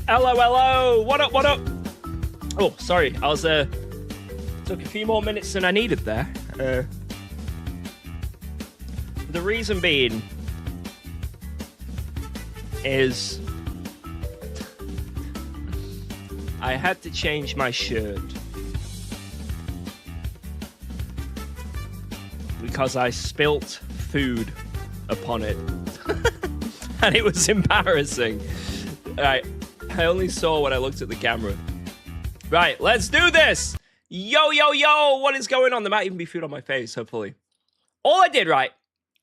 Hello. What up? Oh, sorry. I was, took a few more minutes than I needed there. The reason being is I had to change my shirt because I spilt food upon it. And it was embarrassing. Right, I only saw when I looked at the camera. Right, let's do this. Yo, what is going on? There might even be food on my face, hopefully. All I did, right,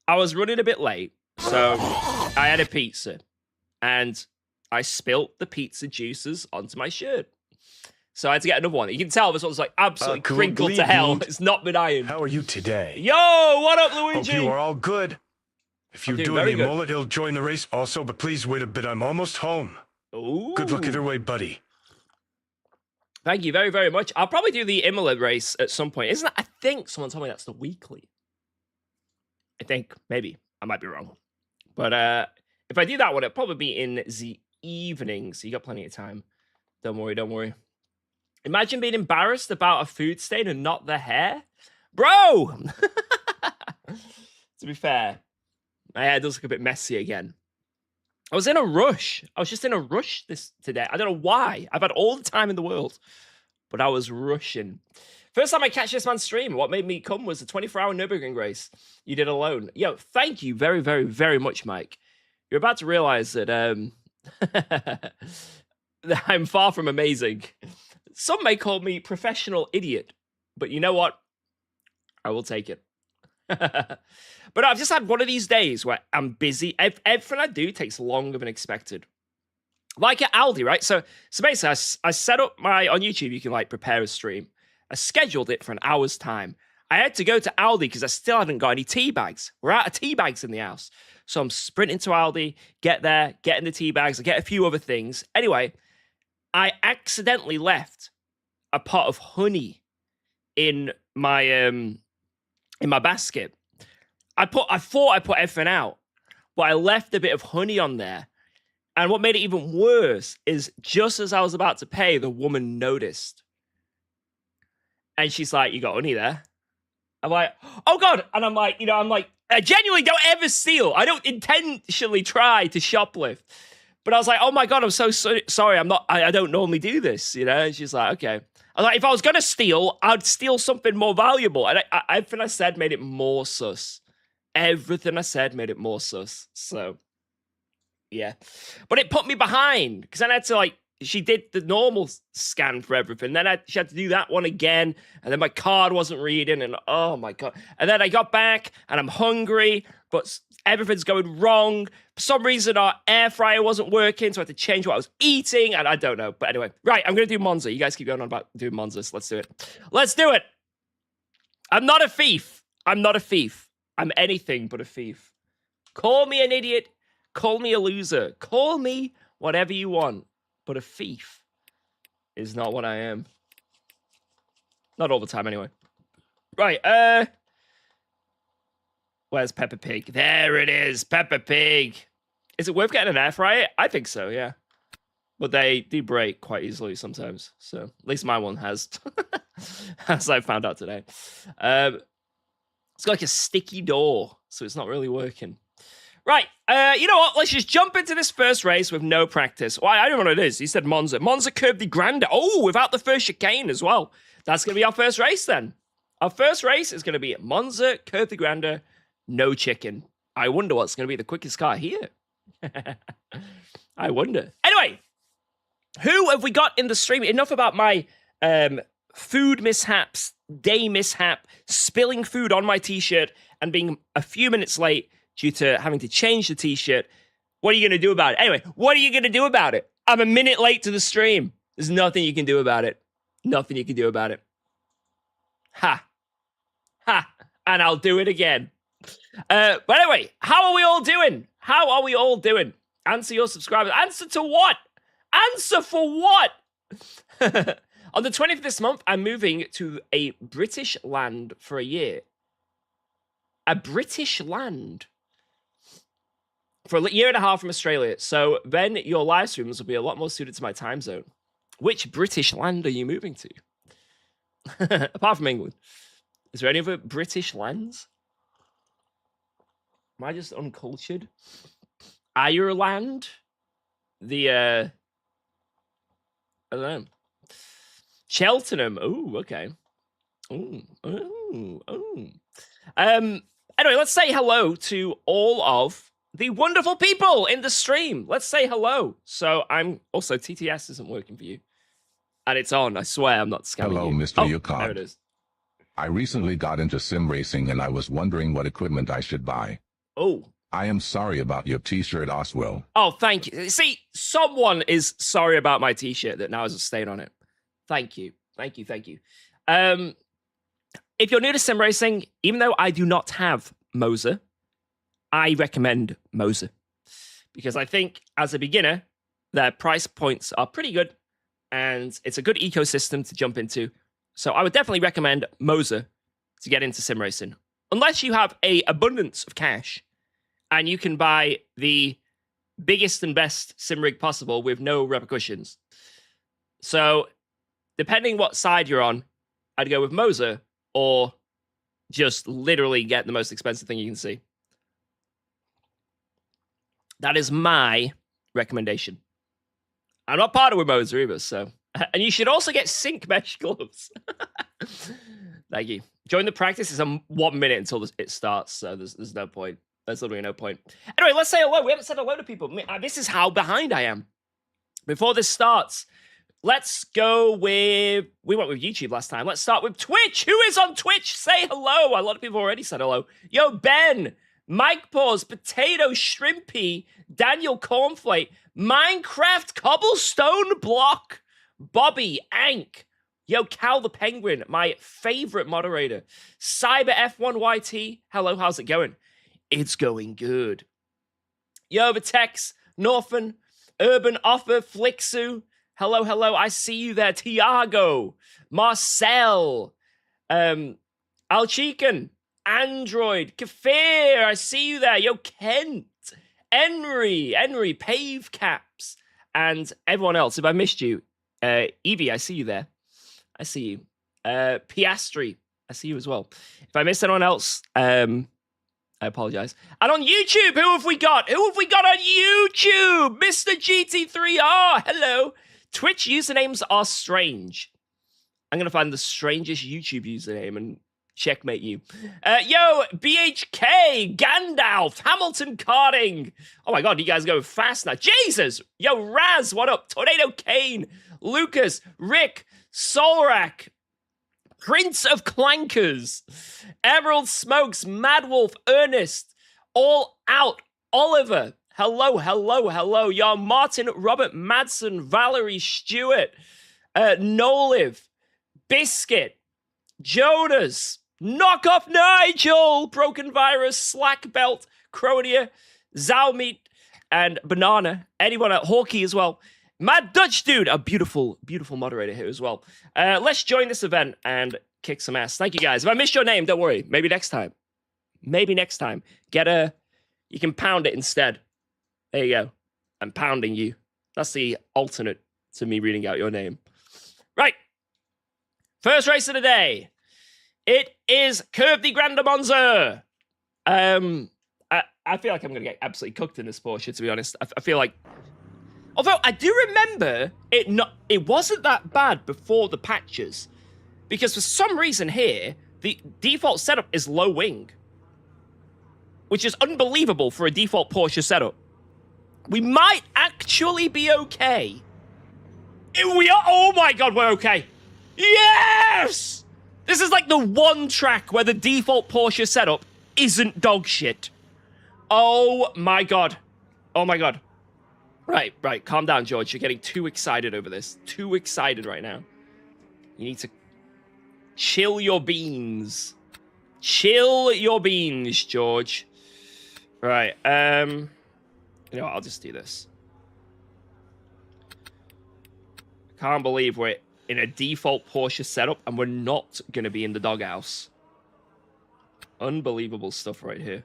I was running a bit late, so I had a pizza, and I spilt the pizza juices onto my shirt. So I had to get another one. You can tell this one's like absolutely crinkled to hell. It's not been ironed. How are you today? Yo, what up, Luigi? Hope you are all good. If you do any mullet, he'll join the race also, but please wait a bit. I'm almost home. Ooh. Good luck either way, buddy. Thank you very, very much. I'll probably do the Imola race at some point. Isn't it? I think someone told me that's the weekly. I think, maybe. I might be wrong. But if I do that one, it'll probably be in the evening, so you got plenty of time. Don't worry. Imagine being embarrassed about a food stain and not the hair. Bro! To be fair, my hair does look a bit messy again. I was in a rush. I was just in a rush today. I don't know why. I've had all the time in the world, but I was rushing. First time I catch this man's stream, what made me come was the 24-hour Nürburgring race you did alone. Yo, thank you very, very, very much, Mike. You're about to realize that, that I'm far from amazing. Some may call me professional idiot, but you know what? I will take it. But I've just had one of these days where I'm busy. Everything I do takes longer than expected. Like at Aldi, right? So basically, I set up on YouTube, you can like prepare a stream. I scheduled it for an hour's time. I had to go to Aldi because I still hadn't got any tea bags. We're out of tea bags in the house. So I'm sprinting to Aldi, get there, getting the tea bags. I get a few other things. Anyway, I accidentally left a pot of honey in my basket. I thought I put everything out, but I left a bit of honey on there. And what made it even worse is just as I was about to pay, the woman noticed. And she's like, "You got honey there?" I'm like, "Oh God." And I'm like, I genuinely don't ever steal. I don't intentionally try to shoplift. But I was like, "Oh my God, I'm so sorry. I don't normally do this, And she's like, "Okay." I was like, if I was going to steal, I'd steal something more valuable. And everything I said made it more sus. Everything I said made it more sus. So, yeah. But it put me behind. Because then I had to, she did the normal scan for everything. Then she had to do that one again. And then my card wasn't reading. And oh my God. And then I got back and I'm hungry. But everything's going wrong. For some reason, our air fryer wasn't working. So I had to change what I was eating. And I don't know. But anyway. Right, I'm going to do Monza. You guys keep going on about doing Monza. So let's do it. Let's do it. I'm not a thief. I'm anything but a thief. Call me an idiot. Call me a loser. Call me whatever you want. But a thief is not what I am. Not all the time, anyway. Right, where's Peppa Pig? There it is, Peppa Pig. Is it worth getting an air fryer? I think so, yeah. But they do break quite easily sometimes. So, at least my one has. As I found out today. It's got like a sticky door, so it's not really working. Right, you know what? Let's just jump into this first race with no practice. Well, I don't know what it is. He said Monza. Monza Curve de Grande. Oh, without the first chicane as well. That's going to be our first race then. Our first race is going to be Monza Curve de Grande, no chicken. I wonder what's going to be the quickest car here. I wonder. Anyway, who have we got in the stream? Enough about my food mishaps, day mishap, spilling food on my t-shirt, and being a few minutes late due to having to change the t-shirt. What are you going to do about it? Anyway, what are you going to do about it? I'm a minute late to the stream. There's nothing you can do about it. Nothing you can do about it. Ha. Ha. And I'll do it again. But anyway, how are we all doing? How are we all doing? Answer your subscribers. Answer to what? Answer for what? On the 20th of this month, I'm moving to a British land for a year. A British land? for a year and a half from Australia. So then your live streams will be a lot more suited to my time zone. Which British land are you moving to? Apart from England. Is there any other British lands? Am I just uncultured? Ireland? I don't know. Cheltenham. Oh, okay. Ooh. Anyway, let's say hello to all of the wonderful people in the stream. Let's say hello. So I'm also TTS isn't working for you. And it's on. I swear I'm not scamming Hello, you. Mr. Oh, UKOG. there it is. I recently got into sim racing and I was wondering what equipment I should buy. Oh. I am sorry about your t-shirt, Oswell. Oh, thank you. See, someone is sorry about my t-shirt that now has a stain on it. Thank you. Thank you. If you're new to sim racing, even though I do not have Moza, I recommend Moza. Because I think as a beginner, their price points are pretty good. And it's a good ecosystem to jump into. So I would definitely recommend Moza to get into sim racing. Unless you have an abundance of cash and you can buy the biggest and best sim rig possible with no repercussions. So depending what side you're on, I'd go with Moza or just literally get the most expensive thing you can see. That is my recommendation. I'm not partnered with Moza either, so. And you should also get sync mesh gloves. Thank you. Join the practice is 1 minute until it starts, so there's no point. There's literally no point. Anyway, let's say hello. We haven't said hello to people. This is how behind I am. Before this starts, let's go with... We went with YouTube last time. Let's start with Twitch. Who is on Twitch? Say hello. A lot of people already said hello. Yo, Ben, Mike Paws, Potato Shrimpy, Daniel Cornflake, Minecraft Cobblestone Block, Bobby, Ank, yo, Cal the Penguin, my favorite moderator, Cyber F1YT, hello, how's it going? It's going good. Yo, Vitex, Northern, Urban Offer, Flixu, hello, I see you there, Tiago, Marcel, Alchican, Android, Kafir, I see you there, yo, Kent, Henry, Pave Caps, and everyone else, if I missed you, Evie, I see you there. I see you. Piastri, I see you as well. If I missed anyone else, I apologize. And on YouTube, who have we got? Who have we got on YouTube? Mr. GT3R, hello. Twitch usernames are strange. I'm going to find the strangest YouTube username and checkmate you. Yo, BHK, Gandalf, Hamilton Karting. Oh my God, you guys go fast now. Jesus. Yo, Raz, what up? Tornado Kane, Lucas, Rick, Solrak, Prince of Clankers, Emerald Smokes, Mad Wolf, Ernest, All Out, Oliver, hello, yo, Martin, Robert Madsen, Valerie Stewart, Noliv, Biscuit, Jonas, Knockoff Nigel, Broken Virus, Slack Belt, Cronia, Zalmeat, and Banana, anyone at Hawkey as well. Mad Dutch Dude, a beautiful moderator here as well. Let's join this event and kick some ass. Thank you guys. If I missed your name, don't worry. Maybe next time. You can pound it instead. There you go. I'm pounding you. That's the alternate to me reading out your name. Right. First race of the day. It is Curve de Grande Monza. I feel like I'm going to get absolutely cooked in this Porsche, to be honest. I feel like... Although I do remember it wasn't that bad before the patches, because for some reason here, the default setup is low wing, which is unbelievable for a default Porsche setup. We might actually be okay. We are, oh my God, we're okay. Yes! This is like the one track where the default Porsche setup isn't dog shit. Oh my God. Right. Calm down, George. You're getting too excited over this. Too excited right now. You need to chill your beans. Chill your beans, George. Right. You know what? I'll just do this. Can't believe we're in a default Porsche setup and we're not going to be in the doghouse. Unbelievable stuff right here.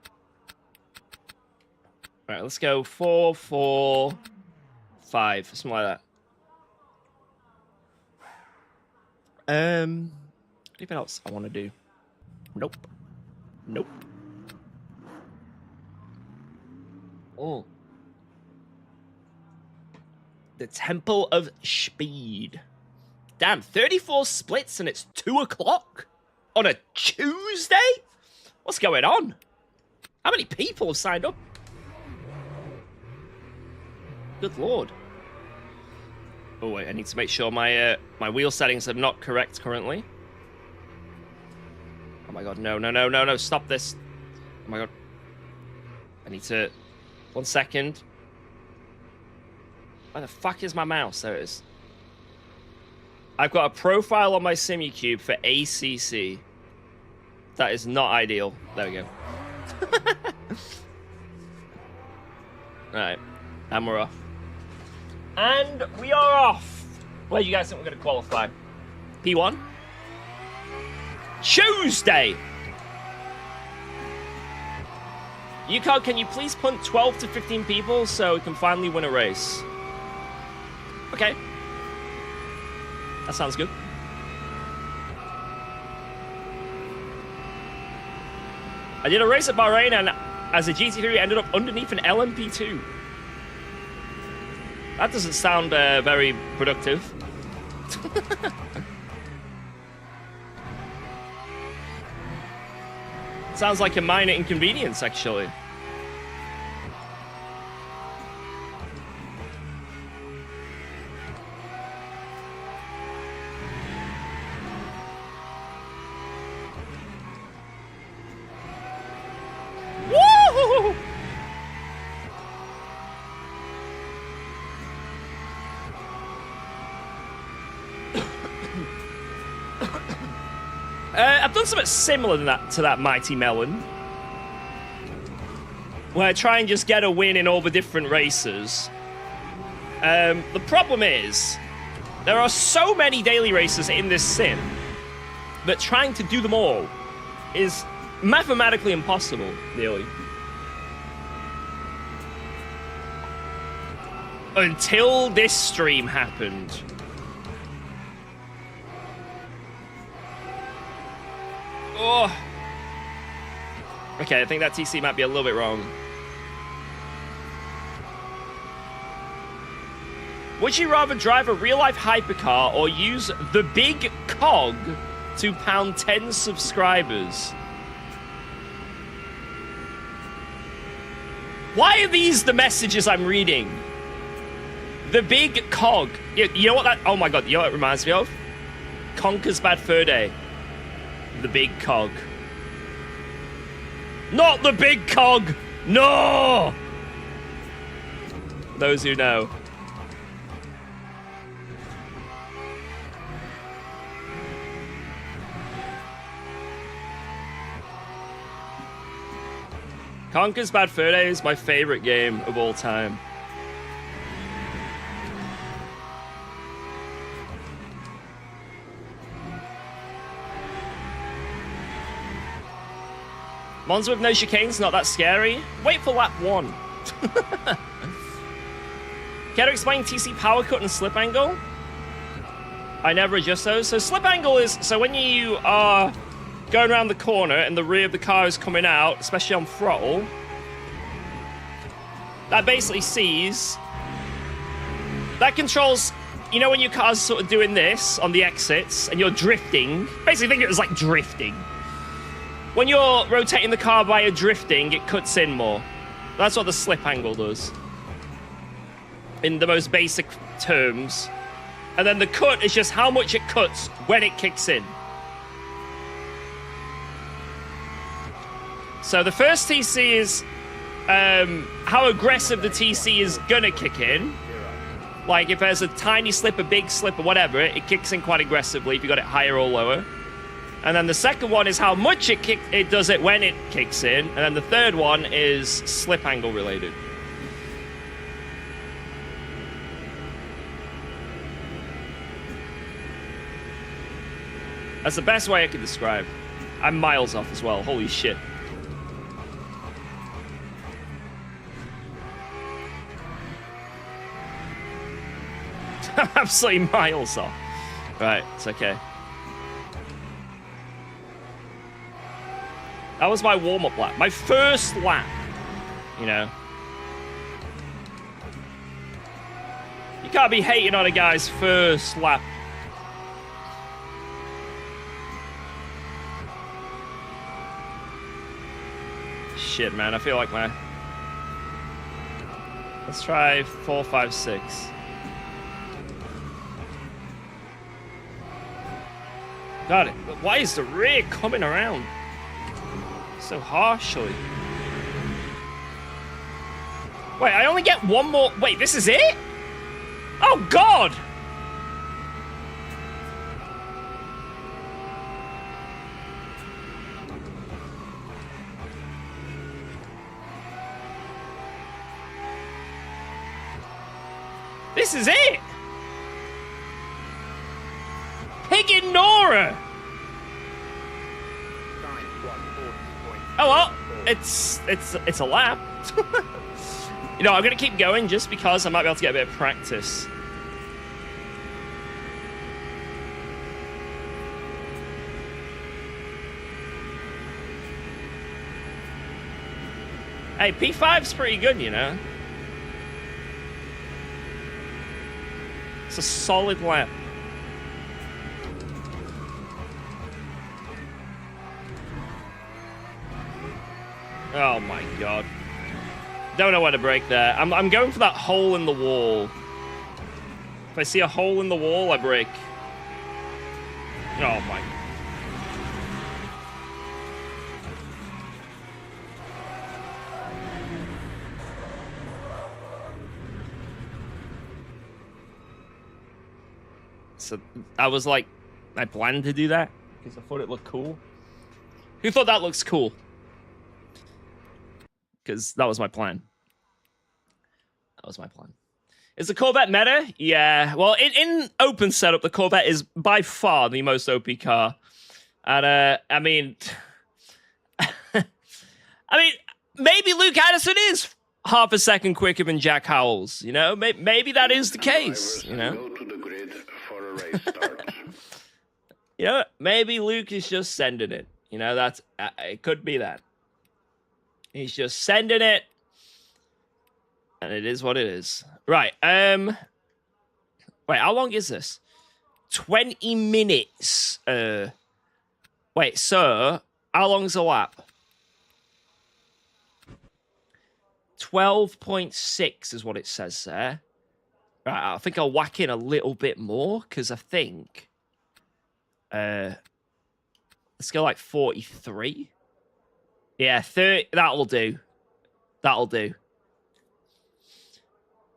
All right, let's go 4, 4, 5, something like that. Anything else I want to do? Nope. Nope. Oh. The Temple of Speed. Damn, 34 splits and it's 2 o'clock on a Tuesday? What's going on? How many people have signed up? Good lord. Oh wait, I need to make sure my my wheel settings are not correct currently. Oh my god, no, stop this. Oh my god. I need to... 1 second. Where the fuck is my mouse? There it is. I've got a profile on my SimuCube for ACC. That is not ideal. There we go. Alright. And we're off. And we are off. Where do you guys think we're going to qualify? P1? Tuesday! UKOG, can you please punt 12 to 15 people so we can finally win a race? Okay. That sounds good. I did a race at Bahrain and as a GT3 ended up underneath an LMP2. That doesn't sound very productive. Sounds like a minor inconvenience, actually. Woo! I've done something similar to that Mighty Melon, where I try and just get a win in all the different races. The problem is, there are so many daily races in this sim that trying to do them all is mathematically impossible, nearly. Until this stream happened. Oh. Okay, I think that TC might be a little bit wrong. Would you rather drive a real-life hypercar or use the big cog to pound 10 subscribers? Why are these the messages I'm reading? The big cog. You know what that... Oh my god, you know what it reminds me of? Conker's Bad Fur Day. The big cog. Not the big cog! No! Those who know. Conker's Bad Fur Day is my favorite game of all time. Monza with no chicanes, not that scary. Wait for lap 1. Care to explain TC power cut and slip angle? I never adjust those. So slip angle is, so when you are going around the corner and the rear of the car is coming out, especially on throttle, that basically sees, that controls, you know when your car's sort of doing this on the exits and you're drifting, basically think it was like drifting. When you're rotating the car via drifting, it cuts in more. That's what the slip angle does. In the most basic terms. And then the cut is just how much it cuts when it kicks in. So the first TC is how aggressive the TC is gonna kick in. Like if there's a tiny slip, a big slip, or whatever, it kicks in quite aggressively if you got it higher or lower. And then the second one is how much it does it when it kicks in. And then the third one is slip angle related. That's the best way I could describe. I'm miles off as well. Holy shit. I'm absolutely miles off. Right, it's okay. That was my warm-up lap. My first lap, you know. You can't be hating on a guy's first lap. Shit, man, I feel like my... Let's try 4, 5, 6. God, why is the rear coming around so harshly? Wait, I only get one more... Wait, this is it? Oh, God! This is it! Piggin Nora! Oh well, it's a lap. You know, I'm gonna keep going just because I might be able to get a bit of practice. Hey, P5's pretty good, you know. It's a solid lap. Oh my God. Don't know where to brake there. I'm going for that hole in the wall. If I see a hole in the wall, I brake. Oh my. So I was like, I planned to do that because I thought it looked cool. Who thought that looks cool? Because that was my plan. That was my plan. Is the Corvette meta? Yeah. Well, in open setup, the Corvette is by far the most OP car. And, I mean... maybe Luke Addison is half a second quicker than Jack Howells. You know? Maybe that is the case, you know? Go to the grid for a race start. You know, maybe Luke is just sending it. You know, that's... it could be that. He's just sending it. And it is what it is. Right. Wait, how long is this? 20 minutes. Wait, so how long's a lap? 12.6 is what it says there. Right, I think I'll whack in a little bit more because I think let's go like 43. Yeah, 30. That'll do. That'll do.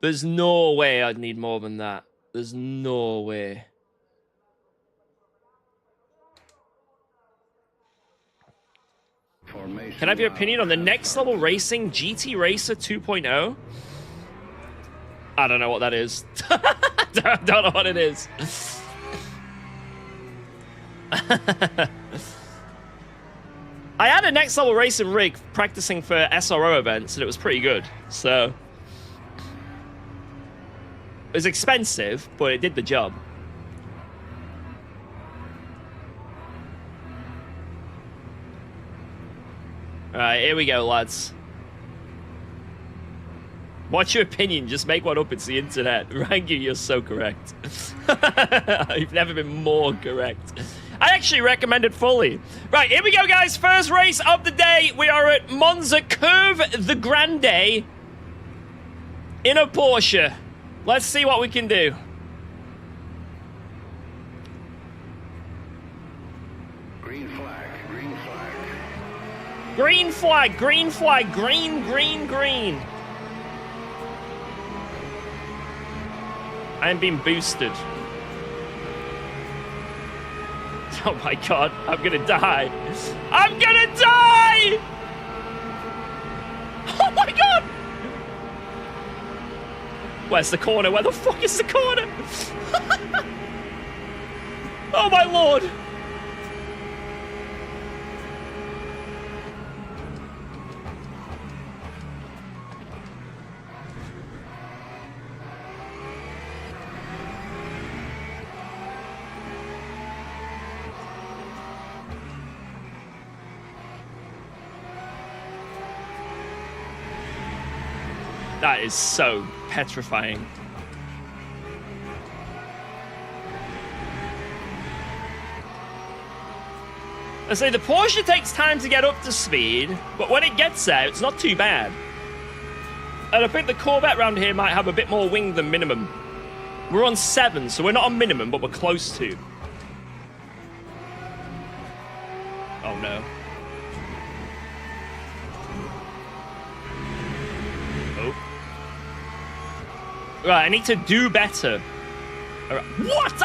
There's no way I'd need more than that. There's no way. Can I have your opinion on the next level racing GT Racer 2.0? I don't know what that is. don't know what it is. I had a next level racing rig practicing for SRO events, and it was pretty good. So it was expensive, but it did the job. All right, here we go, lads. What's your opinion? Just make one up. It's the internet. Rangu, you're so correct. You've never been more correct. I actually recommend it fully. Right, here we go, guys. First race of the day. We are at Monza Curve the Grande in a Porsche. Let's see what we can do. Green flag, green flag. Green flag, green flag, green, green, green. I am being boosted. Oh my god, I'm gonna die. I'm gonna die! Oh my god! Where's the corner? Where the fuck is the corner? Oh my lord! That is so petrifying. I say the Porsche takes time to get up to speed, but when it gets there, it's not too bad. And I think the Corvette round here might have a bit more wing than minimum. We're on 7, so we're not on minimum, but we're close to. Oh no. Oh. Right, I need to do better. All right. What?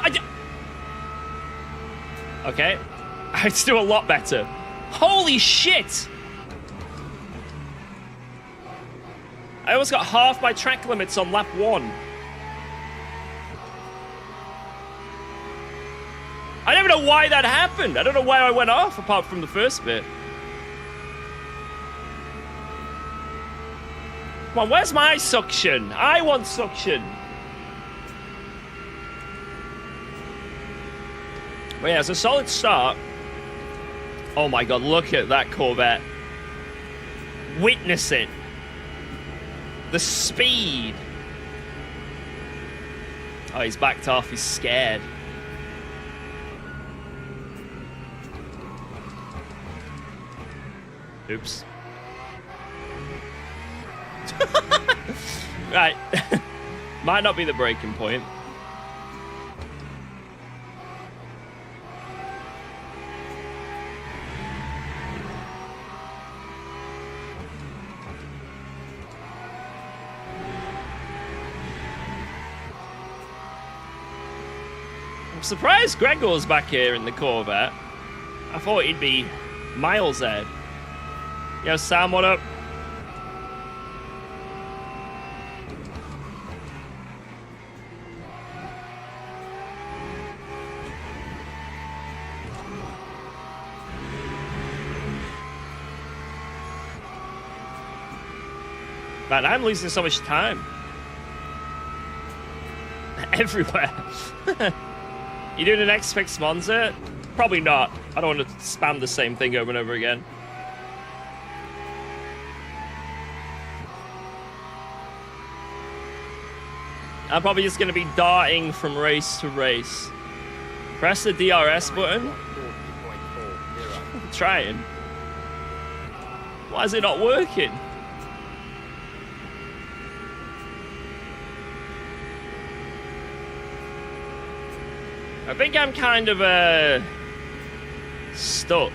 Okay. I have to do a lot better. Holy shit! I almost got half my track limits on lap 1. I don't even know why that happened. I don't know why I went off, apart from the first bit. Come on, where's my suction? I want suction. But yeah, it's a solid start. Oh my god, look at that Corvette. Witness it. The speed. Oh, he's backed off. He's scared. Oops. Right. Might not be the breaking point. I'm surprised Gregor's back here in the Corvette. I thought he'd be miles ahead. Yo, Sam, what up? Man, I'm losing so much time. Everywhere. You doing an X-Fix Monza? Probably not. I don't want to spam the same thing over and over again. I'm probably just going to be darting from race to race. Press the DRS button. I'm trying. Why is it not working? I think I'm kind of stuck.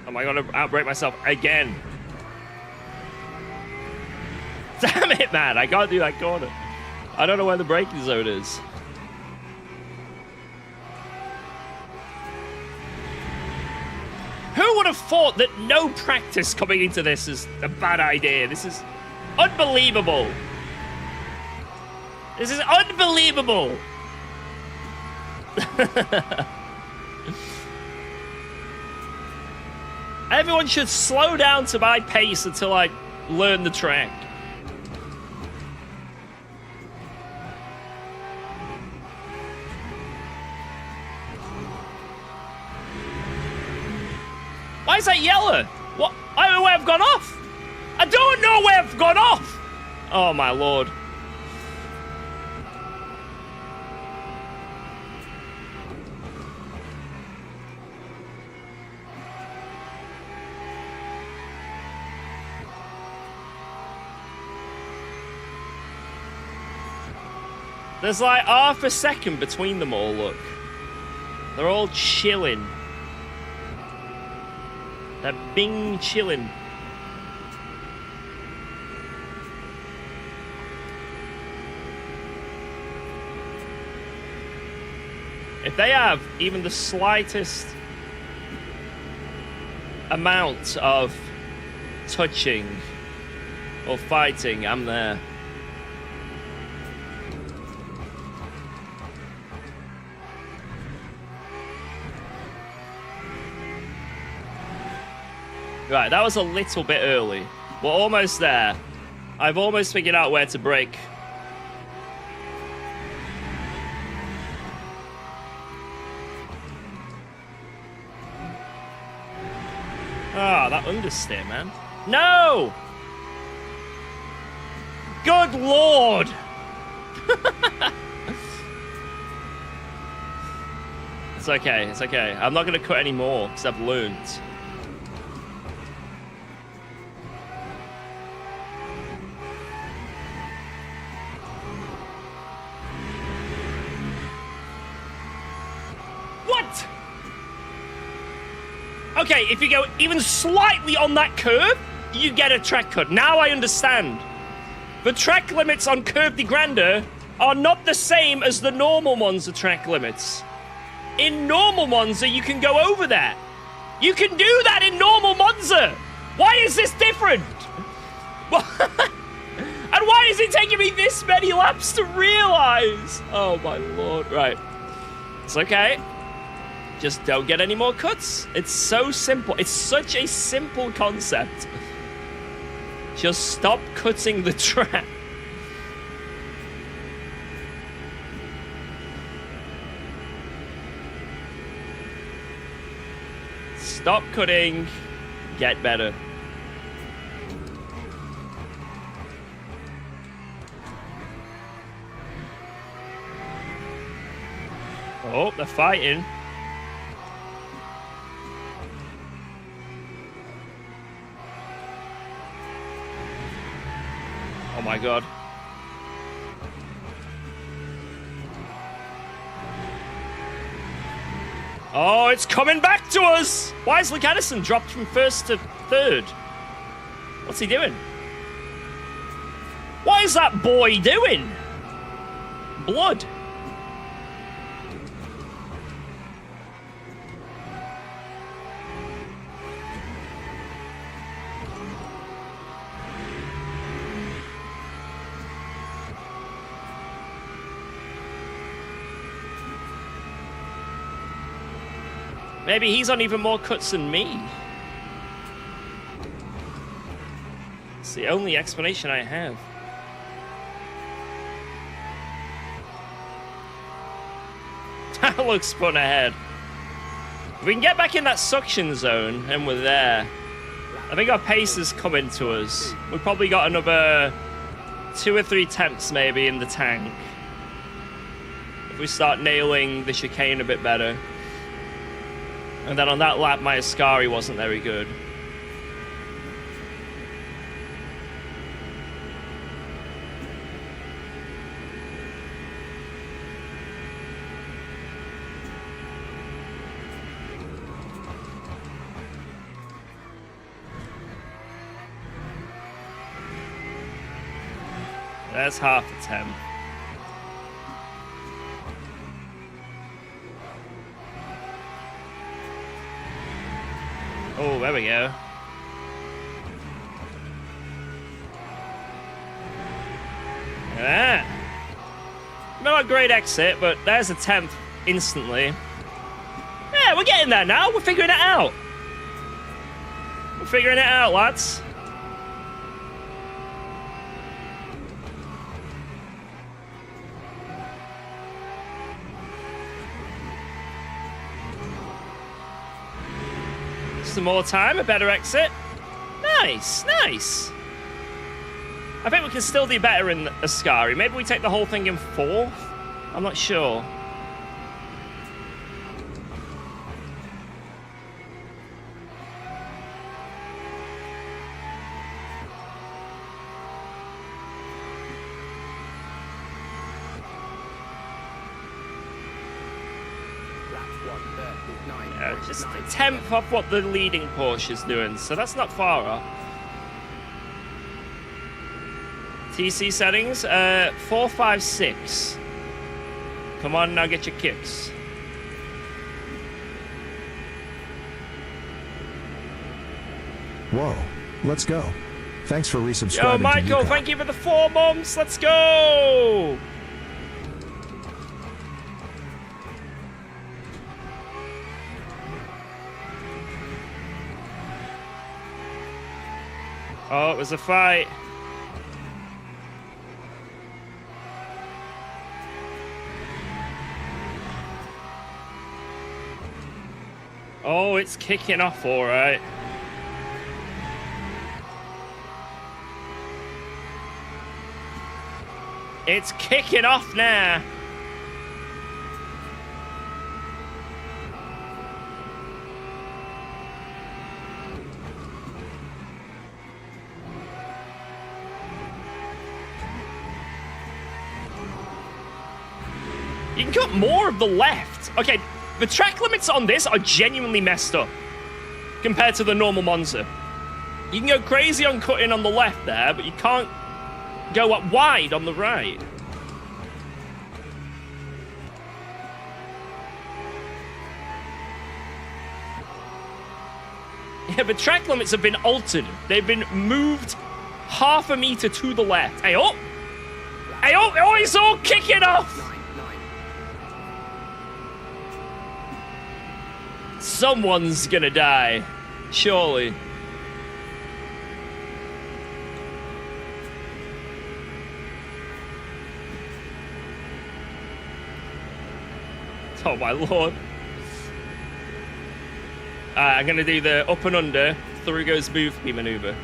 Am I gonna outbrake myself again? Damn it, man! I can't do that corner. I don't know where the braking zone is. Who would have thought that no practice coming into this is a bad idea? This is unbelievable. This is unbelievable. Everyone should slow down to my pace until I learn the track. Why is that yellow? What? I don't know where I've gone off. I don't know where I've gone off. Oh my lord. There's like half a second between them all, look. They're all chilling. They're bing chilling. If they have even the slightest amount of touching or fighting, I'm there. Right, that was a little bit early. We're almost there. I've almost figured out where to brake. Ah, that understeer, man. No! Good lord! It's okay, it's okay. I'm not going to cut any more because I've learned. What? Okay, if you go even slightly on that curve, you get a track cut. Now I understand. The track limits on Curve de Grande are not the same as the normal Monza track limits. In normal Monza, you can go over that. You can do that in normal Monza. Why is this different? And why is it taking me this many laps to realize? Oh my lord. Right. It's okay. Just don't get any more cuts. It's so simple. It's such a simple concept. Just stop cutting the track. Stop cutting. Get better. Oh, they're fighting. Oh my god. Oh, it's coming back to us! Why is Luke Addison dropped from first to third? What's he doing? What is that boy doing? Blood. Maybe he's on even more cuts than me. It's the only explanation I have. That looks fun ahead. If we can get back in that suction zone and we're there, I think our pace is coming to us. We've probably got another 2 or 3 temps maybe in the tank. If we start nailing the chicane a bit better. And then on that lap, my Ascari wasn't very good. That's half a temp. Oh, there we go. Look at that. Not a great exit, but there's a 10th instantly. Yeah, we're getting there now. We're figuring it out. We're figuring it out, lads. Some more time, a better exit. Nice, nice. I think we can still do better in Ascari. Maybe we take the whole thing in 4th? I'm not sure. Just a 10th off what the leading Porsche is doing, so that's not far off. TC settings, 456. Come on, now get your kicks. Whoa, let's go. Thanks for resubscribing. Yo, Michael, thank you for the 4 months. Let's go. Oh, it was a fight. Oh, it's kicking off, all right. It's kicking off now. You can cut more of the left. Okay, the track limits on this are genuinely messed up compared to the normal Monza. You can go crazy on cutting on the left there, but you can't go up wide on the right. Yeah, but track limits have been altered. They've been moved half a meter to the left. Hey, oh! Hey, oh! Oh, it's all kicking off! Someone's gonna die. Surely. Oh my lord. I'm gonna do the up and under, through goes Boothby maneuver.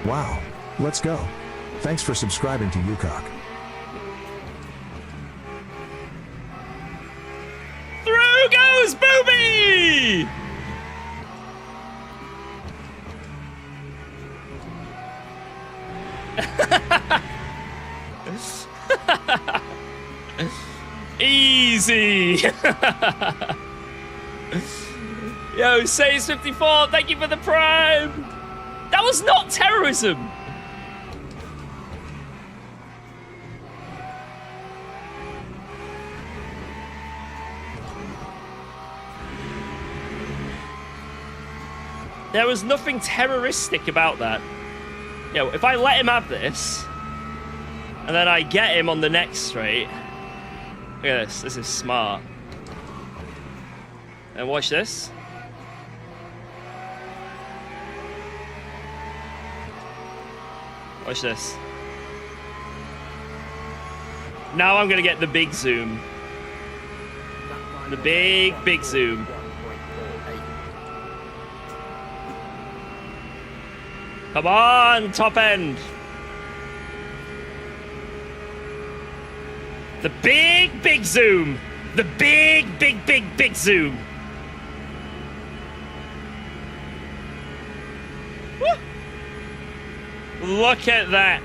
Wow. Let's go. Thanks for subscribing to UKOG. Through goes Booby! Easy. Yo, Says54, thank you for the prime. That was not terrorism. There was nothing terroristic about that. Yo, if I let him have this, and then I get him on the next straight. Look at this. This is smart. And watch this. Watch this. Now I'm going to get the big zoom. The big zoom. Come on, top end. The big zoom. The big zoom. Woo. Look at that.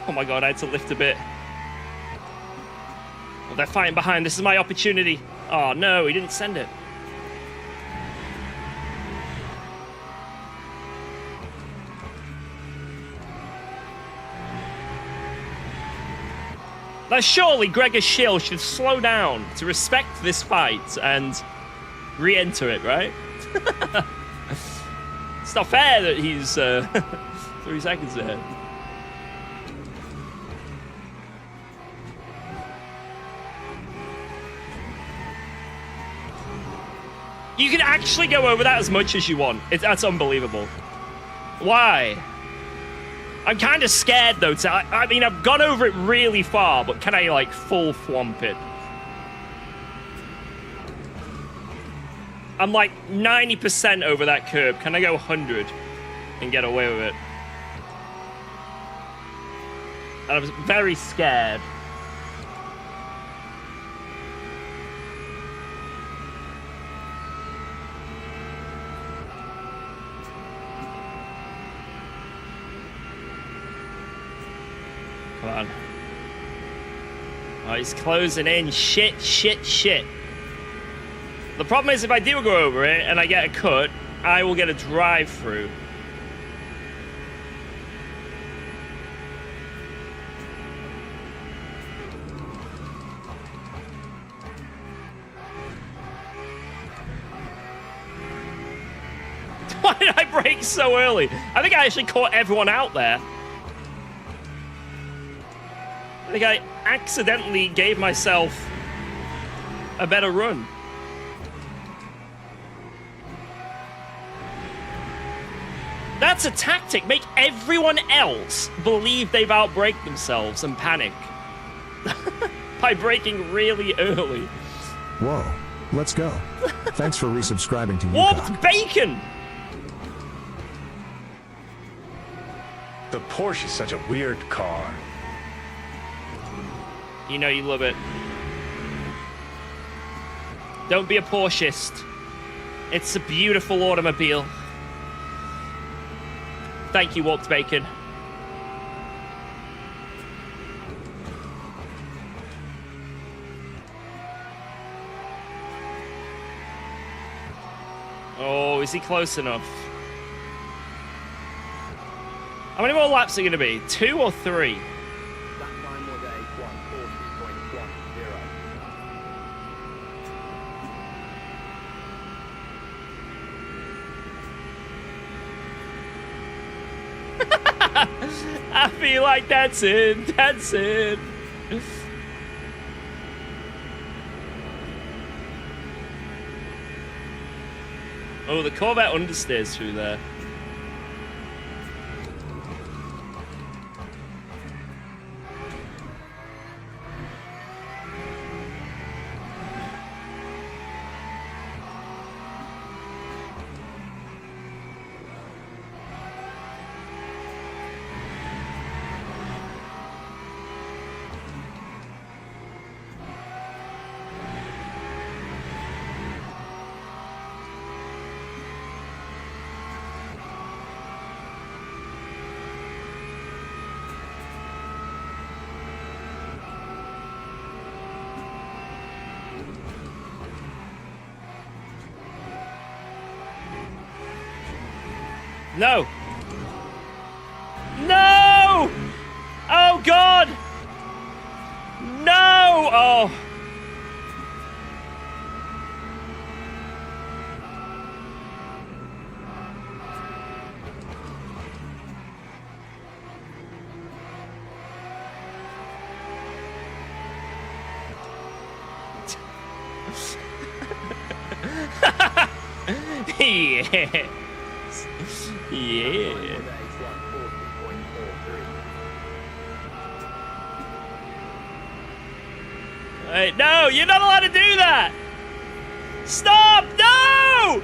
Oh my god, I had to lift a bit. Oh, they're fighting behind. This is my opportunity. Oh no, he didn't send it. Now surely Gregor Schill should slow down to respect this fight and re-enter it, right? It's not fair that he's 3 seconds ahead. You can actually go over that as much as you want. That's unbelievable. Why? I'm kind of scared, though. I mean, I've gone over it really far, but can I, like, full thwomp it? I'm, like, 90% over that curb. Can I go 100 and get away with it? And I was very scared. Come on. Oh, he's closing in. Shit. The problem is if I do go over it and I get a cut, I will get a drive through. Why did I brake so early? I think I actually caught everyone out there. I think I accidentally gave myself a better run. That's a tactic. Make everyone else believe they've outbraked themselves and panic. By braking really early. Whoa, let's go. Thanks for resubscribing to Warped UKOG. bacon! The Porsche is such a weird car. You know you love it. Don't be a Porscheist. It's a beautiful automobile. Thank you, Warped Bacon. Oh, is he close enough? How many more laps are going to be? 2 or 3? That time was a 140.10. I feel like dancing, dancing. Oh, the Corvette understeers through there. No! No! Oh, God! No! Oh. Yeah. Yeah. Hey, no, you're not allowed to do that! Stop! No!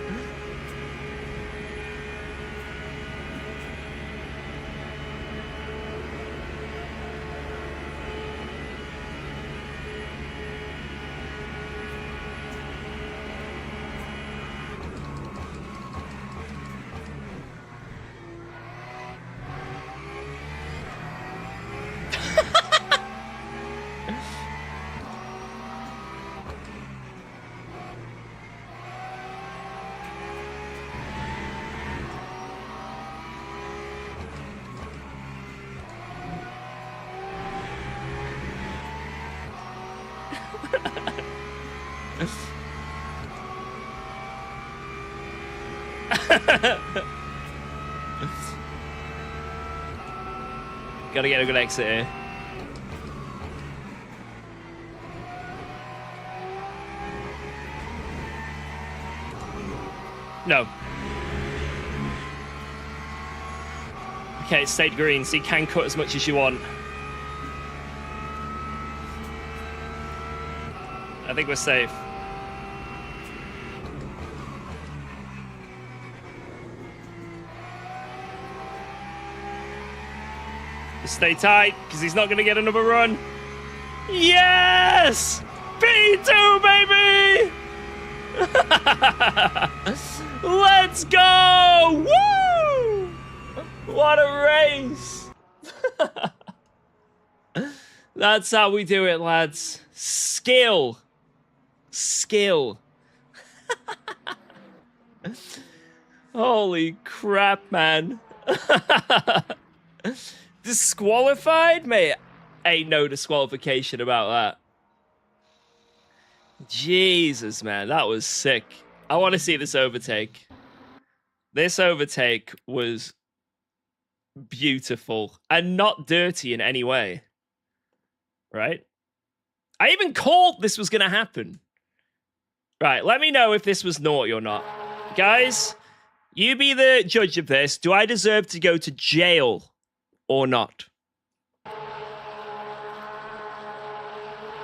Gotta get a good exit here. No. Okay, it stayed green, so you can cut as much as you want. I think we're safe. Just stay tight, because he's not going to get another run. Yes! P2, baby! Let's go! Woo! What a race! That's how we do it, lads. Skill. Skill. Holy crap, man. Disqualified? Mate, ain't no disqualification about that. Jesus, man, that was sick. I want to see this overtake. This overtake was beautiful and not dirty in any way. Right? I even called this was going to happen. Right, let me know if this was naughty or not. Guys, You be the judge of this. Do I deserve to go to jail or not?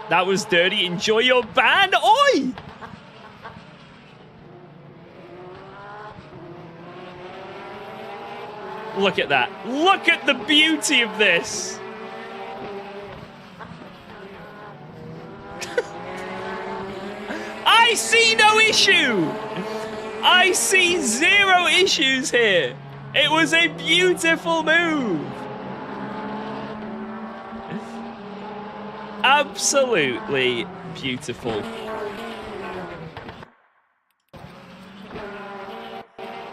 That was dirty. Enjoy your ban. Oi! Look at that. Look at the beauty of this. I see no issue. I see zero issues here. It was a beautiful move. Absolutely beautiful.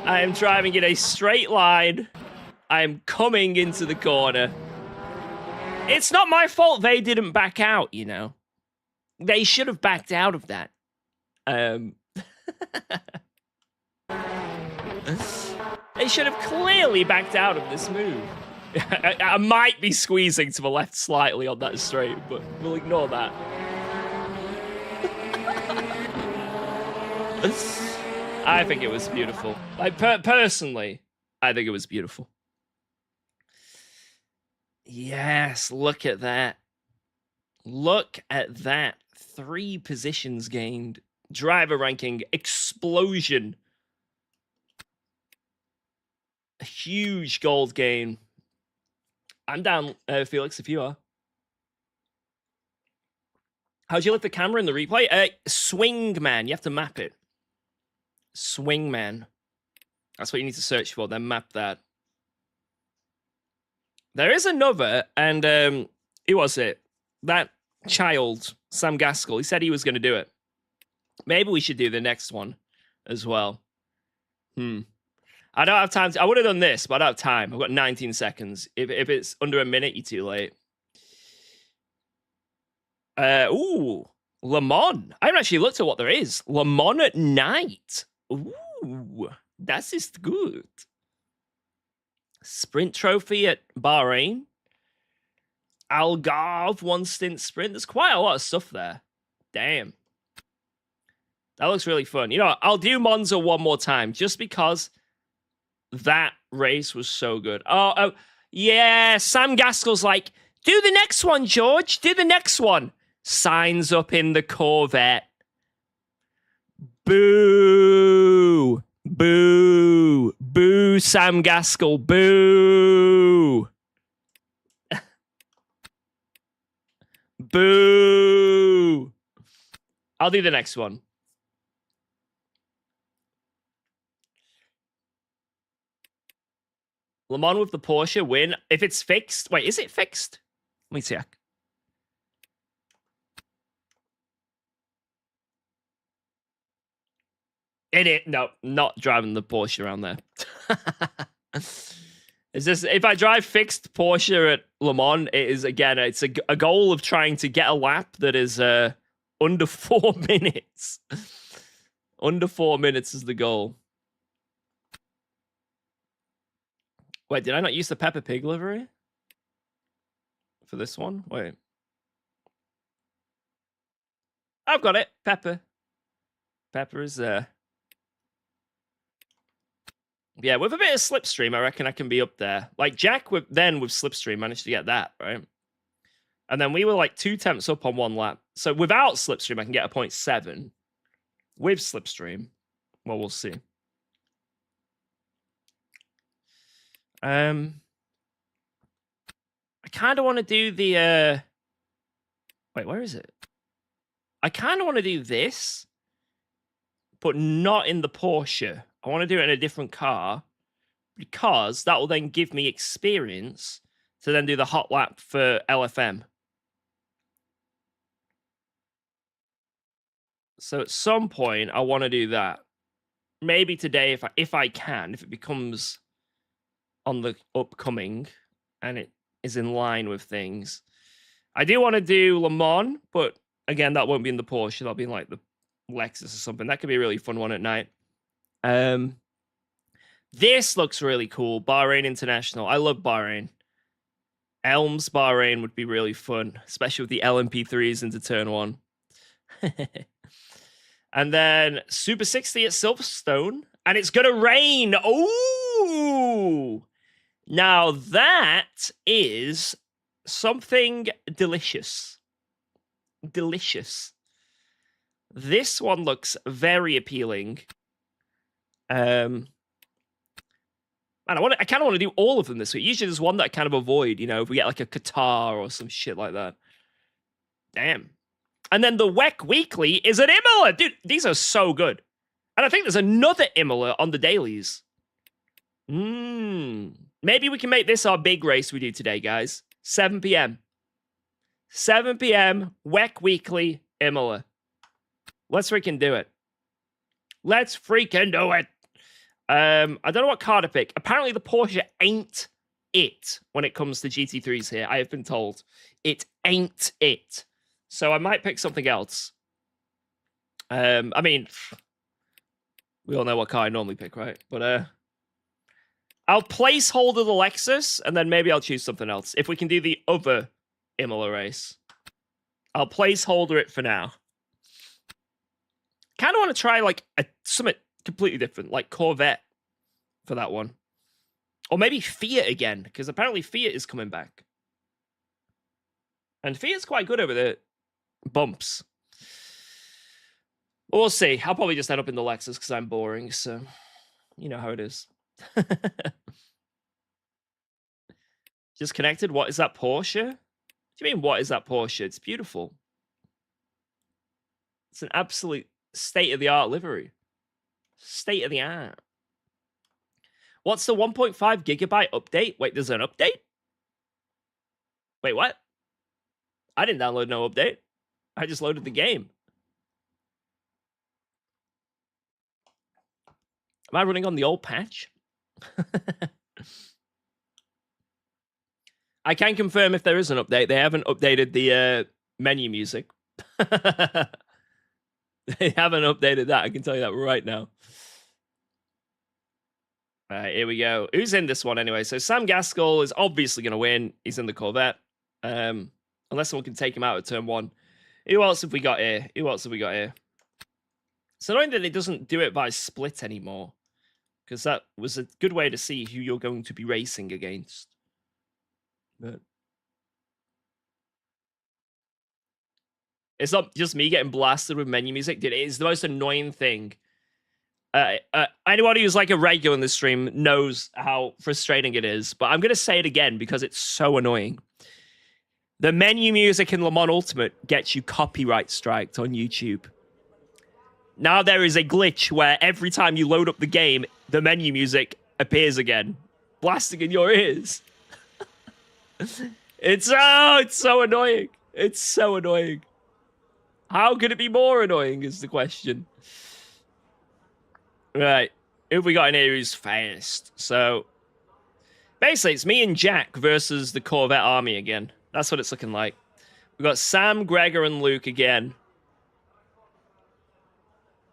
I am driving in a straight line. I am coming into the corner. It's not my fault they didn't back out, you know. They should have backed out of that. They should have clearly backed out of this move. I might be squeezing to the left slightly on that straight, but we'll ignore that. I think it was beautiful. Like, personally, I think it was beautiful. Yes, look at that. Look at that. 3 positions gained. Driver ranking explosion. A huge gold gain. I'm down, Felix, if you are. How'd you lift the camera in the replay? Swing man. You have to map it. Swing man. That's what you need to search for. Then map that. There is another, and who was it? That child, Sam Gaskell. He said he was going to do it. Maybe we should do the next one as well. I don't have time. I would have done this, but I don't have time. I've got 19 seconds. If it's under a minute, you're too late. Ooh, Le Mans. I haven't actually looked at what there is. Le Mans at night. Ooh, that is good. Sprint trophy at Bahrain. Algarve, 1 stint sprint. There's quite a lot of stuff there. Damn. That looks really fun. You know, I'll do Monza one more time just because that race was so good. Oh, yeah. Sam Gaskell's like, do the next one, George. Do the next one. Signs up in the Corvette. Boo. Boo. Boo, Sam Gaskell. Boo. Boo. I'll do the next one. Le Mans with the Porsche win. If it's fixed. Wait, is it fixed? Let me check. No, not driving the Porsche around there. Is this, if I drive fixed Porsche at Le Mans, it is, again, it's a goal of trying to get a lap that is under 4 minutes. Under 4 minutes is the goal. Wait, did I not use the Peppa Pig livery for this one? Wait. I've got it. Pepper. Pepper is there. Yeah, with a bit of Slipstream, I reckon I can be up there. Like, Jack, with Slipstream, managed to get that, right? And then we were like 2 tenths up on 1 lap. So without Slipstream, I can get a 0.7. With Slipstream, well, we'll see. I kind of want to do the... Wait, where is it? I kind of want to do this, but not in the Porsche. I want to do it in a different car because that will then give me experience to then do the hot lap for LFM. So at some point, I want to do that. Maybe today, if I can, if it becomes on the upcoming and it is in line with things. I do want to do Le Mans, but again, that won't be in the Porsche. That'll be in like the Lexus or something. That could be a really fun one at night. This looks really cool. Bahrain International. I love Bahrain. Elms Bahrain would be really fun, especially with the LMP3s into turn 1. And then Super 60 at Silverstone. And it's going to rain. Ooh. Now that is something delicious. Delicious. This one looks very appealing. Man, I kind of want to do all of them this week. Usually there's one that I kind of avoid, you know, if we get like a Qatar or some shit like that. Damn. And then the WEC Weekly is an Imola. Dude, these are so good. And I think there's another Imola on the dailies. Maybe we can make this our big race we do today, guys. 7 p.m. 7 p.m. WEC Weekly Imola. Let's freaking do it. Let's freaking do it. I don't know what car to pick. Apparently the Porsche ain't it when it comes to GT3s here. I have been told. It ain't it. So I might pick something else. I mean, we all know what car I normally pick, right? But I'll placeholder the Lexus, and then maybe I'll choose something else. If we can do the other Imola race. I'll placeholder it for now. Kind of want to try like something completely different, like Corvette for that one. Or maybe Fiat again, because apparently Fiat is coming back. And Fiat's quite good over the bumps. We'll see. I'll probably just end up in the Lexus because I'm boring, so you know how it is. Just connected. What is that Porsche? What do you mean, what is that Porsche? It's beautiful. It's an absolute state-of-the-art livery. State-of-the-art. What's the 1.5 gigabyte update? Wait, there's an update? Wait, what? I didn't download no update. I just loaded the game. Am I running on the old patch? I can confirm if there is an update. They haven't updated the menu music. They haven't updated that. I can tell you that right now. All right, here we go. Who's in this one anyway? So Sam Gaskell is obviously going to win. He's in the Corvette. Unless someone can take him out at turn one. Who else have we got here? Who else have we got here? It's annoying that it doesn't do it by split anymore. Because that was a good way to see who you're going to be racing against. But it's not just me getting blasted with menu music. Dude, it is the most annoying thing. Anybody who's like a regular in this stream knows how frustrating it is. But I'm going to say it again because it's so annoying. The menu music in Le Mans Ultimate gets you copyright striked on YouTube. Now there is a glitch where every time you load up the game, the menu music appears again, blasting in your ears. It's so annoying. It's so annoying. How could it be more annoying is the question. Right. Who have we got in here who's fast? So, basically, it's me and Jack versus the Corvette army again. That's what it's looking like. We've got Sam, Gregor, and Luke again.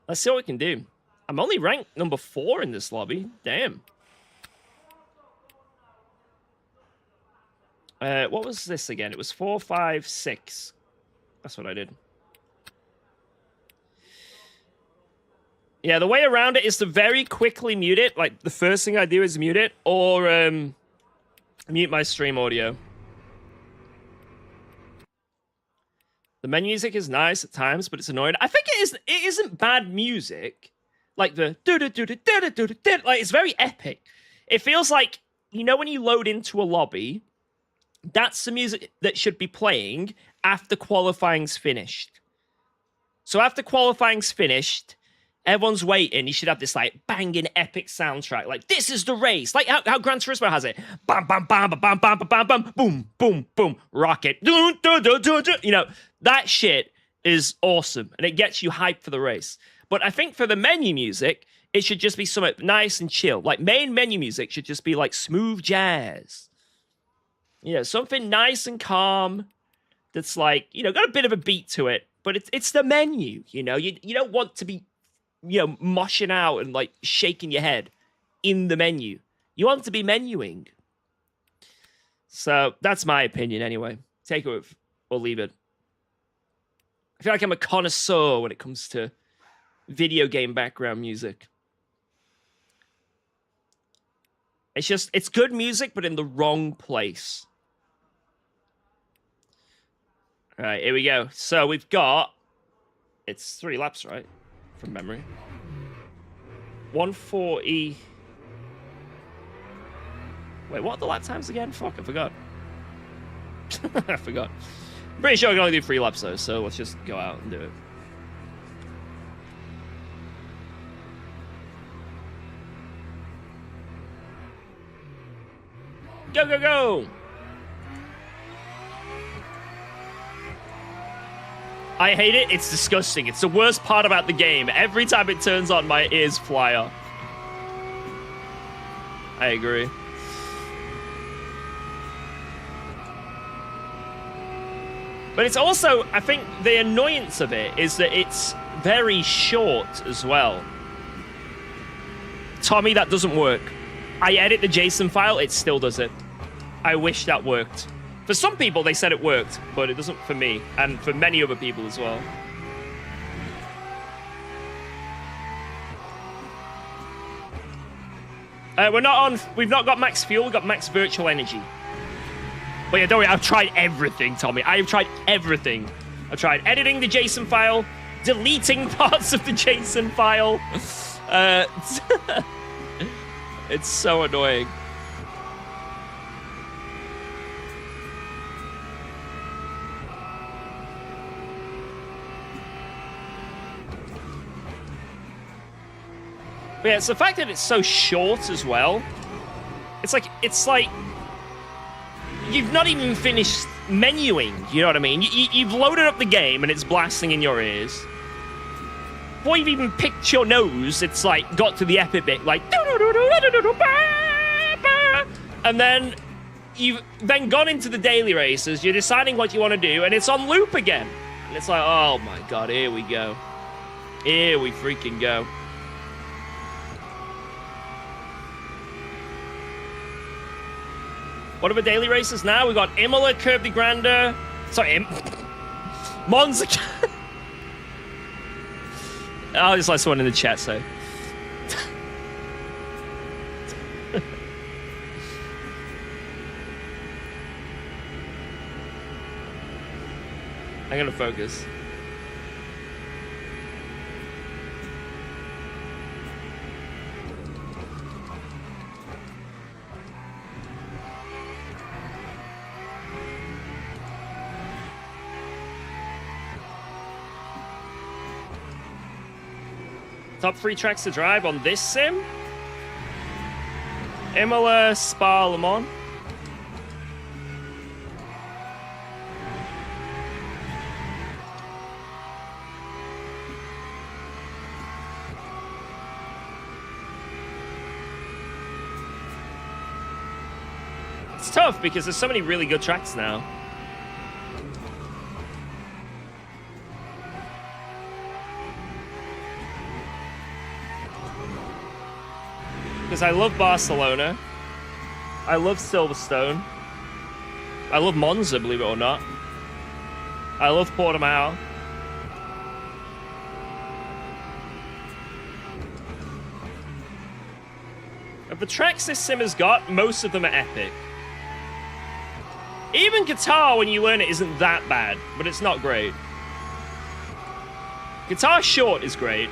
Let's see what we can do. I'm only ranked number 4 in this lobby. Damn. What was this again? It was 4, 5, 6. That's what I did. Yeah, the way around it is to very quickly mute it. Like, the first thing I do is mute it, or mute my stream audio. The menu music is nice at times, but it's annoying. I think it isn't bad music. Like the like it's very epic. It feels like, you know, when you load into a lobby, that's the music that should be playing after qualifying's finished. So after qualifying's finished, everyone's waiting. You should have this like banging epic soundtrack. Like, this is the race. Like how Gran Turismo has it. Bam, bam, bam, bam, bam, bam, bam, bam, boom, boom, boom, rocket. You know, that shit is awesome. And it gets you hyped for the race. But I think for the menu music, it should just be something nice and chill. Like, main menu music should just be like smooth jazz. You know, something nice and calm that's like, you know, got a bit of a beat to it. But it's the menu, you know. You don't want to be, you know, moshing out and like shaking your head in the menu. You want to be menuing. So that's my opinion anyway. Take it or leave it. I feel like I'm a connoisseur when it comes to video game background music. It's just, it's good music, but in the wrong place. All right, here we go. So we've got, it's 3 laps, right? From memory. 140. Wait, what are the lap times again? Fuck, I forgot. I forgot. I'm pretty sure I can only do 3 laps though, so let's just go out and do it. Go, go, go! I hate it. It's disgusting. It's the worst part about the game. Every time it turns on, my ears fly off. I agree. But it's also, I think the annoyance of it is that it's very short as well. Tommy, that doesn't work. I edit the JSON file, it still does it. I wish that worked. For some people, they said it worked, but it doesn't for me, and for many other people as well. We've not got max fuel, we've got max virtual energy. But yeah, don't worry, I've tried everything, Tommy. I have tried everything. I've tried editing the JSON file, deleting parts of the JSON file. It's so annoying. But yeah, it's the fact that it's so short as well. It's like you've not even finished menuing, you know what I mean? You've loaded up the game and it's blasting in your ears. Before you've even picked your nose, it's like got to the epic bit, like and then you've then gone into the daily races, you're deciding what you want to do, and it's on loop again. And it's like, oh my god, here we go. Here we freaking go. What are the daily races now? We've got Imola, Curb de Grande. Sorry, Monza. I'll just let someone in the chat say. I'm gonna focus. Top 3 tracks to drive on this sim? Imola, Spa, Le Mans. It's tough because there's so many really good tracks now. Because I love Barcelona. I love Silverstone. I love Monza, believe it or not. I love Portimao. Of the tracks this sim has got, most of them are epic. Even Guitar, when you learn it, isn't that bad, but it's not great. Guitar Short is great.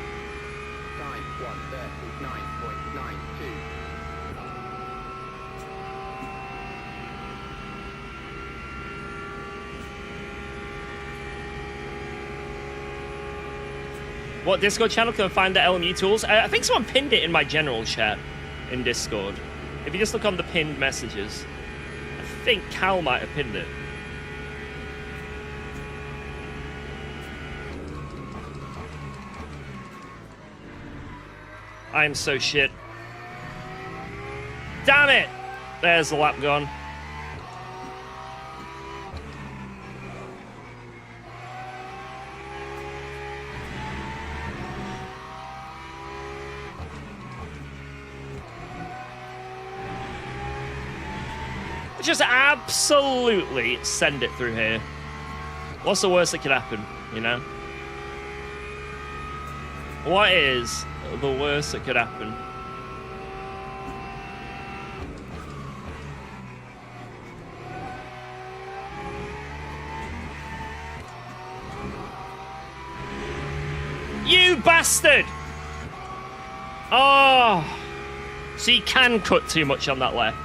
What Discord channel can I find the LMU tools? I think someone pinned it in my general chat in Discord. If you just look on the pinned messages, I think Cal might have pinned it. I am so shit. Damn it! There's the lap gone. Just absolutely send it through here. What's the worst that could happen, you know? What is the worst that could happen? bastard! Oh. So you can cut too much on that left.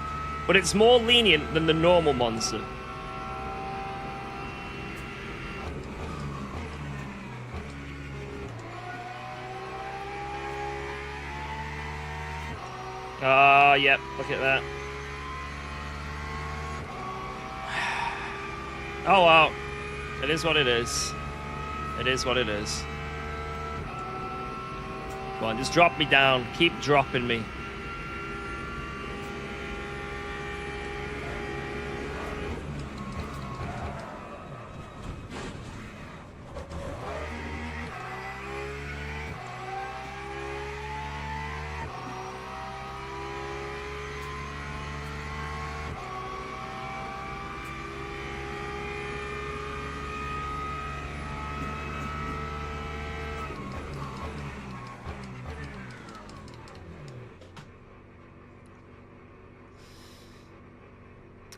But it's more lenient than the normal Monza. Oh, yep. Look at that. Oh, wow. It is what it is. It is what it is. Come on, just drop me down. Keep dropping me.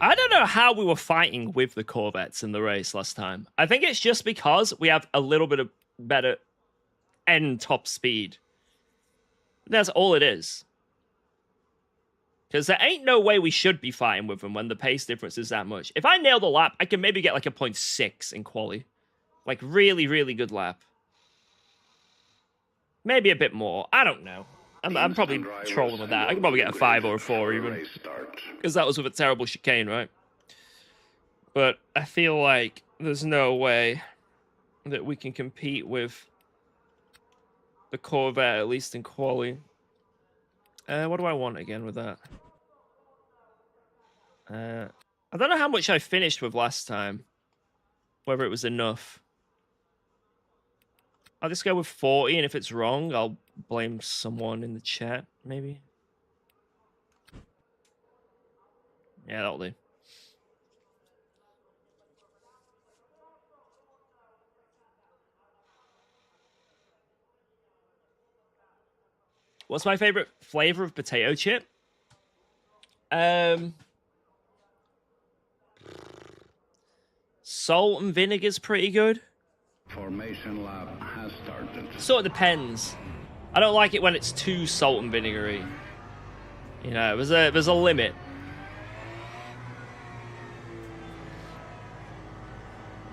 I don't know how we were fighting with the Corvettes in the race last time. I think it's just because we have a little bit of better end top speed. That's all it is. Because there ain't no way we should be fighting with them when the pace difference is that much. If I nail the lap, I can maybe get like a 0.6 in quali. Like really, really good lap. Maybe a bit more. I don't know. I'm probably trolling with that. I can probably get a 5 or a 4 even. Because that was with a terrible chicane, right? But I feel like there's no way that we can compete with the Corvette, at least in quali. What do I want again with that? I don't know how much I finished with last time. Whether it was enough. I'll just go with 40, and if it's wrong, I'll blame someone in the chat, maybe. Yeah, that'll do. What's my favorite flavor of potato chip? Salt and vinegar is pretty good. Formation lap has started. Sort of depends. I don't like it when it's too salt and vinegary. You know, there's a limit.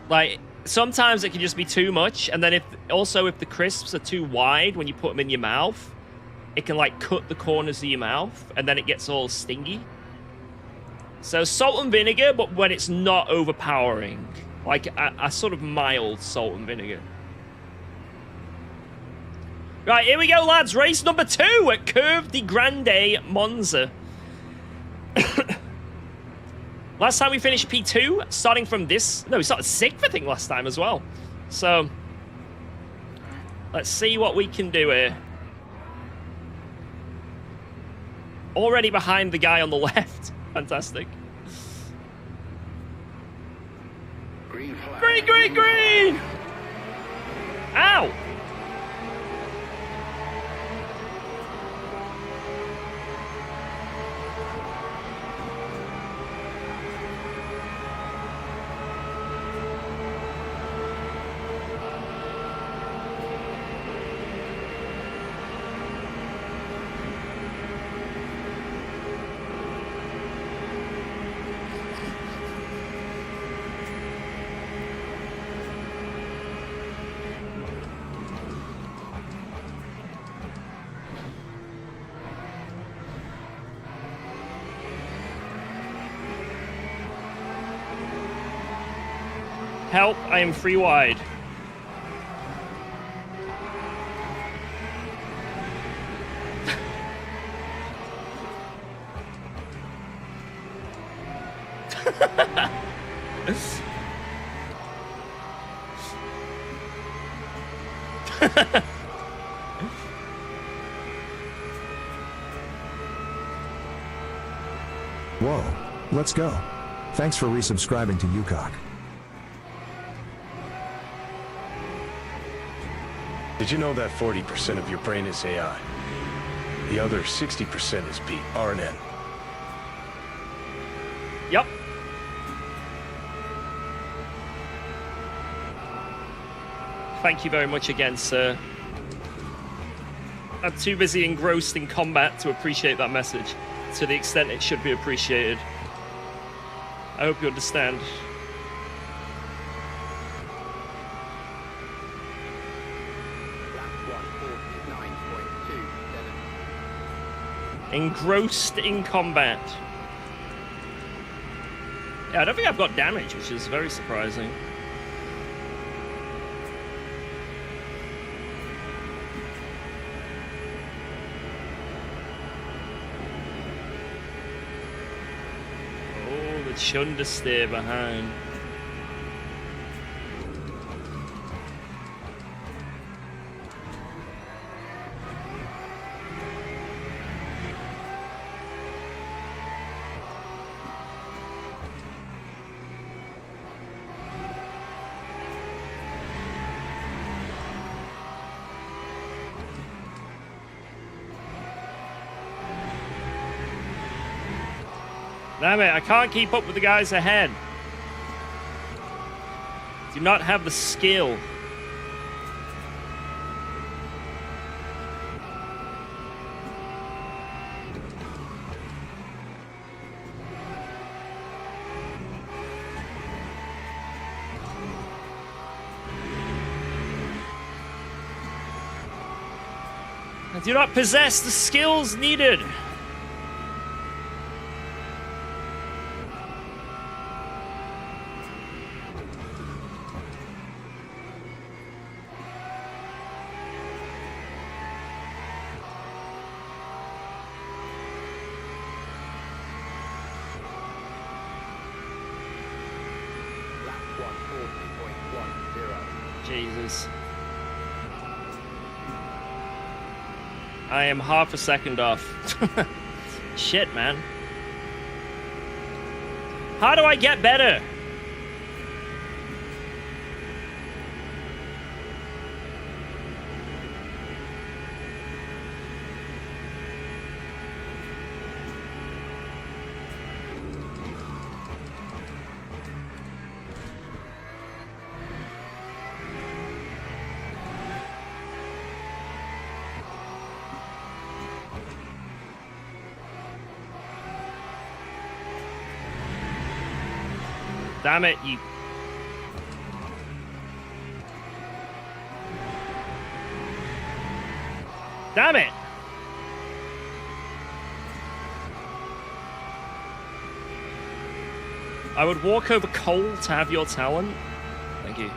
Like, sometimes it can just be too much, and then if the crisps are too wide when you put them in your mouth, it can like cut the corners of your mouth, and then it gets all stingy. So salt and vinegar, but when it's not overpowering. Like a sort of mild salt and vinegar. Right, here we go, lads. Race number 2 at Curve di Grande Monza. Last time we finished P2, starting from this... No, we started 6th, I think, last time as well. So, let's see what we can do here. Already behind the guy on the left. Fantastic. Green flag. Green, green, green! Ow! Help, I am free wide. Whoa, let's go. Thanks for resubscribing to UKOG. Did you know that 40% of your brain is AI? The other 60% is B, R, and N. Yep. Thank you very much again, sir. I'm too busy engrossed in combat to appreciate that message to the extent it should be appreciated. I hope you understand. Engrossed in combat. Yeah, I don't think I've got damage, which is very surprising. Oh, the chunder steer behind. Damn it, I can't keep up with the guys ahead. Do not have the skill. I do not possess the skills needed. Jesus. I am half a second off. Shit, man. How do I get better? Damn it, you... Damn it! I would walk over coal to have your talent. Thank you.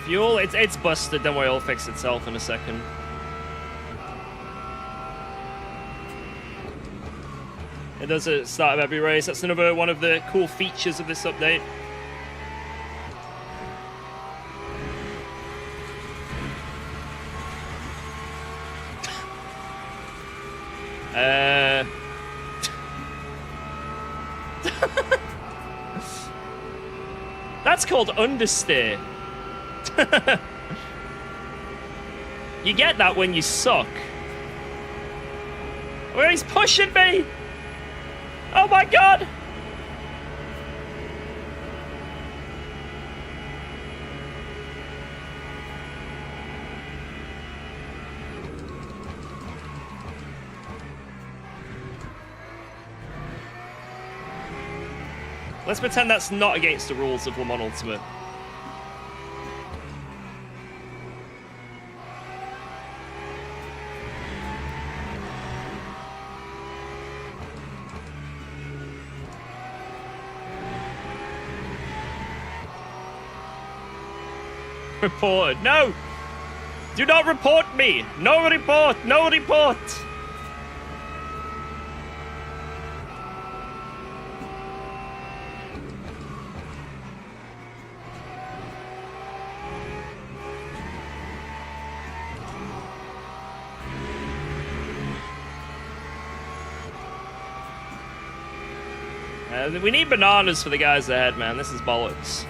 Fuel, it's busted, don't worry, it'll fix itself in a second. It does at the start of every race. That's another one of the cool features of this update. That's called understeer. You get that when you suck. Oh, he's pushing me! Oh my god! Let's pretend that's not against the rules of Le Mans Ultimate. Reported. No! Do not report me! No report! No report! We need bananas for the guys ahead, man. This is bollocks.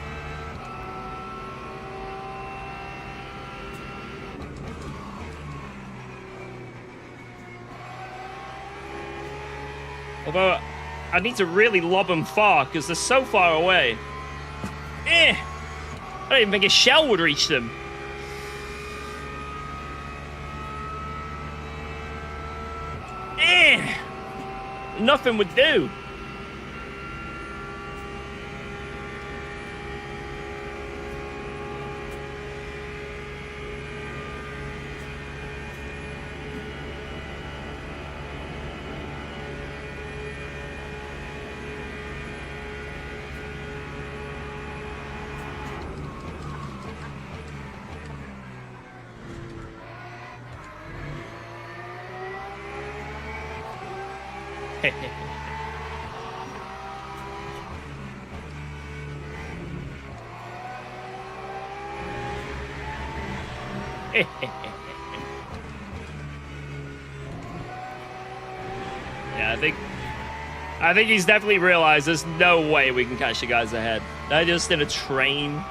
Although, I need to really lob them far, because they're so far away. I don't even think a shell would reach them. Nothing would do. Yeah, I think he's definitely realized there's no way we can catch the guys ahead. They're just in a train.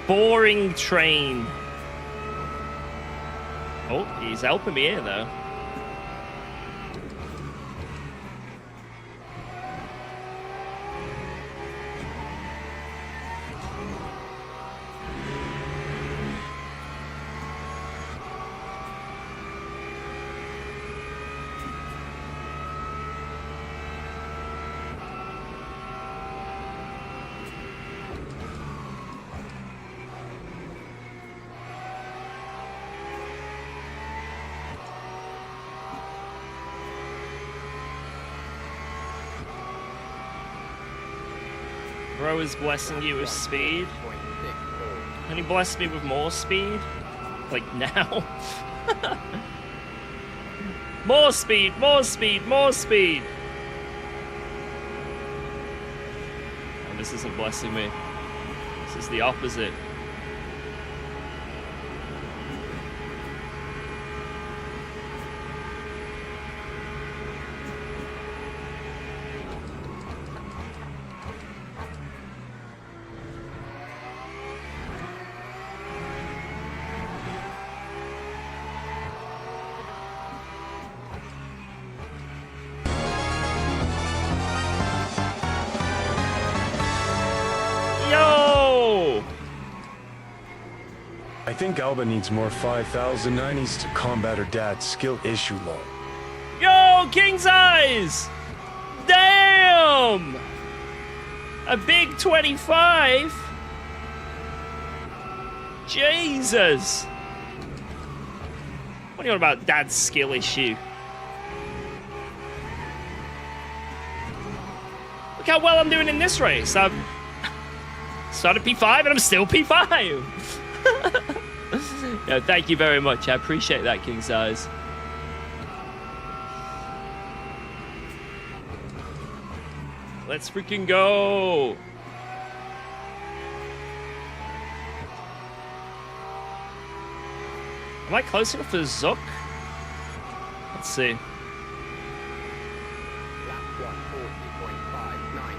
Boring train. Oh, he's helping me here, though. Bro is blessing you with speed. Can he bless me with more speed? Like now? More speed, more speed, more speed! Oh, this isn't blessing me. This is the opposite. I think Alba needs more 5,090s to combat her dad's skill issue low. Yo, King's Eyes! Damn! A big 25? Jesus! What do you know about dad's skill issue? Look how well I'm doing in this race. I've started P5 and I'm still P5. No, thank you very much. I appreciate that, King Size. Let's freaking go. Am I close enough for Zuck? Let's see. Lap 140.59.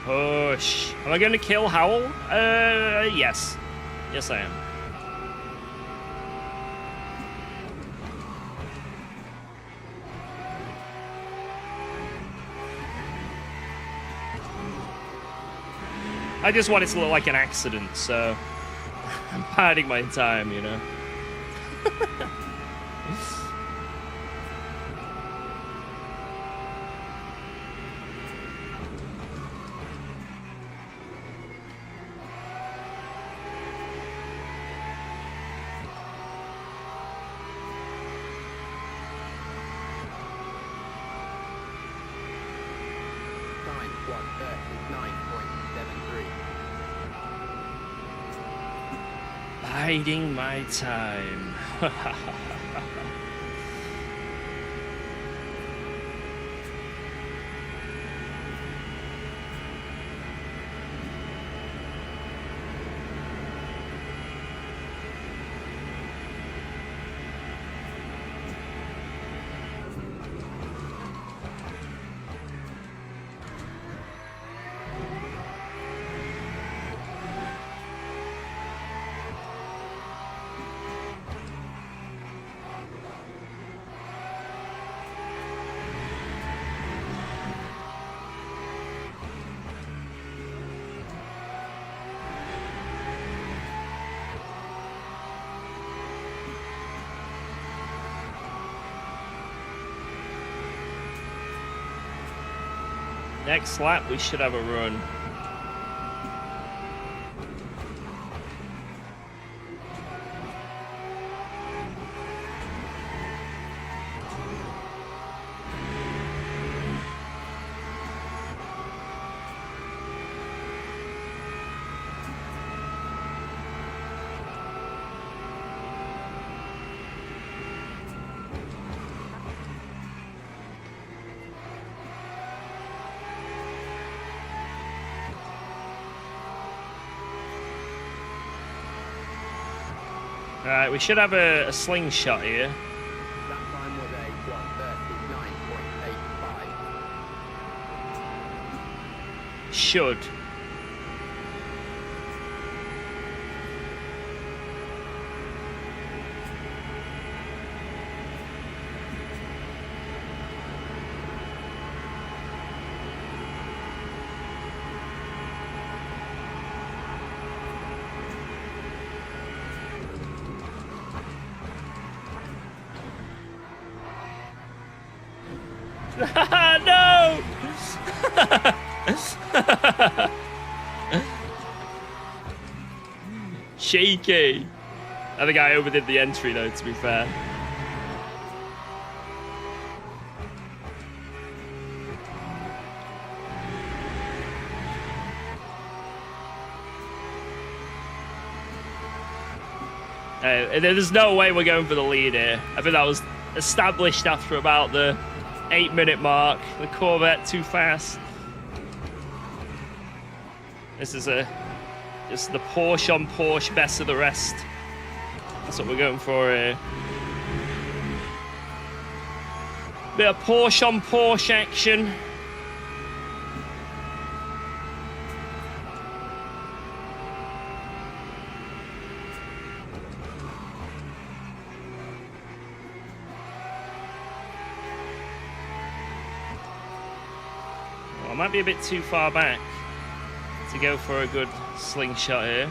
Push. Am I going to kill Howl? Yes. Yes, I am. I just want it to look like an accident, so I'm biding my time, you know. 139.73. Biding my time. Next lap, we should have a run. Alright, we should have a slingshot here. That time was a 139.85. Should. No! Shaky. I think I overdid the entry though, to be fair. There's no way we're going for the lead here. I think that was established after about the 8-minute mark. The Corvette too fast. This is just the Porsche on Porsche best of the rest. That's what we're going for here. Bit of Porsche on Porsche action. I might be a bit too far back to go for a good slingshot here.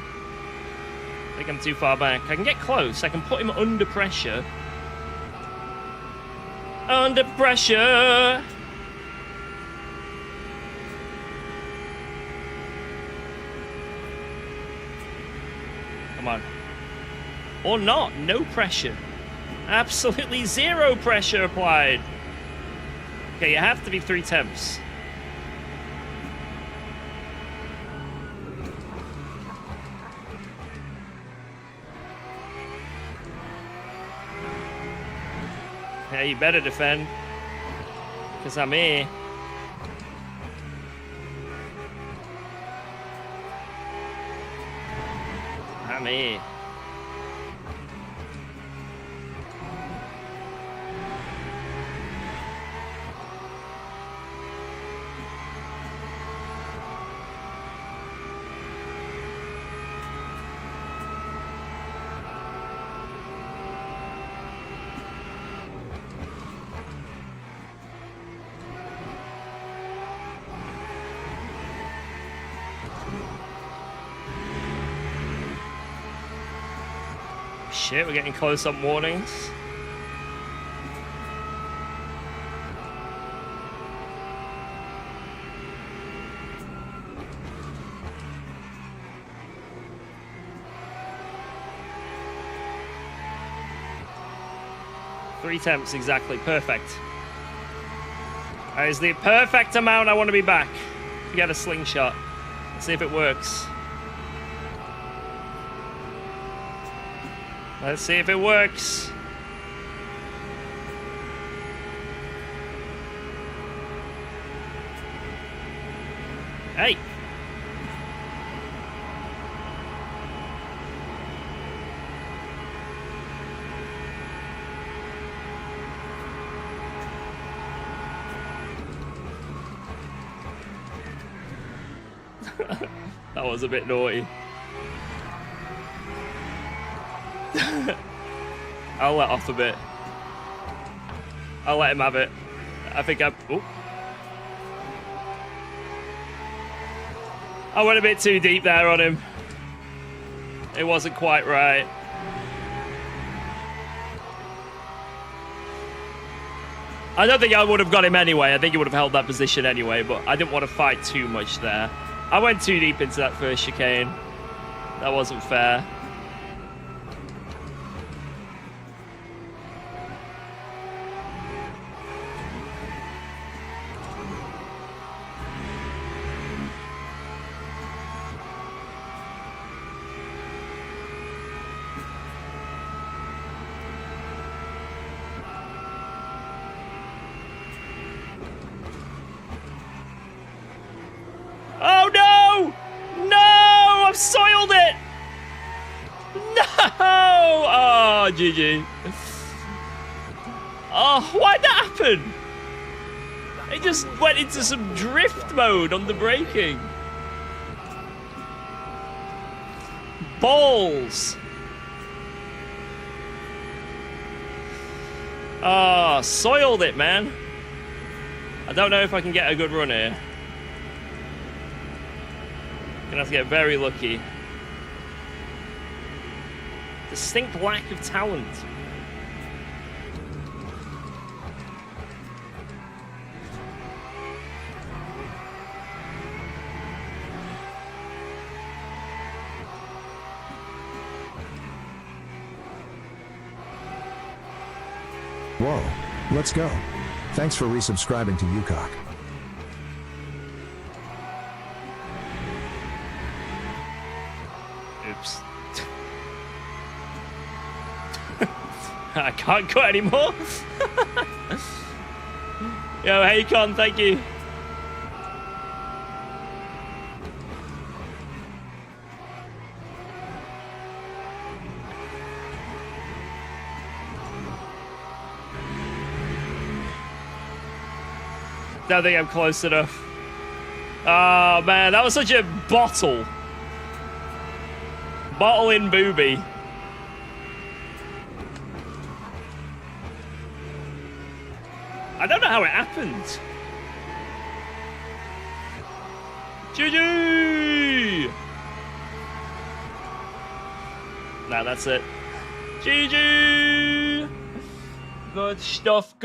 I think I'm too far back. I can get close. I can put him under pressure. Under pressure! Come on. Or not. No pressure. Absolutely zero pressure applied. Okay, you have to be 3/10. Yeah, you better defend. Because I'm here. I'm here. Shit, we're getting close on warnings. Three temps exactly, perfect. That is the perfect amount I want to be back. We got a slingshot. Let's see if it works. Let's see if it works. Hey. That was a bit naughty. I'll let off a bit. I'll let him have it. I think I went a bit too deep there on him. It wasn't quite right. I don't think I would have got him anyway. I think he would have held that position anyway, but I didn't want to fight too much there. I went too deep into that first chicane. That wasn't fair. Oh no! No! I've soiled it! No! Oh, GG. Oh, why'd that happen? It just went into some drift mode on the braking. Balls. Oh, soiled it, man. I don't know if I can get a good run here. Gonna have to get very lucky. Distinct lack of talent. Whoa, let's go. Thanks for resubscribing to UKOG. Oops. I can't cut anymore. Yo, hey Con, thank you. Don't think I'm close enough. Oh man, that was such a bottle. Bottle in booby. I don't know how it happened. GG! Nah, that's it. GG! Good stuff,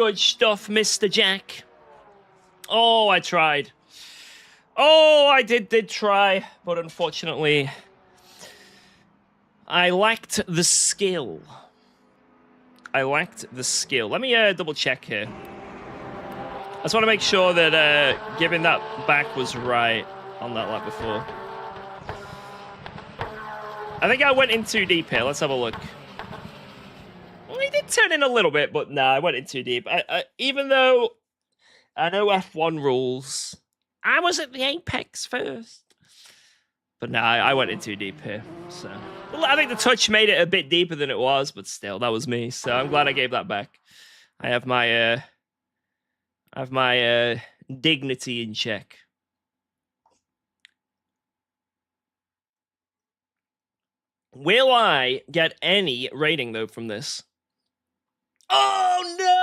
Mr. Jack. Oh, I tried. Oh, I did try, but unfortunately, I lacked the skill. Let me double check here. I just want to make sure that giving that back was right on that lap before. I think I went in too deep here. Let's have a look. Well, he did turn in a little bit, but nah, I went in too deep. Even though I know F1 rules, I was at the apex first. But nah, I went in too deep here. So well, I think the touch made it a bit deeper than it was, but still, that was me. So I'm glad I gave that back. I have my dignity in check. Will I get any rating though from this? Oh no!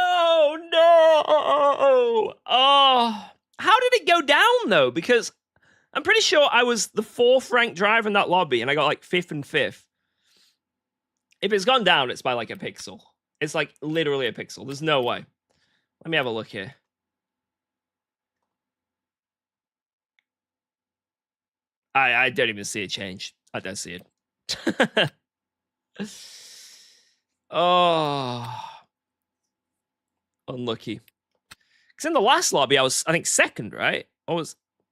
Oh, how did it go down though? Because I'm pretty sure I was the 4th ranked driver in that lobby, and I got like 5th and 5th. If it's gone down, it's by like a pixel. It's like literally a pixel. There's no way. Let me have a look here. I don't even see a change. I don't see it. Oh, unlucky. Because in the last lobby, I think 2nd, right?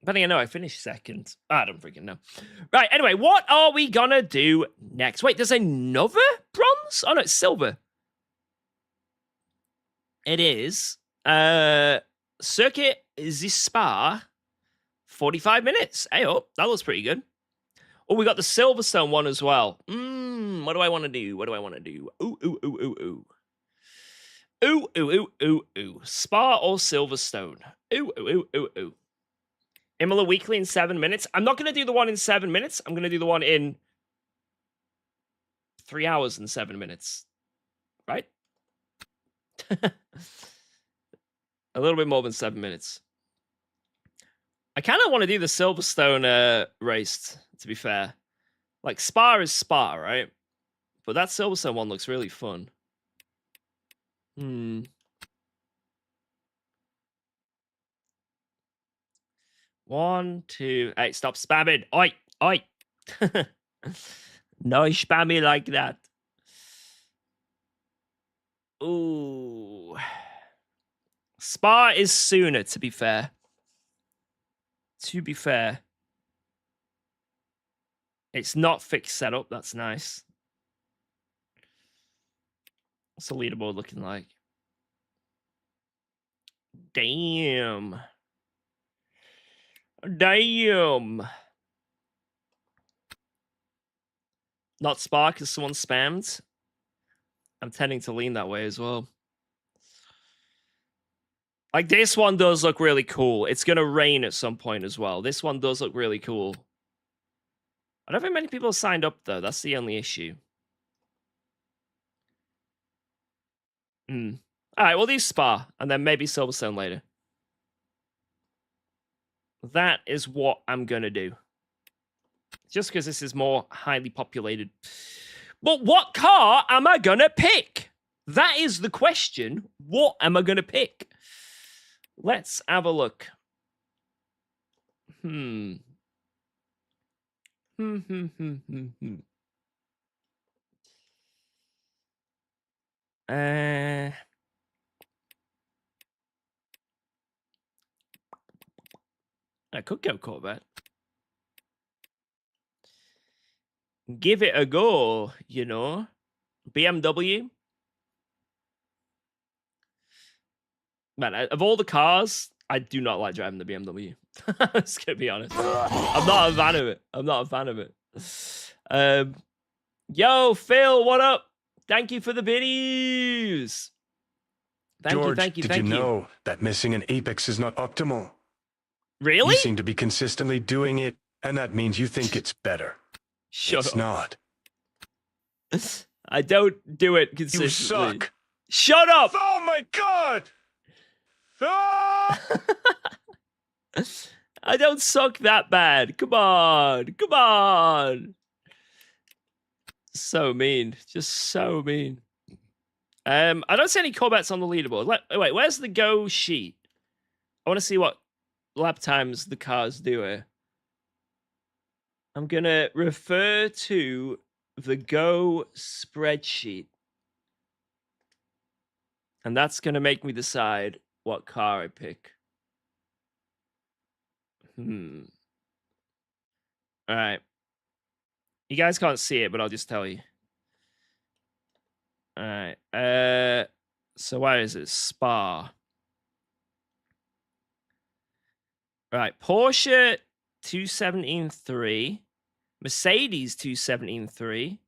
But I know I finished second. I don't freaking know. Right, anyway, what are we gonna do next? Wait, there's another bronze? Oh no, it's silver. It is. Circuit Spa, 45 minutes. Hey, oh, that looks pretty good. Oh, we got the Silverstone one as well. What do I want to do? What do I want to do? Ooh, ooh, ooh, ooh, ooh. Ooh, ooh, ooh, ooh, ooh. Spa or Silverstone? Ooh, ooh, ooh, ooh, ooh. Imola Weekly in 7 minutes. I'm not going to do the one in 7 minutes. I'm going to do the one in 3 hours and 7 minutes. Right? A little bit more than 7 minutes. I kind of want to do the Silverstone race, to be fair. Like, Spa is Spa, right? But that Silverstone one looks really fun. 1, 2. Hey, stop spamming. Oi, oi. No spammy like that. Ooh. Spa is sooner, to be fair. To be fair. It's not fixed setup. That's nice. What's the leaderboard looking like? Damn. Damn. Not Spa because someone spammed. I'm tending to lean that way as well. Like, this one does look really cool. It's going to rain at some point as well. This one does look really cool. I don't think many people signed up, though. That's the only issue. All right, we'll do Spa, and then maybe Silverstone later. That is what I'm going to do. Just because this is more highly populated. But what car am I going to pick? That is the question. What am I going to pick? Let's have a look. I could go Corvette. Give it a go, you know. BMW. Man, of all the cars, I do not like driving the BMW. I'm just gonna be honest. I'm not a fan of it. I'm not a fan of it. Yo, Phil, what up? Thank you for the videos. George, thank you. did you know that missing an apex is not optimal? Really? You seem to be consistently doing it, and that means you think it's better. Shut It's up. not. I don't do it You consistently. suck. Shut up! Oh my god! Ah! I don't suck that bad. Come on. Come on. So mean. Just so mean. I don't see any Corvettes on the leaderboard. Wait, where's the go sheet? I want to see what lap times the cars do here. I'm going to refer to the go spreadsheet. And that's going to make me decide what car I pick. All right. You guys can't see it, but I'll just tell you. All right. So where is it? Spa. Right. Porsche 217.3. Mercedes 217.3.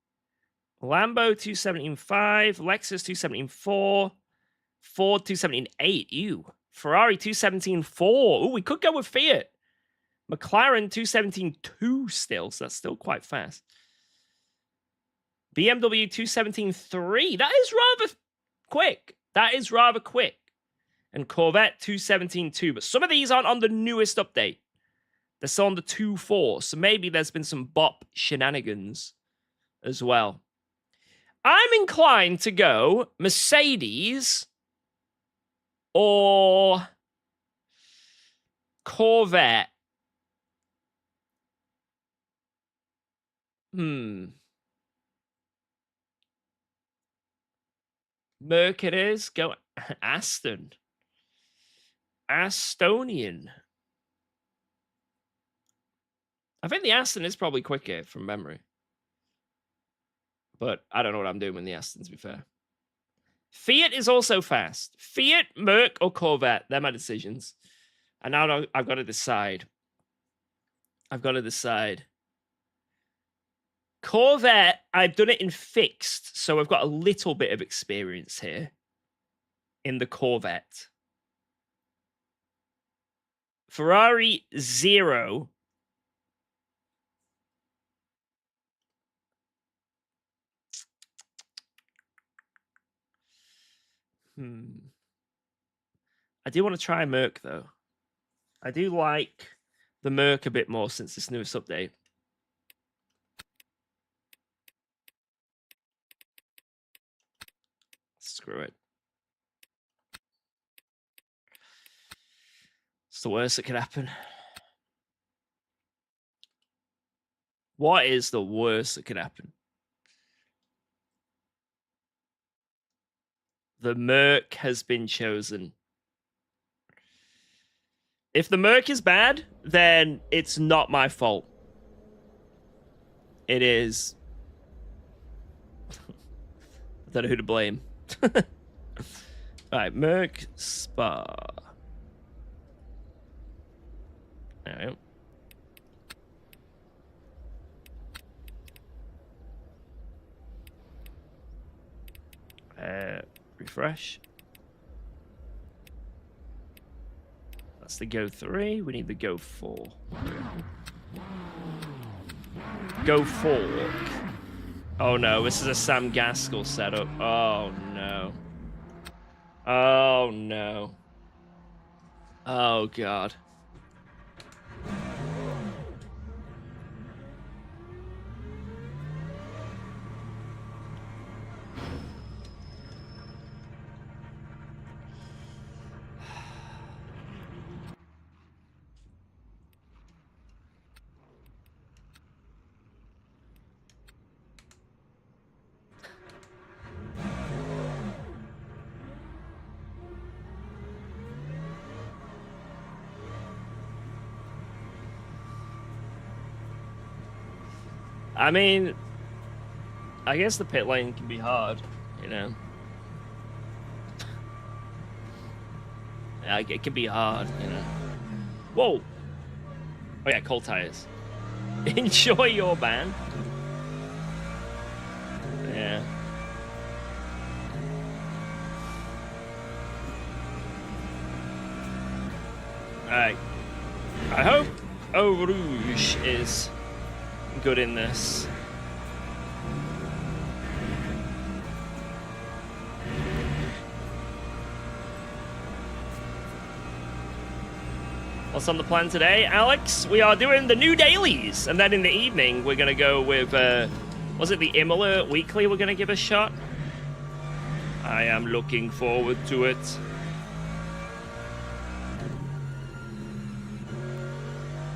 Lambo 217.5. Lexus 217.4. Ford 217.8. Ew. Ferrari 217.4. Ooh, we could go with Fiat. McLaren 217.2 still, so that's still quite fast. BMW 217.3. That is rather quick. That is rather quick. And Corvette 217.2. But some of these aren't on the newest update. They're still on the 2.4. So maybe there's been some bop shenanigans as well. I'm inclined to go Mercedes or Corvette. Mercedes, go Aston. Astonian. I think the Aston is probably quicker from memory. But I don't know what I'm doing with the Aston, to be fair. Fiat is also fast. Fiat, Merc, or Corvette. They're my decisions. And now I've got to decide. Corvette, I've done it in fixed, so I've got a little bit of experience here in the Corvette. Ferrari, 0. I do want to try Merc, though. I do like the Merc a bit more since this newest update. Screw it. It's the worst that could happen. What is the worst that could happen? The Merc has been chosen. If the Merc is bad, then it's not my fault. It is. I don't know who to blame. Right, Merc Spa. All right. Refresh. That's the Go 3. We need the Go 4. Go Fork. Oh no, this is a Sam Gaskell setup. Oh no. Oh no. Oh god. I mean, I guess the pit lane can be hard, you know. Like, it can be hard, you know. Whoa! Oh yeah, cold tires. Enjoy your ban. Yeah. Alright. I hope Eau Rouge is good in this. What's on the plan today, Alex? We are doing the new dailies, and then in the evening we're gonna go with was it the Imola Weekly we're gonna give a shot? I am looking forward to it.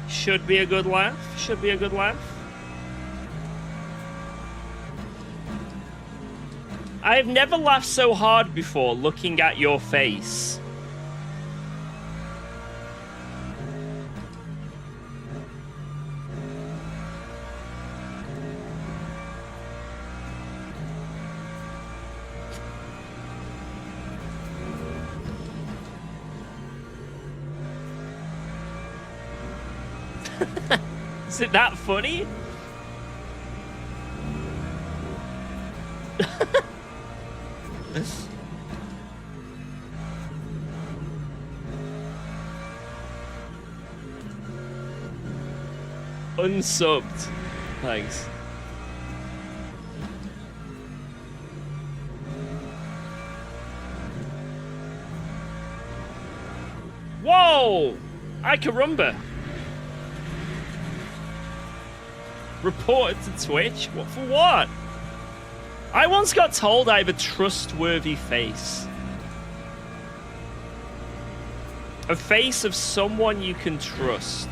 Should be a good laugh. Should be a good laugh. I've never laughed so hard before looking at your face. Is it that funny? Unsubbed. Thanks. Whoa! I carumba. Reported to Twitch? What for what? I once got told I have a trustworthy face. A face of someone you can trust.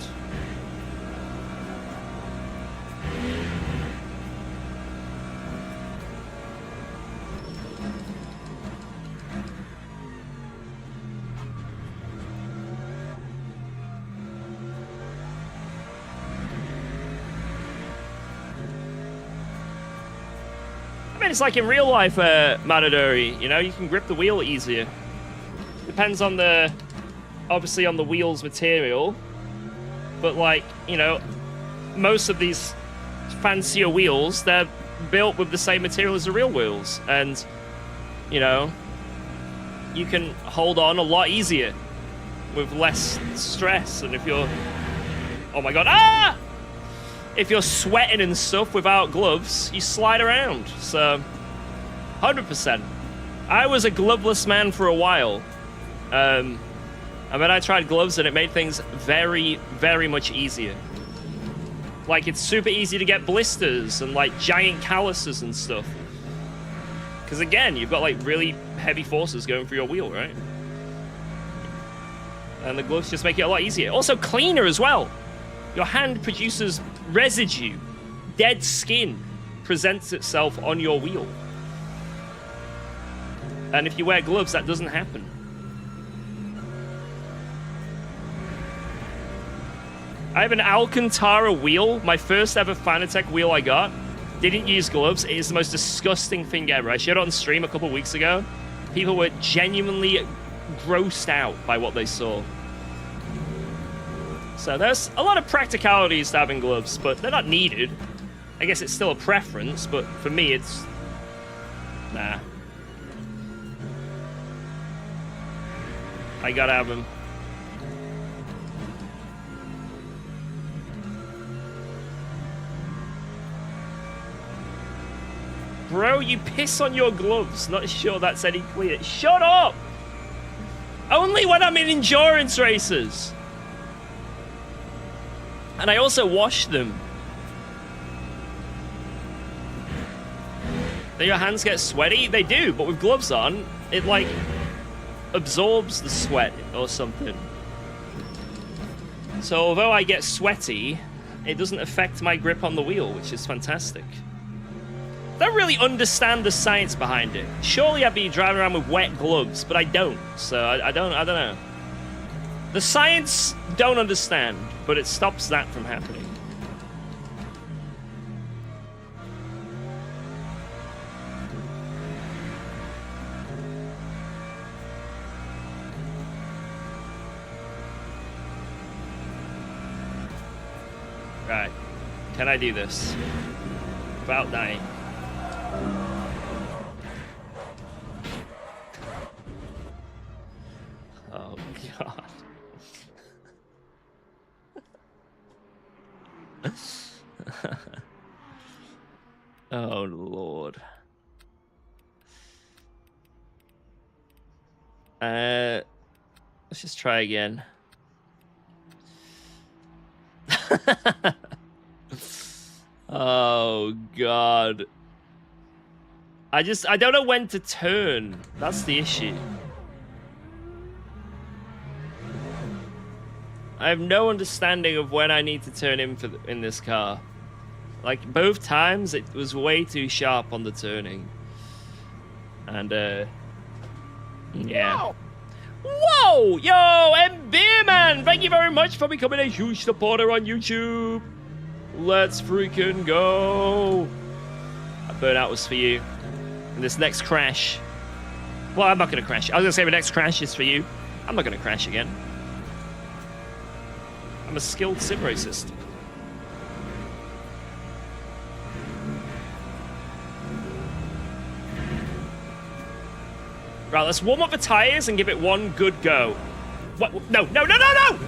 mean, it's like in real life, Matadori, you know, you can grip the wheel easier. Depends on the, obviously on the wheel's material. But like, you know, most of these fancier wheels, they're built with the same material as the real wheels. And, you know, you can hold on a lot easier with less stress. And if you're, oh my god, ah! If you're sweating and stuff without gloves, you slide around. So, 100%. I was a gloveless man for a while. And then I tried gloves and it made things very, very much easier. Like, it's super easy to get blisters and, like, giant calluses and stuff. Because, again, you've got, like, really heavy forces going through your wheel, right? And the gloves just make it a lot easier. Also, cleaner as well. Your hand produces residue. Dead skin presents itself on your wheel. And if you wear gloves, that doesn't happen. I have an Alcantara wheel. My first ever Fanatec wheel I got. Didn't use gloves. It is the most disgusting thing ever. I showed it on stream a couple weeks ago. People were genuinely grossed out by what they saw. So there's a lot of practicalities to having gloves, but they're not needed. I guess it's still a preference, but for me it's... Nah. I gotta have them. Bro, you piss on your gloves. Not sure that's any clear. Shut up! Only when I'm in endurance races. And I also wash them. Do your hands get sweaty? They do, but with gloves on, it like absorbs the sweat or something. So although I get sweaty, it doesn't affect my grip on the wheel, which is fantastic. I don't really understand the science behind it. Surely I'd be driving around with wet gloves, but I don't. So I don't know. The science don't understand, but it stops that from happening. Right. Can I do this without dying? Oh, God. Oh, Lord. Let's just try again. Oh, God. I don't know when to turn. That's the issue. I have no understanding of when I need to turn in this car. Like, both times, it was way too sharp on the turning. And, yeah. Whoa! Yo, M Beer Man! Thank you very much for becoming a huge supporter on YouTube. Let's freaking go. That burnout was for you. And this next crash... Well, I'm not going to crash. I was going to say the next crash is for you. I'm not going to crash again. I'm a skilled sim racist. Right, let's warm up the tires and give it one good go. What? No, no, no, no, no!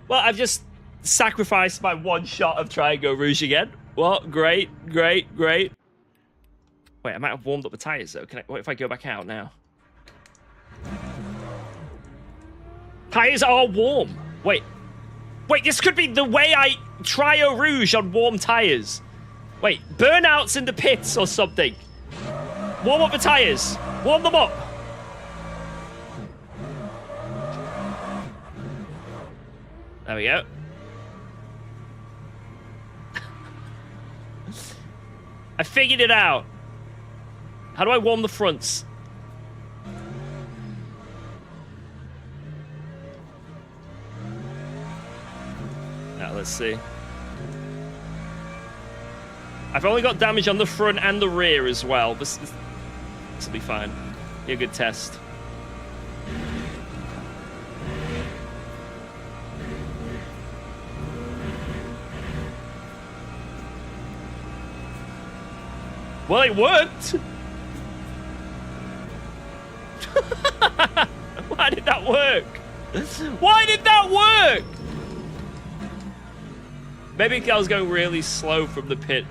Well, I've just sacrificed my one shot of Triangle Rouge again. Well, great, great, great. Wait, I might have warmed up the tires though. What if I go back out now? Tires are warm. Wait, this could be the way I Trio Rouge on warm tires. Wait, burnouts in the pits or something. Warm up the tires. Warm them up. There we go. I figured it out. How do I warm the fronts? Now, let's see. I've only got damage on the front and the rear as well. This will be fine. Be a good test. Well, it worked. Why did that work? Why did that work? Maybe I was going really slow from the pit.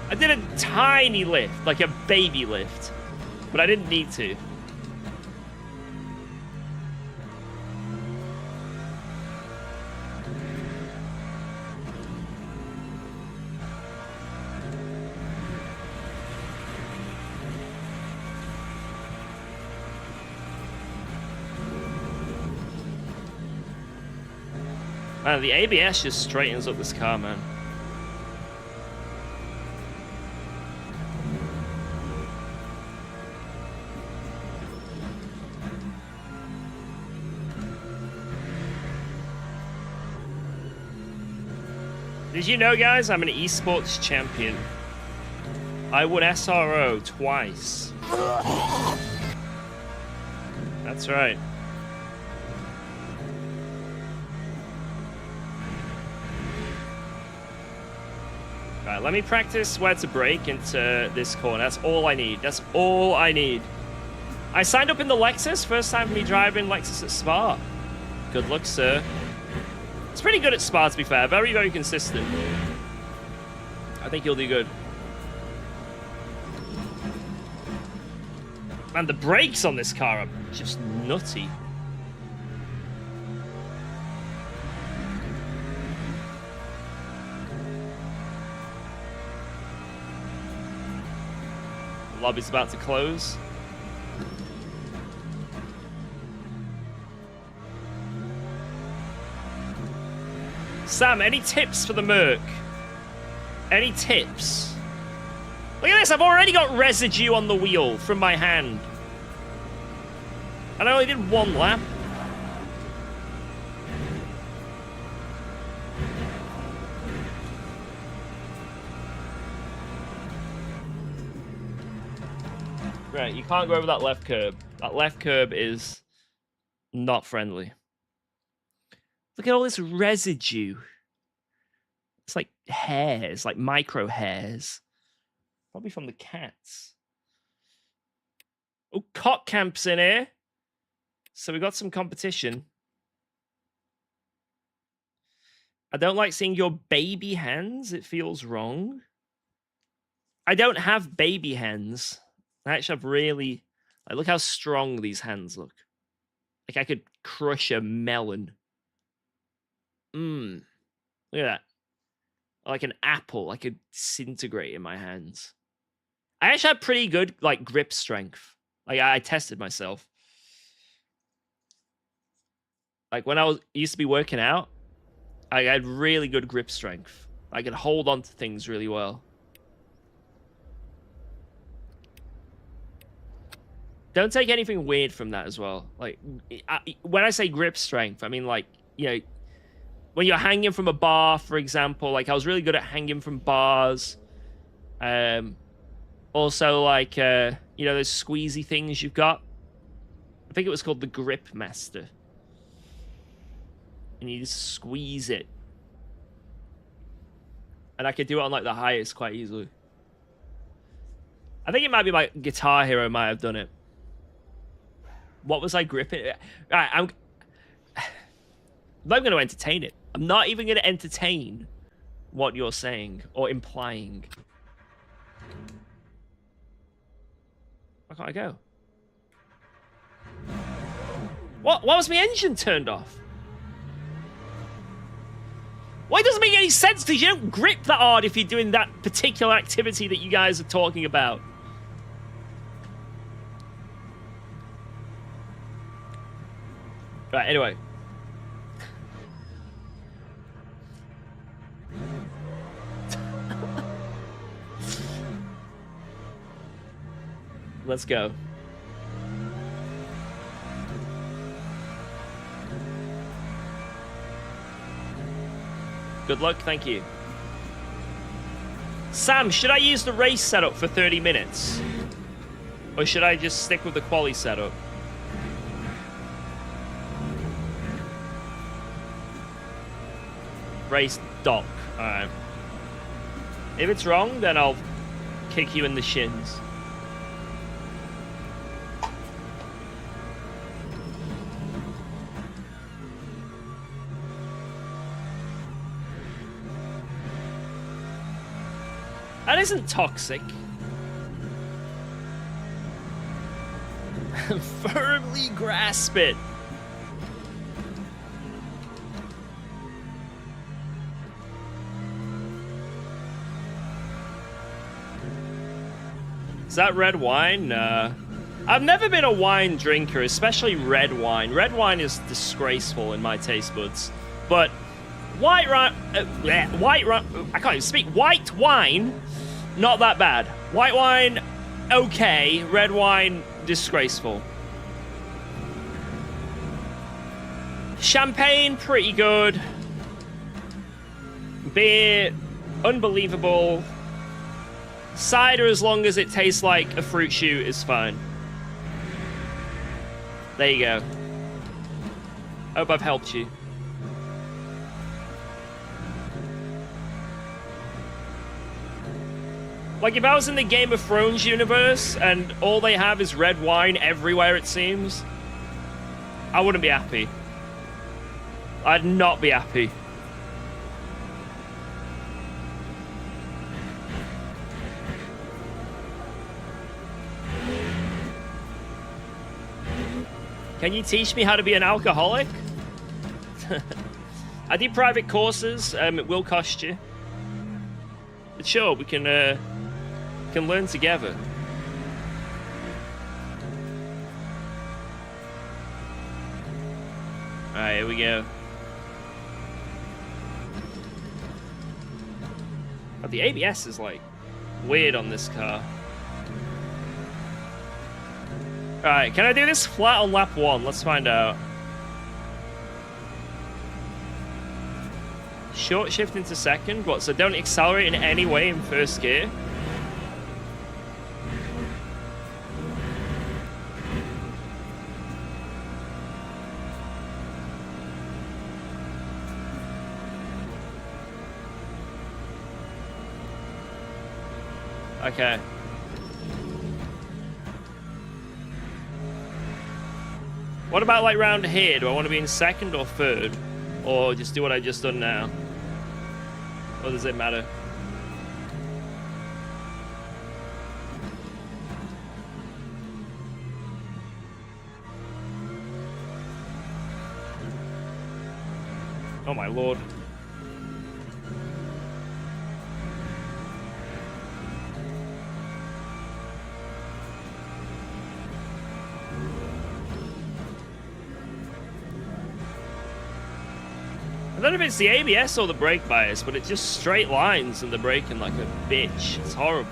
I did a tiny lift, like a baby lift, but I didn't need to. Man, the ABS just straightens up this car, man. Did you know, guys, I'm an esports champion? I won SRO twice. That's right. Alright, let me practice where to brake into this corner. That's all I need. That's all I need. I signed up in the Lexus. First time for me driving Lexus at Spa. Good luck, sir. It's pretty good at Spa, to be fair. Very, very consistent. I think you'll do good. Man, the brakes on this car are just nutty. The lobby's about to close. Sam, any tips for the Merc? Any tips? Look at this, I've already got residue on the wheel from my hand. And I only did one lap. Right, you can't go over that left curb. That left curb is not friendly. Look at all this residue. It's like hairs, like micro hairs. Probably from the cats. Oh, Cock Camp's in here. So we got some competition. I don't like seeing your baby hands. It feels wrong. I don't have baby hands. I actually have really... Like, look how strong these hands look. Like I could crush a melon. Look at that. Like an apple. I could disintegrate in my hands. I actually had pretty good, like, grip strength. Like, I tested myself. Like, when I used to be working out, I had really good grip strength. I could hold on to things really well. Don't take anything weird from that as well. Like, when I say grip strength, I mean, like, you know, when you're hanging from a bar, for example, like, I was really good at hanging from bars. Also, like, you know, those squeezy things you've got. I think it was called the Grip Master. And you just squeeze it. And I could do it on, like, the highest quite easily. I think it might be my Guitar Hero might have done it. What was I gripping? Right, I'm not going to entertain it. I'm not even going to entertain what you're saying or implying. Where can't I go? What? Why was my engine turned off? Why doesn't make any sense? Because you don't grip that hard if you're doing that particular activity that you guys are talking about. Right, anyway. Let's go. Good luck, thank you. Sam, should I use the race setup for 30 minutes? Or should I just stick with the quali setup? Race dock. Alright. If it's wrong, then I'll kick you in the shins. That isn't toxic. Firmly grasp it. Is that red wine? I've never been a wine drinker, especially red wine. Red wine is disgraceful in my taste buds. But white I can't even speak. White wine, not that bad. White wine, okay. Red wine, disgraceful. Champagne, pretty good. Beer, unbelievable. Cider, as long as it tastes like a fruit shoot, is fine. There you go. Hope I've helped you. Like, if I was in the Game of Thrones universe and all they have is red wine everywhere, it seems, I wouldn't be happy. I'd not be happy. Can you teach me how to be an alcoholic? I do private courses. It will cost you. But sure, we can learn together. Alright, here we go. Oh, the ABS is like weird on this car. Alright, can I do this flat on lap 1? Let's find out. Short shift into second? What, so don't accelerate in any way in first gear? Okay. What about like round here? Do I want to be in second or third? Or just do what I just done now? Or does it matter? Oh my lord. I don't know if it's the ABS or the brake bias, but it's just straight lines and the braking like a bitch. It's horrible.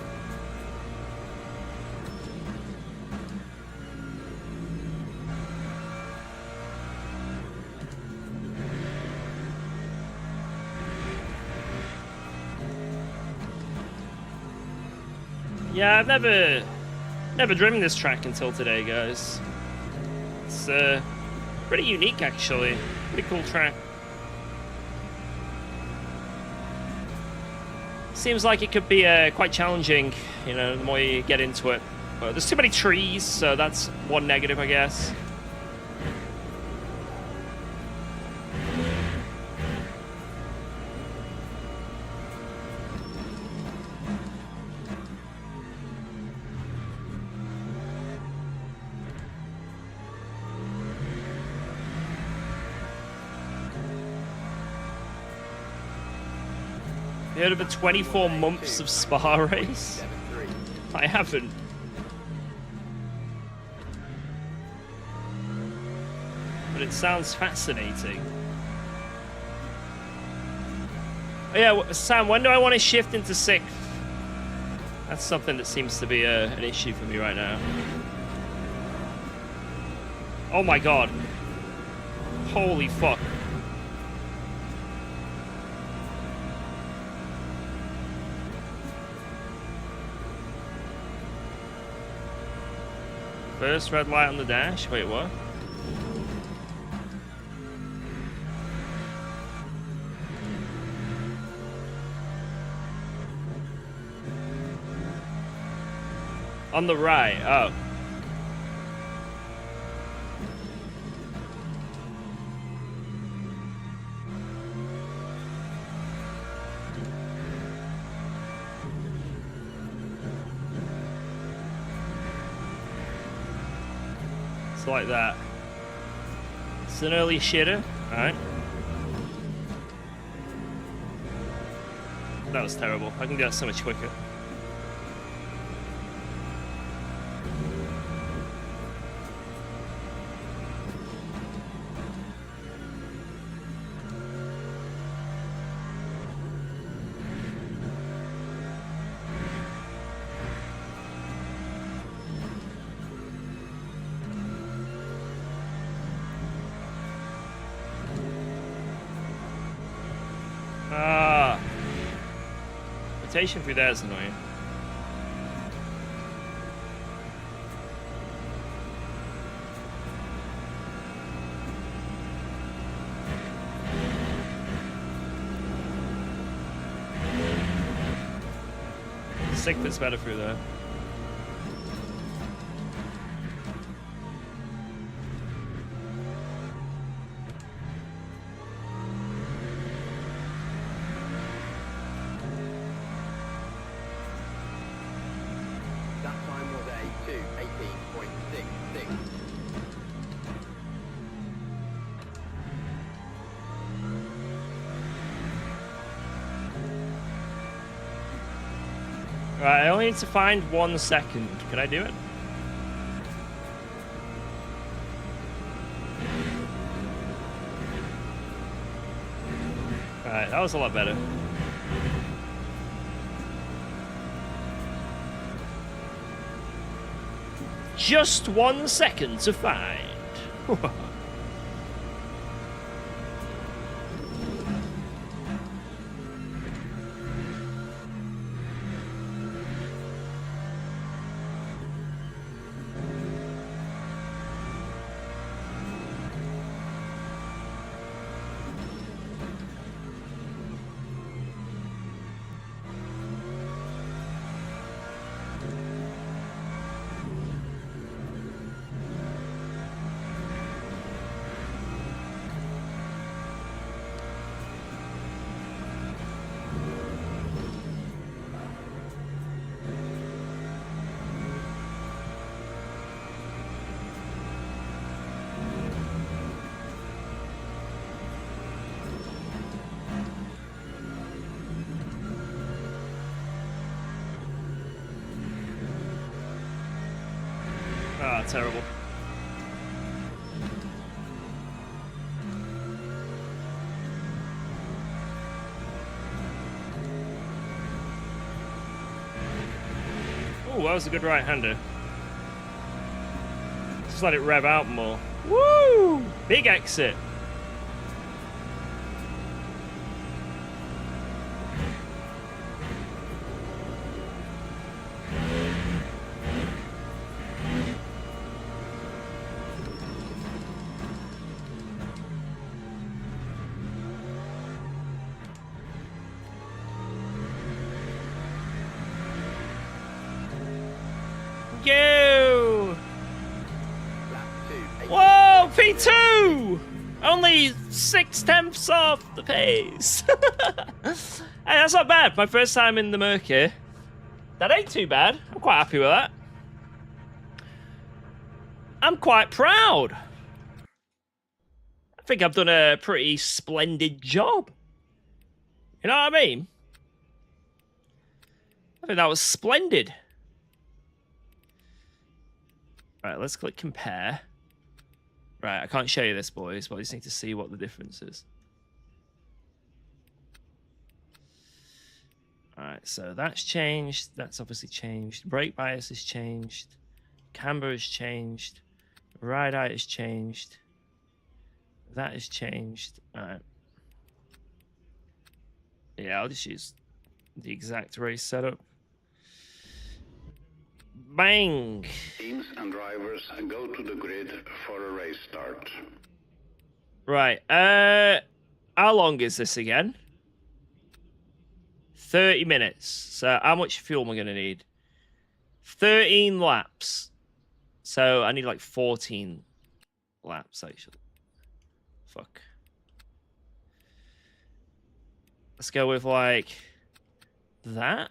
Yeah, I've never driven this track until today, guys. It's pretty unique, actually. Pretty cool track. Seems like it could be quite challenging, you know, the more you get into it. But there's too many trees, so that's one negative, I guess. Heard of a 24 months of Spa race? I haven't. But it sounds fascinating. Oh yeah, Sam, when do I want to shift into 6th? That's something that seems to be an issue for me right now. Oh my god. Holy fuck. First red light on the dash. Wait, what? On the right. Oh. It's like that. It's an early shitter. Alright. That was terrible. I can do that so much quicker. Ah. Rotation through there is annoying. Sick fits better through there. That time was a 2:18.66. Right, I only need to find 1 second. Can I do it? Alright, that was a lot better. Just 1 second to find. Ah, terrible. Oh, that was a good right-hander. Just let it rev out more. Woo! Big exit. Go! Lap 2. Whoa, P2! Only 6/10 off the pace. Hey, that's not bad. My first time in the Murky. That ain't too bad. I'm quite happy with that. I'm quite proud. I think I've done a pretty splendid job. You know what I mean? I think that was splendid. Right, let's click compare. Right, I can't show you this, boys, but I just need to see what the difference is. Alright, so that's changed. That's obviously changed. Brake bias has changed. Camber has changed. Ride height has changed. That has changed. Alright. Yeah, I'll just use the exact race setup. Bang. Teams and drivers go to the grid for a race start. Right. How long is this again? 30 minutes. So how much fuel am I going to need? 13 laps. So I need like 14 laps, actually. Fuck. Let's go with like that.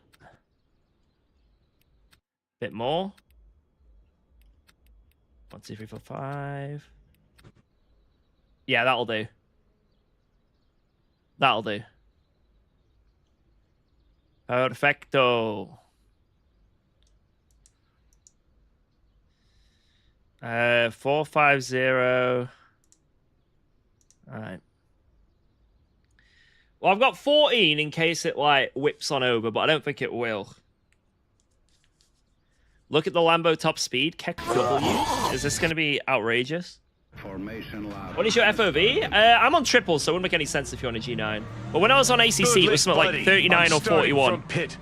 Bit more. 1, 2, 3, 4, 5. Yeah, that'll do. That'll do. Perfecto. 450. All right. Well, I've got 14 in case it like whips on over, but I don't think it will. Look at the Lambo top speed. Keck W. Is this going to be outrageous? Formation lap. What is your FOV? I'm on triple, so it wouldn't make any sense if you're on a G9. But when I was on ACC, it was something like 39 or 41. From pit.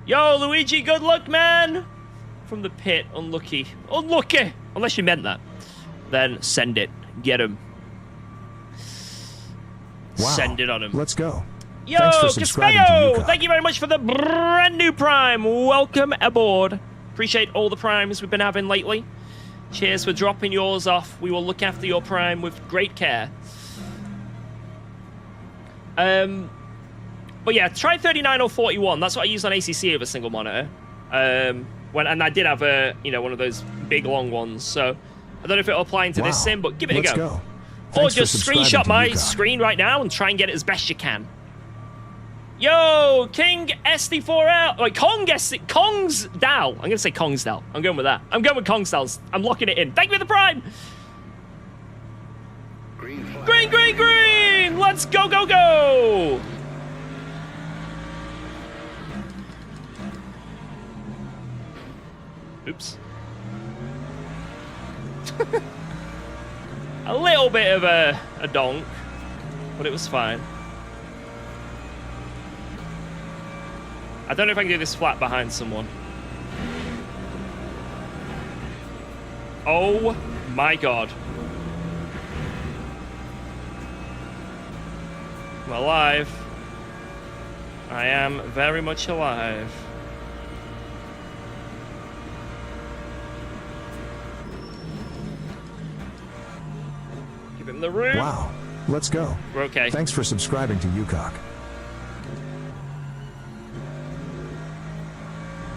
Yo, Luigi, good luck, man! From the pit, unlucky. Unlucky! Unless you meant that. Then send it. Get him. Wow. Send it on him. Let's go. Yo, Thanks for subscribing to Caspayo! UKOG. Thank you very much for the brand new Prime. Welcome aboard. Appreciate all the Primes we've been having lately. Cheers for dropping yours off. We will look after your Prime with great care. But yeah, try 39 or 41. That's what I used on ACC over single monitor. And I did have one of those big long ones. So I don't know if it'll apply into this sim, but give it a Let's go. go. Or Thanks for just subscribing screenshot to my UKOG. screen right now and try and get it as best you can. Yo, King SD4L. Wait, Kongsdal. I'm going to say Kongsdal. I'm going with that. I'm going with Kongsdal. I'm locking it in. Thank you for the Prime. Green flag. Green, green, green. Let's go, go, go. Oops. A little bit of a donk, but it was fine. I don't know if I can do this flat behind someone. Oh my god. I'm alive. I am very much alive. Give him the room. Wow. Let's go. We're okay. Thanks for subscribing to UKOG.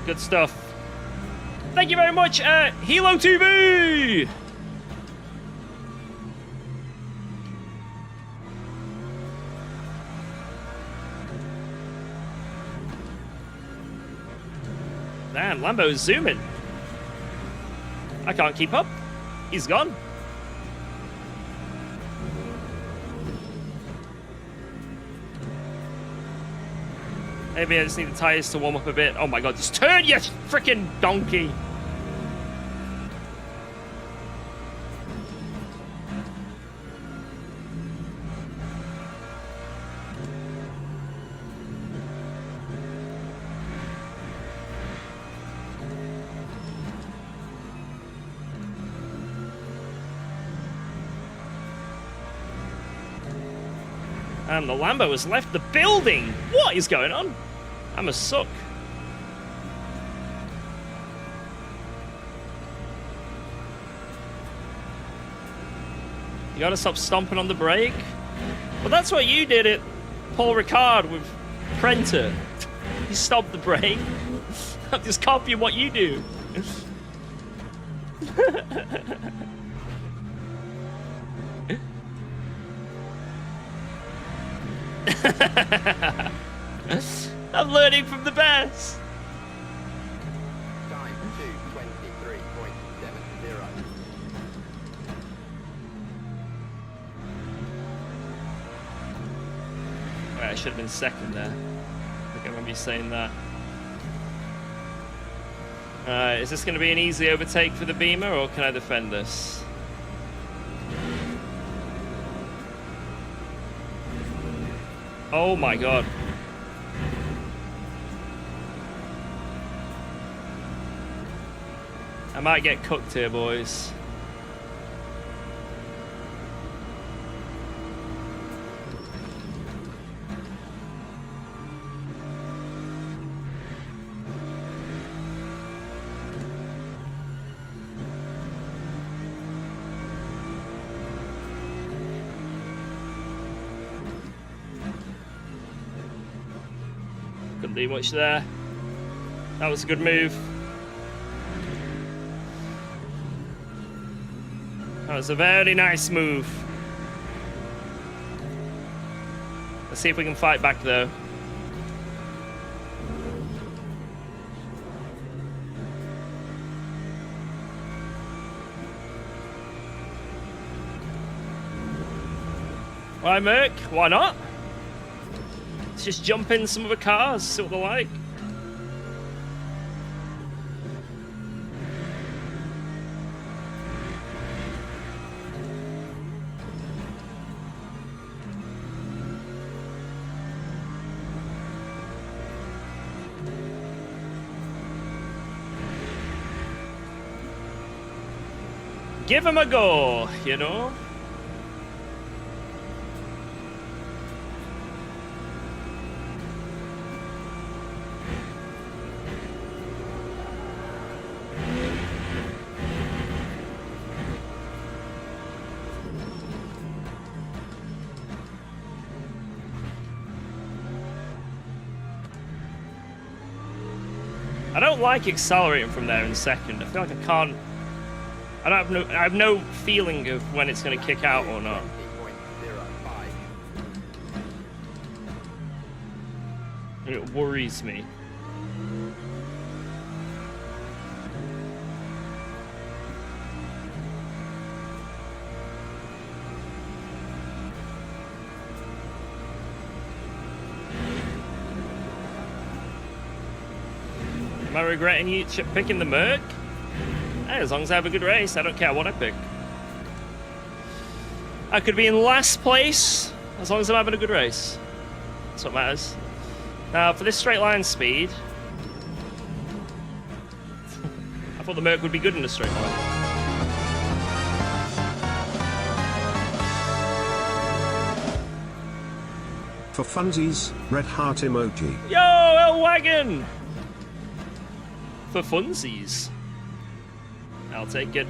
Good stuff. Thank you very much, Hilo TV! Damn, Lambo's zooming. I can't keep up. He's gone. Maybe I just need the tires to warm up a bit. Oh my god, just turn, you freaking donkey! And the Lambo has left the building! What is going on? I must suck. You gotta stop stomping on the brake. Well, that's what you did at Paul Ricard with Prenter. You stopped the brake. I'm just copying what you do. I'm learning from the best. Time 2:23.70. Right, I should have been second there. I think I remember you saying that. Is this going to be an easy overtake for the Beamer, or can I defend this? Oh my god. I might get cooked here, boys. Couldn't do much there. That was a good move. That was a very nice move. Let's see if we can fight back though. Why, Merc? Why not? Let's just jump in some of the cars, see what they're like. Give him a go, you know? I don't like accelerating from there in second. I feel like I can't. I have no feeling of when it's going to kick out or not. 20.05. It worries me. Am I regretting you picking the Merc? Hey, as long as I have a good race, I don't care what I pick. I could be in last place, as long as I'm having a good race. That's what matters. Now, for this straight line speed, I thought the Merc would be good in a straight line. For funsies, red heart emoji. Yo, L Wagon! For funsies. I'll take it.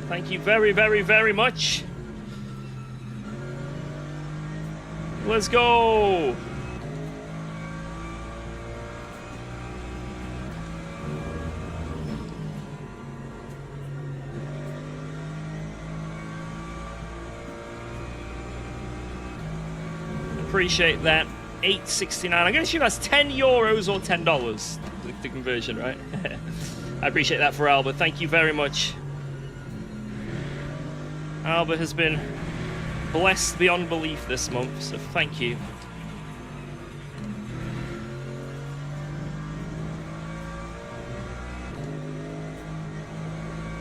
Thank you very, very, very much. Let's go! Appreciate that. $8.69. I'm gonna assume that's €10 or $10. The conversion, right? I appreciate that for Albert. Thank you very much. Albert has been blessed beyond belief this month, so thank you.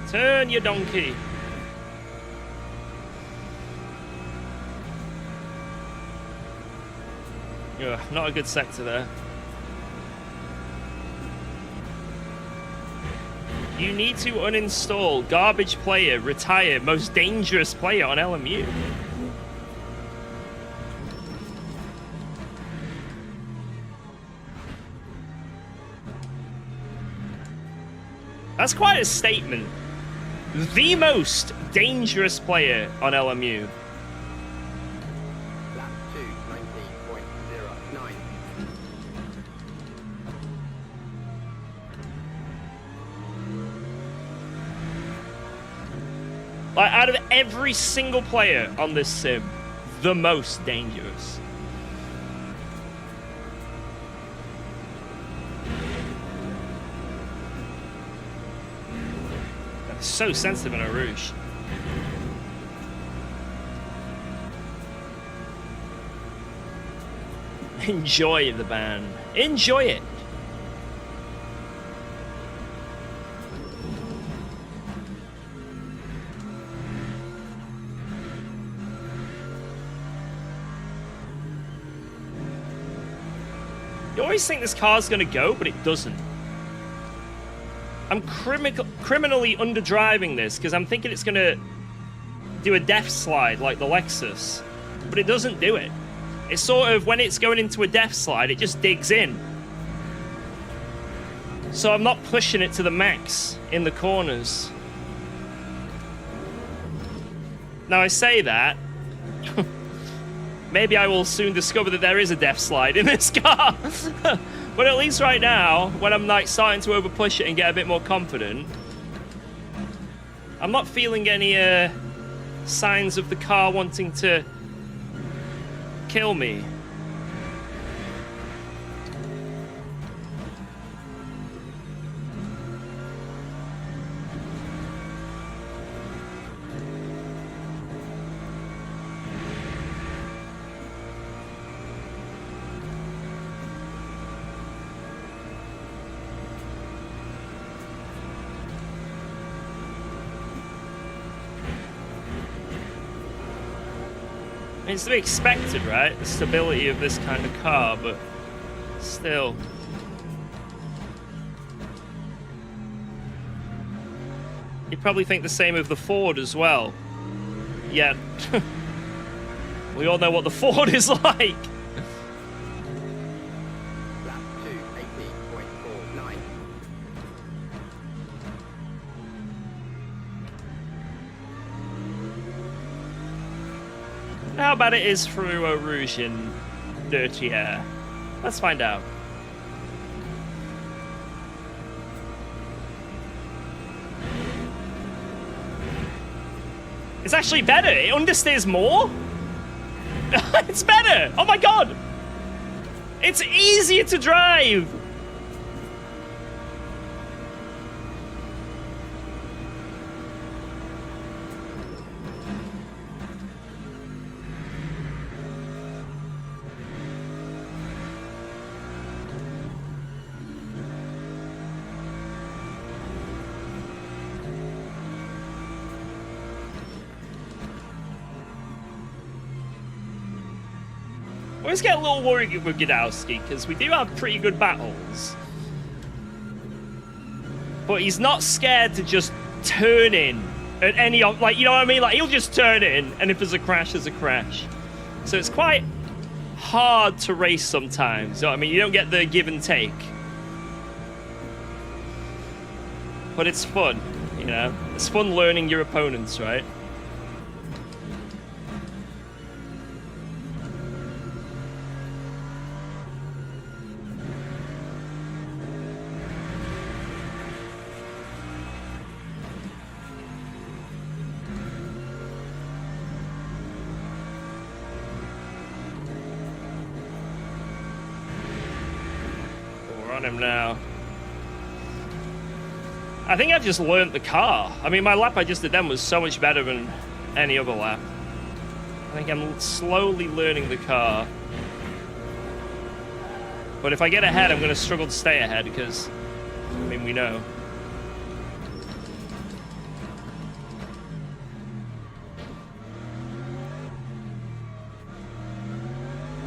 Turn, you donkey. Ugh, not a good sector there. You need to uninstall garbage player, retire, most dangerous player on LMU. That's quite a statement. The most dangerous player on LMU. Lap 2, 19.09. Like, out of every single player on this sim, the most dangerous. That's so sensitive in a Rouge. Enjoy the ban. Enjoy it. You always think this car's gonna go, but it doesn't. I'm criminally underdriving this because I'm thinking it's going to do a depth slide like the Lexus, but it doesn't do it. It's sort of, when it's going into a depth slide, it just digs in. So I'm not pushing it to the max in the corners. Now I say that, maybe I will soon discover that there is a depth slide in this car. But at least right now, when I'm like starting to overpush it and get a bit more confident, I'm not feeling any signs of the car wanting to kill me. It's to be expected, right? The stability of this kind of car, but still. You'd probably think the same of the Ford as well. Yet, we all know what the Ford is like. Lap 2, 18.49. How bad it is through Eau Rouge in dirty air? Let's find out. It's actually better. It understeers more. It's better. Oh my god. It's easier to drive. I always get a little worried with Godowski because we do have pretty good battles. But he's not scared to just turn in at any, like, you know what I mean? Like, he'll just turn in, and if there's a crash, there's a crash. So it's quite hard to race sometimes. You know what I mean? You don't get the give and take. But it's fun, you know? It's fun learning your opponents, right? Him now. I think I've just learned the car. I mean, my lap I just did then was so much better than any other lap. I think I'm slowly learning the car. But if I get ahead, I'm going to struggle to stay ahead because, I mean, we know.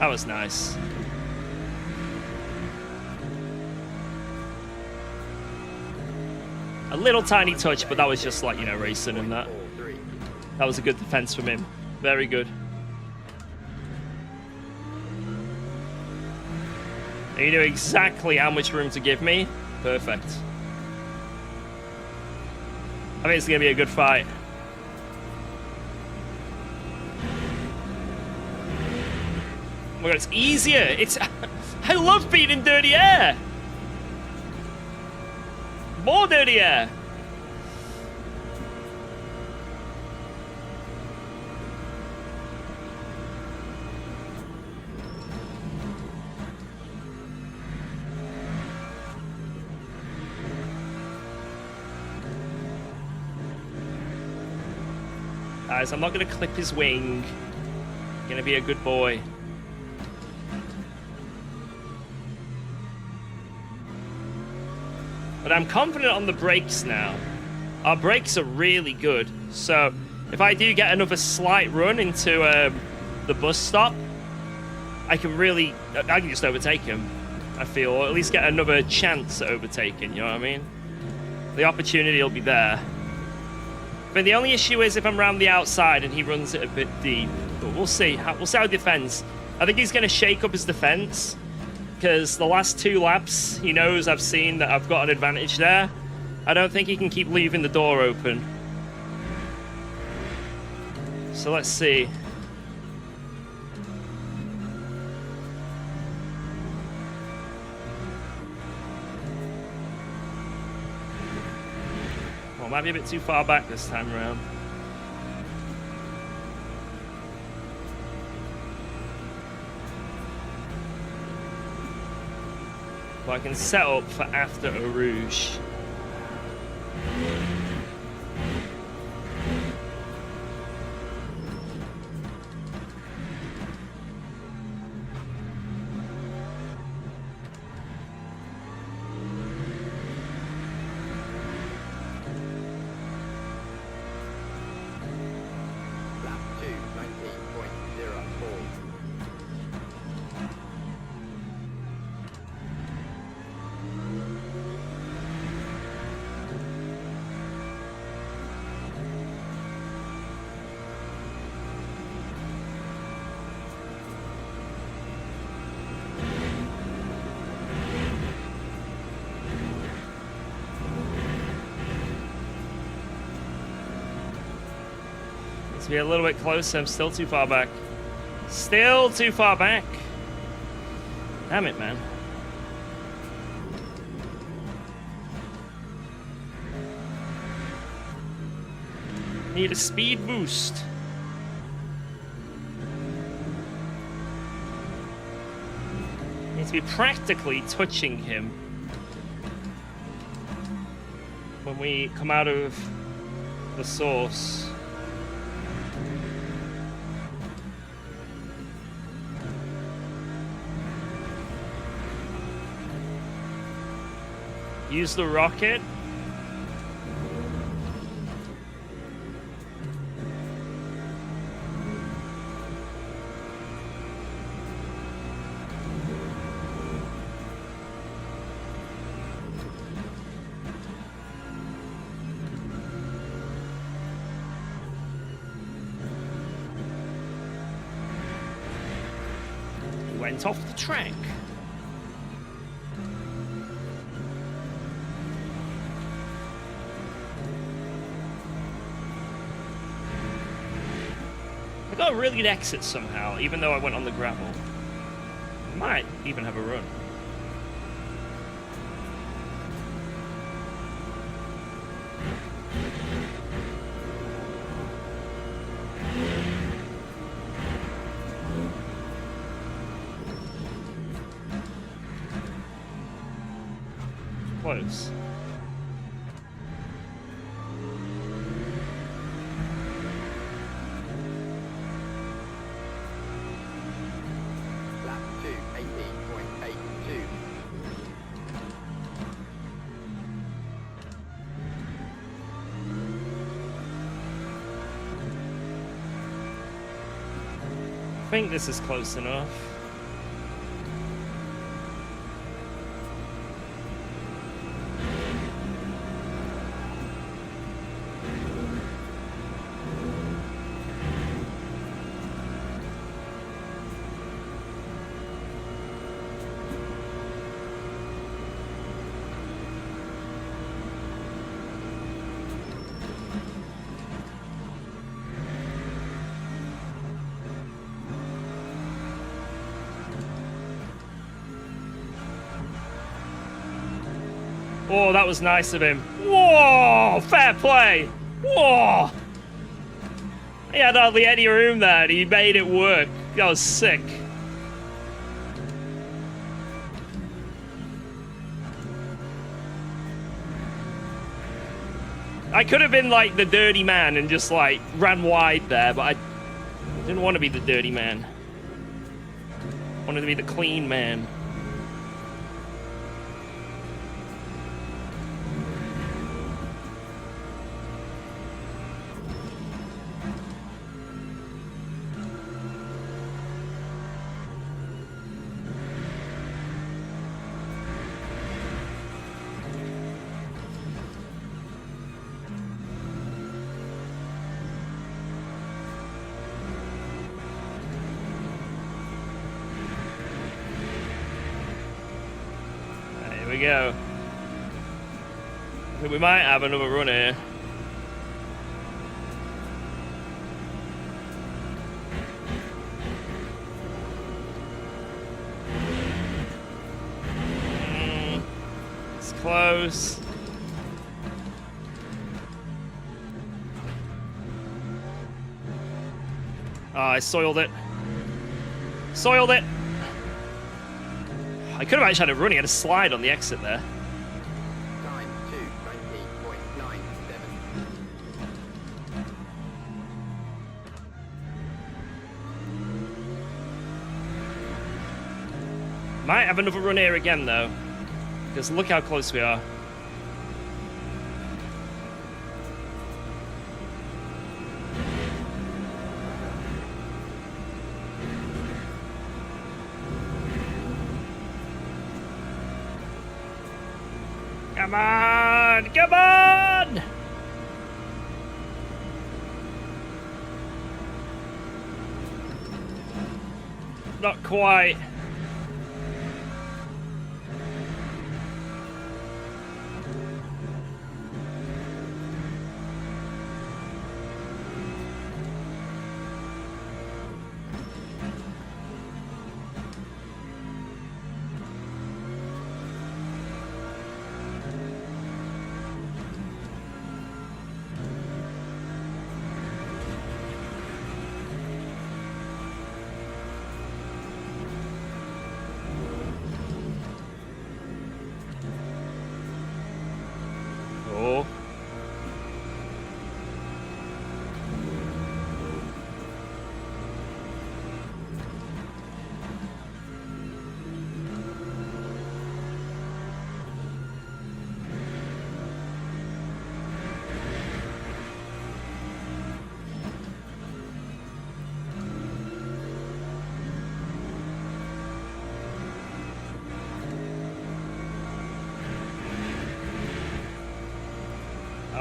That was nice. A little tiny touch, but that was just like, you know, racing and that. That was a good defense from him. Very good. And you know exactly how much room to give me. Perfect. I think it's going to be a good fight. Oh my god, it's easier. It's... I love being in dirty air. More dirty air. Guys, I'm not going to clip his wing. I'm going to be a good boy. But I'm confident on the brakes now. Our brakes are really good. So if I do get another slight run into the bus stop, I can just overtake him, I feel. Or at least get another chance at overtaking, you know what I mean? the opportunity will be there. But the only issue is if I'm around the outside and he runs it a bit deep. But we'll see. We'll see how he defends. I think he's going to shake up his defense because the last 2 laps, he knows I've seen that I've got an advantage there. I don't think he can keep leaving the door open. So let's see. Well, might be a bit too far back this time around. But I can set up for after Eau Rouge. Lap 2, 19.04. Needs to be a little bit closer. I'm still too far back. Still too far back. Damn it, man. Need a speed boost. Need to be practically touching him when we come out of the source. Use the rocket. He went off the track. I got a really good exit somehow, even though I went on the gravel. Might even have a run. Close. Lap 2, 18.82. I think this is close enough. Oh, that was nice of him. Whoa, fair play. Whoa. He had hardly any room there, and he made it work. That was sick. I could have been like the dirty man and just like ran wide there, but I didn't want to be the dirty man. I wanted to be the clean man. we go. I think we might have another run here. It's close. Oh, I soiled it. Soiled it. I could have actually had a run. He had a slide on the exit there. Time 2:20.97. Might have another run here again, though. Because look how close we are. Come on! Come on! Not quite. Oh.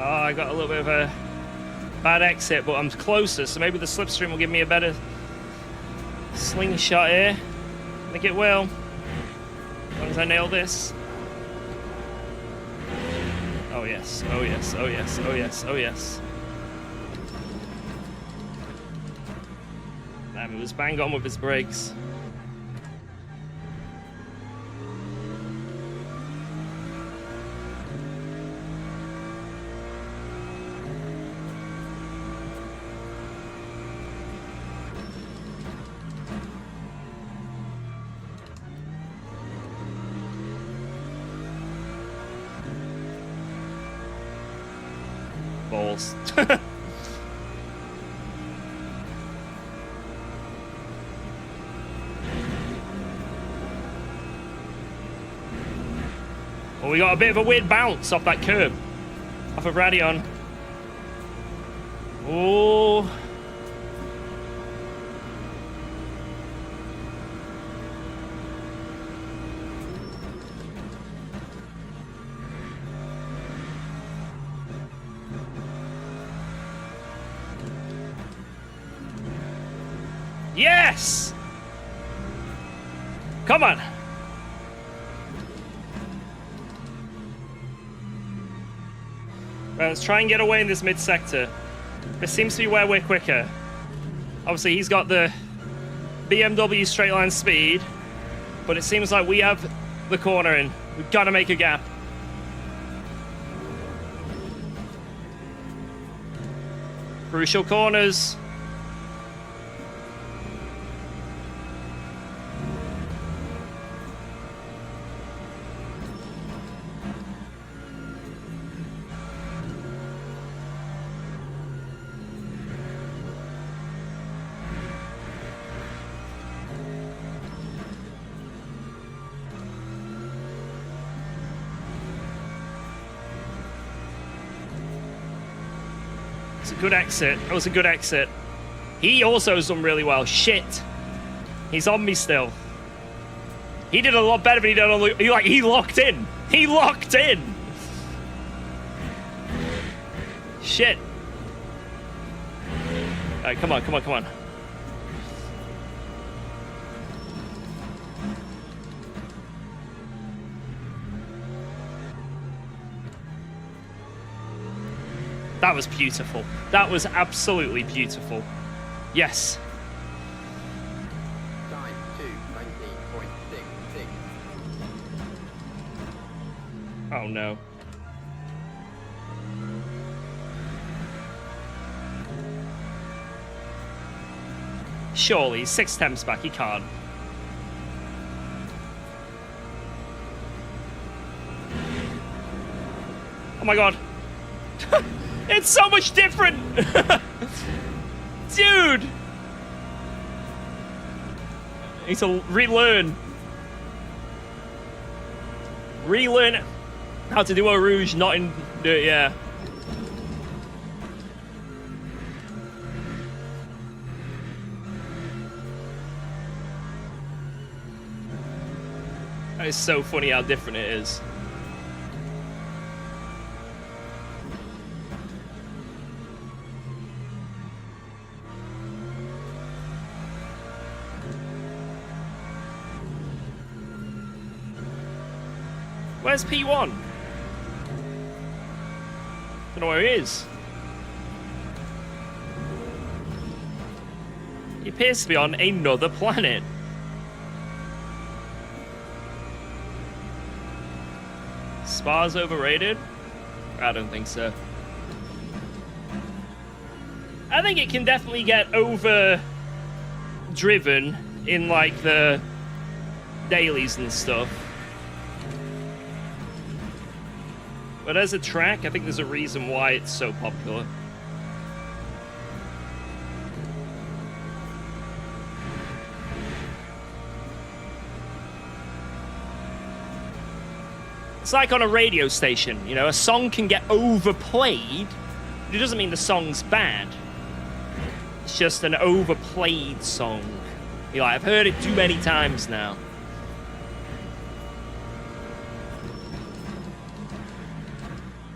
Oh, I got a little bit of a bad exit, but I'm closer, so maybe the slipstream will give me a better slingshot here. I think it will. As long as I nail this. Oh yes, oh yes, oh yes, oh yes, oh yes. Damn, it was bang on with his brakes. Balls. Well, we got a bit of a weird bounce off that curb. Off of Radion. Oh. Yes! Come on. Right, let's try and get away in this mid-sector. This seems to be where we're quicker. Obviously, he's got the BMW straight line speed, but it seems like we have the corner in. We've got to make a gap. Crucial corners. Good exit. That was a good exit. He also has done really well. Shit. He's on me still. He did a lot better than he did on the... He locked in. He locked in. Shit. All right, come on, come on, come on. That was beautiful. That was absolutely beautiful. Yes. Time 2:19.66. Oh no. Surely, 6 temps back, he can't. Oh my god. It's so much different! Dude! I need to relearn. Relearn how to do a rouge, not in... yeah. That is so funny how different it is. Where's P1? Don't know where he is. He appears to be on another planet. Spa's overrated? I don't think so. I think it can definitely get over-driven in, like, the dailies and stuff. But as a track, I think there's a reason why it's so popular. It's like on a radio station, you know, a song can get overplayed, but it doesn't mean the song's bad. It's just an overplayed song. You know, I've heard it too many times now.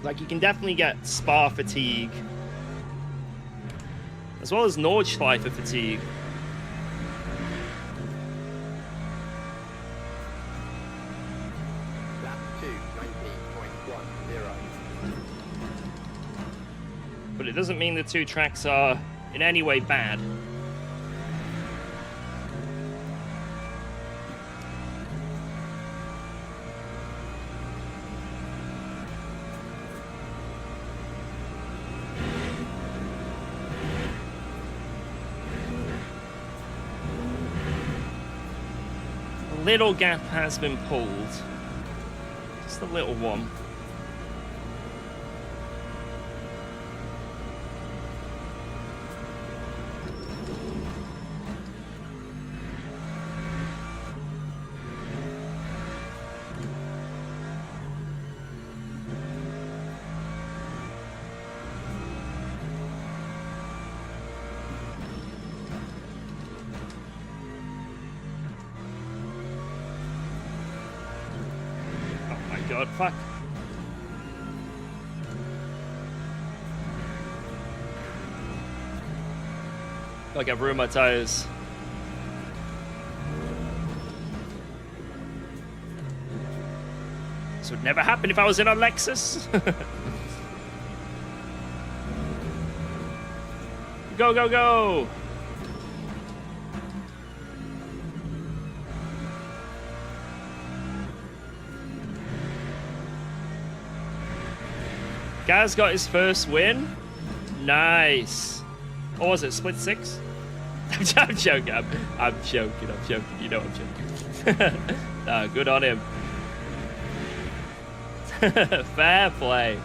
Like, you can definitely get Spa fatigue, as well as Nordschleife fatigue. Lap 2:19.10. But it doesn't mean the two tracks are in any way bad. Little gap has been pulled. Just a little one. God, fuck. Like I've ruined my tires. This would never happen if I was in a Lexus. Go, go, go! Gaz got his first win. Nice. Or was it split 6? I'm joking. I'm joking. I'm joking. You know I'm joking. Nah, good on him. Fair play.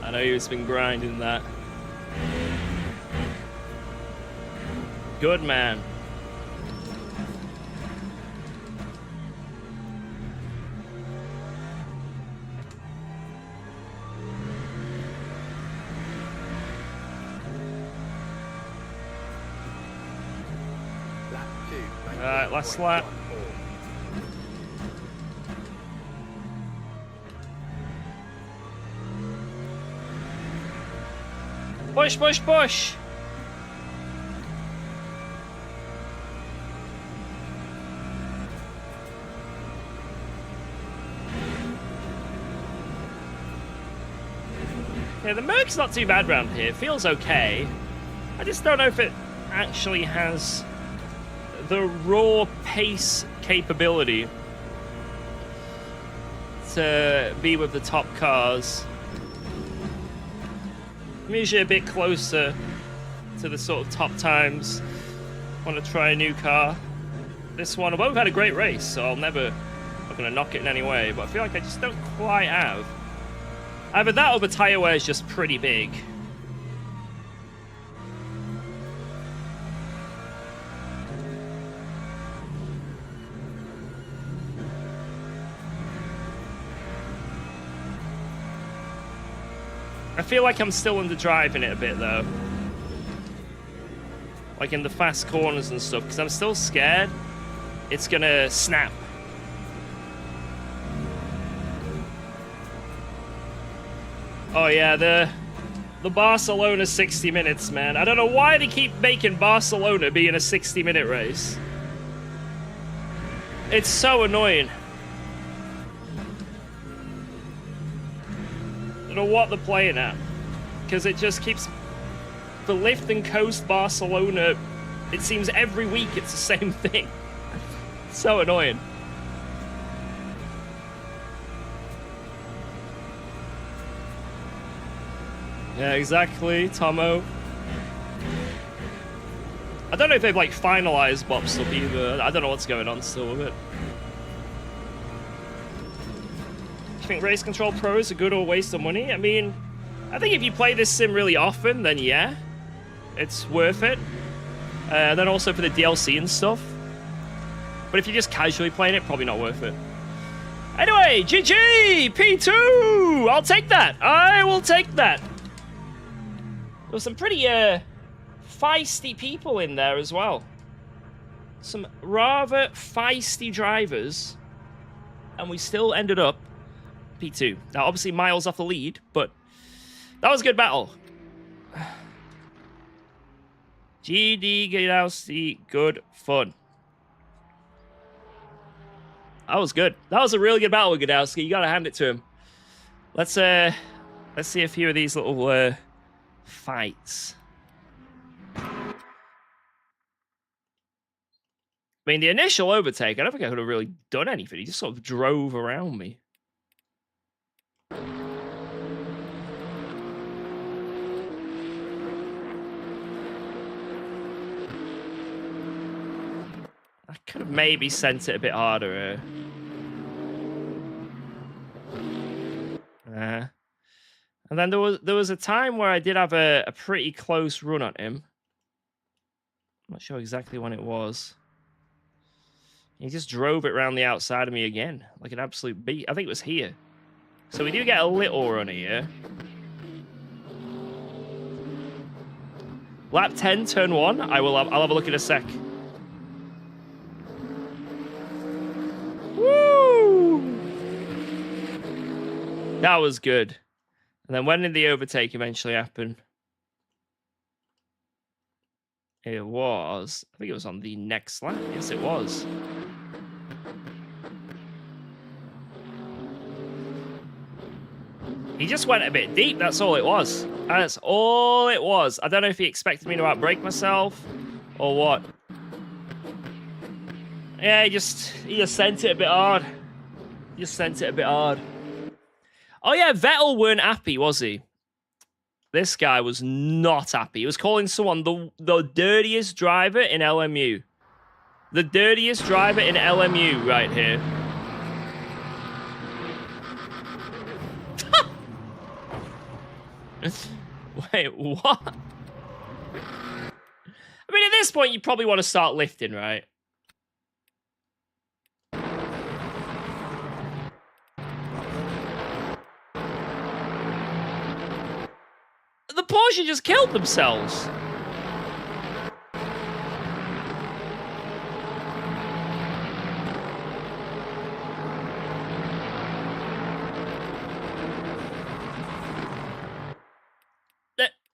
I know you've been grinding that. Good man. Lap 2:19.14. Alright, last lap. Push, push, push! Yeah, the Merc's not too bad round here. Feels okay. I just don't know if it actually has the raw pace capability to be with the top cars. I'm usually a bit closer to the sort of top times. Want to try a new car. This one, although we've had a great race, so I'm not going to knock it in any way, but I feel like I just don't quite have. Either that or the tyre wear is just pretty big. I feel like I'm still underdriving it a bit, though. Like in the fast corners and stuff, because I'm still scared it's going to snap. Oh yeah, the Barcelona 60 minutes, man. I don't know why they keep making Barcelona be in a 60-minute race. It's so annoying. I don't know what they're playing at. Because it just keeps... The lift and coast Barcelona, it seems every week it's the same thing. So annoying. Yeah, exactly, Tomo. I don't know if they've like finalized Bop stuff either. I don't know what's going on still with it. Do you think Race Control Pro is a good or waste of money? I mean, I think if you play this sim really often, then yeah, it's worth it. Then also for the DLC and stuff. But if you're just casually playing it, probably not worth it. Anyway, GG! P2! I'll take that! I will take that! There were some pretty feisty people in there as well. Some rather feisty drivers. And we still ended up P2. Now, obviously, miles off the lead, but that was a good battle. GD Gadowski, good fun. That was good. That was a really good battle with Gadowski. You gotta hand it to him. Let's see a few of these little fights. I mean, the initial overtake, I don't think I could have really done anything. He just sort of drove around me. I could have maybe sent it a bit harder. And then there was a time where I did have a pretty close run on him. I'm not sure exactly when it was. He just drove it around the outside of me again, like an absolute beat. I think it was here. So we do get a little run here. Lap 10, turn 1. I'll have a look in a sec. Woo! That was good. And then when did the overtake eventually happen? It was... I think it was on the next lap. Yes, it was. He just went a bit deep. That's all it was. That's all it was. I don't know if he expected me to outbrake myself or what. Yeah, he just sent it a bit hard. He just sent it a bit hard. Oh yeah, Vettel weren't happy, was he? This guy was not happy. He was calling someone the dirtiest driver in LMU. The dirtiest driver in LMU right here. Wait, what? I mean, at this point, you probably want to start lifting, right? The Porsche just killed themselves.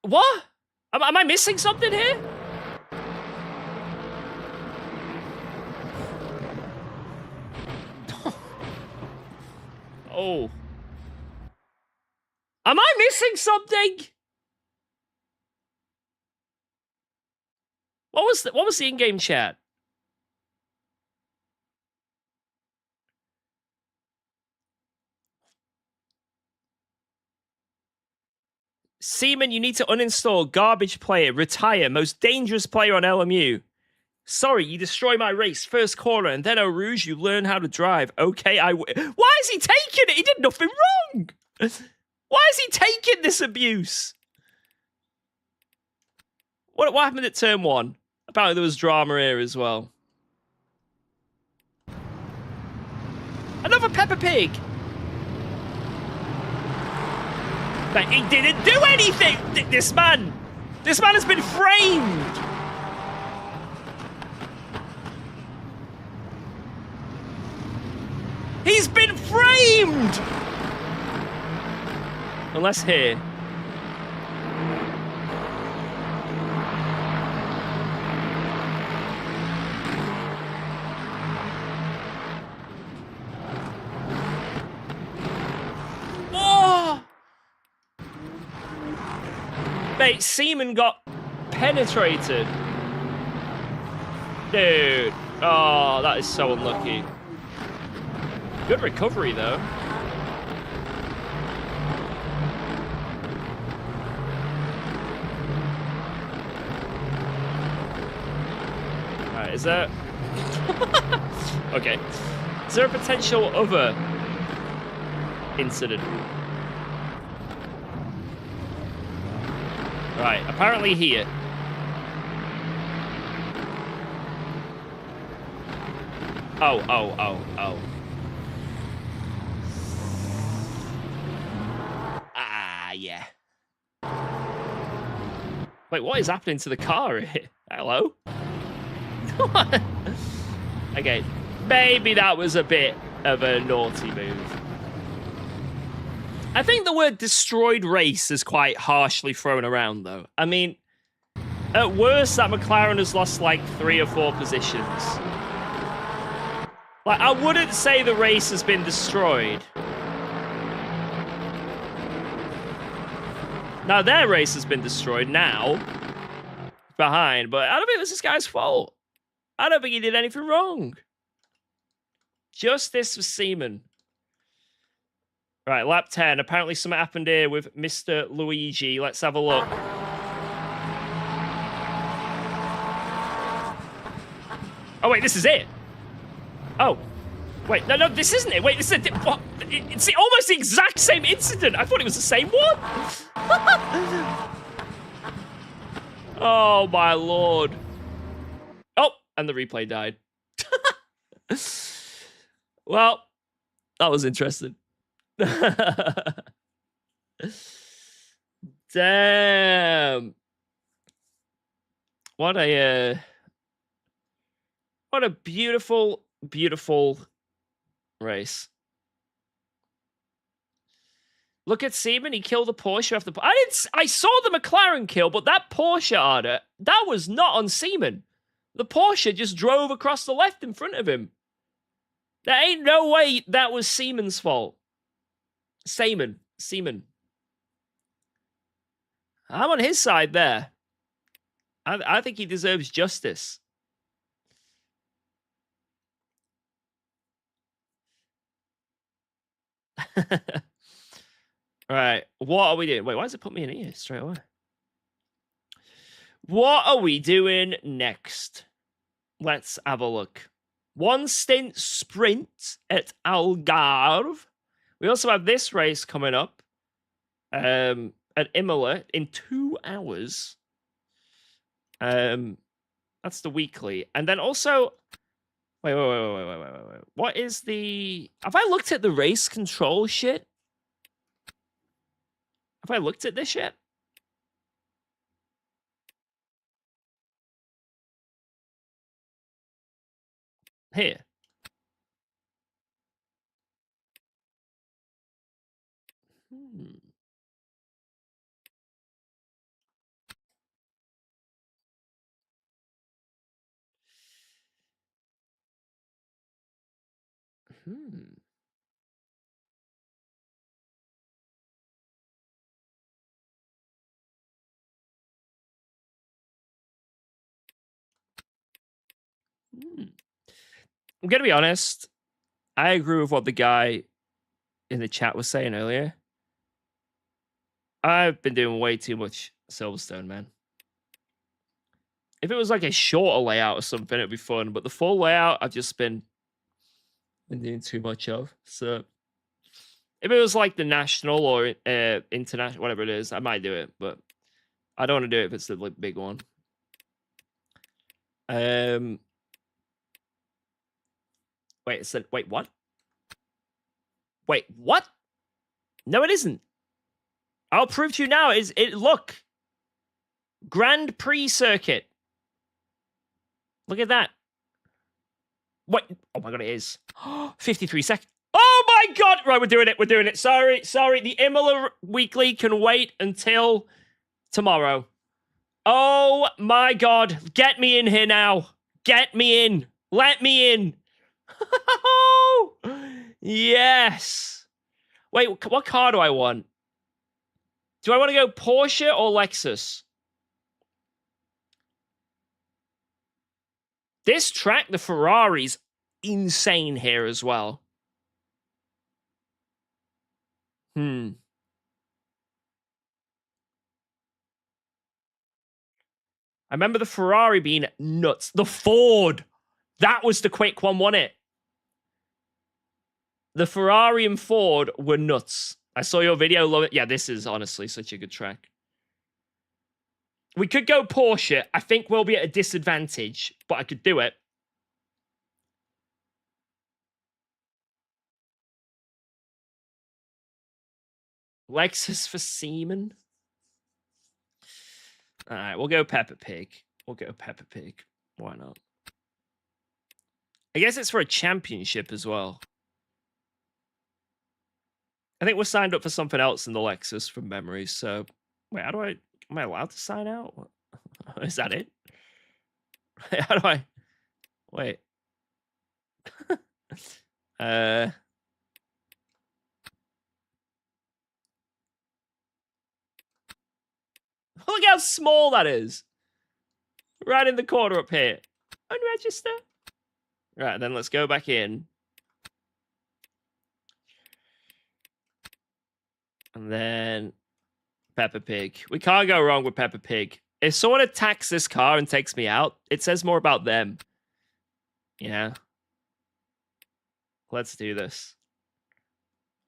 What? Am I missing something here? Oh. Am I missing something? What was the in-game chat? Seaman, you need to uninstall garbage player, retire, most dangerous player on LMU. Sorry, you destroy my race, first corner, and then Eau Rouge, you learn how to drive. Okay, why is he taking it? He did nothing wrong. Why is he taking this abuse? What happened at turn 1? Apparently there was drama here as well. Another Peppa Pig. But he didn't do anything. This man has been framed. He's been framed. Unless here. Mate, Seaman got penetrated. Dude. Oh, that is so unlucky. Good recovery, though. Alright, is there... okay. Is there a potential other incident? Right, apparently here. Oh. Ah, yeah. Wait, what is happening to the car here? Hello? Okay, maybe that was a bit of a naughty move. I think the word destroyed race is quite harshly thrown around, though. I mean, at worst, that McLaren has lost like 3 or 4 positions. Like, I wouldn't say the race has been destroyed. Now, their race has been destroyed now. Behind, but I don't think it was this guy's fault. I don't think he did anything wrong. Justice for Seaman. Right, lap 10. Apparently something happened here with Mr. Luigi. Let's have a look. Oh, wait, this is it. Oh. Wait, no, this isn't it. Wait, this is what? It's almost the exact same incident. I thought it was the same one. Oh, my lord. Oh, and the replay died. Well, that was interesting. Damn. What a beautiful, beautiful race. Look at Seaman, he killed the Porsche after I saw the McLaren kill, but that Porsche order, that was not on Seaman. The Porsche just drove across the left in front of him. There ain't no way that was Seaman's fault. Seaman. I'm on his side there. I think he deserves justice. Right, what are we doing? Wait, why does it put me in here straight away? What are we doing next? Let's have a look. 1 stint sprint at Algarve. We also have this race coming up at Imola in 2 hours. That's the weekly. And then also... Wait. What is the... Have I looked at the race control shit? Have I looked at this yet? Here. I'm going to be honest. I agree with what the guy in the chat was saying earlier. I've been doing way too much Silverstone, man. If it was like a shorter layout or something, it'd be fun. But the full layout, I've just been doing too much of. So if it was like the national or international, whatever it is, I might do it. But I don't want to do it if it's the like, big one. Wait, wait, what? Wait, what? No, it isn't. I'll prove to you now. Look. Grand Prix circuit. Look at that. What? Oh my god, it is. 53 seconds. Oh my god! Right, we're doing it. We're doing it. Sorry. The Imola weekly can wait until tomorrow. Oh my god. Get me in here now. Get me in. Let me in. Yes. Wait, what car do I want? Do I want to go Porsche or Lexus? This track, the Ferrari's insane here as well. I remember the Ferrari being nuts. The Ford. That was the quick one, wasn't it? The Ferrari and Ford were nuts. I saw your video. Love it. Yeah, this is honestly such a good track. We could go Porsche. I think we'll be at a disadvantage, but I could do it. Lexus for Seaman. All right, we'll go Peppa Pig. Why not? I guess it's for a championship as well. I think we're signed up for something else in the Lexus from memory. So, wait, am I allowed to sign out? Is that it? How do I? Wait. Look how small that is. Right in the corner up here. Unregister. Right, then let's go back in. And then Peppa Pig. We can't go wrong with Peppa Pig. If someone attacks this car and takes me out, it says more about them. Yeah. Let's do this.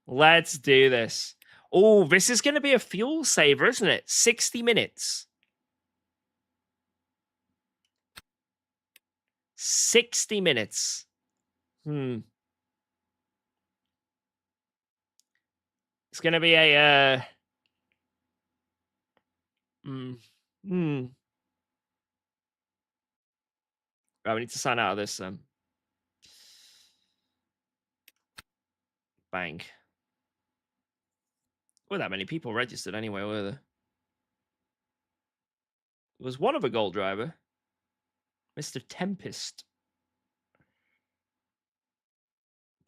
Let's do this. Oh, this is going to be a fuel saver, isn't it? 60 minutes. 60 minutes. It's going to be a... Right, we need to sign out of this. Bang. Were that many people registered anyway, were there? There was one other gold driver. Mr. Tempest.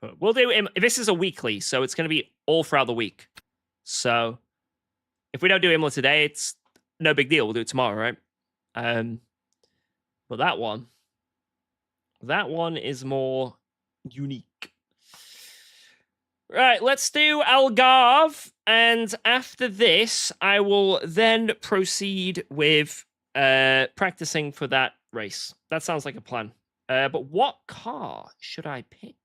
But we'll do... This is a weekly, so it's going to be all throughout the week. So, if we don't do Imola today, it's no big deal. We'll do it tomorrow, right? But that one is more unique. Right, let's do Algarve, and after this, I will then proceed with practicing for that race. That sounds like a plan. But what car should I pick?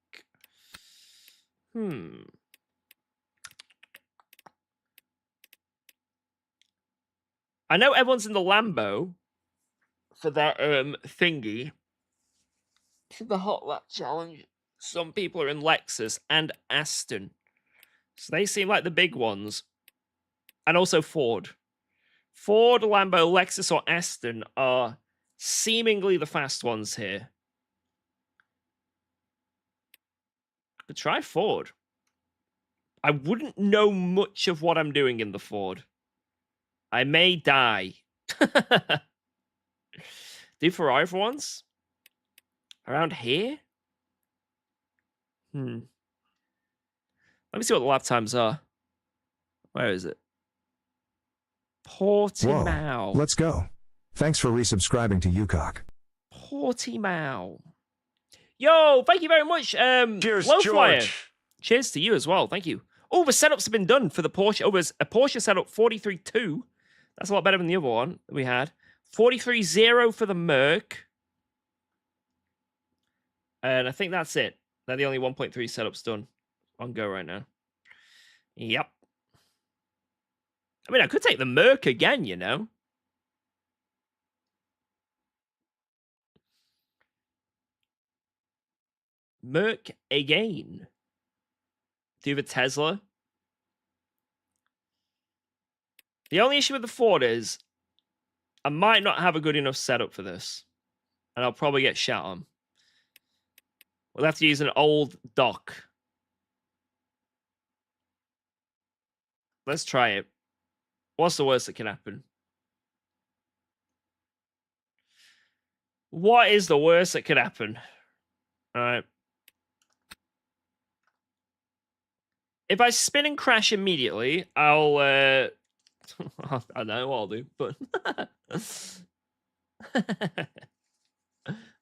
I know everyone's in the Lambo for that thingy. The Hot Lap Challenge. Some people are in Lexus and Aston. So they seem like the big ones. And also Ford. Ford, Lambo, Lexus, or Aston are seemingly the fast ones here. But try Ford. I wouldn't know much of what I'm doing in the Ford. I may die. Do Ferrari for once? Around here? Let me see what the lap times are. Where is it? Portimao. Whoa, let's go. Thanks for resubscribing to UKOG. Portimao. Yo, thank you very much. Cheers, Lowflyer. George. Cheers to you as well. Thank you. Oh, the setups have been done for the Porsche. Oh, there's a Porsche setup 43.2. That's a lot better than the other one that we had. 43.0 for the Merc. And I think that's it. They're the only 1.3 setups done on go right now. Yep. I mean, I could take the Merc again, you know. Merc again. Do the Tesla. The only issue with the Ford is I might not have a good enough setup for this. And I'll probably get shot on. We'll have to use an old dock. Let's try it. What's the worst that can happen? What is the worst that could happen? All right. If I spin and crash immediately, I'll I don't know what I'll do, but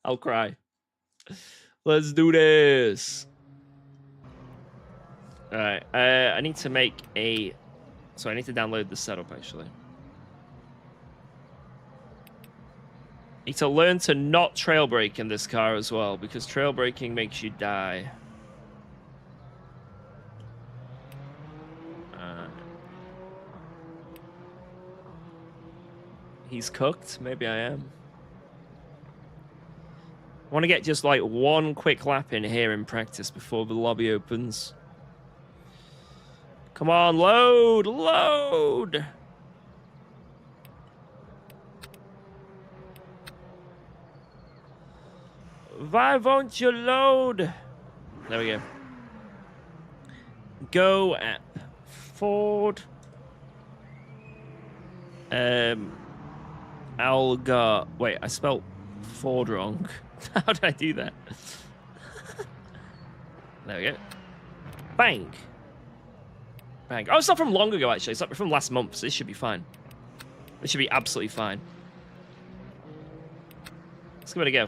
I'll cry. Let's do this. All right. I need to make a. So I need to download the setup actually. Need to learn to not trail brake in this car as well, because trail braking makes you die. He's cooked. Maybe I am. I want to get just like one quick lap in here in practice before the lobby opens. Come on, load, load. Why won't you load? There we go. Go app. Ford. Algarve. Wait, I spelled Ford wrong. How did I do that? There we go. Bang. Bang. Oh, it's not from long ago, actually. It's not from last month, so this should be fine. This should be absolutely fine. Let's give it a go.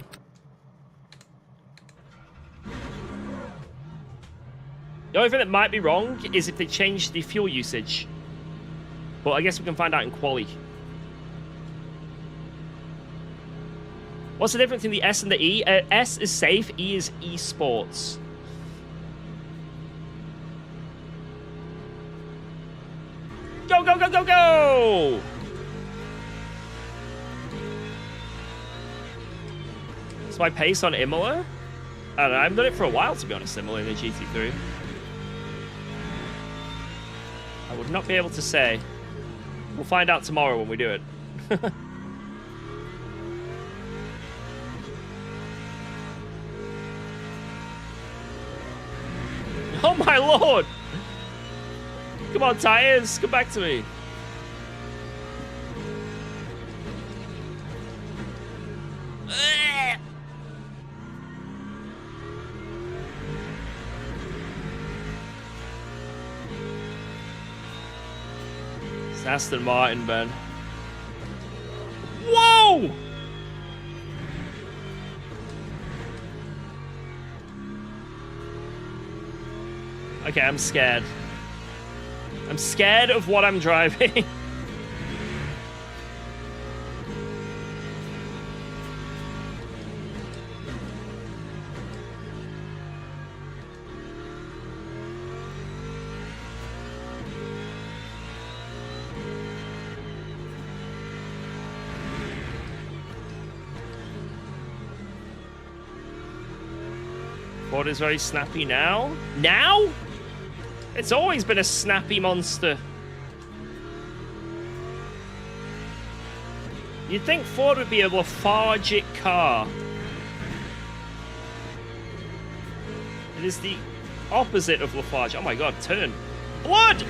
The only thing that might be wrong is if they change the fuel usage. But I guess we can find out in quali. What's the difference in the S and the E? S is safe, E is esports. Go, go, go, go, go! Is my pace on Imola? I don't know, I haven't done it for a while, to be honest, Imola in the GT3. I would not be able to say. We'll find out tomorrow when we do it. Oh my lord! Come on, tires, come back to me. It's Aston Martin, Ben. Whoa! Okay, I'm scared. I'm scared of what I'm driving. Ford is very snappy now. Now? It's always been a snappy monster. You'd think Ford would be a lethargic car. It is the opposite of lethargic. Oh my god, turn. Blood!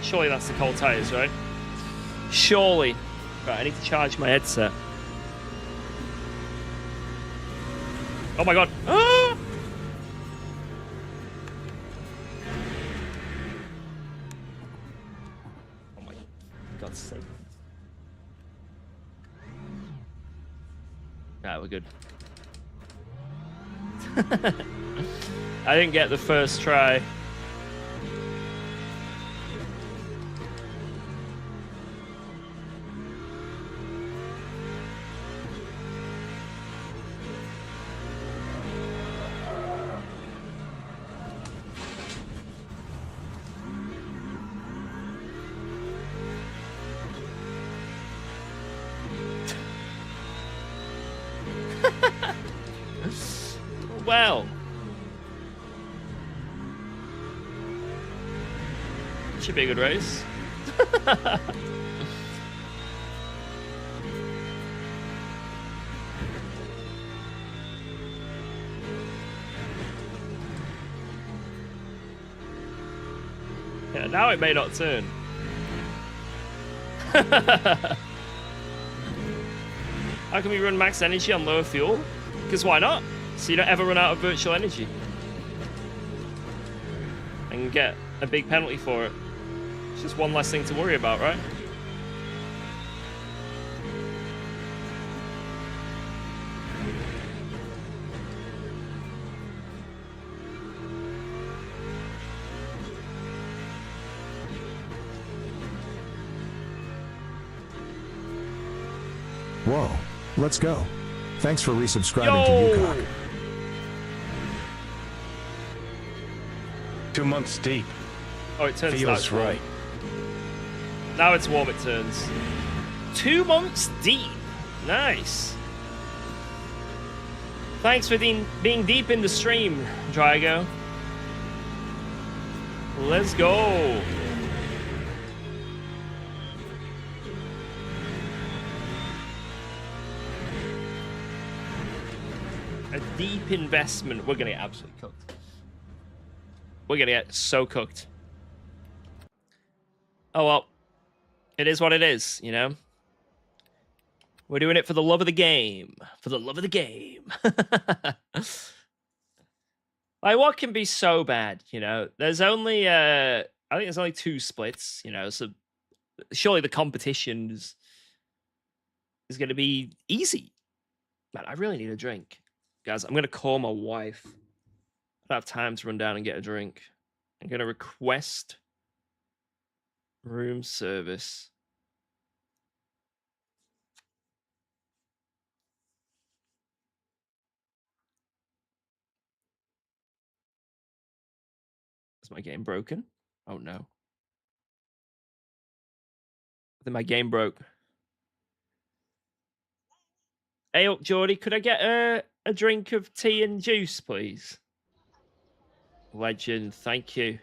Surely that's the cold tires, right? Surely. Right, I need to charge my headset. Oh my god. Ah! God's sake. Alright, we're good. I didn't get the first try. Well, should be a good race. Yeah, now it may not turn. How can we run max energy on lower fuel? Because why not? So you don't ever run out of virtual energy. And get a big penalty for it. It's just one less thing to worry about, right? Whoa, let's go. Thanks for resubscribing to UKOG. 2 months deep. Oh, it turns Feels warm. right. Now it's warm, it turns. 2 months deep. Nice. Thanks for being deep in the stream, Drago. Let's go. A deep investment. We're gonna get absolutely cooked. We're gonna get so cooked. Oh well. It is what it is, you know? We're doing it for the love of the game. For the love of the game. Like, what can be so bad, you know? There's only, I think there's only 2 splits, you know? So, surely the competition is going to be easy. Man, I really need a drink. Guys, I'm going to call my wife. I don't have time to run down and get a drink. I'm going to request room service. Is my game broken? Oh no. I think my game broke. Hey up, Geordie, could I get a drink of tea and juice, please? Legend, thank you.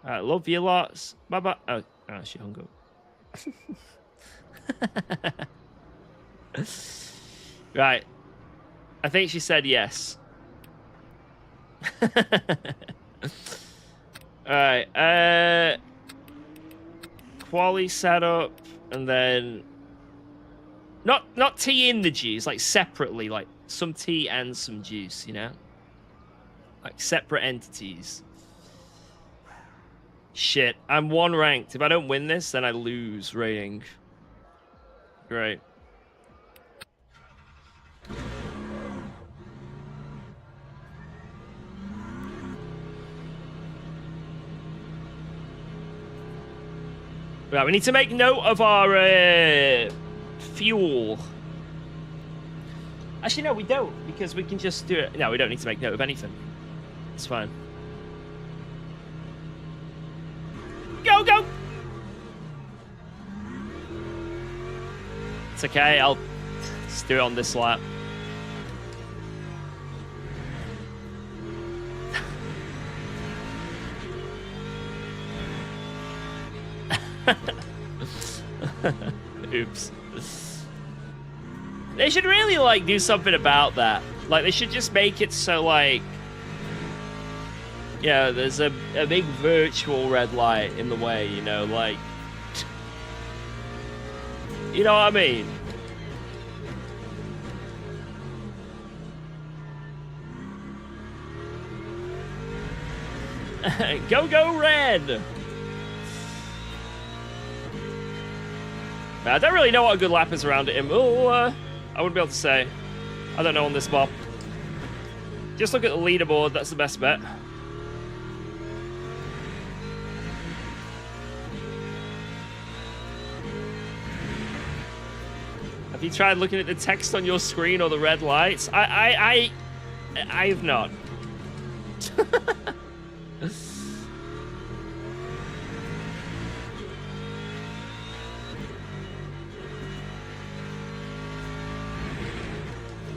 Love you lots. Bye bye. Oh, she hung up. Right. I think she said yes. Alright, quali setup, and then not tea in the juice, like separately, like some tea and some juice, you know? Like separate entities. Shit, I'm 1 ranked. If I don't win this, then I lose rating. Great. Right, we need to make note of our fuel. Actually, no, we don't, because we can just do it. No, we don't need to make note of anything. It's fine. Go, go! It's okay, I'll just do it on this lap. Oops. They should really, like, do something about that. Like, they should just make it so, like, yeah, there's a big virtual red light in the way, you know, like, you know what I mean? Go, go, red! I don't really know what a good lap is around him. Oh, I wouldn't be able to say. I don't know on this map. Just look at the leaderboard. That's the best bet. Have you tried looking at the text on your screen or the red lights? I have not.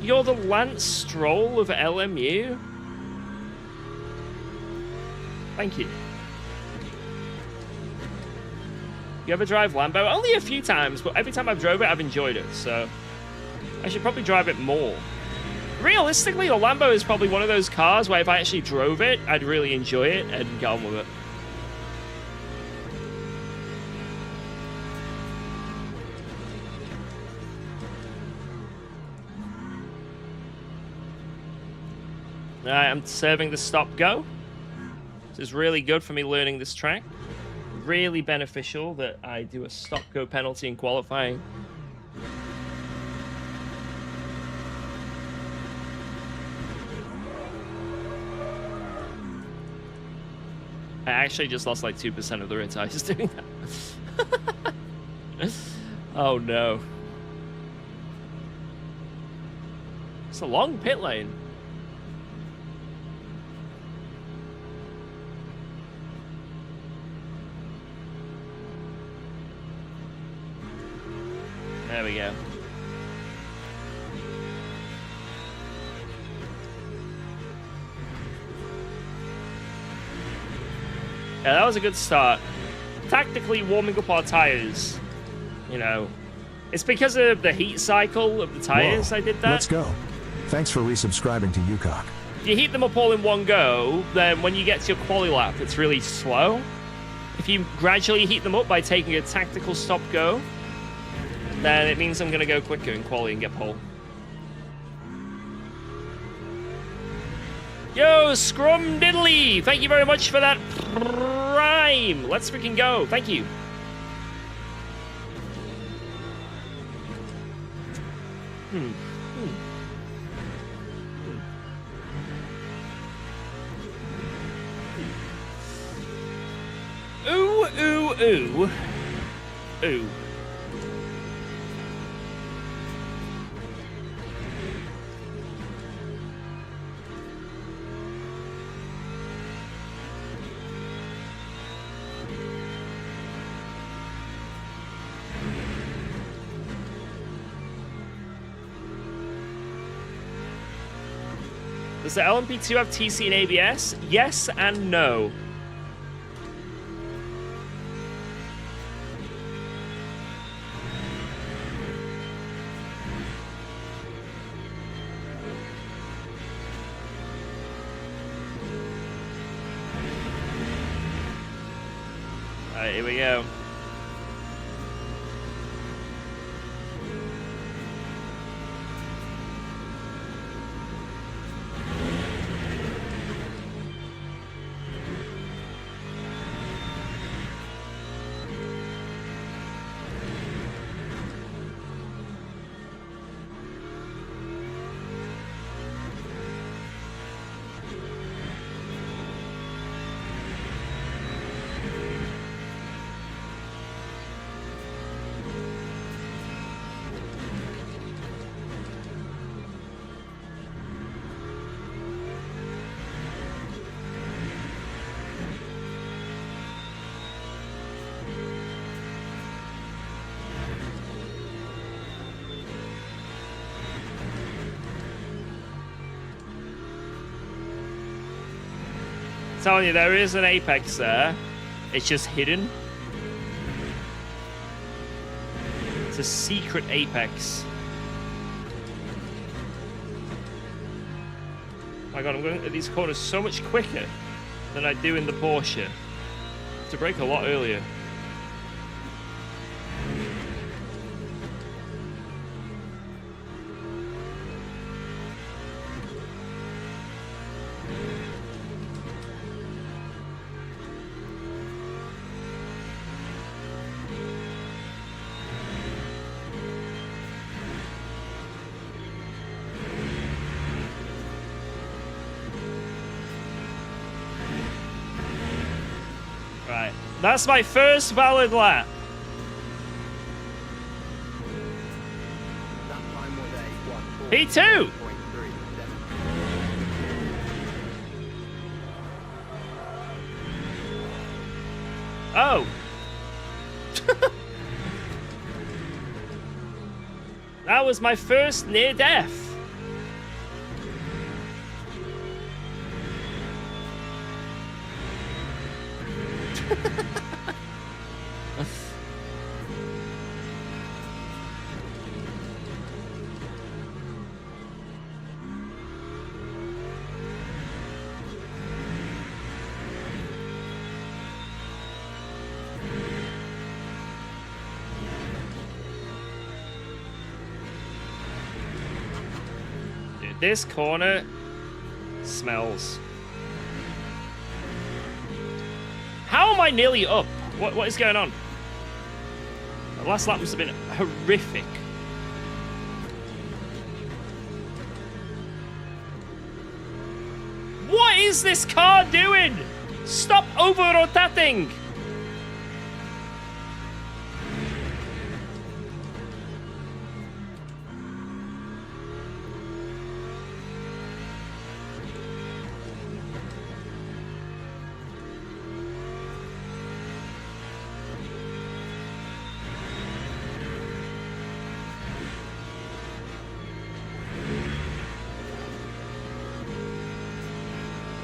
You're the Lance Stroll of LMU? Thank you. You ever drive Lambo? Only a few times, but every time I've drove it, I've enjoyed it, so I should probably drive it more. Realistically, the Lambo is probably one of those cars where if I actually drove it, I'd really enjoy it and get on with it. Alright, I'm serving the stop-go. This is really good for me learning this track. Really beneficial that I do a stop-go penalty in qualifying. I actually just lost like 2% of the rear tires doing that. Oh no. It's a long pit lane. There we go. Yeah, that was a good start. Tactically warming up our tires. You know, it's because of the heat cycle of the tires I did that. Let's go. Thanks for resubscribing to UKOG. If you heat them up all in one go, then when you get to your quali lap, it's really slow. If you gradually heat them up by taking a tactical stop-go, then it means I'm going to go quicker in quali and get pole. Yo, Scrum Diddly! Thank you very much for that prime! Let's freaking go. Thank you. Ooh, ooh, ooh. Ooh. Does the LMP2 have TC and ABS? Yes and no. Alright, here we go. Telling you, there is an apex there. It's just hidden. It's a secret apex. Oh my god, I'm going at these corners so much quicker than I do in the Porsche. To brake a lot earlier. That's my first valid lap. That time was a 1:40.37. P2. Oh. That was my first near death. Dude, this corner smells. How am I nearly up? What is going on? The last lap must have been horrific. What is this car doing? Stop over-rotating!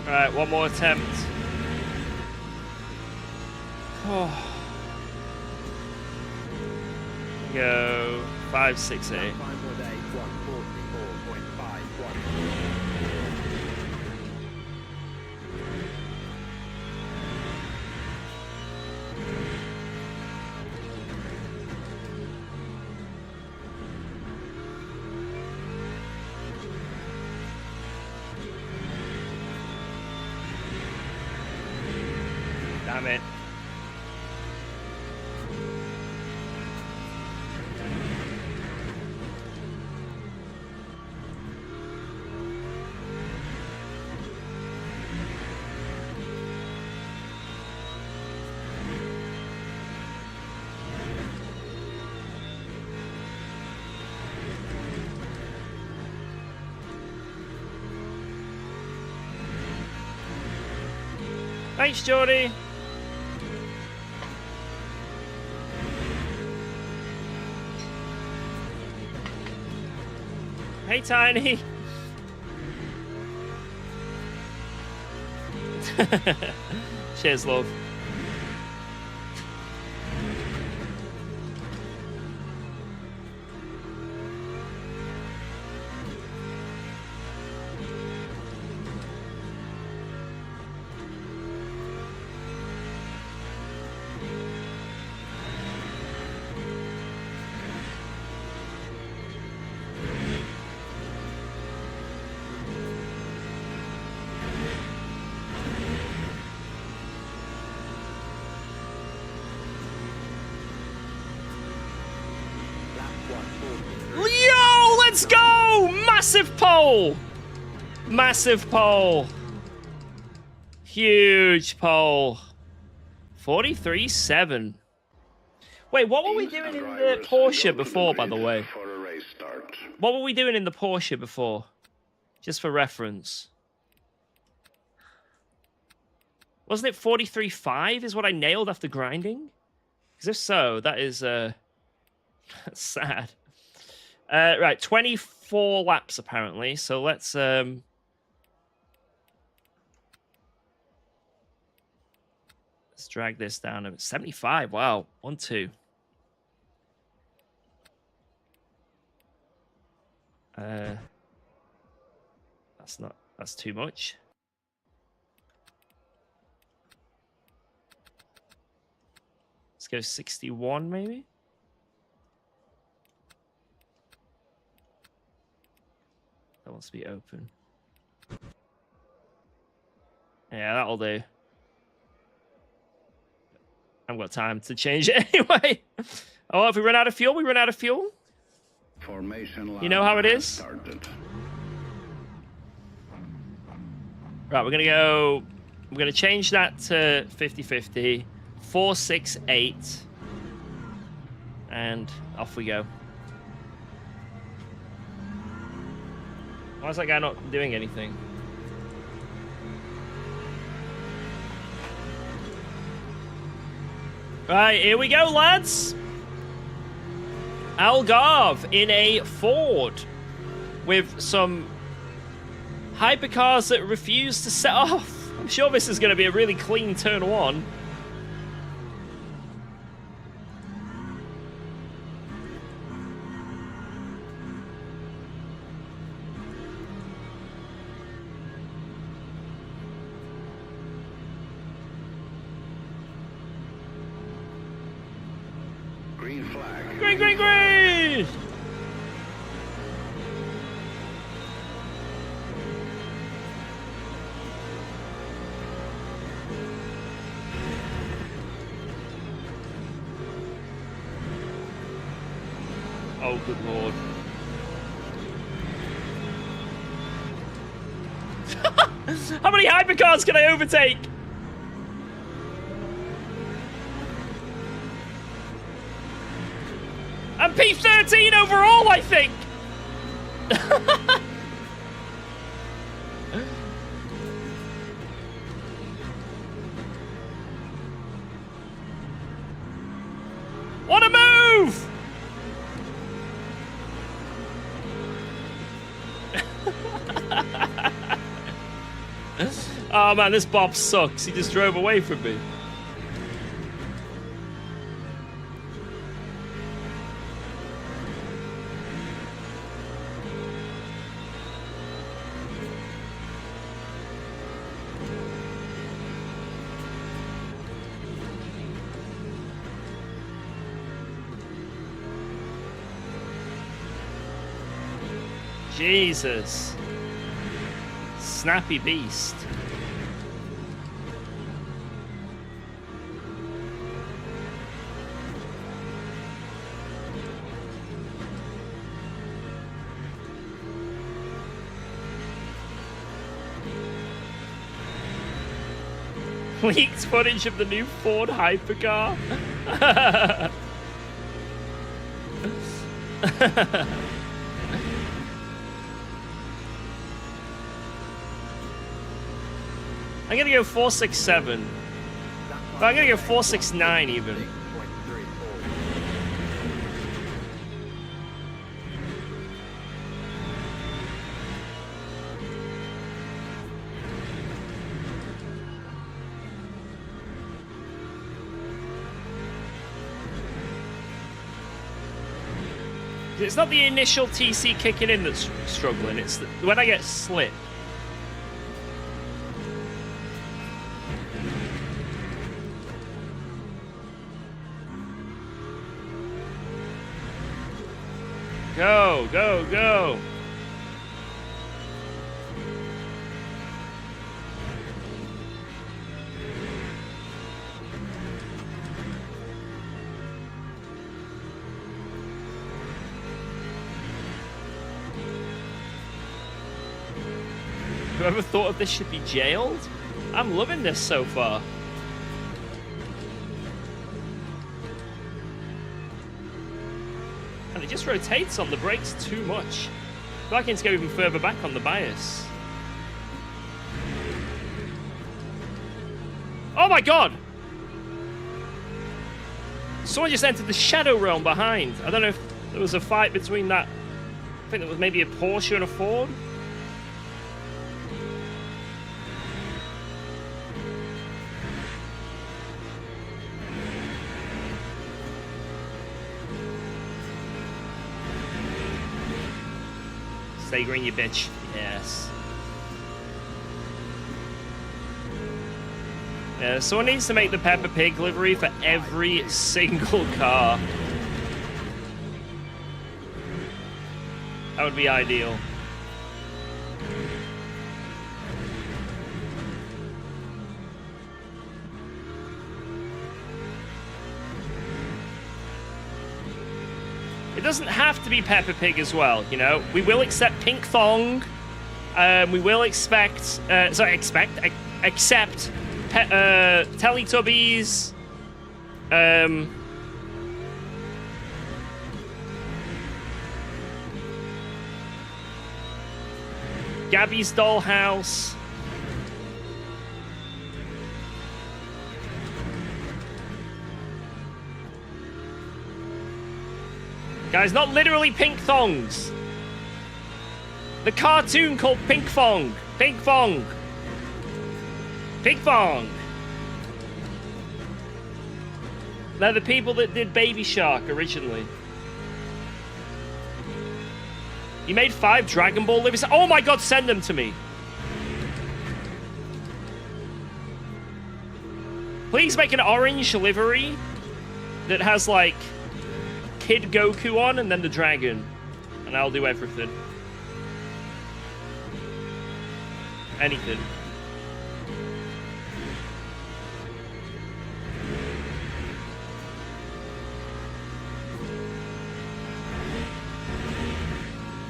Alright, one more attempt. Oh. Go 5, 6, 8. That time was a 1:44.51. Damn it. Thanks, Jordy. Hey, Tiny. Cheers, love. Yo, let's go! Massive pole! Massive pole. Huge pole. 43.7. Wait, what were we doing in the Porsche before, by the way? For a race start. What were we doing in the Porsche before? Just for reference. Wasn't it 43.5 is what I nailed after grinding? Because if so, that is that's sad. Right, 24 laps apparently. So let's drag this down to 75. Wow, 1, 2. That's too much. Let's go 61 maybe. That wants to be open. Yeah, that'll do. I haven't got time to change it anyway. Oh, if we run out of fuel, we run out of fuel. Formation line You know how it is? started. Right, we're gonna change that to 50-50. 468. And off we go. Why is that guy not doing anything? Right, here we go, lads. Algarve in a Ford with some hypercars that refuse to set off. I'm sure this is going to be a really clean turn one. Green flag. Green, green, green! Oh, good lord. How many hypercars can I overtake? I'm P13 overall, I think. What a move! Oh man, this Bob sucks. He just drove away from me. Jesus. Snappy beast. Leaked footage of the new Ford hypercar. I'm gonna go 467. But I'm gonna go 469 even. 6.34. It's not the initial TC kicking in that's struggling, it's when I get slipped. Go, go, go. Whoever thought of this should be jailed? I'm loving this so far. And it just rotates on the brakes too much. I feel like I need to go even further back on the bias. Oh my god! Someone just entered the shadow realm behind. I don't know if there was a fight between that. I think it was maybe a Porsche and a Ford. Stay green, you bitch. Yes. Yeah, someone needs to make the Peppa Pig livery for every single car. That would be ideal. It doesn't have to be Peppa Pig as well, you know. We will accept Pink Thong. We will accept Teletubbies. Gabby's Dollhouse. Guys, not literally pink thongs. The cartoon called Pink Fong. Pink Fong. Pink Fong. They're the people that did Baby Shark originally. You made 5 Dragon Ball livers. Oh my god, send them to me. Please make an orange livery that has like Kid Goku on and then the dragon. And I'll do everything. Anything.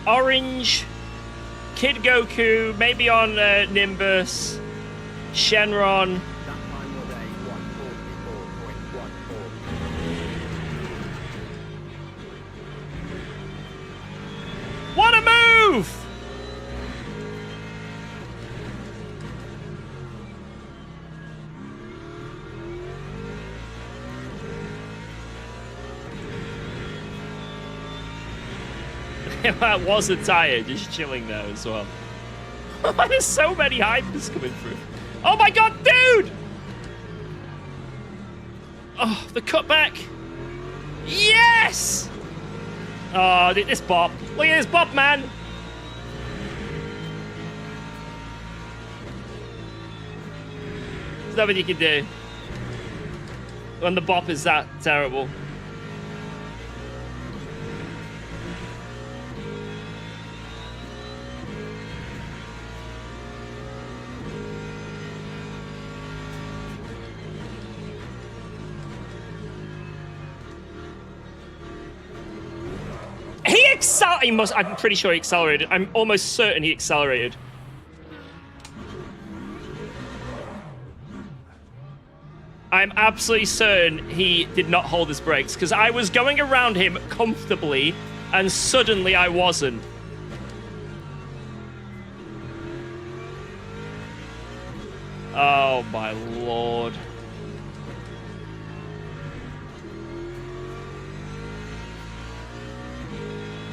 Orange, Kid Goku, maybe on Nimbus, Shenron. That time was a 144.14. What a move! That was a tire, just chilling there as well. There's so many hypers coming through. Oh my god, dude! Oh, the cutback. Yes! Oh, this bop. Look at this bop, man. There's nothing you can do when the bop is that terrible. I'm pretty sure he accelerated. I'm almost certain he accelerated. I'm absolutely certain he did not hold his brakes because I was going around him comfortably and suddenly I wasn't. Oh my lord.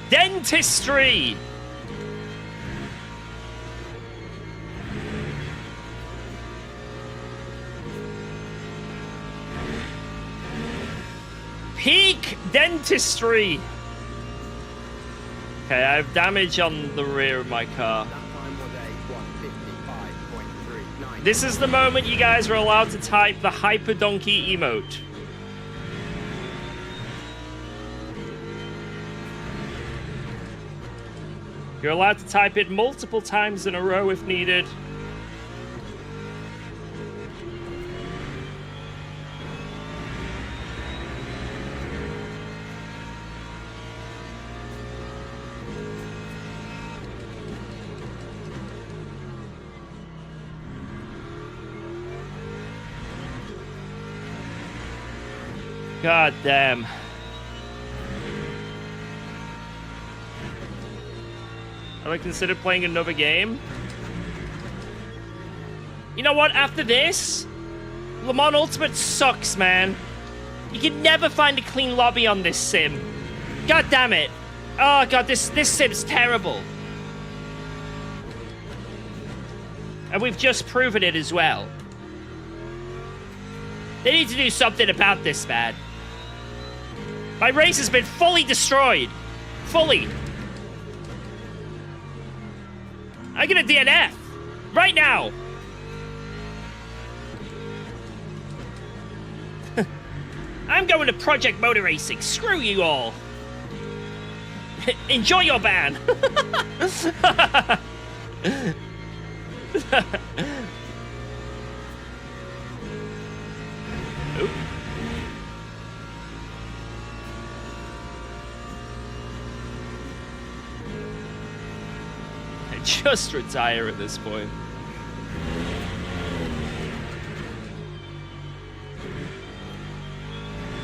Dentistry! Peak dentistry! Okay, I have damage on the rear of my car. That time was a 155.39. This is the moment you guys are allowed to type the Hyper Donkey emote. You're allowed to type it multiple times in a row if needed. God damn. Have I considered playing another game? You know what? After this, Le Mans Ultimate sucks, man. You can never find a clean lobby on this sim. God damn it. Oh god, this sim's terrible. And we've just proven it as well. They need to do something about this, man. My race has been fully destroyed. Fully. I'm gonna DNF. Right now. I'm going to Project Motor Racing. Screw you all. Enjoy your ban. Oop. Just retire at this point.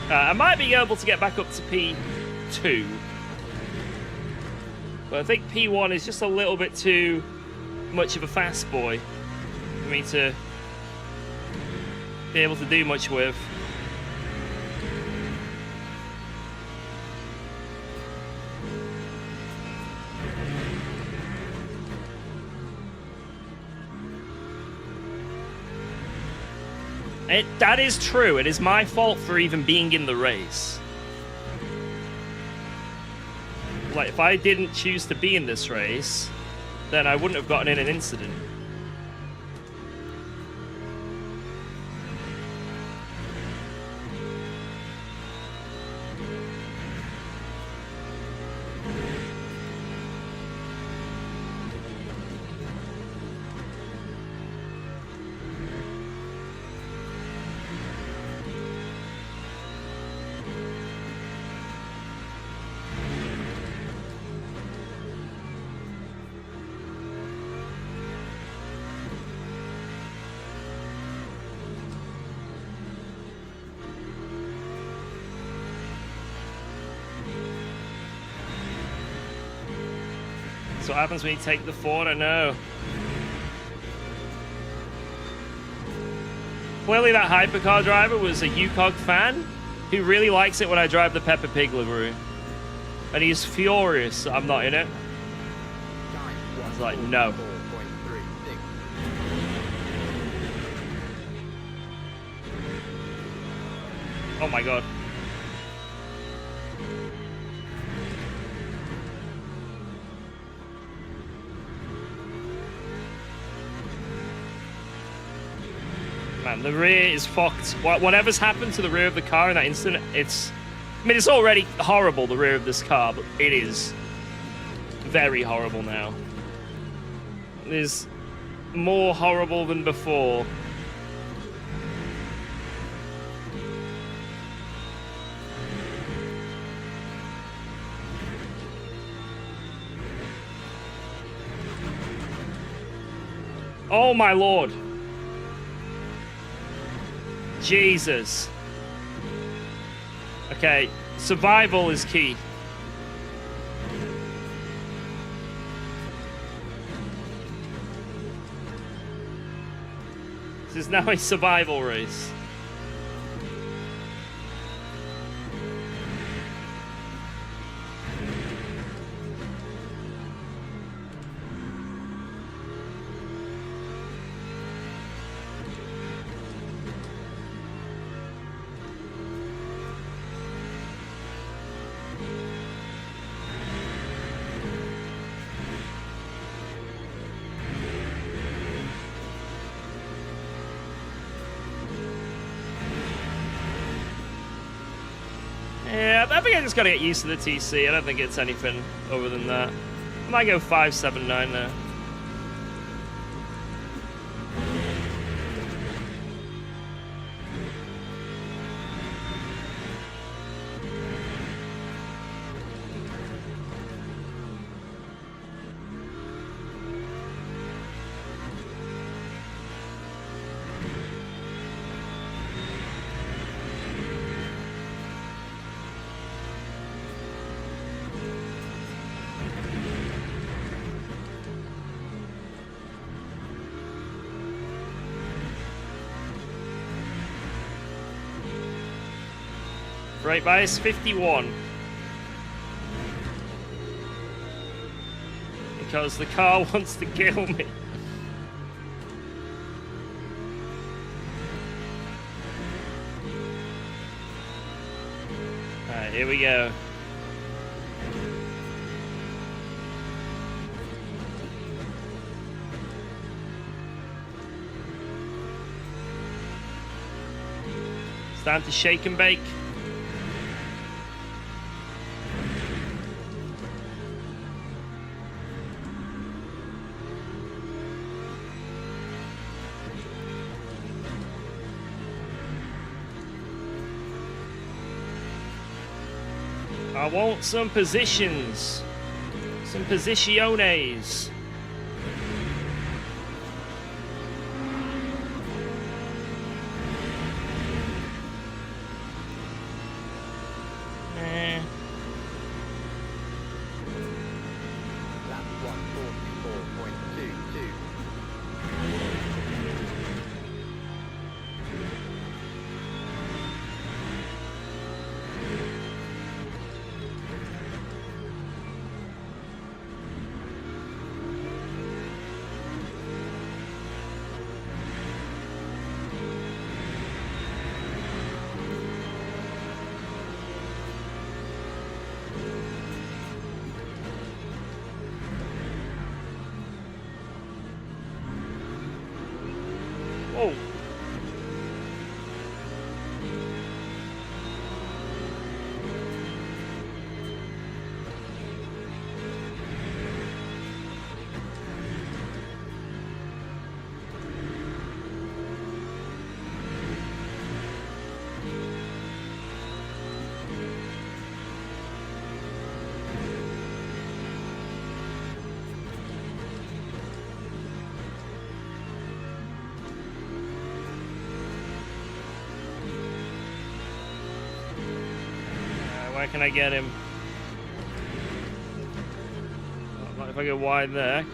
I might be able to get back up to P2. But I think P1 is just a little bit too much of a fast boy for me to be able to do much with. That is true. It is my fault for even being in the race. Like, if I didn't choose to be in this race, then I wouldn't have gotten in an incident. So what happens when you take the 4? I don't know. Clearly that hypercar driver was a UKOG fan who really likes it when I drive the Peppa Pig livery. And he's furious that I'm not in it. I was like, no. Oh my god. Man, the rear is fucked. Whatever's happened to the rear of the car in that instant, it's... I mean, it's already horrible, the rear of this car, but it is very horrible now. It is more horrible than before. Oh my lord. Jesus. Okay, survival is key. This is now a survival race. Yeah, I think I just gotta get used to the TC. I don't think it's anything other than that. I might go 579 there. Right bias 51. Because the car wants to kill me. Alright, here we go. It's time to shake and bake. I want some positions. Some posiciones. Whoa. Where can I get him? Not if I go wide there.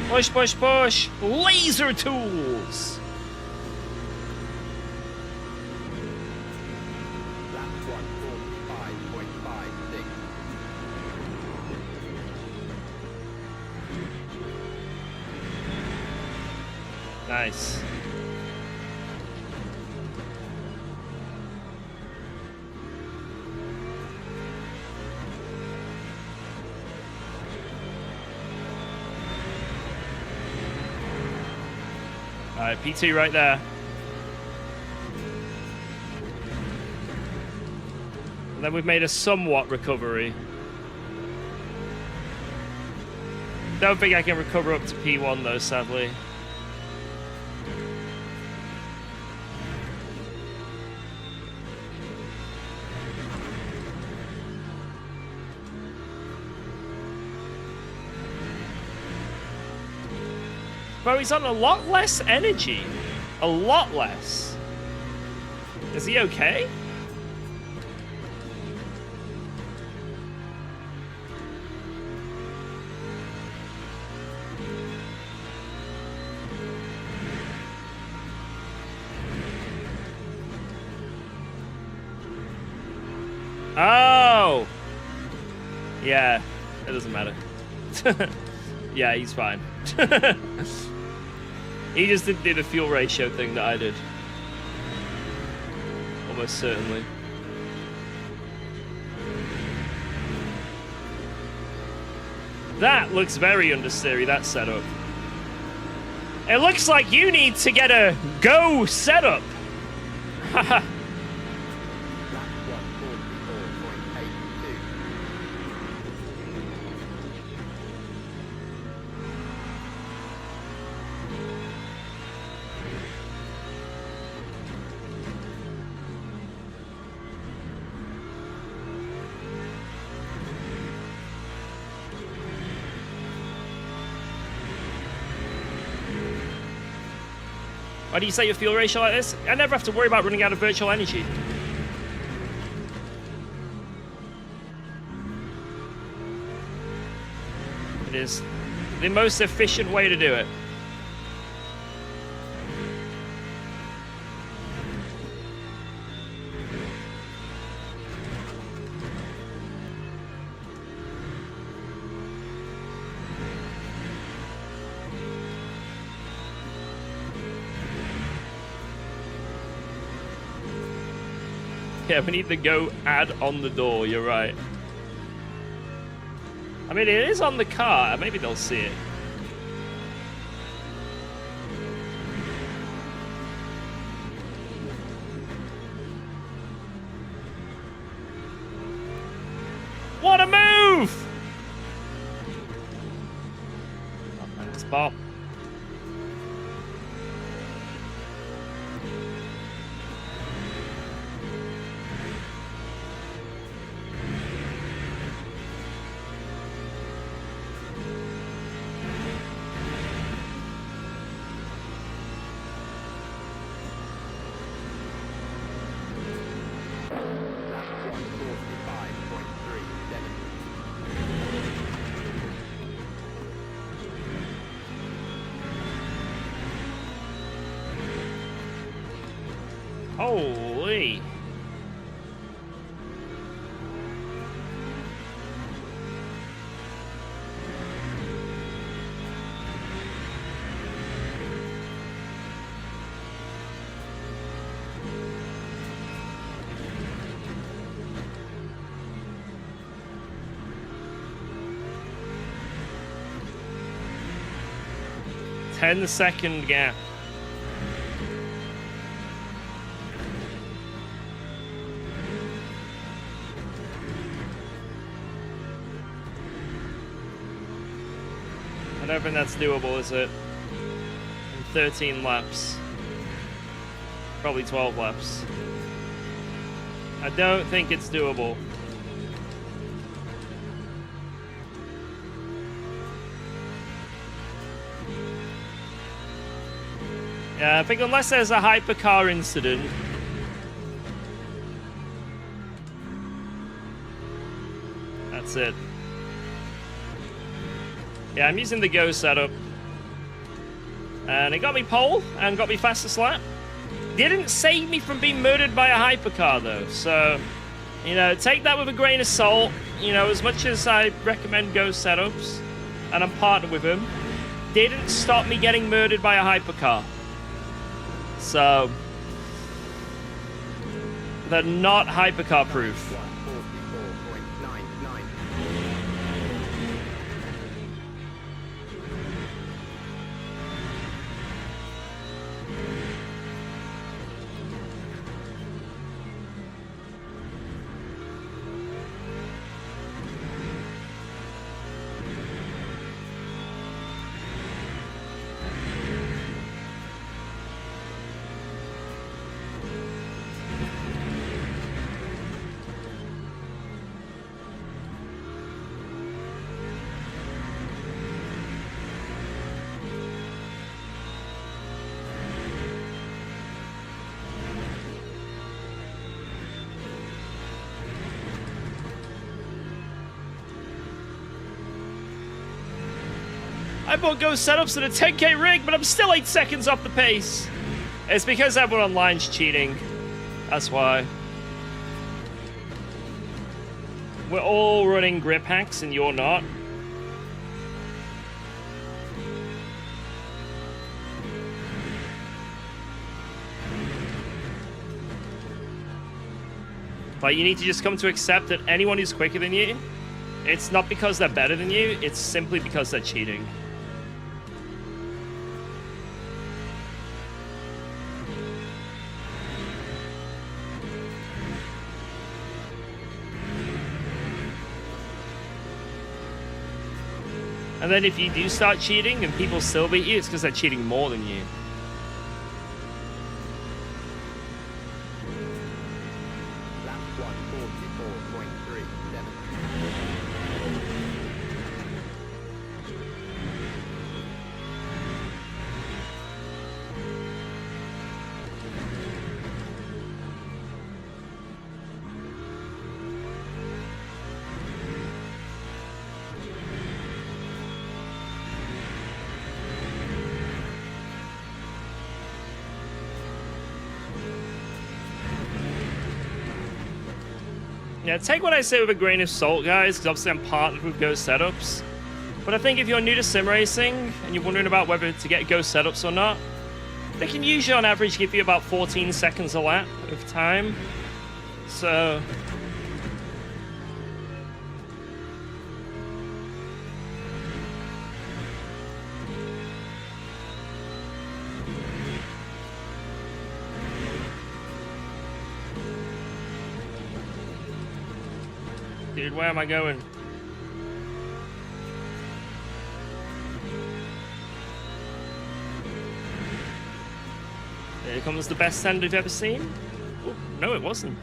Push, push, push! Laser tools! Lap 1:45.56. Nice. Alright, P2 right there. And then we've made a somewhat recovery. Don't think I can recover up to P1 though, sadly. Bro, he's on a lot less energy. A lot less. Is he okay? Oh! Yeah, it doesn't matter. Yeah, he's fine. He just didn't do the fuel ratio thing that I did. Almost certainly. That looks very understeery, that setup. It looks like you need to get a go setup. Haha. Lap 1:44.82. Why do you say your fuel ratio like this? I never have to worry about running out of virtual energy. It is the most efficient way to do it. Yeah, we need the go add on the door, you're right. I mean, it is on the car. Maybe they'll see it. What a move! Oh, thanks, Bob. Lap 1:45.37. Holy. 10-second gap. I don't think that's doable, is it? In 13 laps. Probably 12 laps. I don't think it's doable. Yeah, I think unless there's a hypercar incident. That's it. Yeah, I'm using the Go setup. And it got me pole and got me fastest lap. Didn't save me from being murdered by a hypercar though, so, you know, take that with a grain of salt. You know, as much as I recommend Go setups, and I'm partnered with him, didn't stop me getting murdered by a hypercar. So, they're not hypercar proof. 144.99. I bought Go setups and a 10k rig, but I'm still 8 seconds off the pace. It's because everyone online's cheating. That's why. We're all running grip hacks and you're not. Like, you need to just come to accept that anyone who's quicker than you, it's not because they're better than you, it's simply because they're cheating. And then if you do start cheating and people still beat you, it's because they're cheating more than you. Lap 144.37. Yeah, take what I say with a grain of salt, guys, because obviously I'm partnered with Go setups. But I think if you're new to sim racing and you're wondering about whether to get Go setups or not, they can usually on average give you about 14 seconds a lap of time. So... Dude, where am I going? Here comes the best end we've ever seen. Oh, no, it wasn't.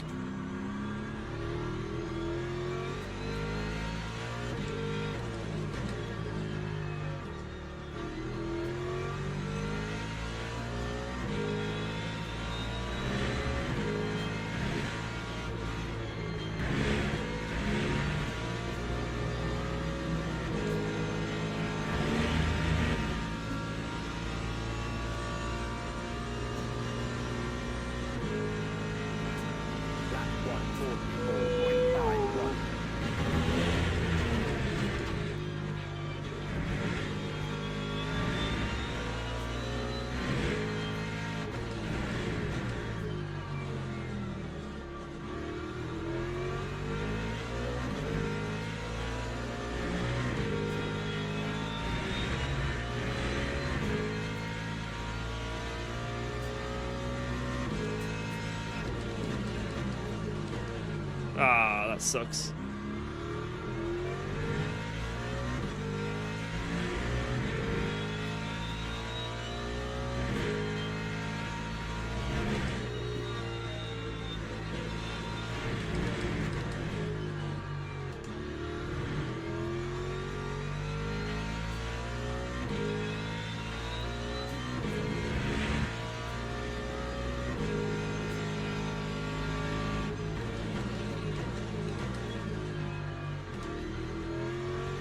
That sucks.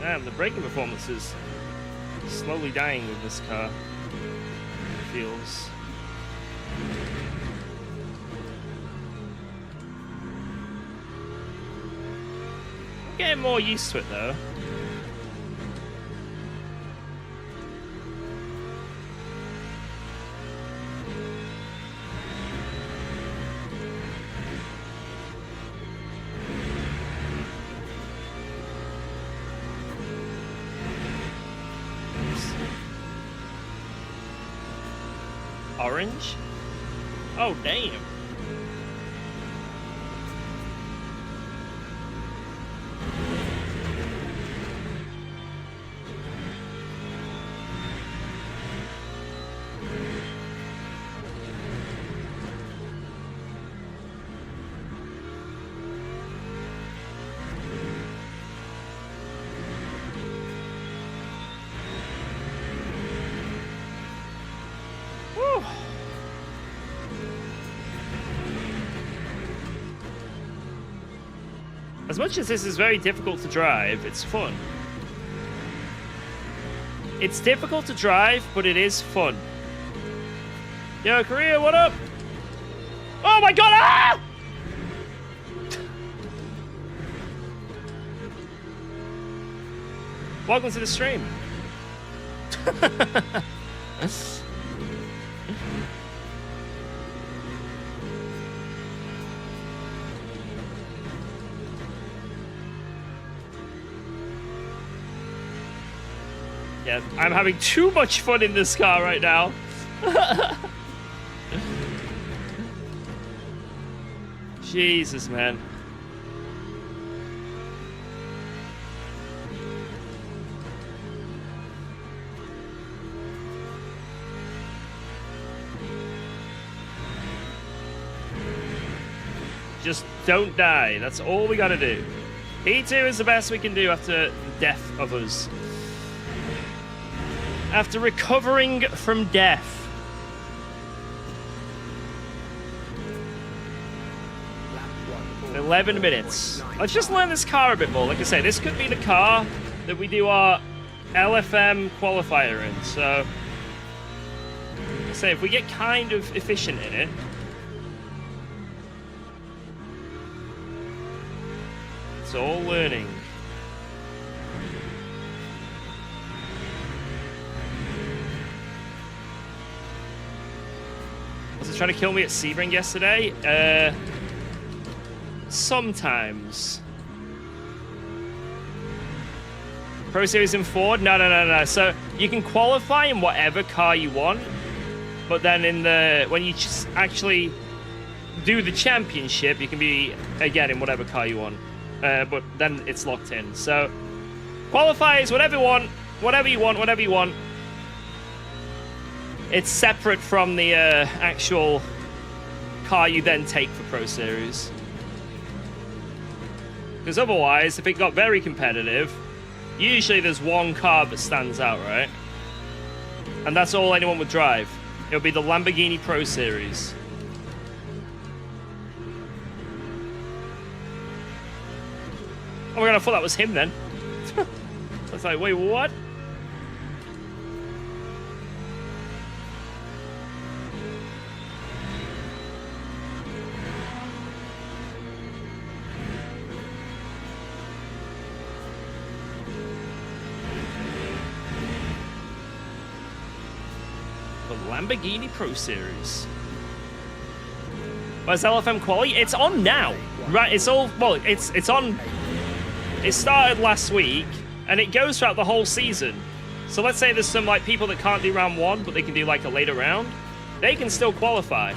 Damn, the braking performance is slowly dying with this car. It feels. I'm getting more used to it though. Orange? Oh, damn. Woo. As much as this is very difficult to drive, it's fun. It's difficult to drive, but it is fun. Yo, Korea, what up? Oh my god! Ah! Welcome to the stream. Yeah, I'm having too much fun in this car right now. Jesus, man. Just don't die. That's all we gotta do. P2 is the best we can do after the death of us. After recovering from death. Lap 1, 11 minutes. Let's just learn this car a bit more. Like I say, this could be the car that we do our LFM qualifier in. So, like I say, if we get kind of efficient in it, it's all learning. Was it trying to kill me at Sebring yesterday? Sometimes. Pro Series in Ford? No. So you can qualify in whatever car you want, but then when you just actually do the championship, you can be again in whatever car you want. But then it's locked in. So qualifiers, whatever you want, whatever you want. It's separate from the actual car you then take for Pro Series. Because otherwise, if it got very competitive, usually there's one car that stands out, right? And that's all anyone would drive. It'll be the Lamborghini Pro Series. Oh my god, I thought that was him then. I was like, wait, what? The Lamborghini Pro Series. Where's LFM quality? It's on now. Right, it's all, well, it's on. It started last week, and it goes throughout the whole season. So let's say there's some like people that can't do round one, but they can do like a later round. They can still qualify.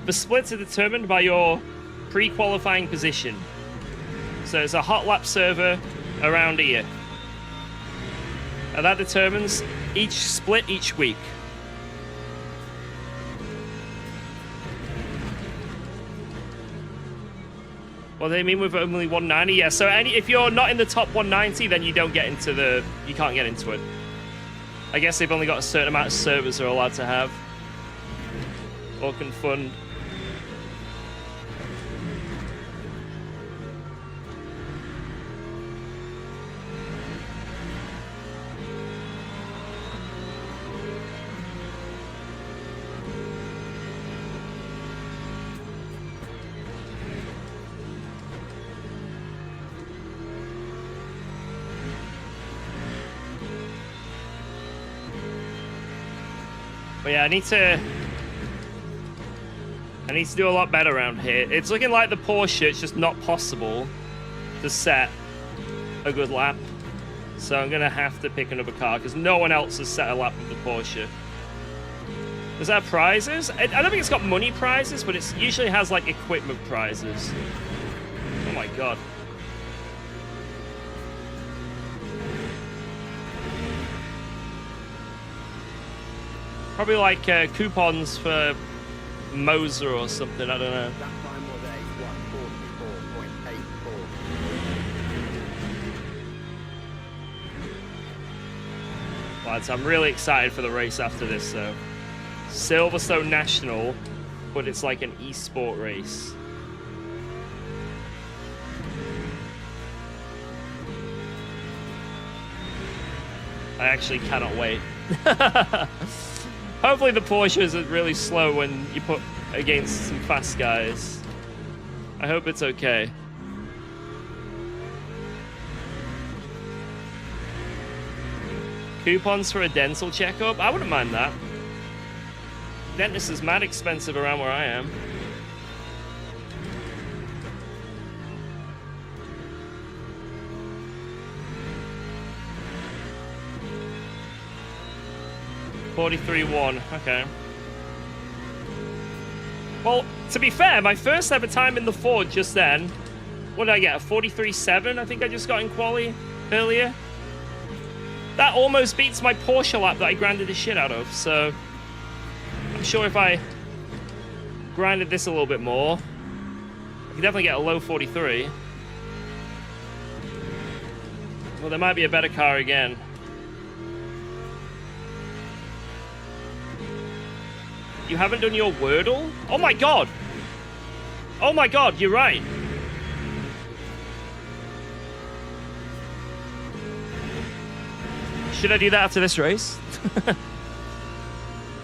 The splits are determined by your pre-qualifying position. So it's a hot lap server around here. And that determines each split each week. What do they mean with only 190? Yeah, so if you're not in the top 190, then you don't get into you can't get into it. I guess they've only got a certain amount of servers they're allowed to have. Or can fund. But yeah, I need to do a lot better around here. It's looking like the Porsche, it's just not possible to set a good lap. So I'm going to have to pick another car because no one else has set a lap with the Porsche. Does that have prizes? I don't think it's got money prizes, but it usually has like equipment prizes. Oh my god. Probably like coupons for Monza or something, I don't know. That time was a 144.84. Lads, I'm really excited for the race after this, though. Silverstone National, but it's like an esport race. I actually cannot wait. Hopefully the Porsche isn't really slow when you put against some fast guys. I hope it's okay. Coupons for a dental checkup? I wouldn't mind that. Dentist is mad expensive around where I am. $43.1, okay. Well, to be fair, my first ever time in the Ford just then, what did I get? A 43.7, I think I just got in quali earlier. That almost beats my Porsche lap that I grinded the shit out of, so I'm sure if I grinded this a little bit more, I could definitely get a low 43. Well, there might be a better car again. You haven't done your Wordle? Oh my god! Oh my god, you're right. Should I do that after this race?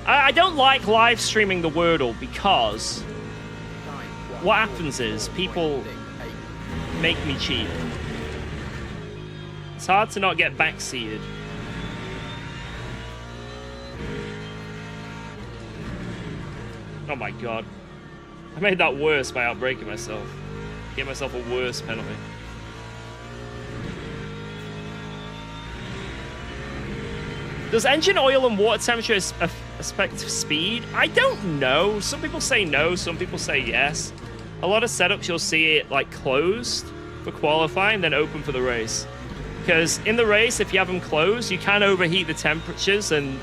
I don't like live streaming the Wordle because what happens is people make me cheat. It's hard to not get backseated. Oh my god. I made that worse by outbraking myself. Get myself a worse penalty. Does engine oil and water temperature affect speed? I don't know. Some people say no, some people say yes. A lot of setups you'll see it like closed for qualifying, then open for the race. Because in the race, if you have them closed, you can overheat the temperatures and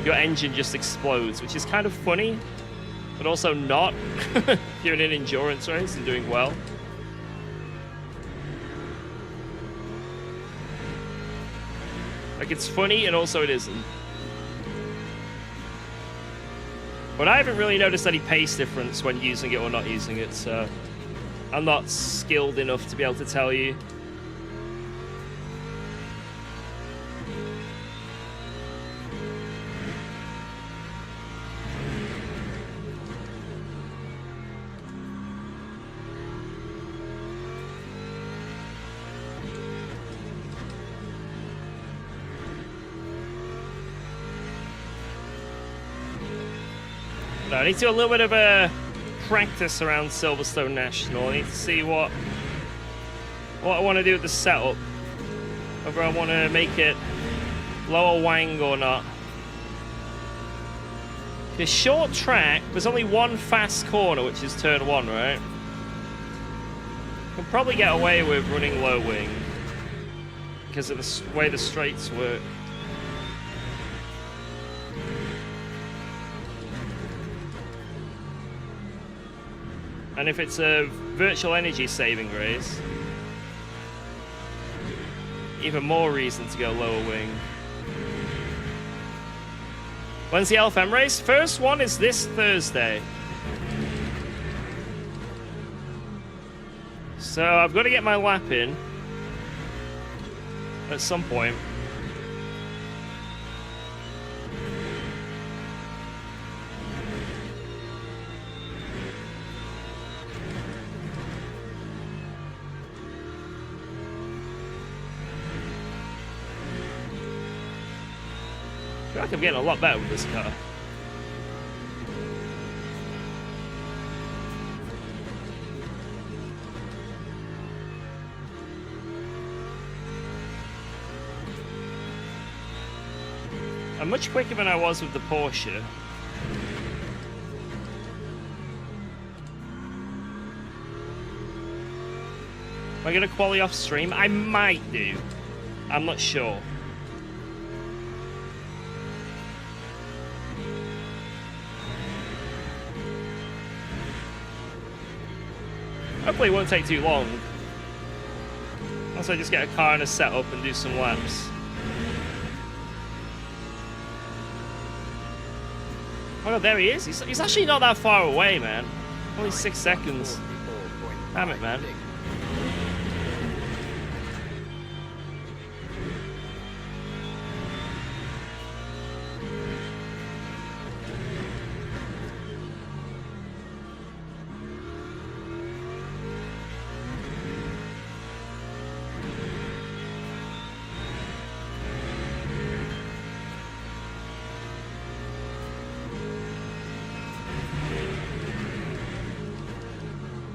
your engine just explodes, which is kind of funny. But also not if you're in an endurance race and doing well. Like, it's funny and also it isn't. But I haven't really noticed any pace difference when using it or not using it, so I'm not skilled enough to be able to tell you. I need to do a little bit of a practice around Silverstone National. I need to see what I want to do with the setup. Whether I want to make it lower wang or not. This short track, there's only one fast corner, which is turn 1, right? Can probably get away with running low wing because of the way the straights work. And if it's a virtual energy saving race, even more reason to go lower wing. When's the LFM race? First one is this Thursday. So I've got to get my lap in at some point. I feel like I'm getting a lot better with this car. I'm much quicker than I was with the Porsche. Am I going to quali off stream? I might do. I'm not sure. Hopefully it won't take too long. Once I just get a car and a setup and do some laps. Oh no, there he is. He's actually not that far away, man. Only 6 seconds. Damn it, man.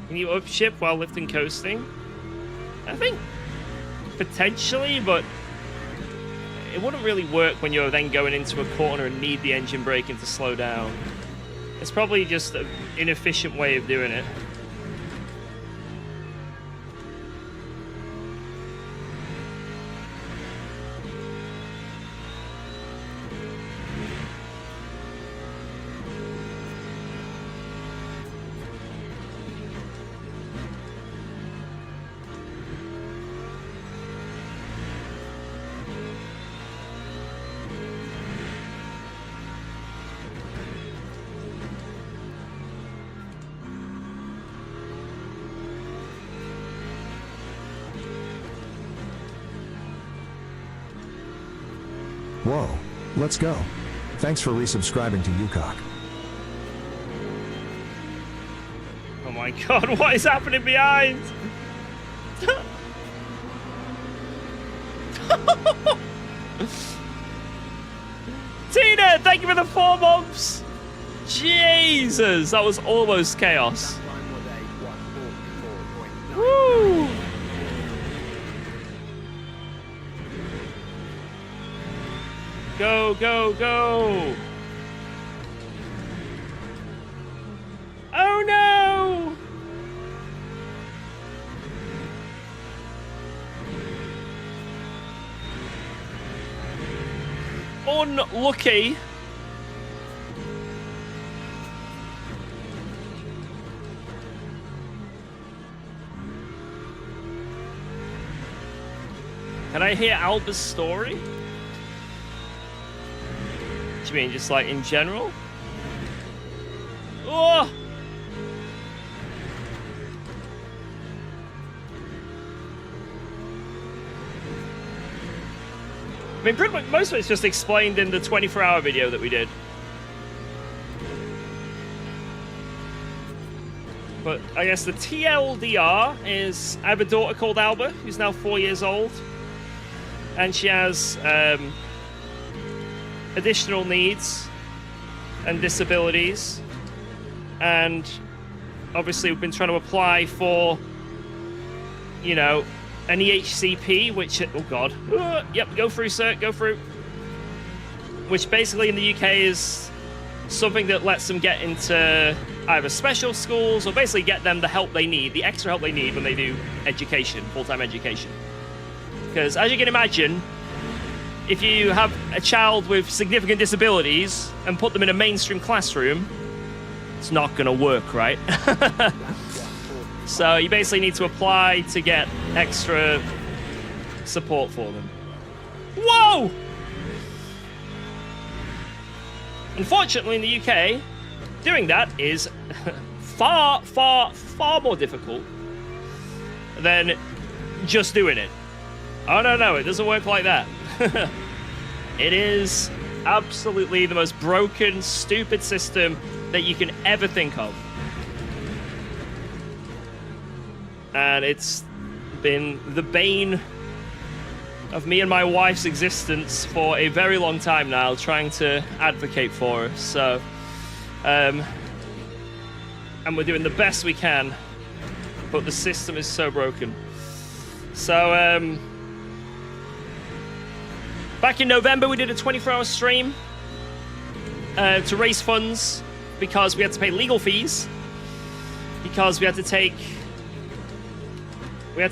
Can you upship while lifting coasting? I think potentially, but it wouldn't really work when you're then going into a corner and need the engine braking to slow down. It's probably just an inefficient way of doing it. Whoa, let's go. Thanks for resubscribing to UKOG. Oh my god, what is happening behind? Tina, thank you for the 4 months. Jesus, that was almost chaos. Woo! Go, go, go! Oh no! Unlucky. Can I hear Alba's story? What do you mean, just like in general? Oh! I mean, pretty much most of it's just explained in the 24-hour video that we did. But I guess the TLDR is, I have a daughter called Alba, who's now 4 years old. And she has additional needs and disabilities. And obviously we've been trying to apply for, you know, an EHCP, which, oh god, yep, go through, sir, go through. Which basically in the UK is something that lets them get into either special schools or basically get them the help they need, the extra help they need when they do education, full-time education. Because as you can imagine, if you have a child with significant disabilities and put them in a mainstream classroom, it's not going to work, right? So you basically need to apply to get extra support for them. Whoa! Unfortunately, in the UK, doing that is far, far, far more difficult than just doing it. Oh, no, it doesn't work like that. It is absolutely the most broken, stupid system that you can ever think of. And it's been the bane of me and my wife's existence for a very long time now, trying to advocate for her. So, and we're doing the best we can, but the system is so broken. So, back in November, we did a 24-hour stream to raise funds because we had to pay legal fees, because we had to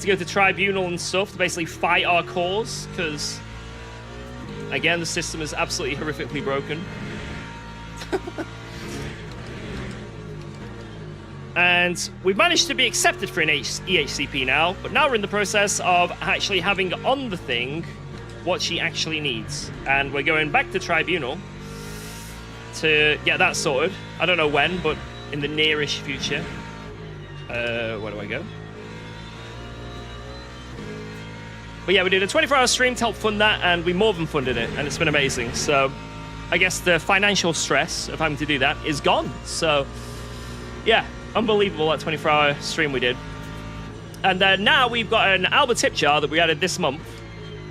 go to tribunal and stuff to basically fight our cause, because, again, the system is absolutely horrifically broken. And we've managed to be accepted for an EHCP now, but now we're in the process of actually having on the thing what she actually needs. And we're going back to tribunal to get that sorted. I don't know when, but in the nearish future. Where do I go? But yeah, we did a 24-hour stream to help fund that, and we more than funded it, and it's been amazing. So I guess the financial stress of having to do that is gone. So yeah, unbelievable, that 24-hour stream we did. And now we've got an Alba tip jar that we added this month.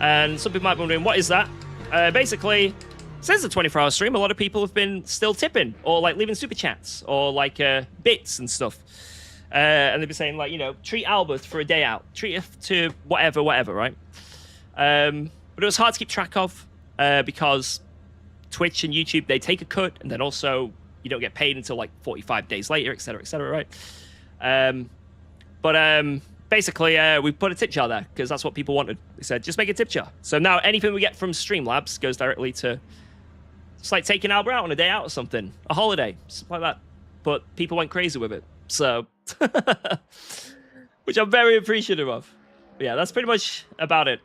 And some people might be wondering, what is that? Basically, since the 24-hour stream, a lot of people have been still tipping, or like leaving super chats, or like bits and stuff. And they've been saying, like, you know, treat Albert for a day out. Treat it to whatever, right? But it was hard to keep track of because Twitch and YouTube, they take a cut, and then also you don't get paid until like 45 days later, et cetera, right? Basically, we put a tip jar there because that's what people wanted. They said, just make a tip jar. So now anything we get from Streamlabs goes directly to... It's like taking Albert out on a day out or something. A holiday, something like that. But people went crazy with it. So... which I'm very appreciative of. But yeah, that's pretty much about it.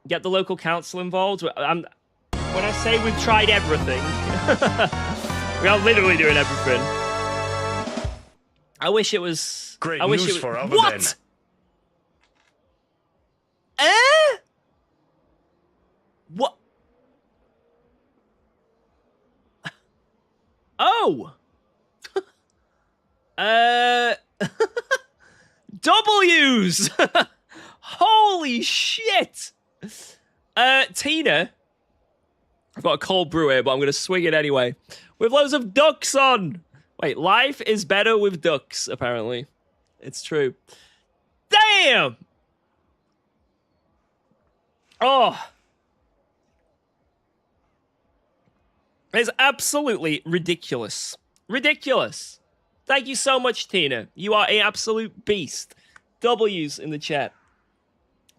Get the local council involved. When I say we've tried everything, we are literally doing everything. I wish it was... Great I wish news it was... for Alba What? then. What? Oh! W's! Holy shit! Tina, I've got a cold brew here, but I'm going to swing it anyway. With loads of ducks on! Wait, life is better with ducks, apparently. It's true. Damn! Oh. It's absolutely ridiculous. Ridiculous. Thank you so much, Tina. You are an absolute beast. W's in the chat.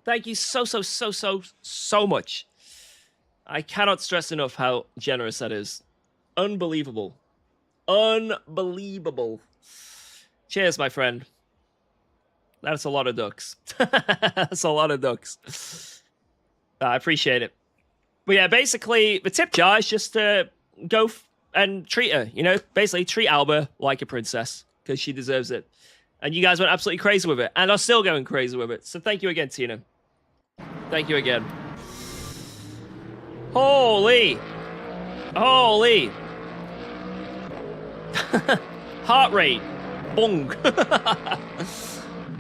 Thank you so much. I cannot stress enough how generous that is. Unbelievable. Unbelievable. Cheers, my friend. That's a lot of ducks. That's a lot of ducks. I appreciate it. But yeah, basically, the tip jar is just to go and treat her, you know? Basically, treat Alba like a princess, because she deserves it. And you guys went absolutely crazy with it, and are still going crazy with it. So thank you again, Tina. Thank you again. Holy. Holy. Heart rate. Bong.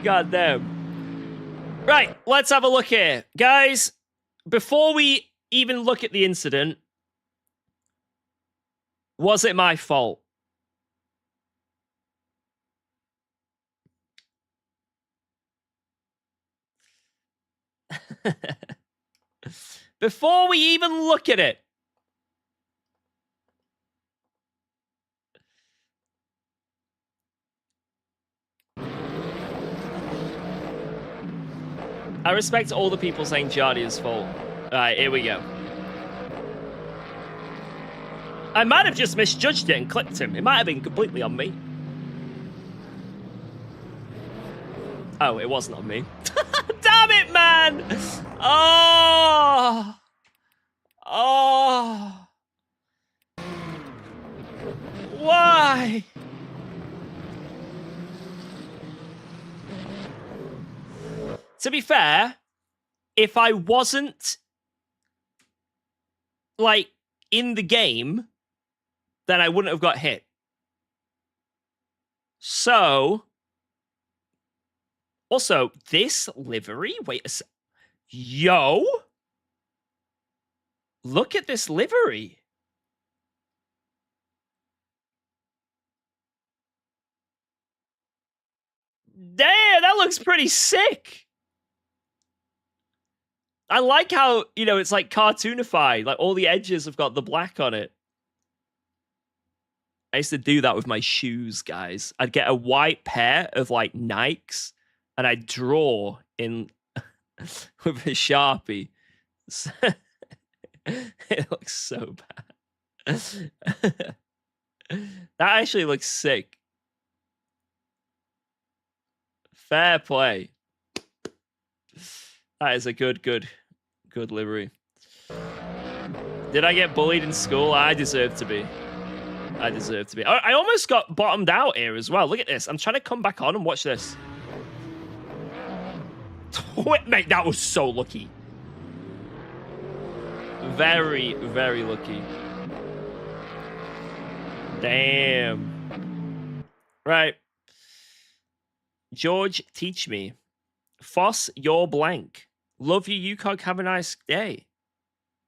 God damn. Right, let's have a look here. Guys, before we even look at the incident, was it my fault? Before we even look at it, I respect all the people saying Jardia's fault. Alright, here we go. I might have just misjudged it and clipped him. It might have been completely on me. Oh, it wasn't on me. Damn it, man! Oh! Oh! Why? To be fair, if I wasn't, like, in the game, then I wouldn't have got hit. So, also, this livery, wait a sec. Yo! Look at this livery. Damn, that looks pretty sick. I like how, you know, it's like cartoonified. Like all the edges have got the black on it. I used to do that with my shoes, guys. I'd get a white pair of like Nikes and I'd draw in with a Sharpie. It looks so bad. That actually looks sick. Fair play. That is a good livery. Did I get bullied in school? I deserve to be. I deserve to be. I almost got bottomed out here as well. Look at this. I'm trying to come back on and watch this. Mate, that was so lucky. Very, very lucky. Damn. Right. George, teach me. Foss, you're blank. Love you, UKOG. Have a nice day.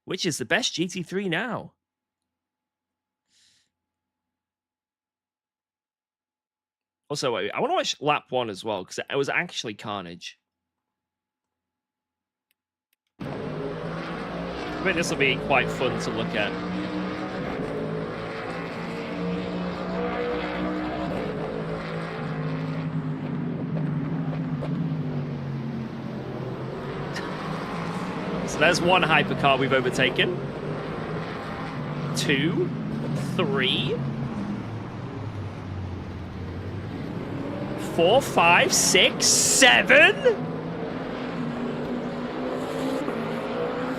Which is the best GT3 now? Also, wait, I want to watch lap 1 as well, because it was actually carnage. I think this will be quite fun to look at. So there's one hypercar we've overtaken. 2, 3, 4, 5, 6, 7.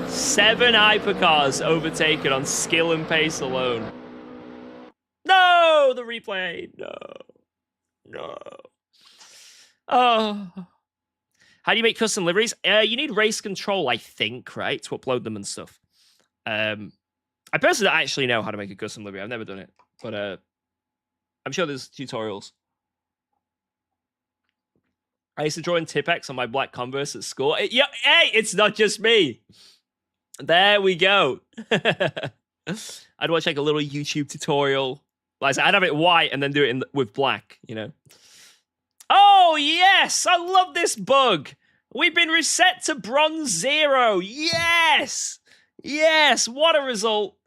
7 hypercars overtaken on skill and pace alone. No, the replay. No. Oh. How do you make custom liveries? You need race control, I think, right, to upload them and stuff. I personally don't actually know how to make a custom livery. I've never done it, but I'm sure there's tutorials. I used to draw in Tipex on my black Converse at school. Yeah, hey, it's not just me. There we go. I'd watch like a little YouTube tutorial. Like I'd have it white and then do it with black, you know. Oh, yes! I love this bug! We've been reset to bronze 0. Yes! Yes! What a result.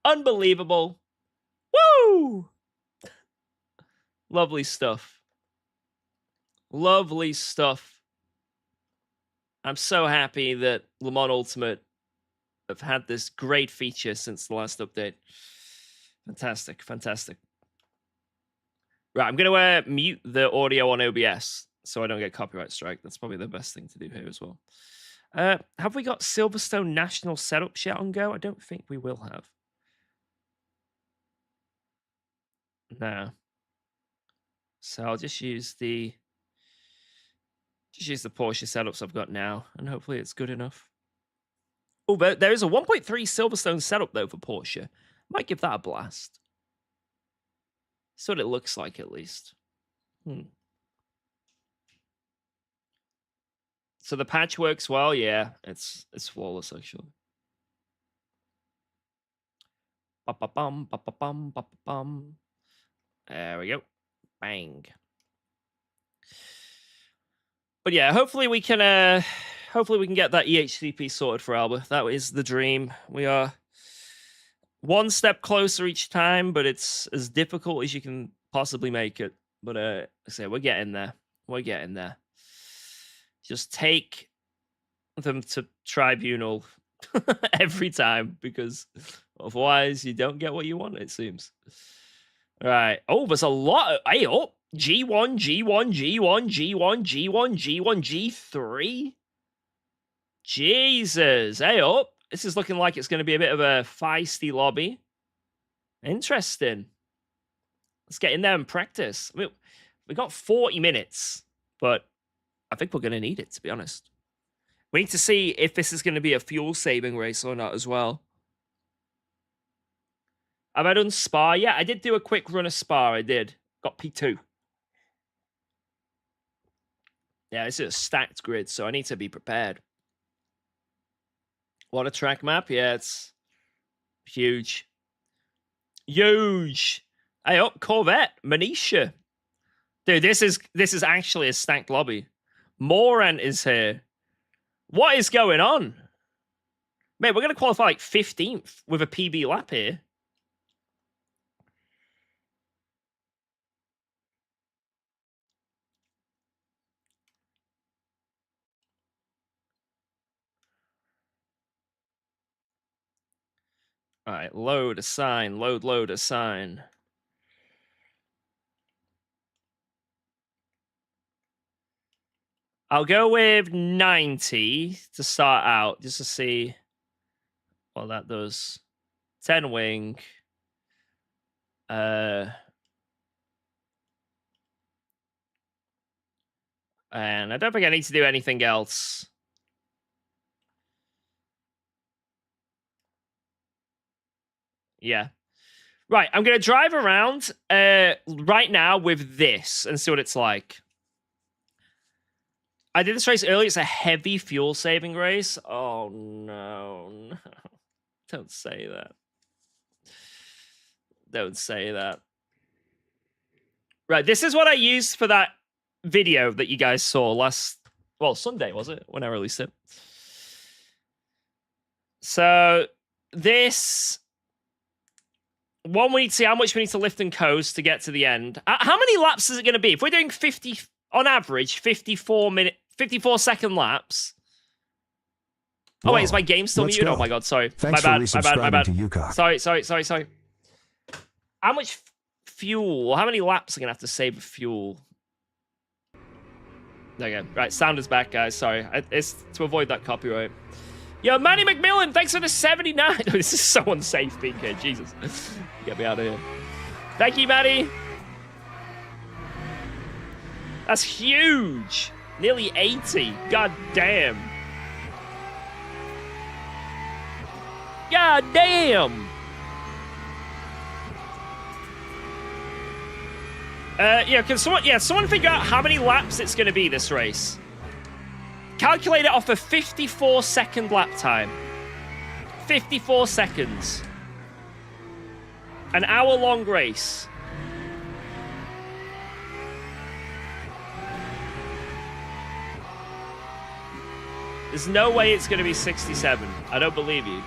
Unbelievable. Woo! Lovely stuff. Lovely stuff. I'm so happy that Le Mans Ultimate have had this great feature since the last update. Fantastic, fantastic. Right, I'm going to mute the audio on OBS so I don't get copyright strike. That's probably the best thing to do here as well. Have we got Silverstone National Setup yet on go? I don't think we will have. No. So I'll just use the Porsche setups I've got now, and hopefully it's good enough. Oh, but there is a 1.3 Silverstone setup though for Porsche. Might give that a blast. That's what it looks like, at least. So the patch works well. Yeah, it's flawless actually. Ba-ba-bum, ba-ba-bum, ba-ba-bum. There we go. Bang. But yeah, hopefully we can get that EHCP sorted for Alba. That is the dream. We are one step closer each time, but it's as difficult as you can possibly make it. But I say we're getting there. We're getting there. Just take them to tribunal every time because otherwise you don't get what you want, it seems. All right. Oh, there's a lot of... Hey, oh, G1, G1, G1, G1, G1, G1, G3. Jesus. Hey, oh. This is looking like it's going to be a bit of a feisty lobby. Interesting. Let's get in there and practice. I mean, we got 40 minutes, but I think we're going to need it, to be honest. We need to see if this is going to be a fuel-saving race or not as well. Have I done Spa? Yeah, I did do a quick run of Spa. I did. Got P2. Yeah, this is a stacked grid, so I need to be prepared. What a track map. Yeah, it's huge. Huge. Hey, up, Corvette. Manisha. Dude, this is actually a stacked lobby. Moran is here. What is going on? Mate, we're going to qualify like 15th with a PB lap here. All right, load, assign, load, assign. I'll go with 90 to start out, just to see what that does. 10 wing. And I don't think I need to do anything else. Yeah. Right, I'm going to drive around right now with this and see what it's like. I did this race earlier. It's a heavy fuel-saving race. Oh, no. Don't say that. Don't say that. Right, this is what I used for that video that you guys saw last... Well, Sunday, was it? When I released it. So, this... One, we need to see how much we need to lift and coast to get to the end. How many laps is it going to be? If we're doing 50... On average, 54-second laps. Oh, wait, is my game still muted? Go. Oh, my God, sorry. Thanks my for bad. resubscribing to UKOG. Sorry. How much fuel? How many laps are going to have to save of fuel? There you go. Right, sound is back, guys. Sorry. It's to avoid that copyright. Yo, Manny McMillan, thanks for the 79. This is so unsafe, BK. Jesus. Get me out of here. Thank you, Manny. That's huge. Nearly 80. God damn. God damn. Yeah, can someone figure out how many laps it's going to be this race? Calculate it off a 54-second lap time. 54 seconds. An hour-long race. There's no way it's going to be 67. I don't believe you.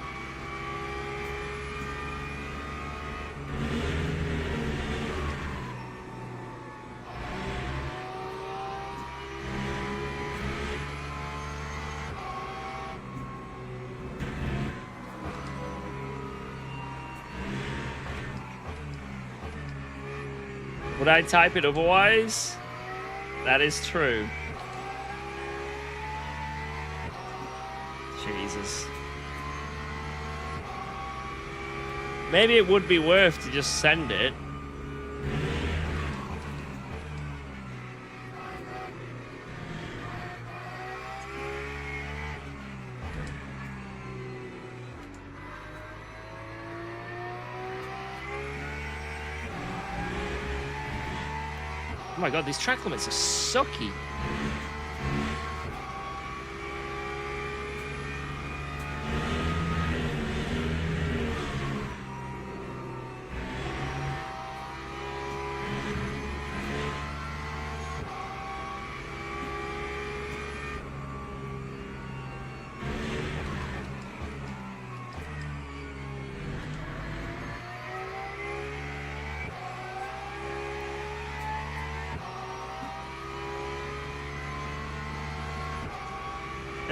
Would I type it otherwise? That is true. Jesus. Maybe it would be worth to just send it. Oh my God, these track limits are sucky.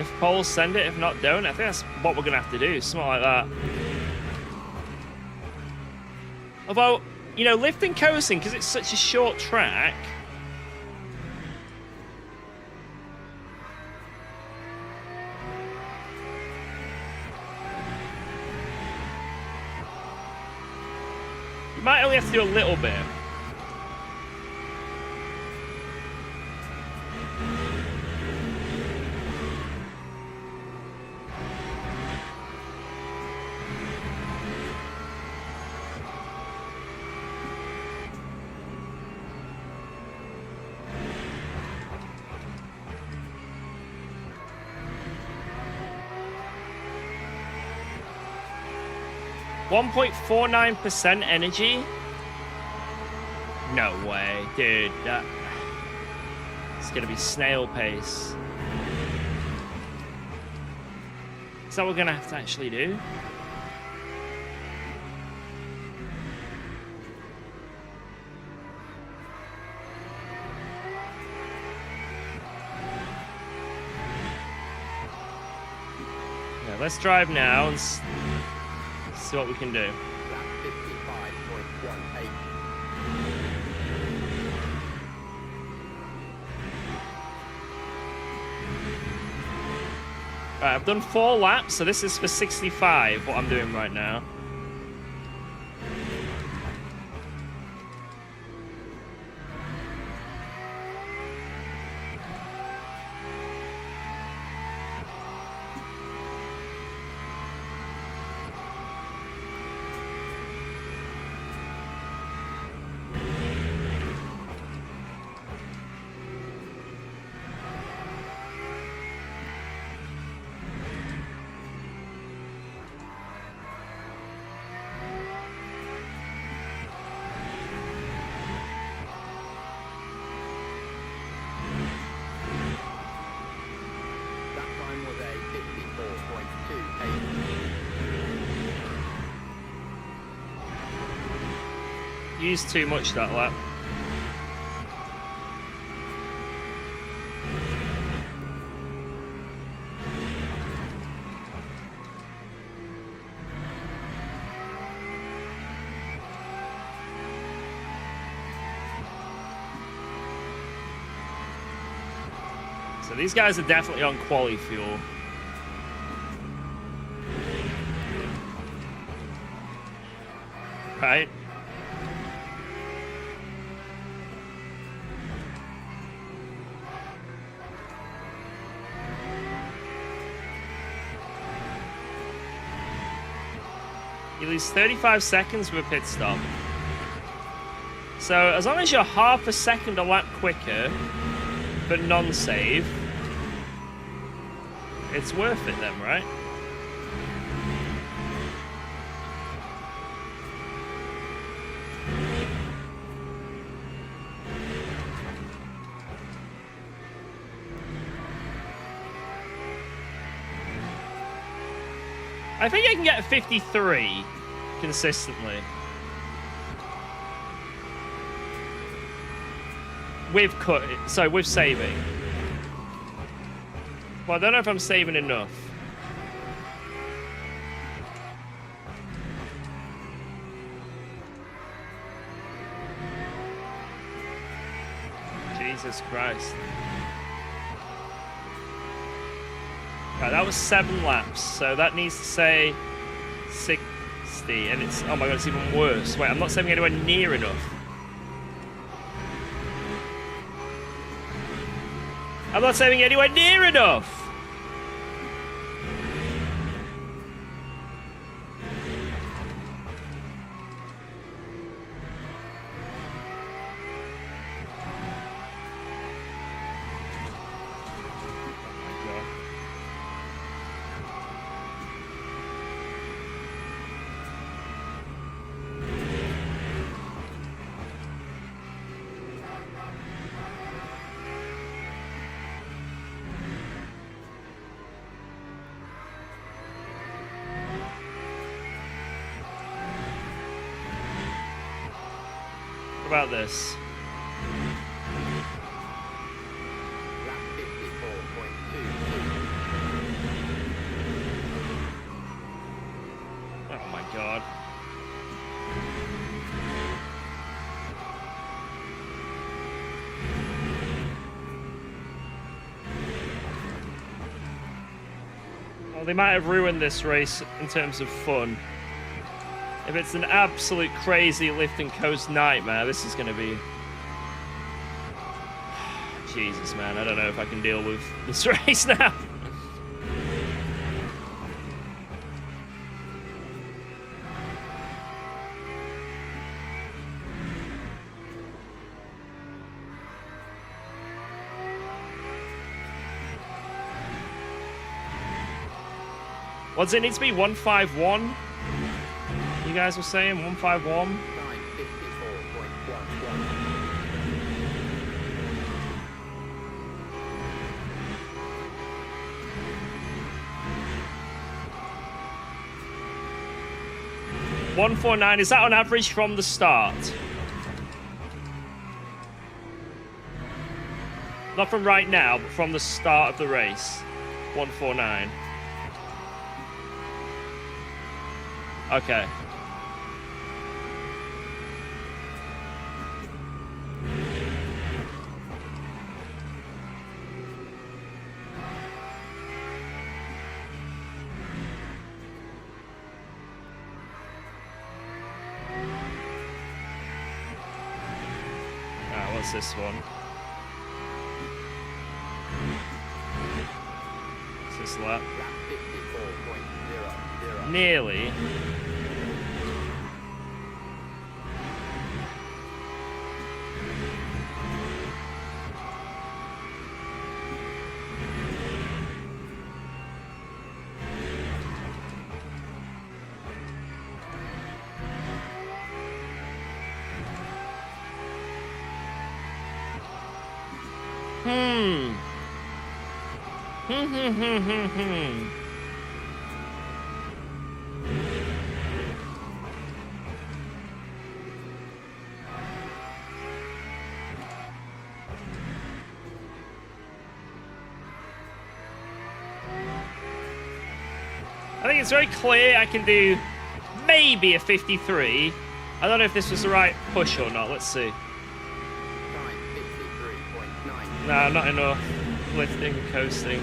If poles, send it. If not, don't. I think that's what we're going to have to do. Something like that. Although, you know, lifting coasting, because it's such a short track... You might only have to do a little bit. .49% energy? No way, dude. It's gonna be snail pace. Is that what we're gonna have to actually do? Yeah, let's drive now and see what we can do. Right, I've done 4 laps, so this is for 65, what I'm doing right now. Used too much that lap. So these guys are definitely on quali fuel. Right? You lose 35 seconds with a pit stop. So as long as you're half a second a lap quicker, but non-save, it's worth it then, right? I think I can get a 53 consistently. With with saving. Well, I don't know if I'm saving enough. Jesus Christ. Right, that was 7 laps, so that needs to say 60, and it's, oh my god, it's even worse. Wait, I'm not saving anywhere near enough. I'm not saving anywhere near enough! About this. God. Well, they might have ruined this race in terms of fun. If it's an absolute crazy lift and coast nightmare, this is going to be... Jesus, man. I don't know if I can deal with this race now. What does it need to be? 151? You guys were saying 151? 149, is that on average from the start? Not from right now, but from the start of the race. 149. Okay. What's this one? What's this lap? Nearly. I think it's very clear I can do maybe a 53. I don't know if this was the right push or not. Let's see. No, not enough. Lifting, coasting.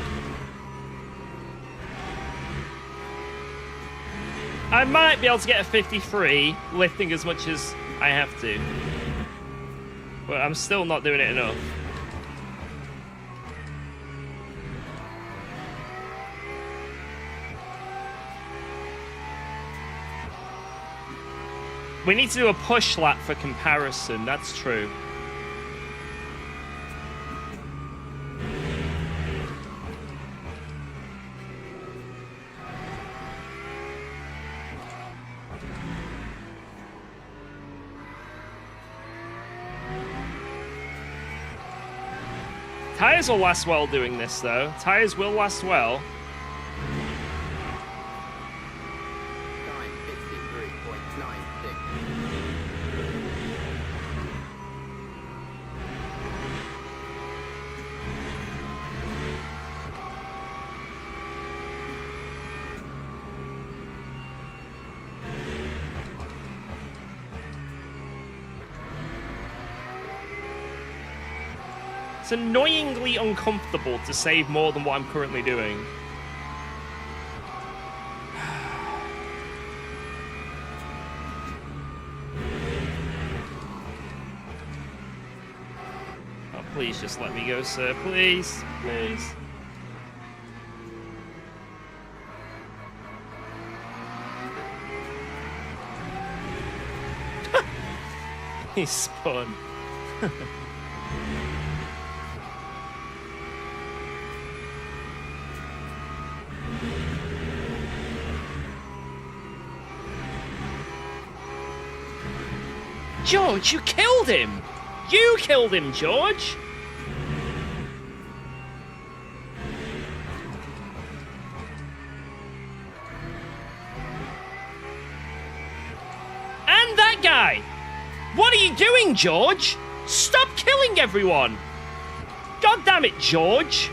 I might be able to get a 53, lifting as much as I have to. But I'm still not doing it enough. We need to do a push lap for comparison, that's true. Tires will last well doing this, though. Tires will last well. It's annoyingly uncomfortable to save more than what I'm currently doing. Oh, please just let me go, sir. Please, please. He spun. George, you killed him! You killed him, George! And that guy! What are you doing, George? Stop killing everyone! God damn it, George!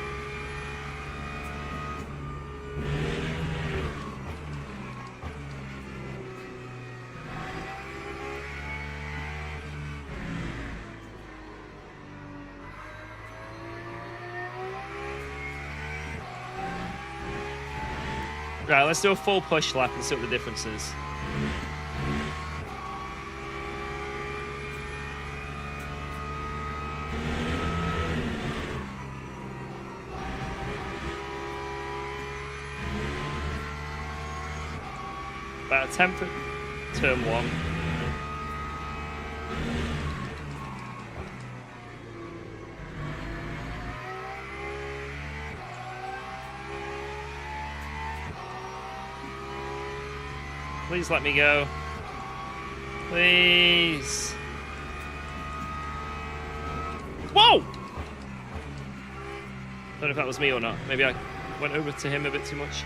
Right, let's do a full push lap and see what the difference is. About a 10th at turn 1. Please let me go. Please. Whoa! Don't know if that was me or not. Maybe I went over to him a bit too much.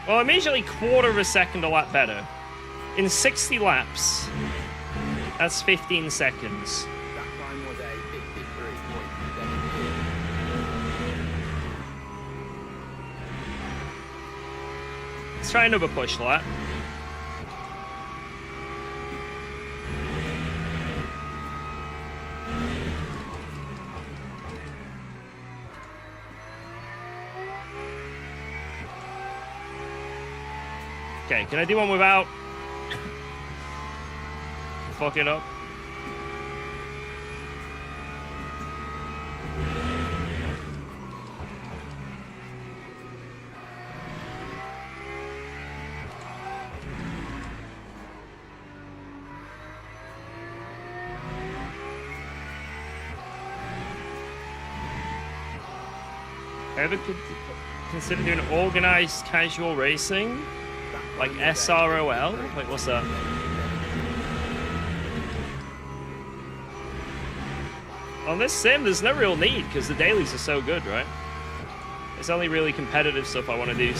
Well, immediately quarter of a second a lap better. In 60 laps, that's 15 seconds. That time was a 53.7. Let's try another push lap. Okay, can I do one without fucking up? Ever consider doing organized casual racing? Like SROL? Like, what's that? On this sim, there's no real need because the dailies are so good, right? It's only really competitive stuff I want to do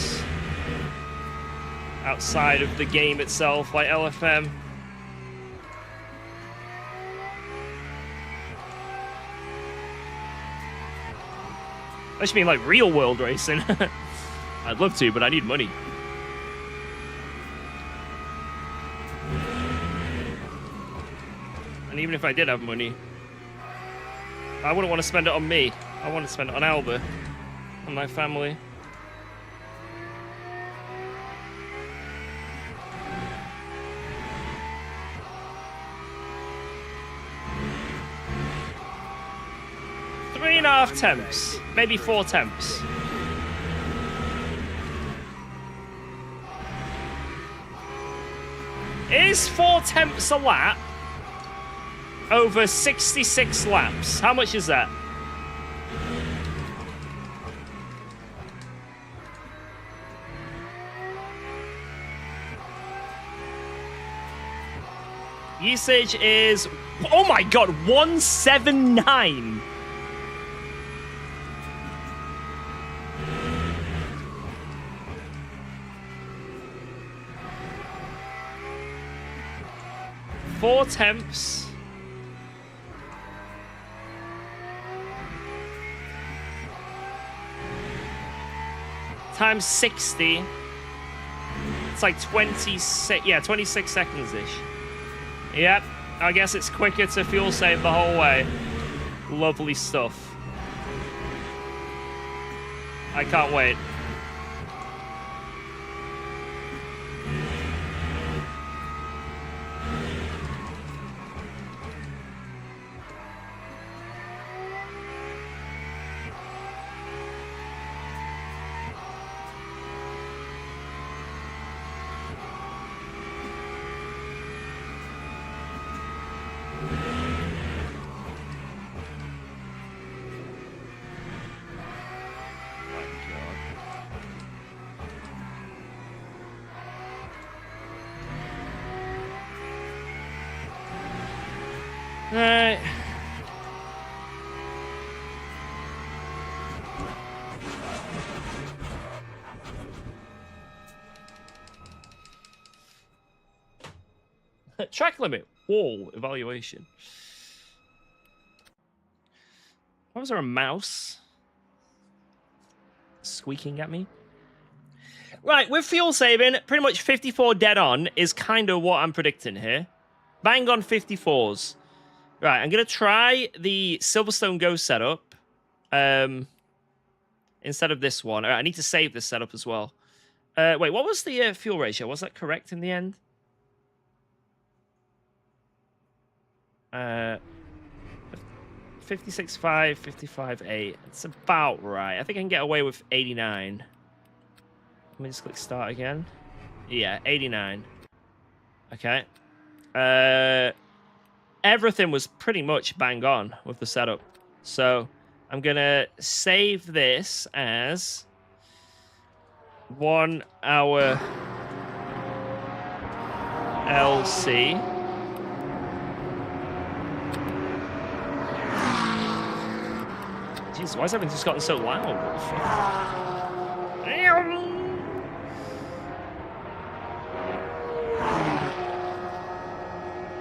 outside of the game itself, like LFM. I just mean like real world racing. I'd love to, but I need money. And even if I did have money, I wouldn't want to spend it on me. I want to spend it on Alba, on my family. Three and a half temps, maybe 4 temps. Is 4 temps a lap? Over 66 laps. How much is that? Usage is, oh my god, 179. Four temps. Times 60. It's like 26, yeah, 26 seconds-ish. Yep, I guess it's quicker to fuel save the whole way. Lovely stuff. I can't wait. Alright. Track limit. Wall evaluation. Why was there a mouse squeaking at me? Right, with fuel saving, pretty much 54 dead on is kind of what I'm predicting here. Bang on 54s. Right, I'm going to try the Silverstone Go setup instead of this one. All right, I need to save this setup as well. Wait, what was the fuel ratio? Was that correct in the end? 56.5, 55.8. It's about right. I think I can get away with 89. Let me just click start again. Yeah, 89. Okay. Everything was pretty much bang on with the setup. So I'm going to save this as 1 hour LC. Jeez, why has everything just gotten so loud? What the fuck?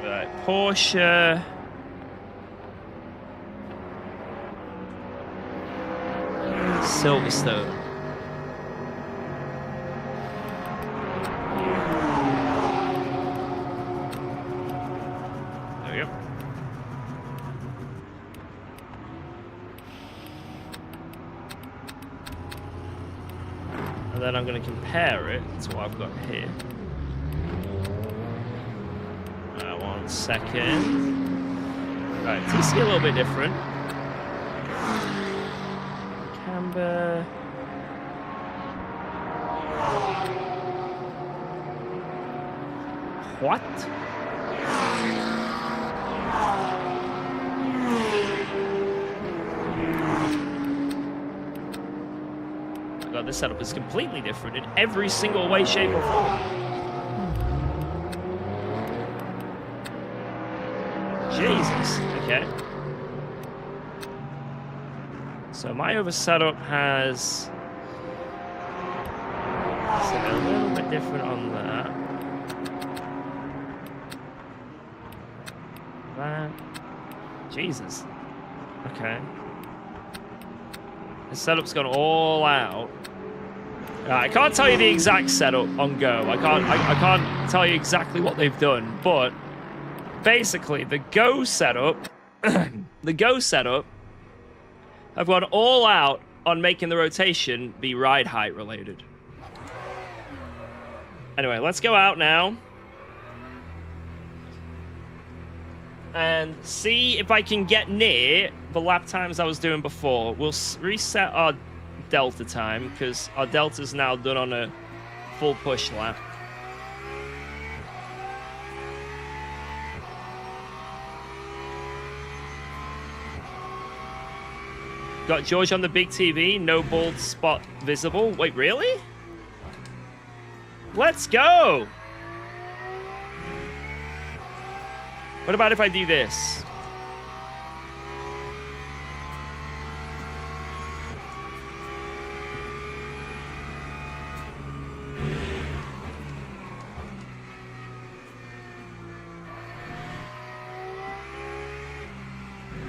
Right, Porsche. Silverstone. There we go. And then I'm going to compare it to what I've got here. 1 second. Right, TC a little bit different. Camber. What? Oh God, this setup is completely different in every single way, shape, or form. Jesus. Okay. So my other setup has a little bit different on that. That. Jesus. Okay. The setup's gone all out. I can't tell you the exact setup on Go. I can't tell you exactly what they've done, but basically the Go setup, I've gone all out on making the rotation be ride height related. Anyway, let's go out now and see if I can get near the lap times I was doing before. We'll reset our delta time because our delta's now done on a full push lap. Got George on the big TV, no bald spot visible. Wait, really? Let's go! What about if I do this?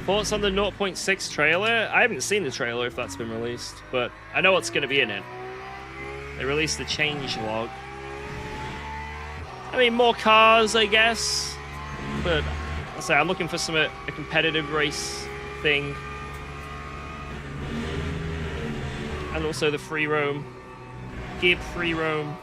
Thoughts on the 0.6 trailer? I haven't seen the trailer if that's been released, but I know what's going to be in it. They released the change log. I mean, more cars, I guess. But I'll say I'm looking for a competitive race thing. And also the free roam. Gib free roam.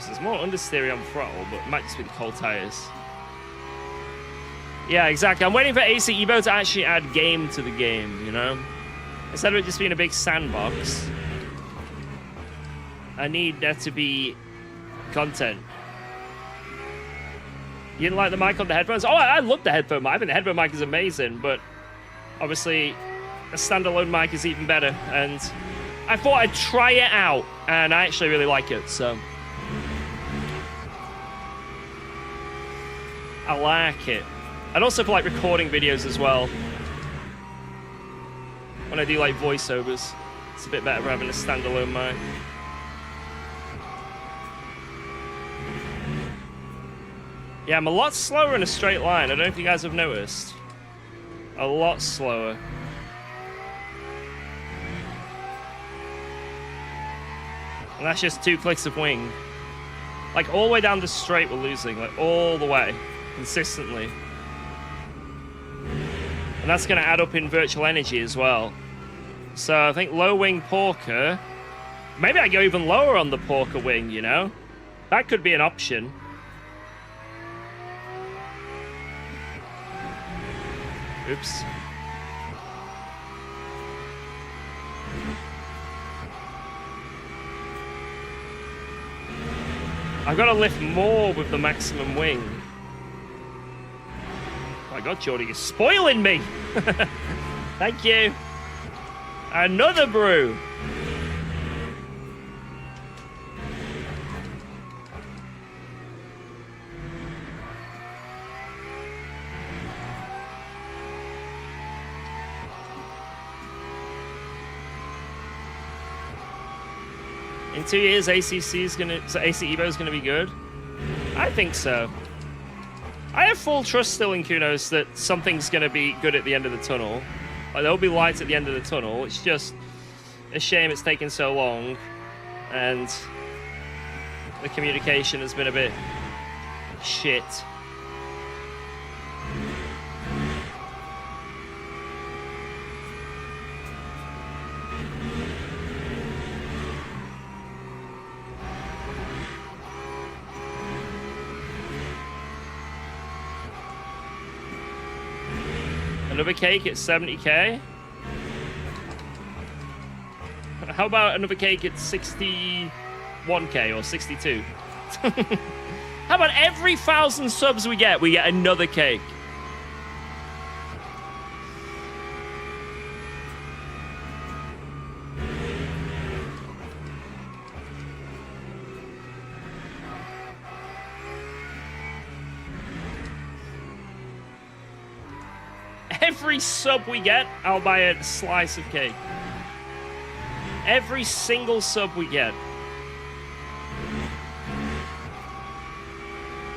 There's more understeer on throttle, but it might just be the cold tires. Yeah, exactly. I'm waiting for AC Evo to actually add game to the game, you know? Instead of it just being a big sandbox, I need there to be content. You didn't like the mic on the headphones? Oh, I love the headphone mic. I think the headphone mic is amazing, but obviously a standalone mic is even better. And I thought I'd try it out, and I actually really like it, so... I like it. And also for like recording videos as well. When I do like voiceovers, it's a bit better for having a standalone mic. Yeah, I'm a lot slower in a straight line. I don't know if you guys have noticed. A lot slower. And that's just 2 clicks of wing. Like, all the way down the straight, we're losing. Like, all the way. Consistently. And that's going to add up in virtual energy as well. So I think low wing Porker. Maybe I go even lower on the Porker wing, you know? That could be an option. Oops. I've got to lift more with the maximum wing. Oh my god, Jordy, you're spoiling me! Thank you. Another brew. In 2 years, ACE Evo is gonna be good. I think so. I have full trust still in Kunos that something's gonna be good at the end of the tunnel. Like, there'll be lights at the end of the tunnel. It's just a shame it's taken so long, and the communication has been a bit shit. Another cake at 70k? How about another cake at 61k or 62? How about every 1,000 subs we get another cake? Every sub we get, I'll buy a slice of cake. Every single sub we get.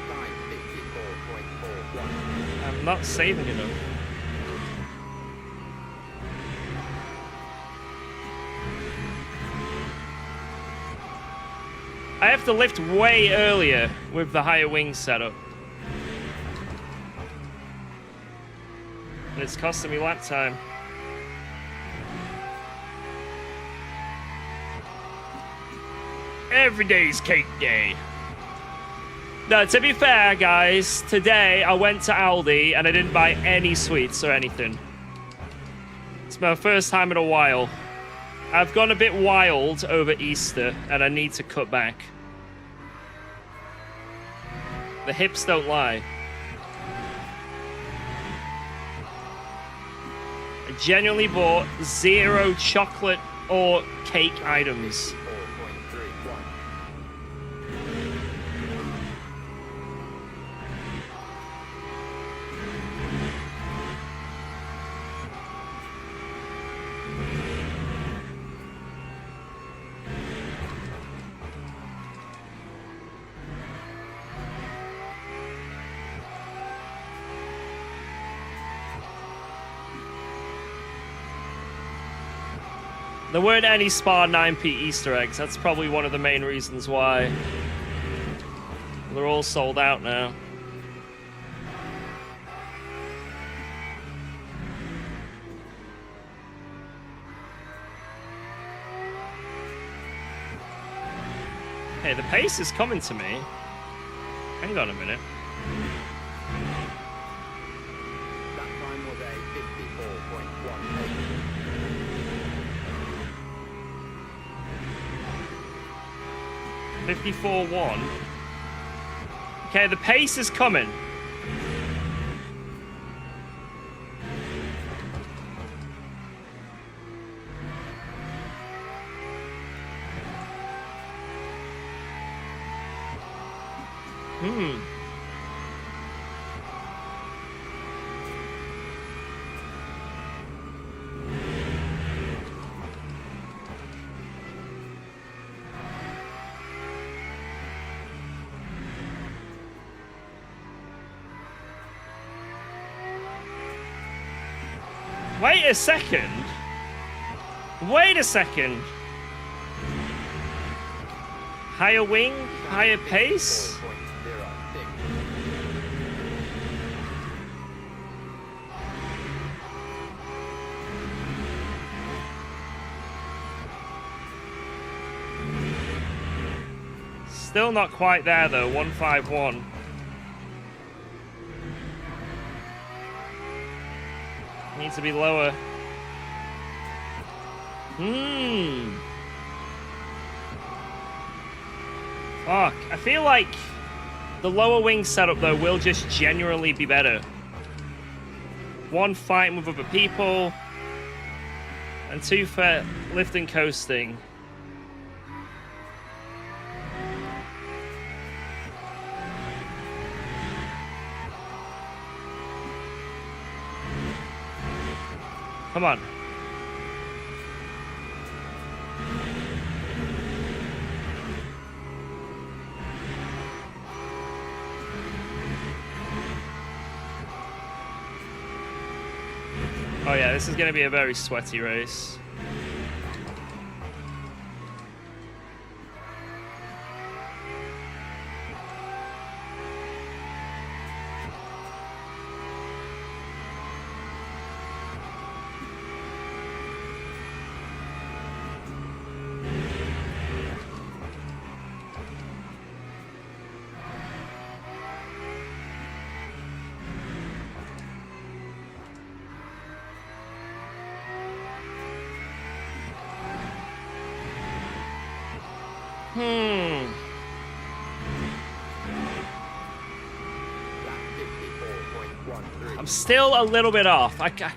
954.41. I'm not saving enough. I have to lift way earlier with the higher wing setup. And it's costing me lap time. Every day's cake day. No, to be fair, guys, today I went to Aldi and I didn't buy any sweets or anything. It's my first time in a while. I've gone a bit wild over Easter and I need to cut back. The hips don't lie. I genuinely bought 0 chocolate or cake items. 4.31. There weren't any Spa 9p Easter eggs. That's probably one of the main reasons why. They're all sold out now. Hey, the pace is coming to me. Hang on a minute. That time was a 54.18. 54-1. Okay, the pace is coming. Wait a second. Wait a second. Higher wing, higher pace. 4.06. Still not quite there though. 151. Needs to be lower. Fuck. I feel like the lower wing setup though will just generally be better. One, fighting with other people, and two, for lift and coasting. Come on. Oh yeah, this is going to be a very sweaty race. Lap 54.13. I'm still a little bit off. I think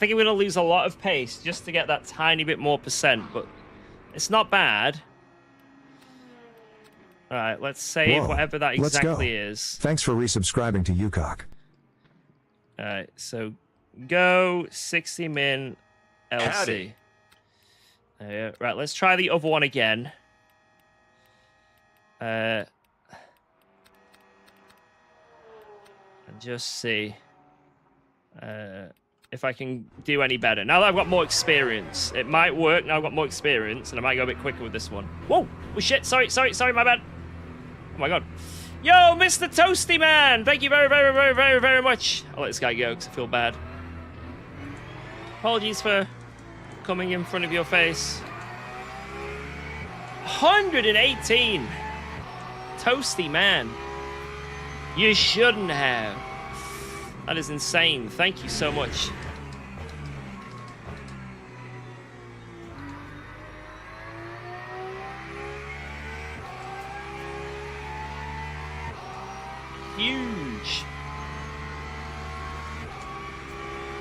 I'm going to lose a lot of pace just to get that tiny bit more percent, but it's not bad. All right, let's save Whoa, whatever that let's go. exactly is. Thanks for resubscribing to UKOG. All right, so go 60 min LC. Howdy. Right, let's try the other one again. And just see if I can do any better. Now that I've got more experience, it might work. Now I've got more experience, and I might go a bit quicker with this one. Whoa! Oh shit! Sorry, my bad. Oh my god. Yo, Mr. Toasty Man! Thank you very much. I'll let this guy go because I feel bad. Apologies for coming in front of your face. 118! Toasty Man. You shouldn't have. That is insane. Thank you so much. Huge.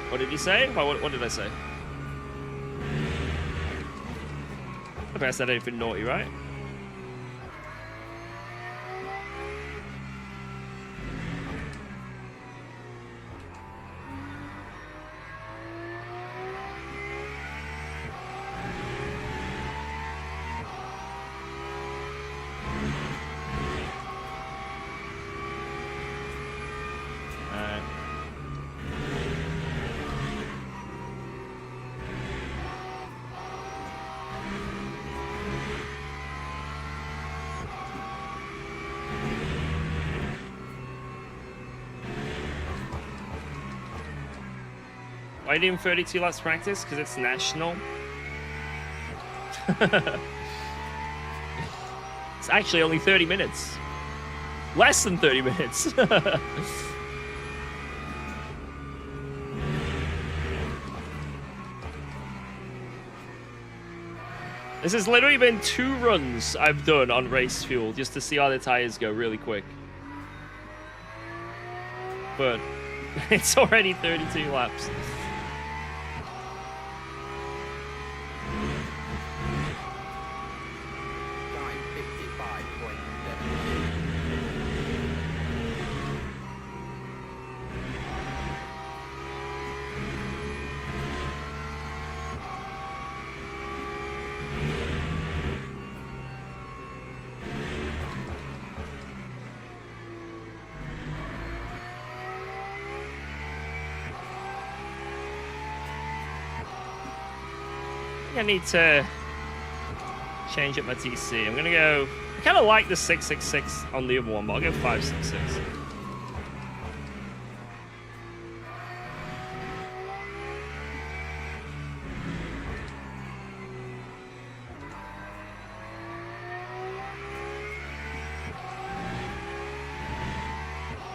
What did he say? What did I say? I think I said anything naughty, right? Why are you doing 32 laps practice? Because it's national. It's actually only 30 minutes. Less than 30 minutes. This has literally been 2 runs I've done on race fuel just to see how the tires go really quick. But it's already 32 laps. Time 55.72. think I need to change up my TC. I'm gonna go. I kind of like the 666 on the other one, but I'll go 566.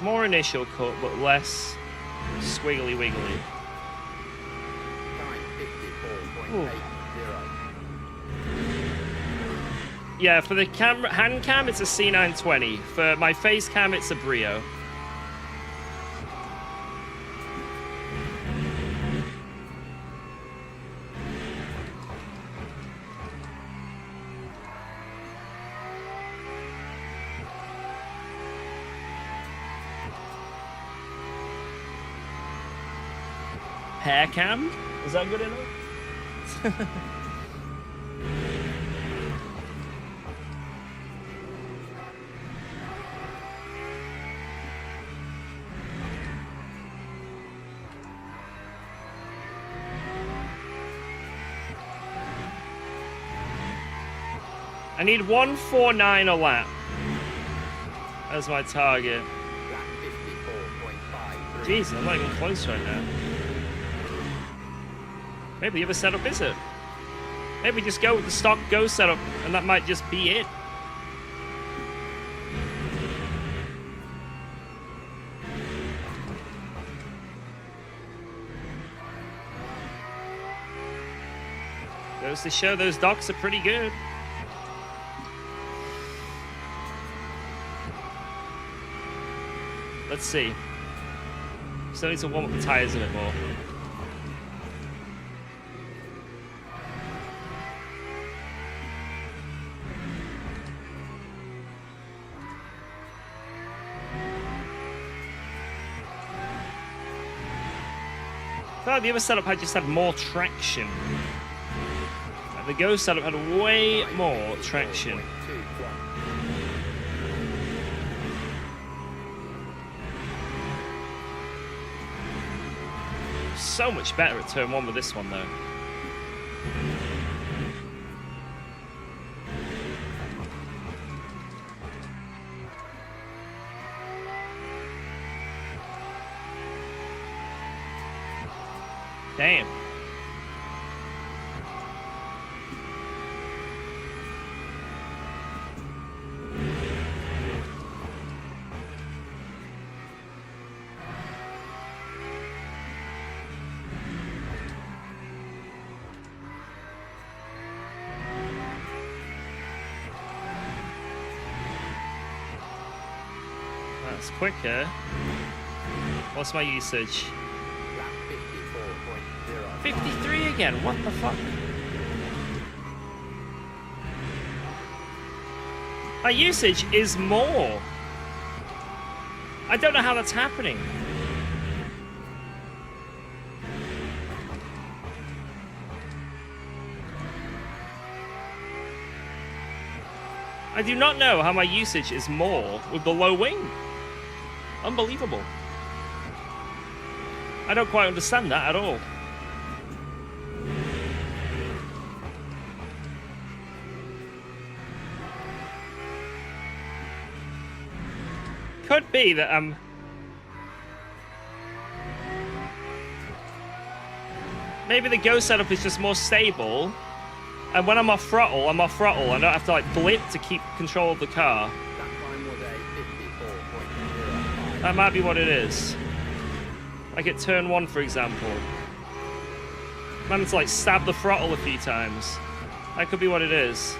More initial cut, but less squiggly wiggly. Time 54.80. Yeah, for the hand cam, it's a C920. For my face cam, it's a Brio. Hair cam? Is that good enough? I need 149 a lap as my target. Lap 54.53. Jeez, I'm not even close right now. Maybe the other setup is it. Maybe just go with the stock Go setup, and that might just be it. Goes to show those docks are pretty good. Let's see. Still need to warm up the tires a bit more. But the other setup had just had more traction. Like the Go setup had way more traction. 21. So much better at turn 1 with this one, though. Damn. That's quicker. What's my usage? Lap 54.0. 53 again, what the fuck? My usage is more. I don't know how that's happening. I do not know how my usage is more with the low wing. Unbelievable. I don't quite understand that at all. Could be that maybe the Go setup is just more stable, and when I'm off throttle, I don't have to like blip to keep control of the car. Lap time was a 54.05. That might be what it is. Like at turn 1, for example. I'm having to like stab the throttle a few times. That could be what it is.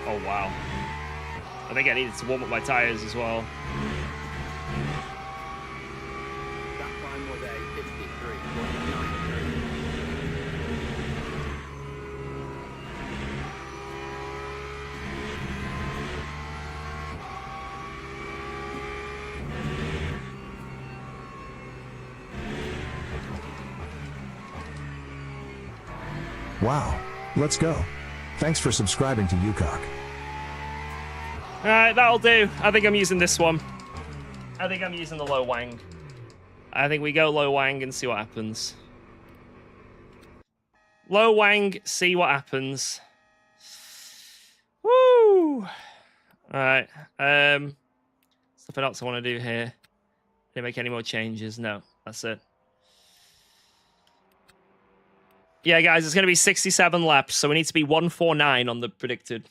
Oh, wow. I think I needed to warm up my tires as well. Lap time was a Wow. Let's go. Thanks for subscribing to UKOG. All right, that'll do. I think I'm using this one. I think I'm using the low wang. I think we go low wang and see what happens. Low wang, see what happens. Woo! All right. Something else I want to do here. Didn't make any more changes. No, that's it. Yeah, guys, it's going to be 67 laps, so we need to be 149 on the predicted.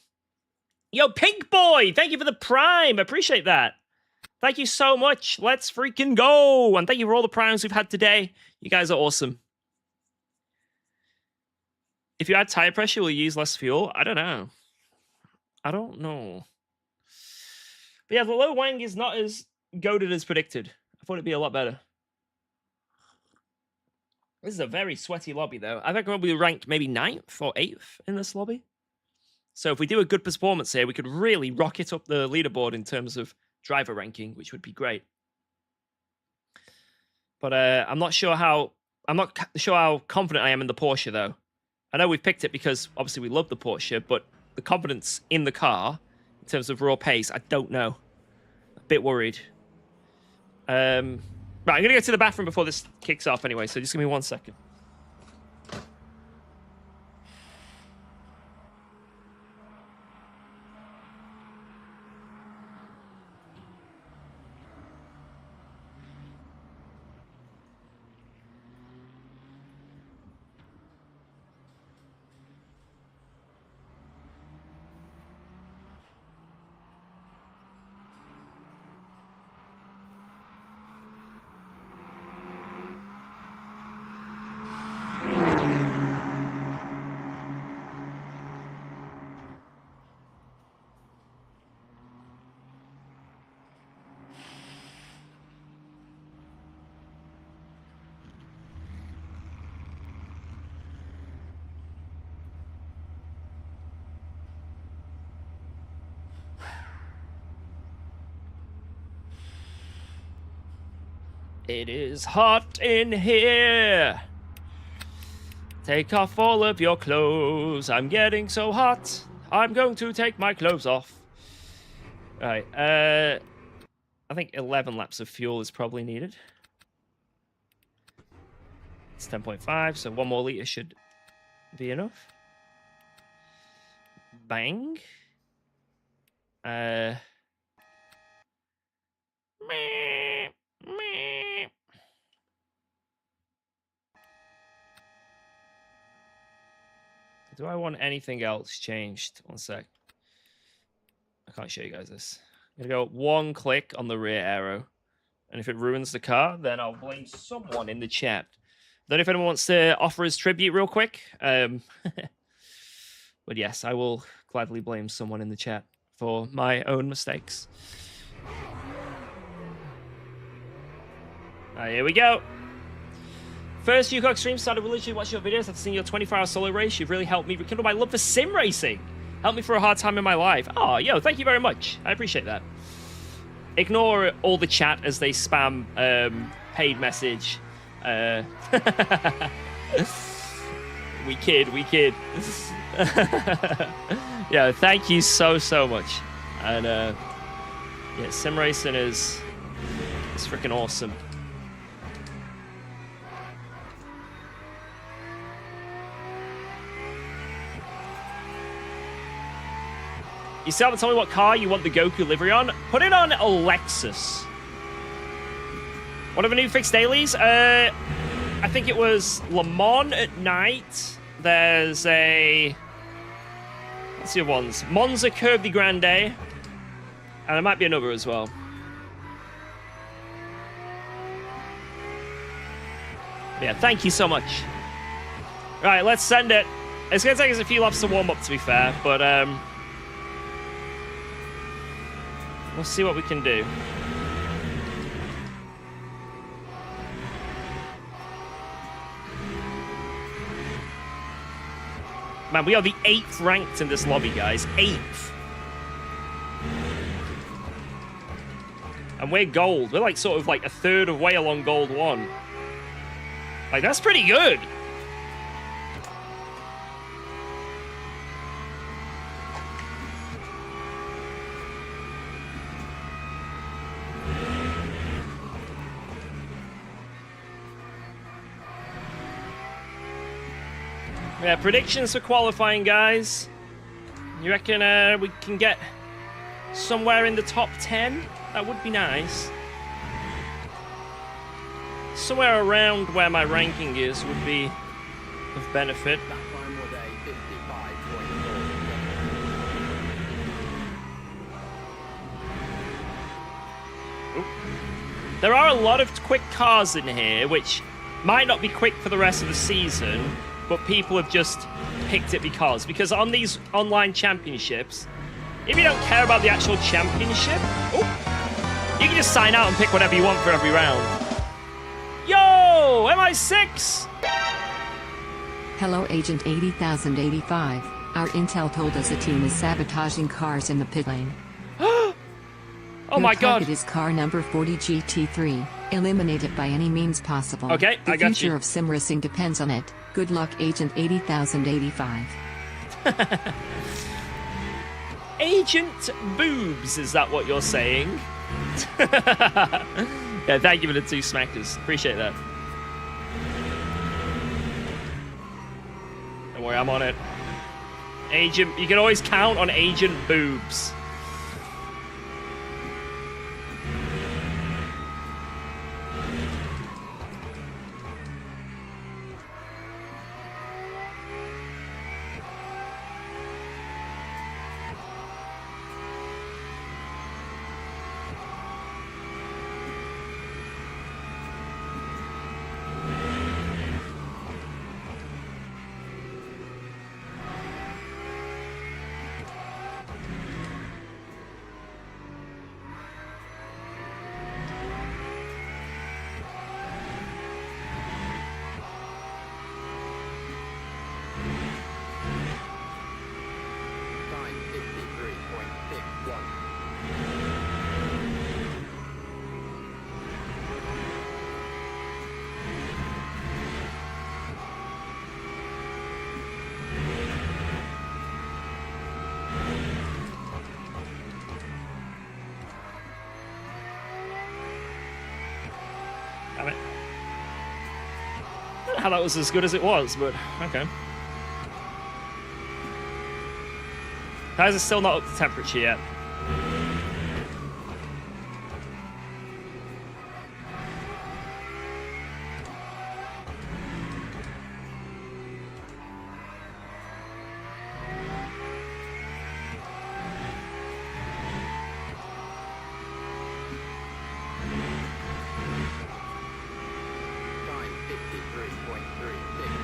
Yo, Pink Boy, thank you for the Prime. Appreciate that. Thank you so much. Let's freaking go. And thank you for all the Primes we've had today. You guys are awesome. If you add tire pressure, will you use less fuel? I don't know. I don't know. But yeah, the low wang is not as goated as predicted. I thought it'd be a lot better. This is a very sweaty lobby, though. I think we'll be ranked maybe 9th or 8th in this lobby. So if we do a good performance here, we could really rocket up the leaderboard in terms of driver ranking, which would be great. But I'm not sure how confident I am in the Porsche, though. I know we've picked it because obviously we love the Porsche, but the confidence in the car in terms of raw pace, I don't know. A bit worried. Right, I'm going to go to the bathroom before this kicks off anyway, so just give me 1 second. It is hot in here. Take off all of your clothes. I'm getting so hot. I'm going to take my clothes off. All right. I think 11 laps of fuel is probably needed. It's 10.5, so 1 more liter should be enough. Bang. Do I want anything else changed? 1 sec. I can't show you guys this. I'm going to go 1 click on the rear arrow. And if it ruins the car, then I'll blame someone in the chat. Don't know if anyone wants to offer his tribute real quick. But yes, I will gladly blame someone in the chat for my own mistakes. All right, here we go. First UKOG stream, started religiously watching your videos after seeing your 24-hour solo race. You've really helped me rekindle my love for sim racing. Helped me through a hard time in my life. Oh, yo, thank you very much. I appreciate that. Ignore all the chat as they spam paid message. We kid. Yeah, thank you so much. And yeah, sim racing is freaking awesome. You still haven't told me what car you want the Goku livery on? Put it on a Lexus. What are the new fixed dailies? I think it was Le Mans at night. There's a... Let's see the ones. Monza Curve de Grande. And there might be another as well. Yeah, thank you so much. Right, let's send it. It's going to take us a few laps to warm up, to be fair. But, let's see what we can do. Man, we are the 8th ranked in this lobby, guys. 8th. And we're gold. We're like sort of like a third of way along gold 1. Like, that's pretty good. Yeah, predictions for qualifying, guys. You reckon we can get somewhere in the top 10? That would be nice. Somewhere around where my ranking is would be of benefit. That time was a 55.4. There are a lot of quick cars in here, which might not be quick for the rest of the season, but people have just picked it because on these online championships, if you don't care about the actual championship, you can just sign out and pick whatever you want for every round. Yo, MI6! Hello, Agent 80,085. Our intel told us a team is sabotaging cars in the pit lane. Oh my god. Your target is car number 40 GT3. Eliminate it by any means possible. Okay, the I got you. The future of sim racing depends on it. Good luck, Agent 80,085. Agent Boobs, is that what you're saying? Yeah, thank you for the 2 smackers. Appreciate that. Don't worry, I'm on it. Agent, you can always count on Agent Boobs. Time 53.61. Damn it. I don't know how that was as good as it was, but okay. Guys are still not up to temperature yet. Time 53.36.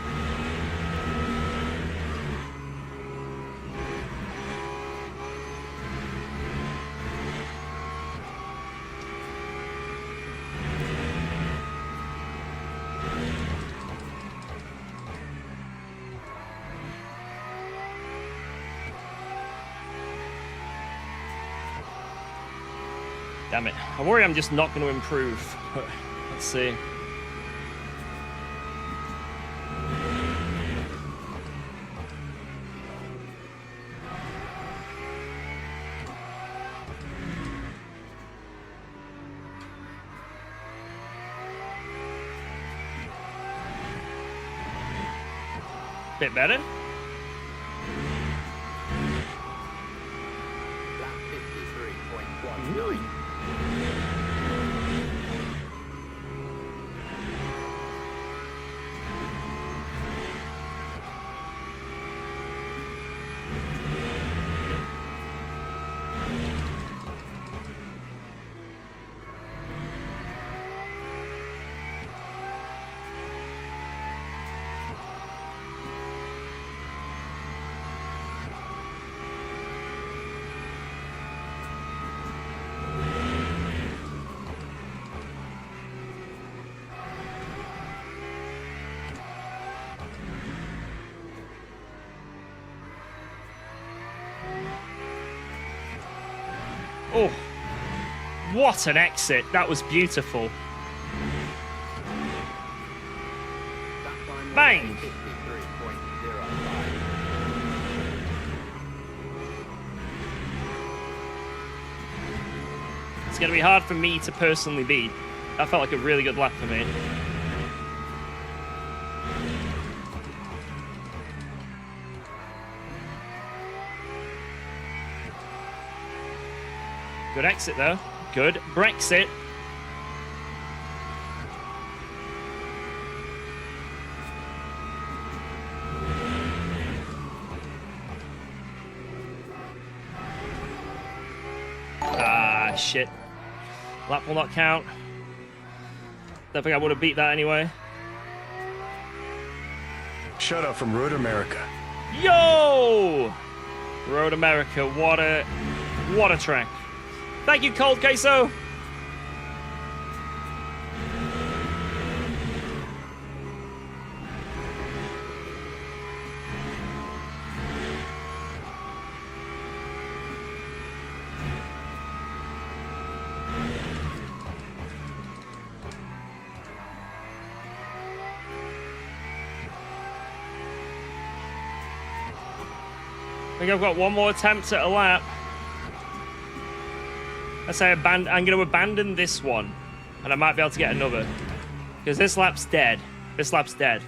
Damn it. I worry I'm just not going to improve. But let's see. Bit better. Lap 53.19. Oh, what an exit. That was beautiful. That time was Bang. 53.05. It's going to be hard for me to personally beat. That felt like a really good lap for me. Good exit, though. Good Brexit. Ah, shit. Lap will not count. Don't think I would have beat that anyway. Shut up from Road America. Yo! Road America, what a track. Thank you, Cold Queso. I think I've got one more attempt at a lap. I say I'm going to abandon this one, and I might be able to get another. Because this lap's dead. This lap's dead.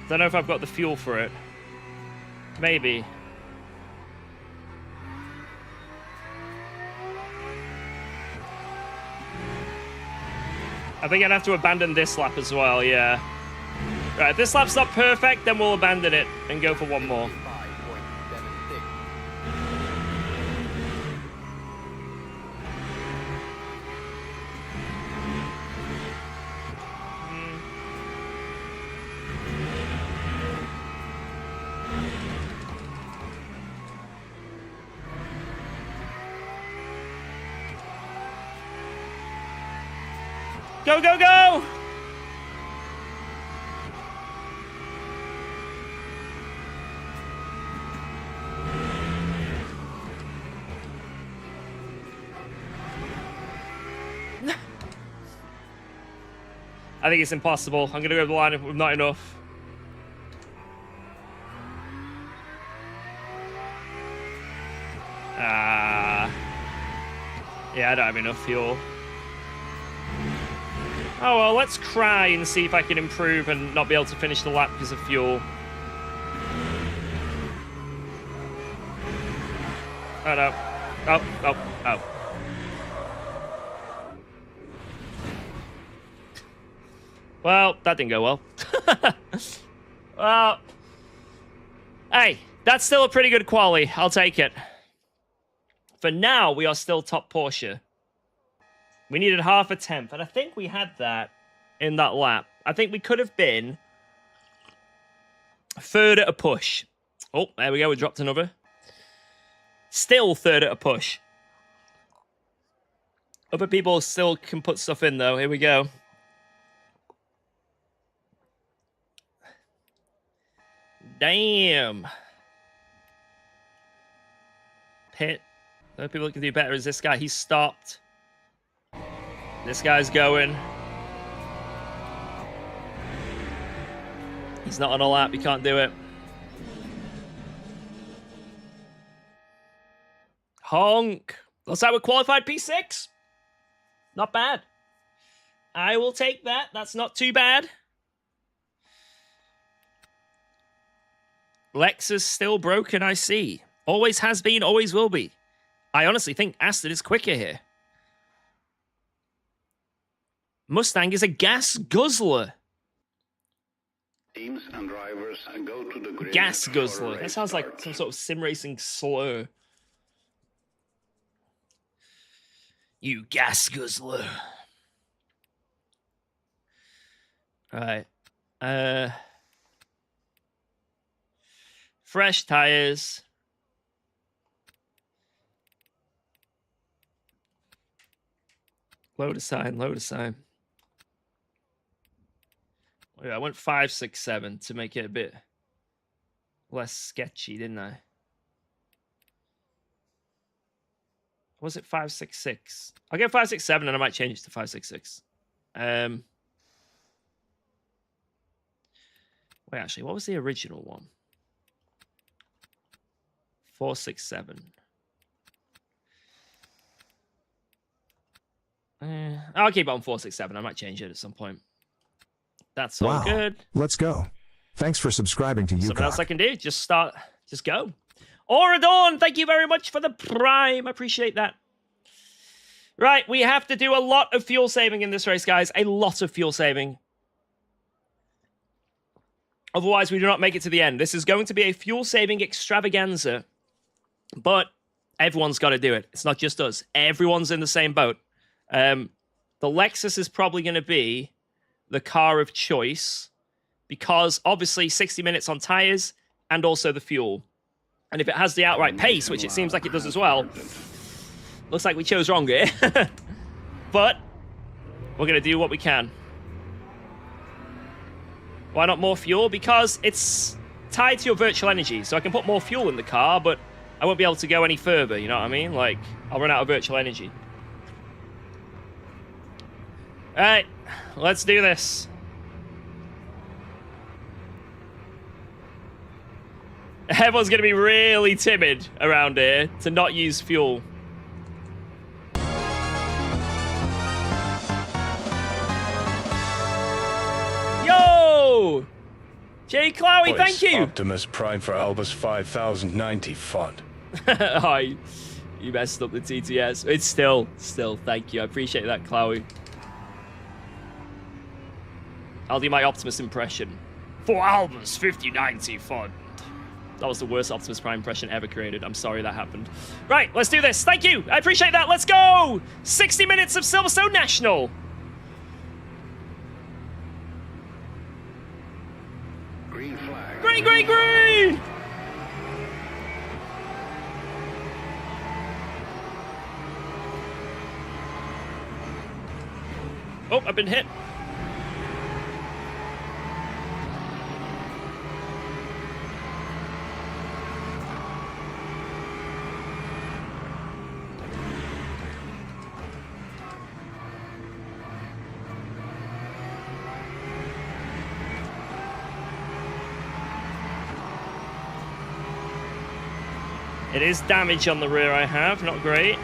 Don't know if I've got the fuel for it. Maybe. I think I'd have to abandon this lap as well, yeah. Right, if this lap's not perfect, then we'll abandon it and go for one more. 5.76. Go, go, go! I think it's impossible. I'm going to go over the line with not enough. Yeah, I don't have enough fuel. Oh, well, let's cry and see if I can improve and not be able to finish the lap because of fuel. Oh, no. Oh, oh, oh. Well, that didn't go well. Well, hey, that's still a pretty good quali. I'll take it. For now, we are still top Porsche. We needed half a tenth, and I think we had that in that lap. I think we could have been third at a push. Oh, there we go. We dropped another. Still third at a push. Other people still can put stuff in, though. Here we go. Damn. Pit. The only people that can do better is this guy. He's stopped. This guy's going. He's not on a lap. He can't do it. Honk. Looks like we're qualified P6. Not bad. I will take that. That's not too bad. Lexus still broken, I see. Always has been, always will be. I honestly think Aston is quicker here. Mustang is a gas guzzler. Teams and drivers go to the grid. Gas for guzzler. That race sounds like start. some sort of sim racing slur. You gas guzzler. Alright. Fresh tires. Load a sign, load a sign. Yeah, I went 5, 6, 7 to make it a bit less sketchy, didn't I? Was it 5, 6, 6? I'll get 5, 6, 7 and I might change it to 5, 6, 6. Wait, actually, what was the original one? 4, 6, 7. I'll keep it on 4, 6, 7. I might change it at some point. That's all good. Let's go. Thanks for subscribing to UKOG. Something else I can do? Just start. Just go. Auradorn, thank you very much for the prime. I appreciate that. Right, we have to do a lot of fuel saving in this race, guys. A lot of fuel saving. Otherwise, we do not make it to the end. This is going to be a fuel saving extravaganza. But everyone's got to do it. It's not just us. Everyone's in the same boat. The Lexus is probably going to be the car of choice because obviously 60 minutes on tires and also the fuel. And if it has the outright pace, which it seems like it does as well, looks like we chose wrong here. But we're going to do what we can. Why not more fuel? Because it's tied to your virtual energy. So I can put more fuel in the car, but I won't be able to go any further, you know what I mean? Like, I'll run out of virtual energy. Alright, let's do this. Everyone's going to be really timid around here to not use fuel. Yo! Jay Clowie, thank you! Optimus Prime for Albus 5090 font. Oh, you messed up the TTS. It's still, thank you. I appreciate that, Clowie. I'll do my Optimus impression. For Albus 5090 font. That was the worst Optimus Prime impression ever created. I'm sorry that happened. Right, let's do this. Thank you. I appreciate that. Let's go! 60 minutes of Silverstone National. Green flag. Green, green, green! Oh, I've been hit. It is damage on the rear I have, not great.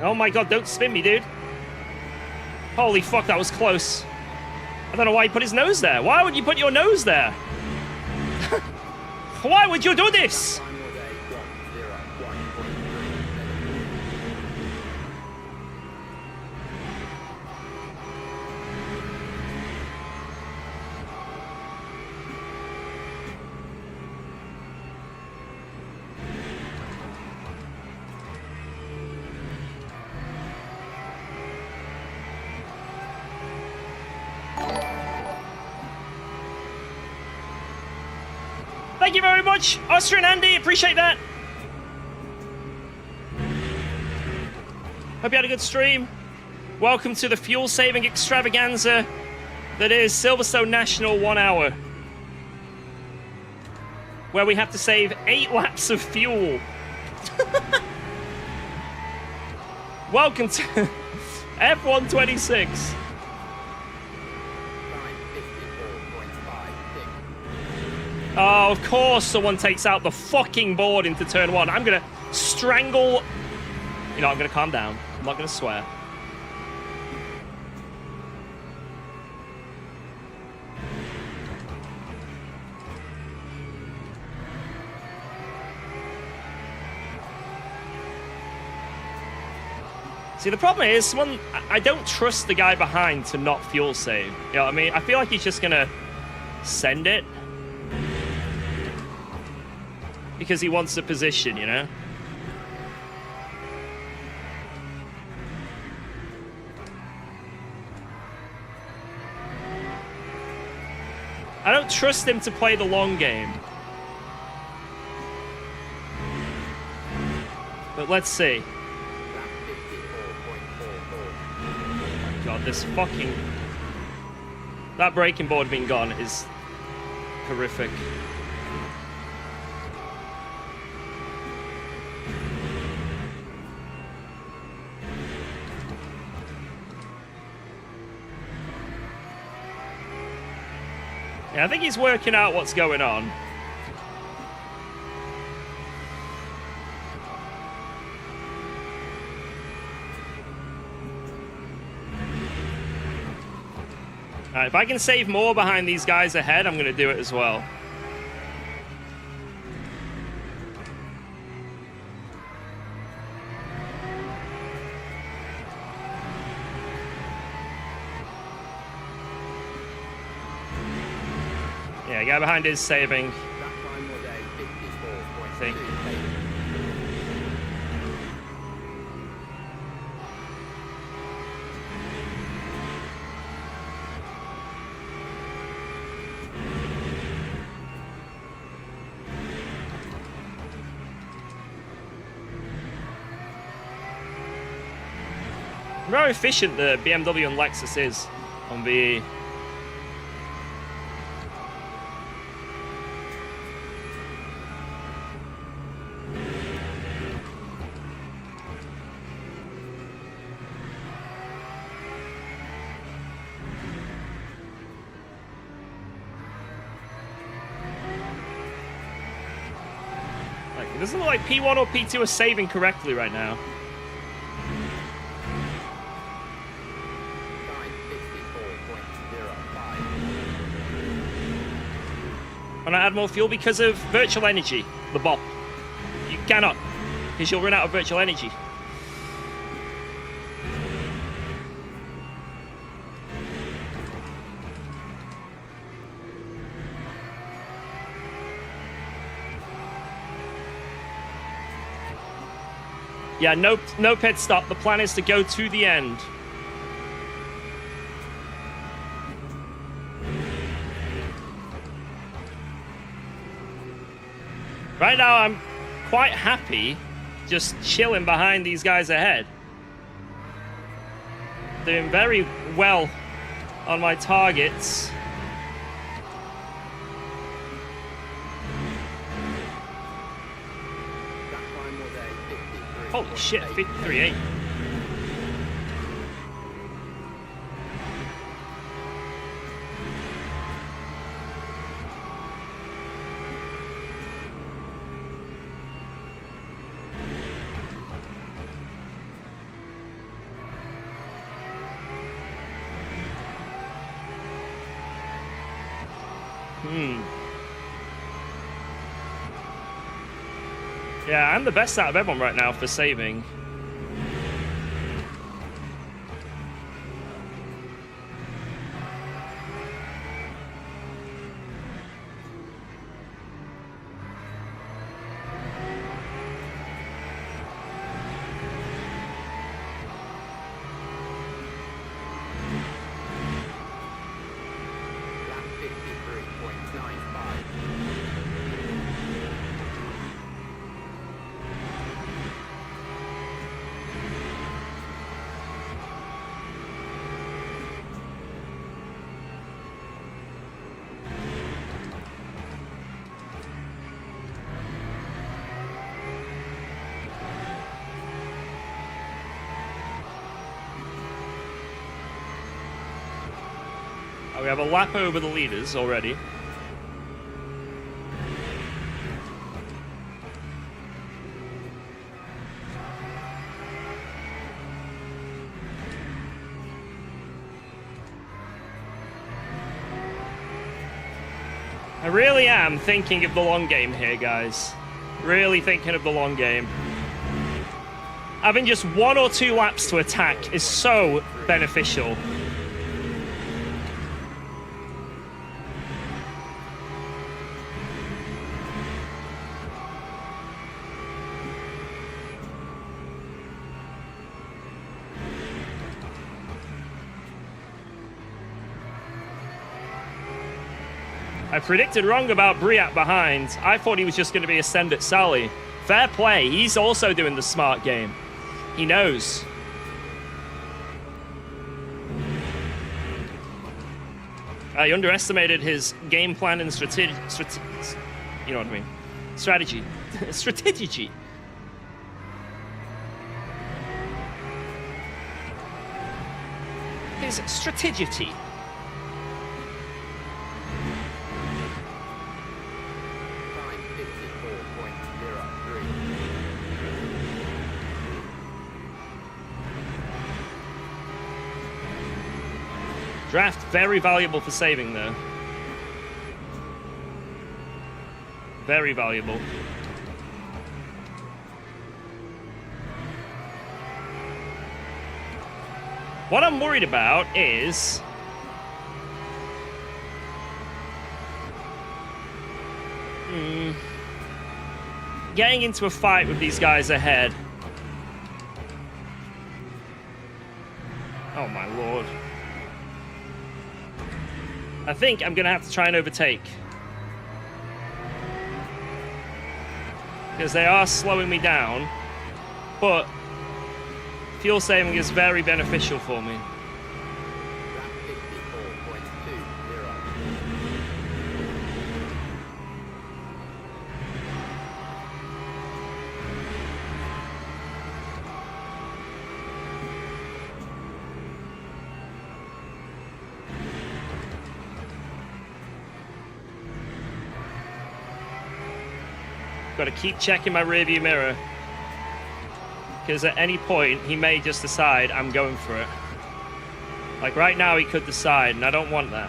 Oh my god, don't spin me, dude. Holy fuck, that was close. I don't know why he put his nose there. Why would you put your nose there? Why would you do this? Thank you very much, Austrian Andy. Appreciate that. Hope you had a good stream. Welcome to the fuel saving extravaganza that is Silverstone National 1 hour, where we have to save 8 laps of fuel. Welcome to F126. Oh, of course someone takes out the fucking board into turn 1. I'm gonna strangle... You know, I'm gonna calm down. I'm not gonna swear. See, the problem is, I don't trust the guy behind to not fuel save. You know what I mean? I feel like he's just gonna send it. Because he wants a position, you know? I don't trust him to play the long game. But let's see. Oh my god, this fucking... That braking board being gone is horrific. Yeah, I think he's working out what's going on. Alright, if I can save more behind these guys ahead, I'm going to do it as well. Yeah, guy behind is saving. That time was a I think. 54.2. How efficient the BMW and Lexus is on VE. Like, it doesn't look like P1 or P2 are saving correctly right now. Time 54.05. And I add more fuel because of virtual energy, the bop. You cannot, because you'll run out of virtual energy. Yeah, no pit stop. The plan is to go to the end. Right now, I'm quite happy just chilling behind these guys ahead. Doing very well on my targets. That time was a 53. Holy shit, 53.8. Yeah, I'm the best out of everyone right now for saving. Lap 53.95. We have a lap over the leaders already. I really am thinking of the long game here, guys. Really thinking of the long game. Having just 1 or 2 laps to attack is so beneficial. I predicted wrong about Briat behind. I thought he was just going to be Ascend at Sally. Fair play. He's also doing the smart game. He knows. I underestimated his game plan and strategy. You know what I mean? Strategy. Strategy. His strategy. Time 54.03. Draft, very valuable for saving, though. Very valuable. What I'm worried about is... getting into a fight with these guys ahead. Oh my lord. I think I'm going to have to try and overtake. Because they are slowing me down. But fuel saving is very beneficial for me. Got to keep checking my rearview mirror. Because at any point, he may just decide I'm going for it. Like right now, he could decide, and I don't want that.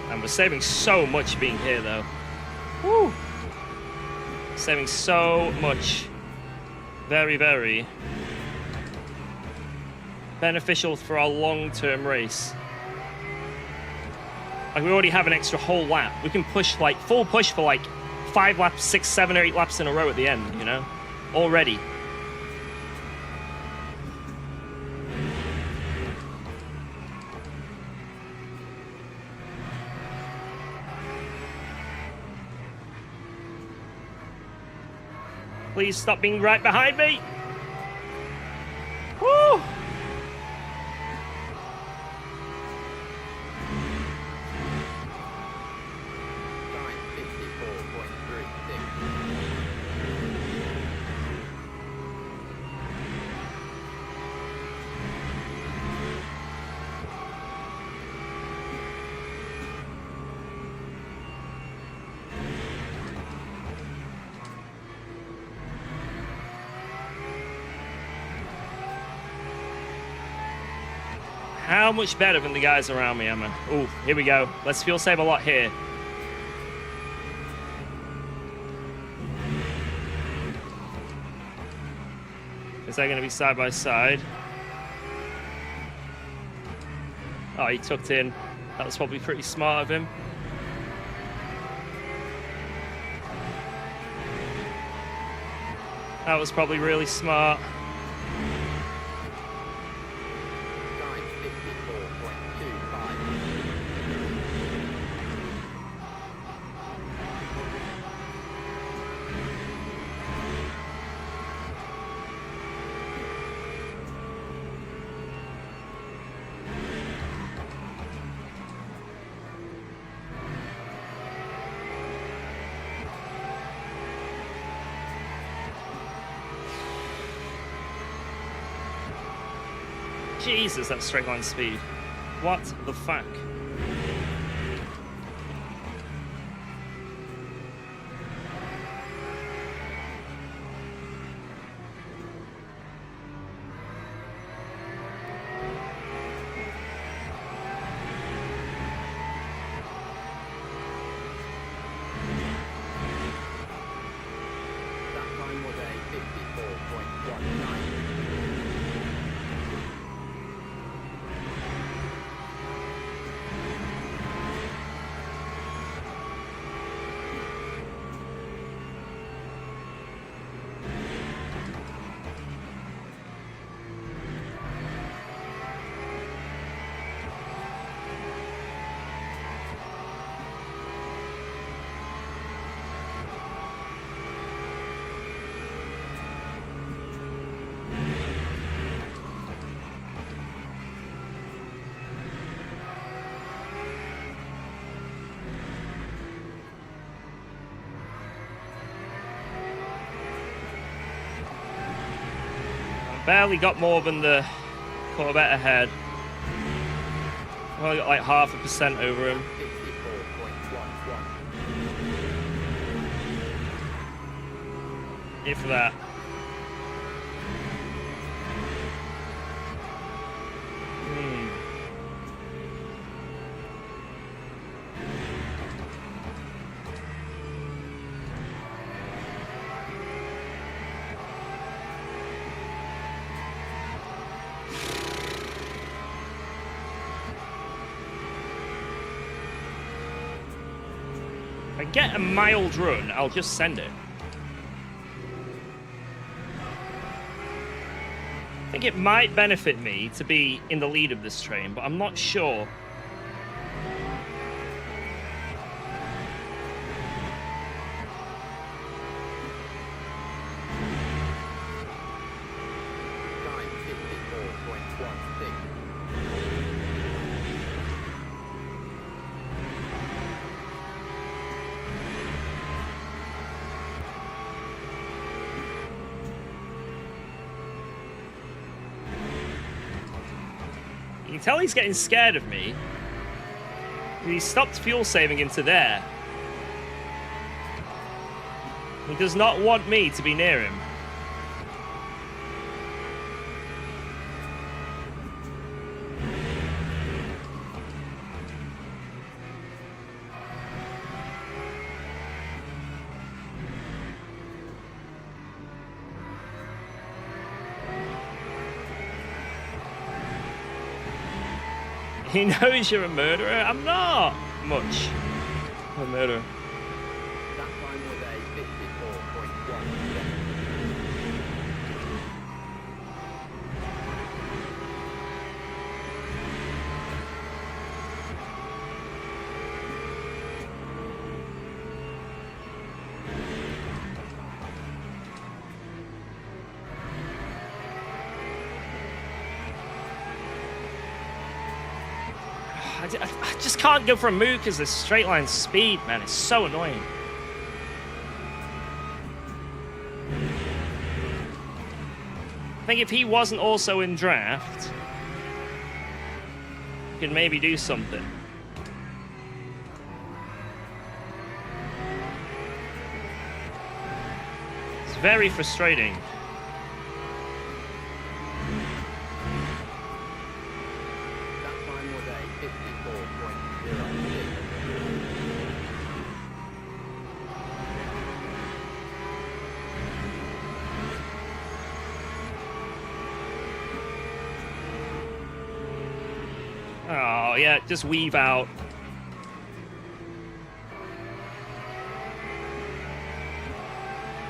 And we're saving so much being here, though. Woo! Saving so much. Very, very beneficial for our long-term race. Like, we already have an extra whole lap. We can push, like, full push for, like, 5 laps, 6, 7, or 8 laps in a row at the end, you know? Already. Please stop being right behind me. Woo! How much better than the guys around me am I? Ooh, here we go. Let's fuel save a lot here. Is that going to be side by side? Oh, he tucked in. That was probably pretty smart of him. That was probably really smart. Jesus, that straight line speed. What the fuck? That time was a 54.19. Barely got more than the Corvette ahead. I've only got like 0.5% over him. 54.11. If that. If I get a mild run, I'll just send it. I think it might benefit me to be in the lead of this train, but I'm not sure. You can tell he's getting scared of me. He stopped fuel saving into there. He does not want me to be near him. He knows you're a murderer. I'm not much of a murderer. That time was a 54.1. I just can't go for a move because the straight line speed, man. It's so annoying. I think if he wasn't also in draft, he could maybe do something. It's very frustrating. That time was a 54.06. Oh, yeah, just weave out.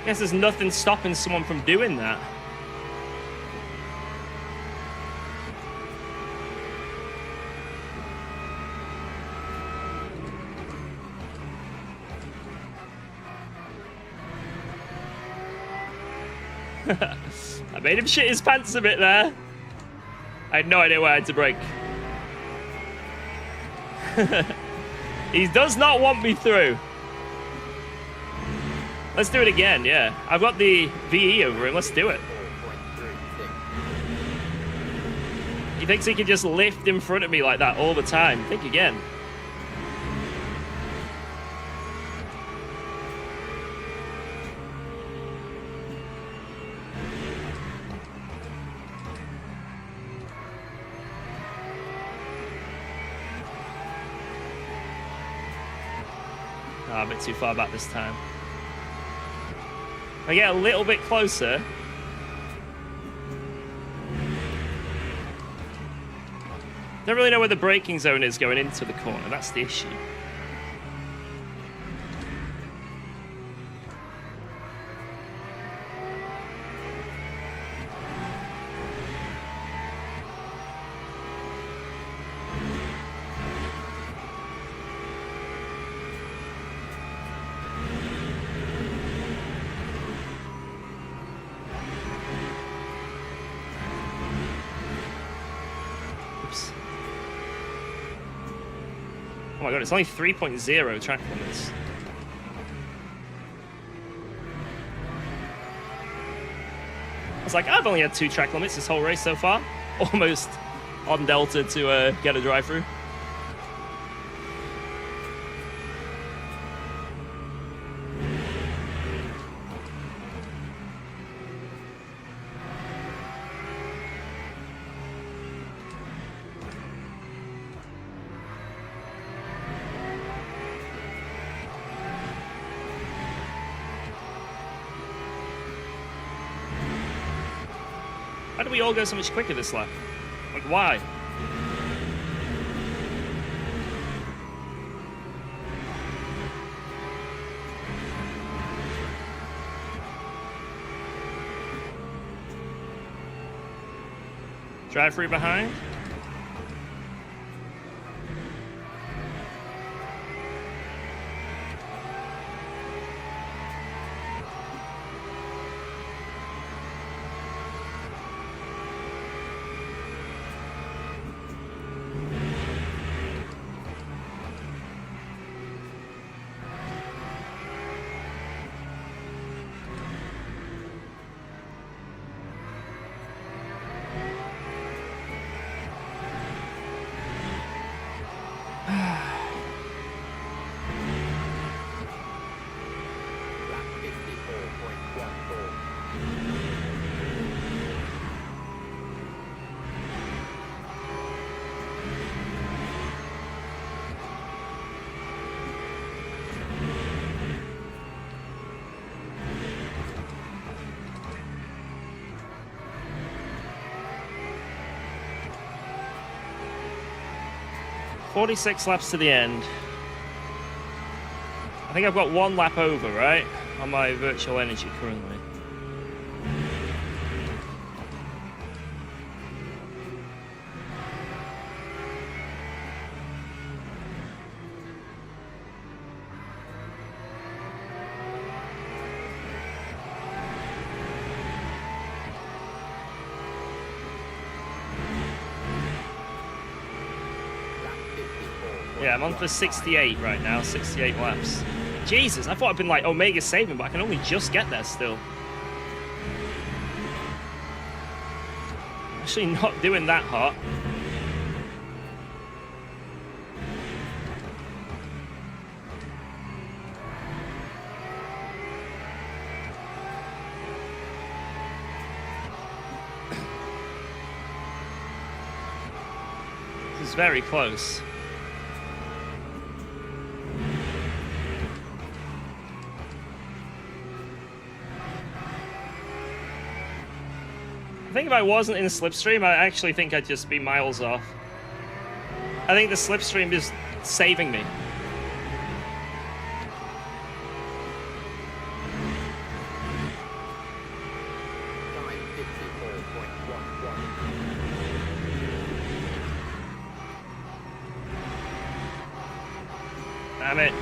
Guess there's nothing stopping someone from doing that. I made him shit his pants a bit there. I had no idea where I had to brake. He does not want me through. Let's do it again, yeah. I've got the VE over him. Let's do it. 4.36. He thinks he can just lift in front of me like that all the time. Think again. Oh, a bit too far back this time. I get a little bit closer. Don't really know where the braking zone is going into the corner. That's the issue. Oops. Oh my god, it's only 3.0 track limits. was like, I've only had 2 track limits this whole race so far. Almost on Delta to get a drive-through. How do we all go so much quicker this lap? Like, why? Drive free behind. Lap 54.14. 46 laps to the end. I think I've got 1 lap over, right? On my virtual energy currently. Yeah, I'm on for 68 right now, 68 laps. Jesus, I thought I'd been like Omega saving, but I can only just get there still. Actually not doing that hot. This is very close. I think if I wasn't in the slipstream, I actually think I'd just be miles off. I think the slipstream is saving me. Time 54.11. Damn it.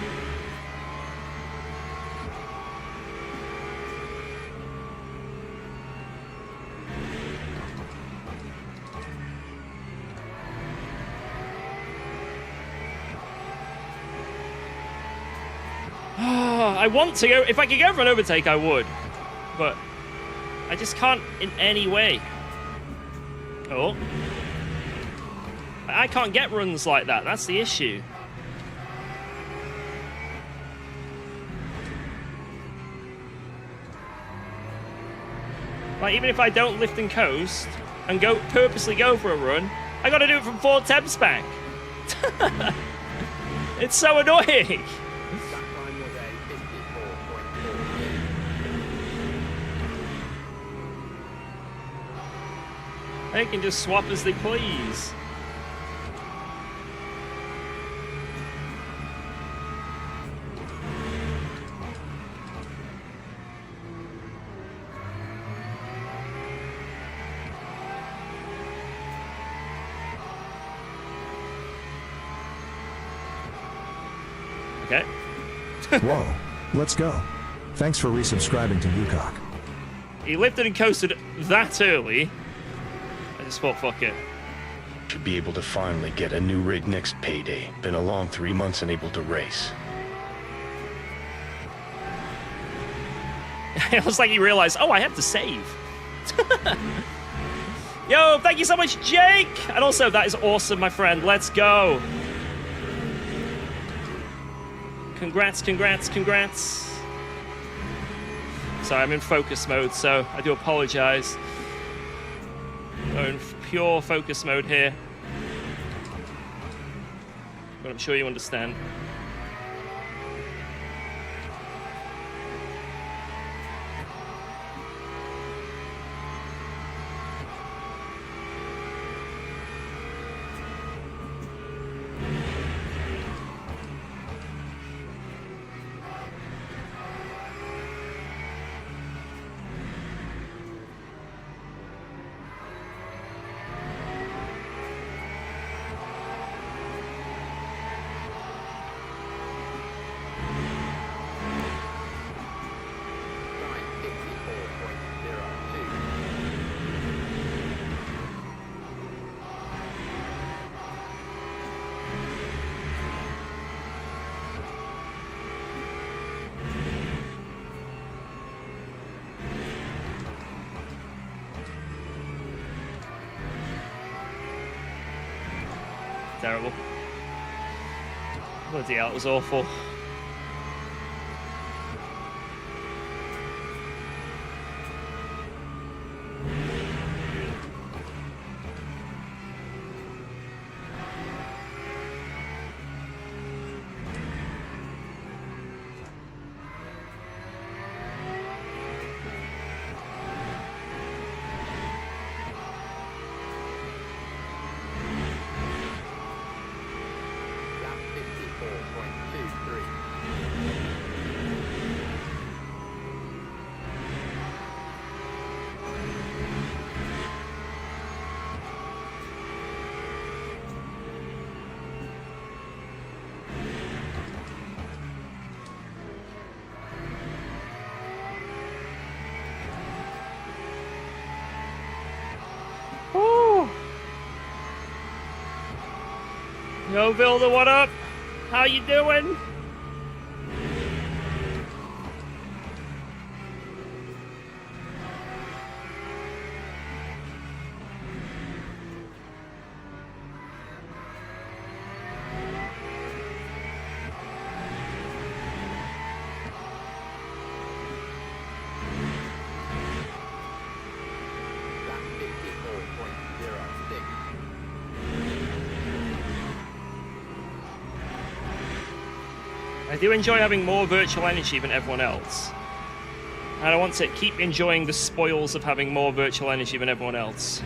I want to go. If I could go for an overtake, I would. But I just can't in any way. Oh. I can't get runs like that. That's the issue. Like, even if I don't lift and coast and purposely go for a run, I gotta do it from 4 temps back. It's so annoying. That time was a 54.4. They can just swap as they please. Okay. Whoa, let's go. Thanks for resubscribing to UKOG. He lifted and coasted that early. I just thought, fuck it. Should be able to finally get a new rig next payday. Been a long 3 months unable to race. It was like he realized, oh, I have to save. Yo, thank you so much, Jake! And also, that is awesome, my friend. Let's go. Congrats, congrats, congrats. Sorry, I'm in focus mode, so I do apologize. We're in pure focus mode here. But I'm sure you understand. Terrible. Bloody hell, it was awful. Yo, Builder, what up? How you doing? I do enjoy having more virtual energy than everyone else. And I want to keep enjoying the spoils of having more virtual energy than everyone else.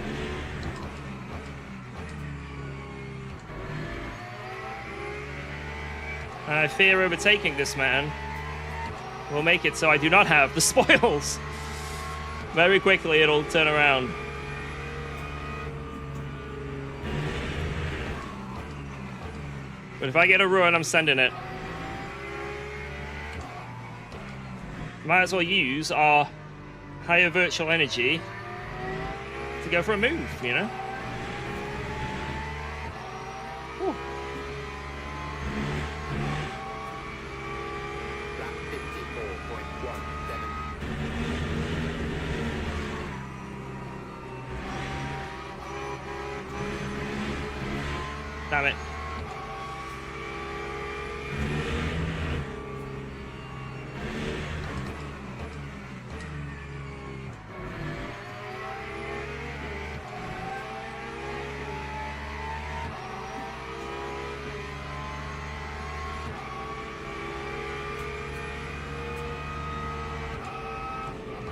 I fear overtaking this man will make it so I do not have the spoils. Very quickly it'll turn around. But if I get a run, I'm sending it. Might as well use our higher virtual energy to go for a move, you know? Whew. Damn it.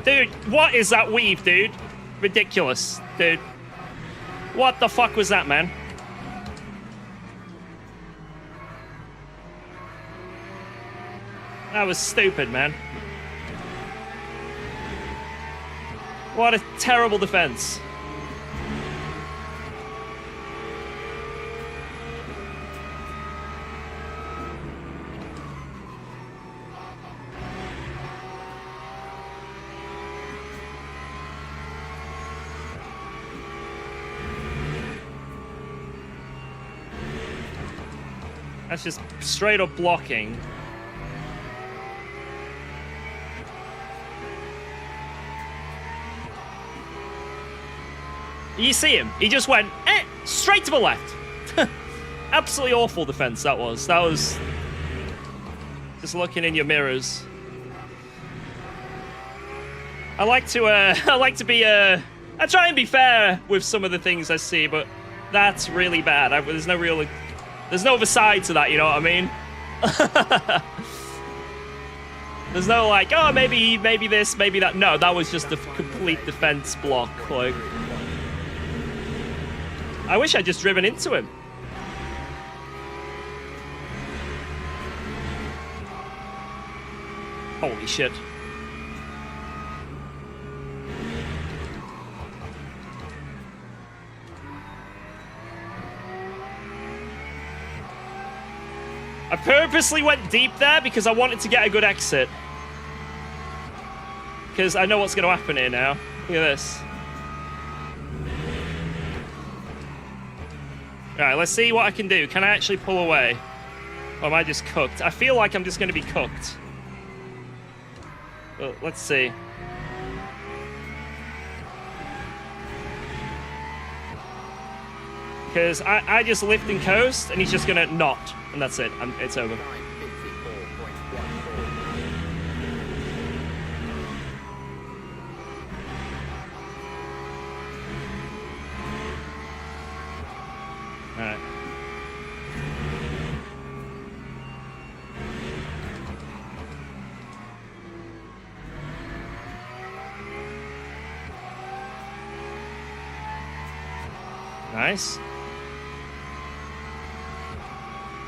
Dude, what is that weave, dude? Ridiculous, dude. What the fuck was that, man? That was stupid, man. What a terrible defense. That's just straight up blocking. You see him? He just went straight to the left. Absolutely awful defense that was. That was just looking in your mirrors. I like to be I try and be fair with some of the things I see, but that's really bad. There's no other side to that, you know what I mean? There's no like, oh, maybe this, maybe that. No, that was just a complete defense block. Like, I wish I'd just driven into him. Holy shit. I purposely went deep there because I wanted to get a good exit. Because I know what's going to happen here now. Look at this. Alright, let's see what I can do. Can I actually pull away? Or am I just cooked? I feel like I'm just going to be cooked. Well, let's see. Because I just lift and coast, and he's just going to not. And that's it. It's over. Alright. Nice.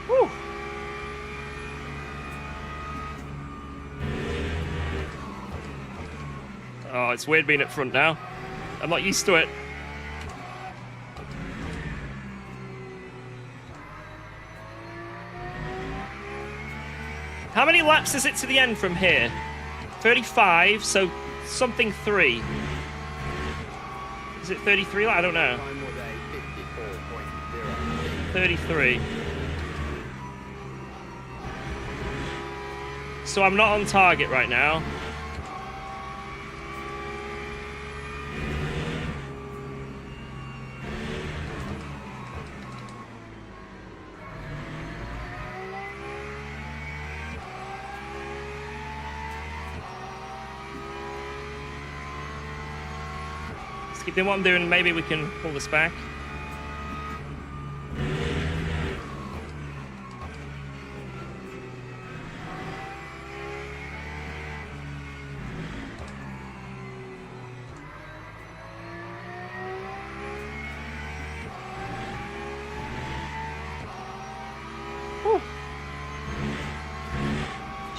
Woo. Oh, it's weird being at front now. I'm not used to it. How many laps is it to the end from here? 35, so something 3. Is it 33? I don't know. 33. So I'm not on target right now. Let's keep doing what I'm doing. Maybe we can pull this back.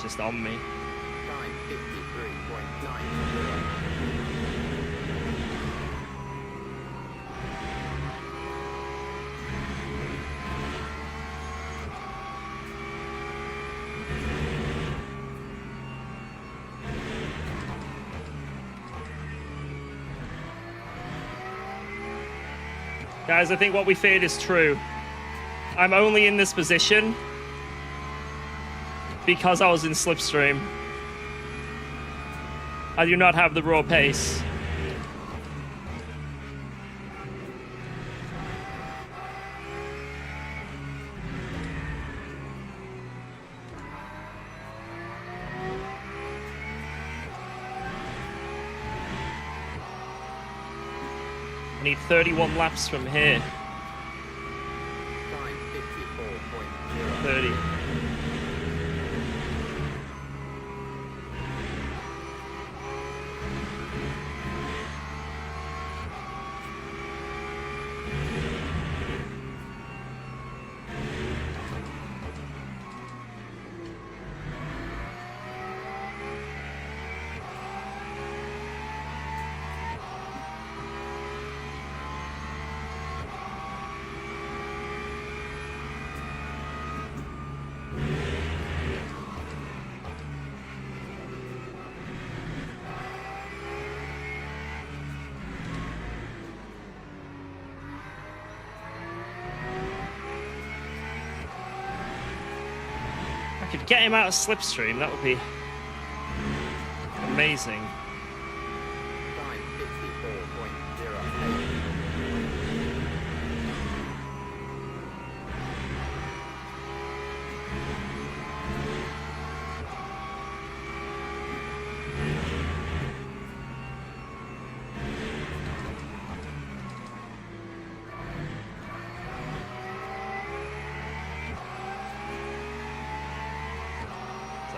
Just on me. Time 53.90. Guys, I think what we feared is true. I'm only in this position because I was in slipstream. I do not have the raw pace. I need 31 laps from here. Time 54.0. 30. Could get him out of slipstream, that would be amazing. Time 54.08.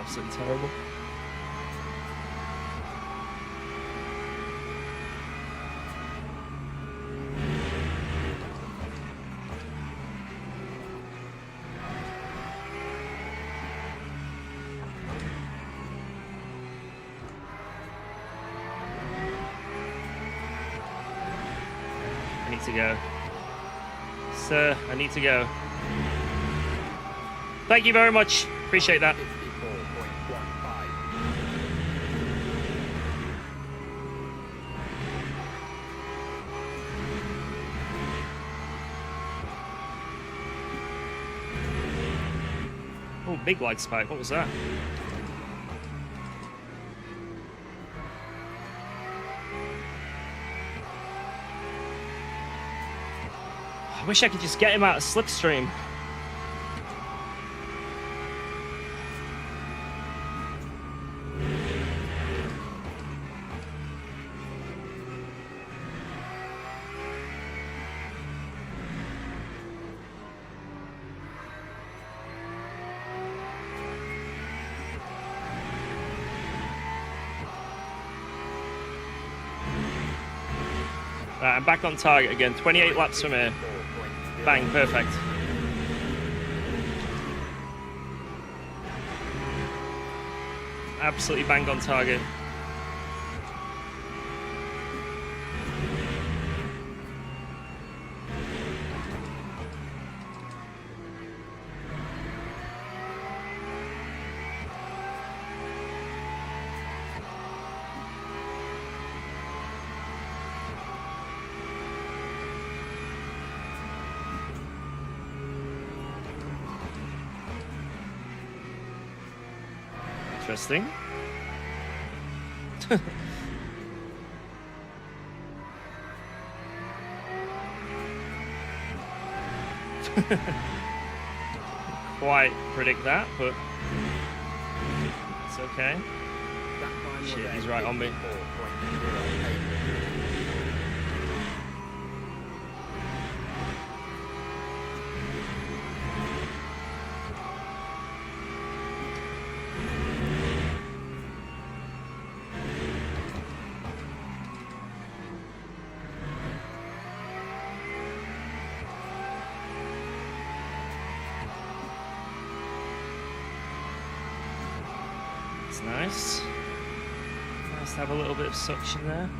absolutely terrible. I need to go. Sir, I need to go. Thank you very much. Appreciate that. 54.15. Oh, big lag spike. What was that? I wish I could just get him out of slipstream. Right, I'm back on target again. 28 laps from here. Bang, perfect. Absolutely bang on target. Interesting. Quite predict that, but it's okay. Shit, he's right on me. It's nice. Nice to have a little bit of suction there.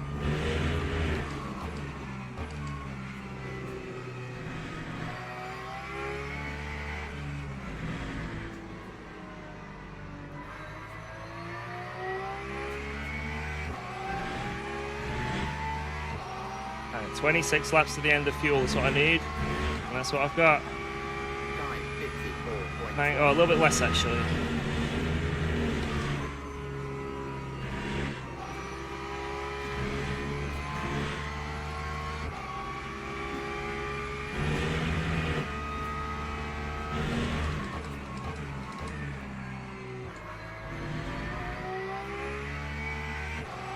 Alright, 26 laps to the end of fuel is what I need. And that's what I've got. Oh, a little bit less actually.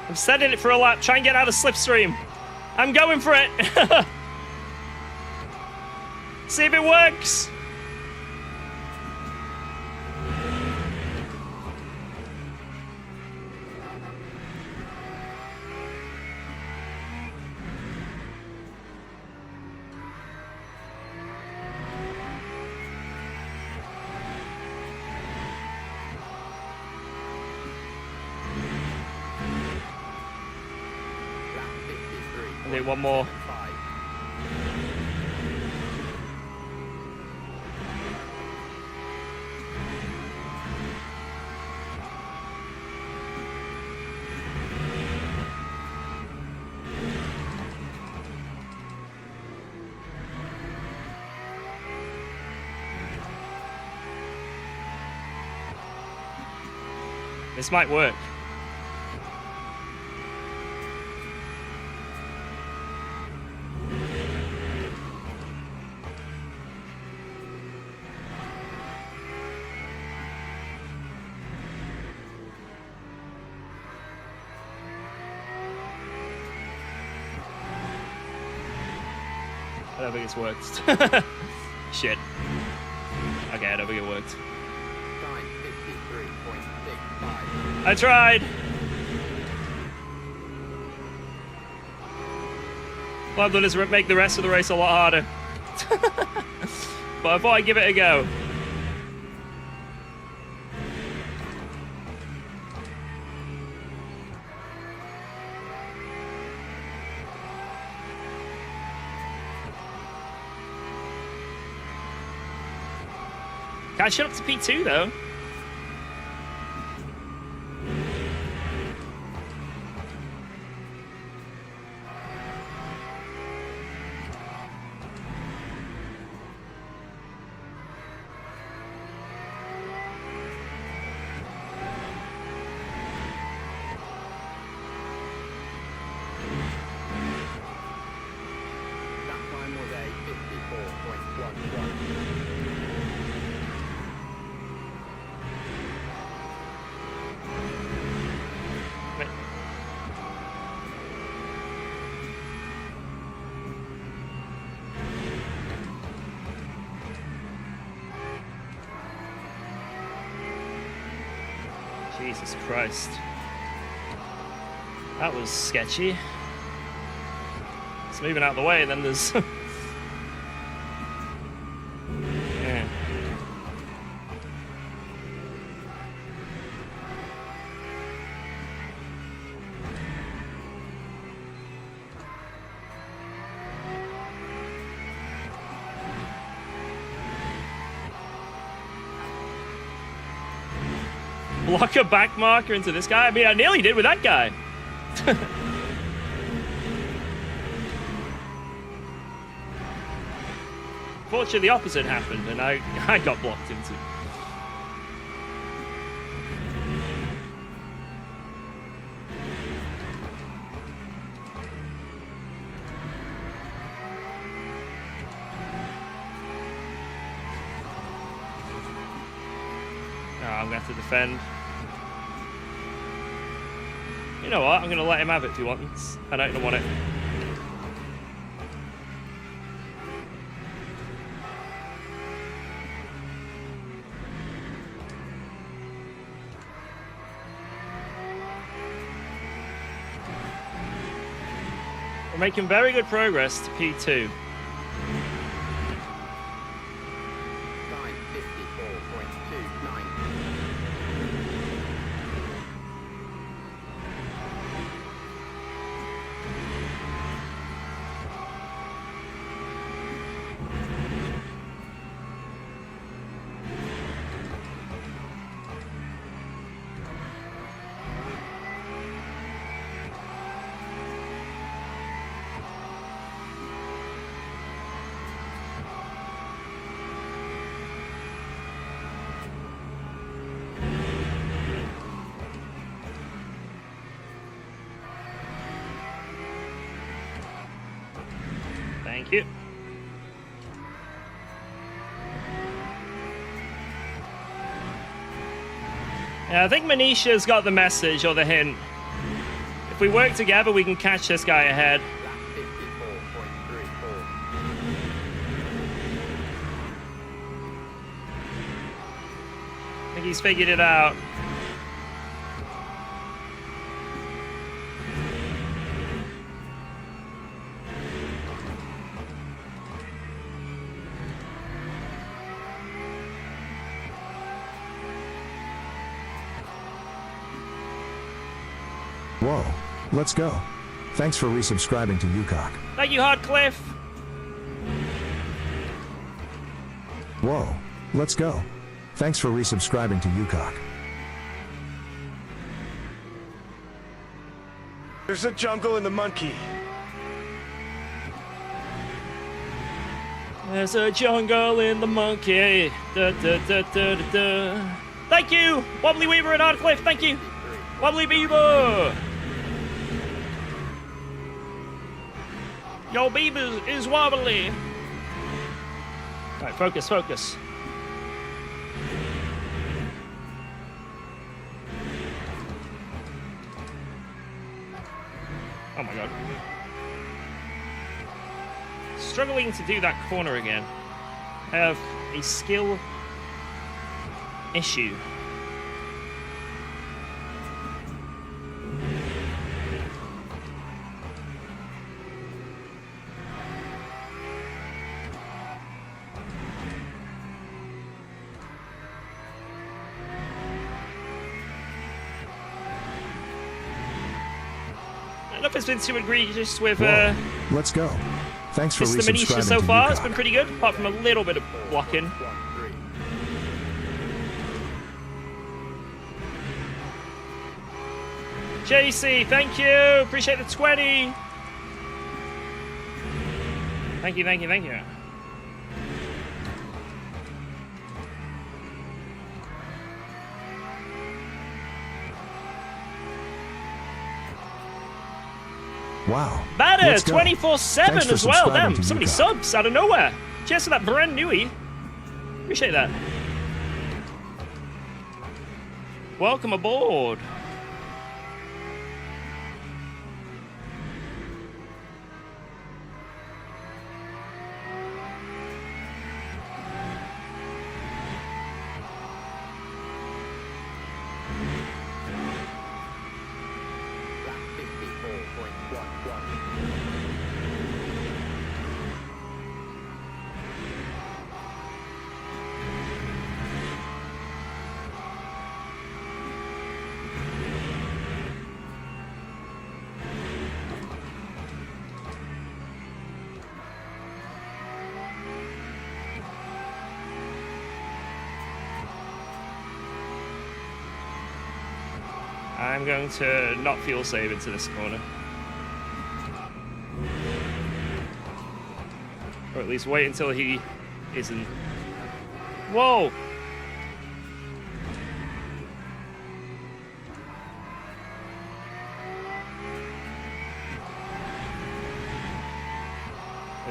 I'm setting it for a lap. Try and get out of slipstream. I'm going for it. See if it works. I need one more. This might work. I don't think it's worked. Shit. Okay, I don't think it worked. 53.65. I tried. What I've done is make the rest of the race a lot harder. But I thought I'd give it a go. Catching up to P2 though. That time was a 54.11. Wait. Jesus Christ. That was sketchy. It's moving out of the way, and then there's... Yeah. Block a back marker into this guy? I mean, I nearly did with that guy. Fortunately, the opposite happened, and I got blocked into. Oh, I'm gonna have to defend. You know what? I'm gonna let him have it if he wants. I don't want it. We're making very good progress to P2. Time 54.29. Thank you. Yeah, I think Manisha's got the message or the hint. If we work together, we can catch this guy ahead. Lap 54.34. I think he's figured it out. Whoa, let's go. Thanks for resubscribing to UKOG. Thank you, Hardcliffe. Whoa, let's go. Thanks for resubscribing to UKOG. There's a jungle in the monkey. There's a jungle in the monkey. Da, da, da, da, da, da. Thank you, Wobbly Weaver and Hardcliffe. Thank you, Wobbly Beaver. Your beaver is wobbly. All right, focus, focus. Oh my god. Struggling to do that corner again. I have a skill issue. don't know if it's been too egregious with Whoa. Let's go. Thanks for Mr. resubscribing Manisha so to far. It's UKOG. been pretty good, apart from a little bit of blocking. 1-3. JC, thank you. Appreciate the 20. Thank you, thank you, thank you. Wow. Banner Let's go. 24/7 Thanks for as well. subscribing Damn, to so many UKOG. subs out of nowhere. Cheers for that brand newie. Appreciate that. Welcome aboard. Lap 54.11. I'm going to not fuel save into this corner. Or at least wait until he isn't. Whoa!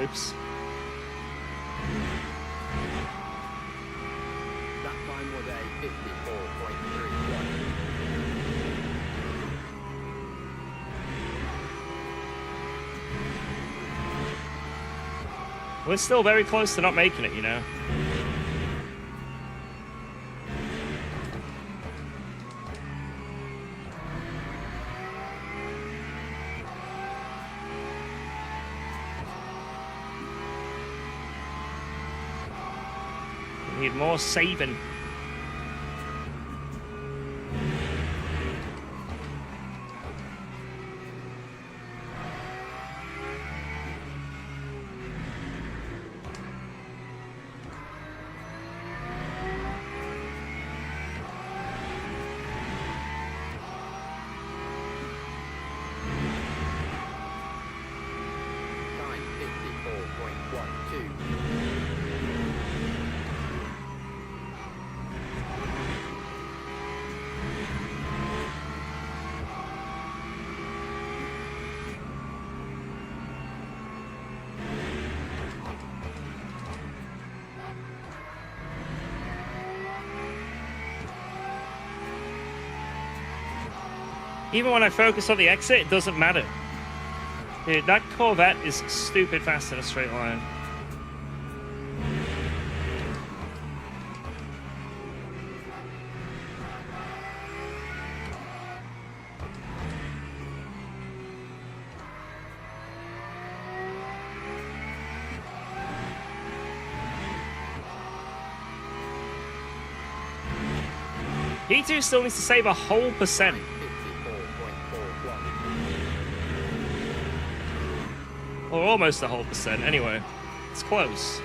Oops. That time was a 54.31. We're still very close to not making it, you know. We need more saving. Time 54.12. Even when I focus on the exit, it doesn't matter. Dude, that Corvette is stupid fast in a straight line. P2 still needs to save a whole percent. 54.44. Or almost a whole percent. Anyway, it's close.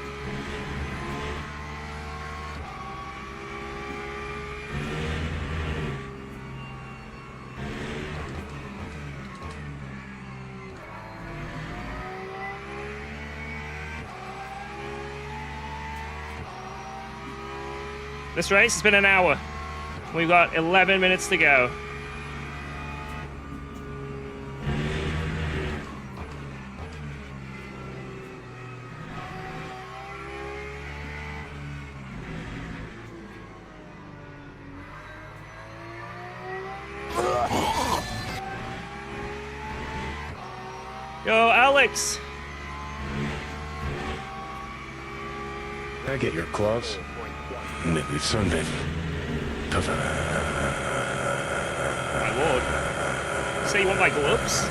This race has been an hour. We've got 11 minutes to go. Yo, Alex. Can I get your gloves? Maybe Sunday. My lord. Say you want my gloves?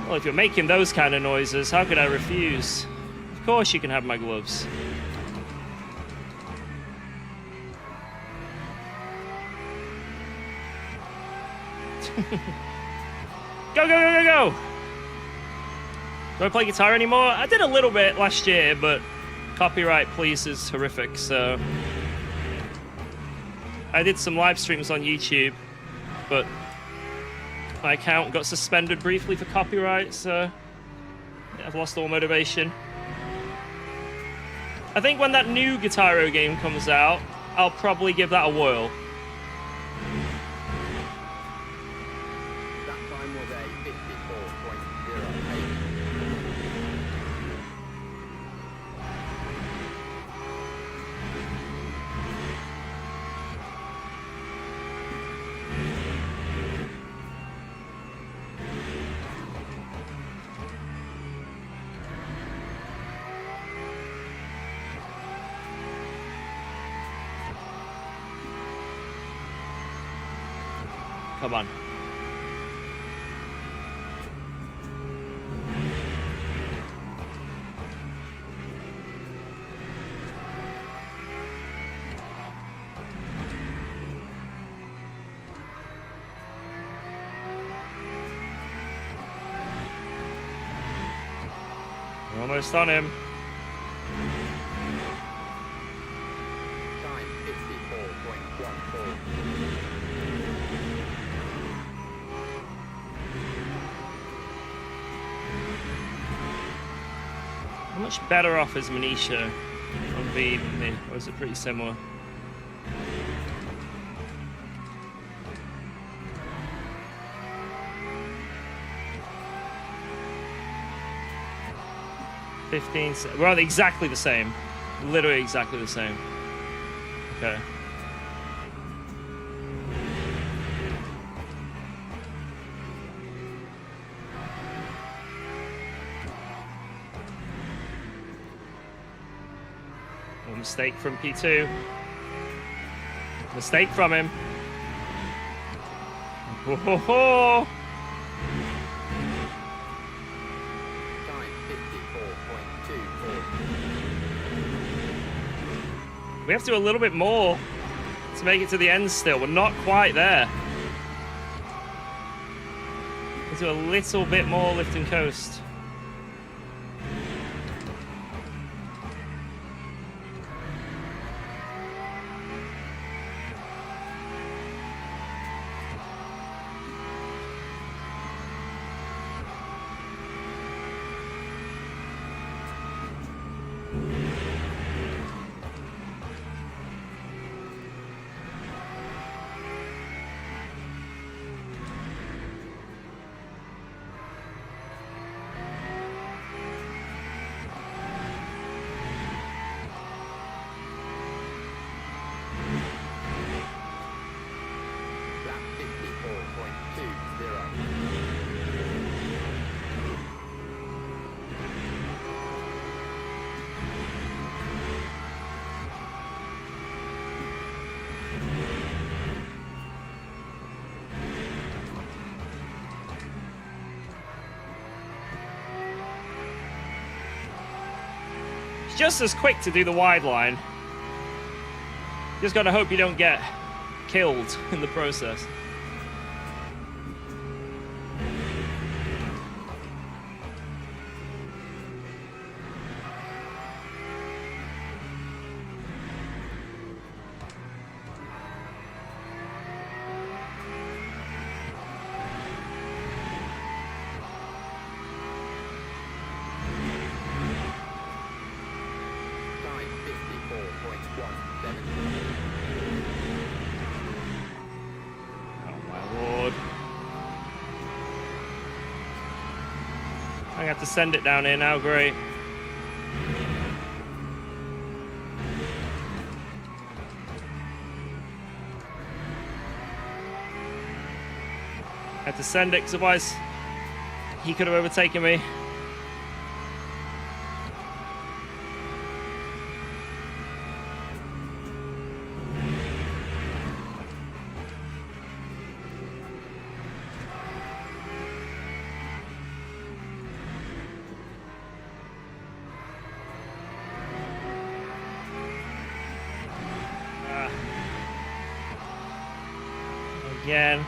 Well, if you're making those kind of noises, how could I refuse? Of course you can have my gloves. Go, go, go, go, go! Do I play guitar anymore? I did a little bit last year, but copyright police is horrific, so... I did some live streams on YouTube, but my account got suspended briefly for copyright, so I've lost all motivation. I think when that new Guitar Hero game comes out, I'll probably give that a whirl. That time was a 54.08. Come on. We're almost on him. Time 54.14. How much better off is Manisha on V than me? Or is it pretty similar? We're on exactly the same. Literally exactly the same. Okay. One mistake from P2. Mistake from him. Ho, ho, ho. Time 54.24. We have to do a little bit more to make it to the end still. We're not quite there. Let's do a little bit more lift and coast. Lap 54.20. It's just as quick to do the wide line. Just gotta hope you don't get killed in the process. Time 54.17. Oh my lord. I have to send it down here now, great. I had to send it, because otherwise he could have overtaken me. Again.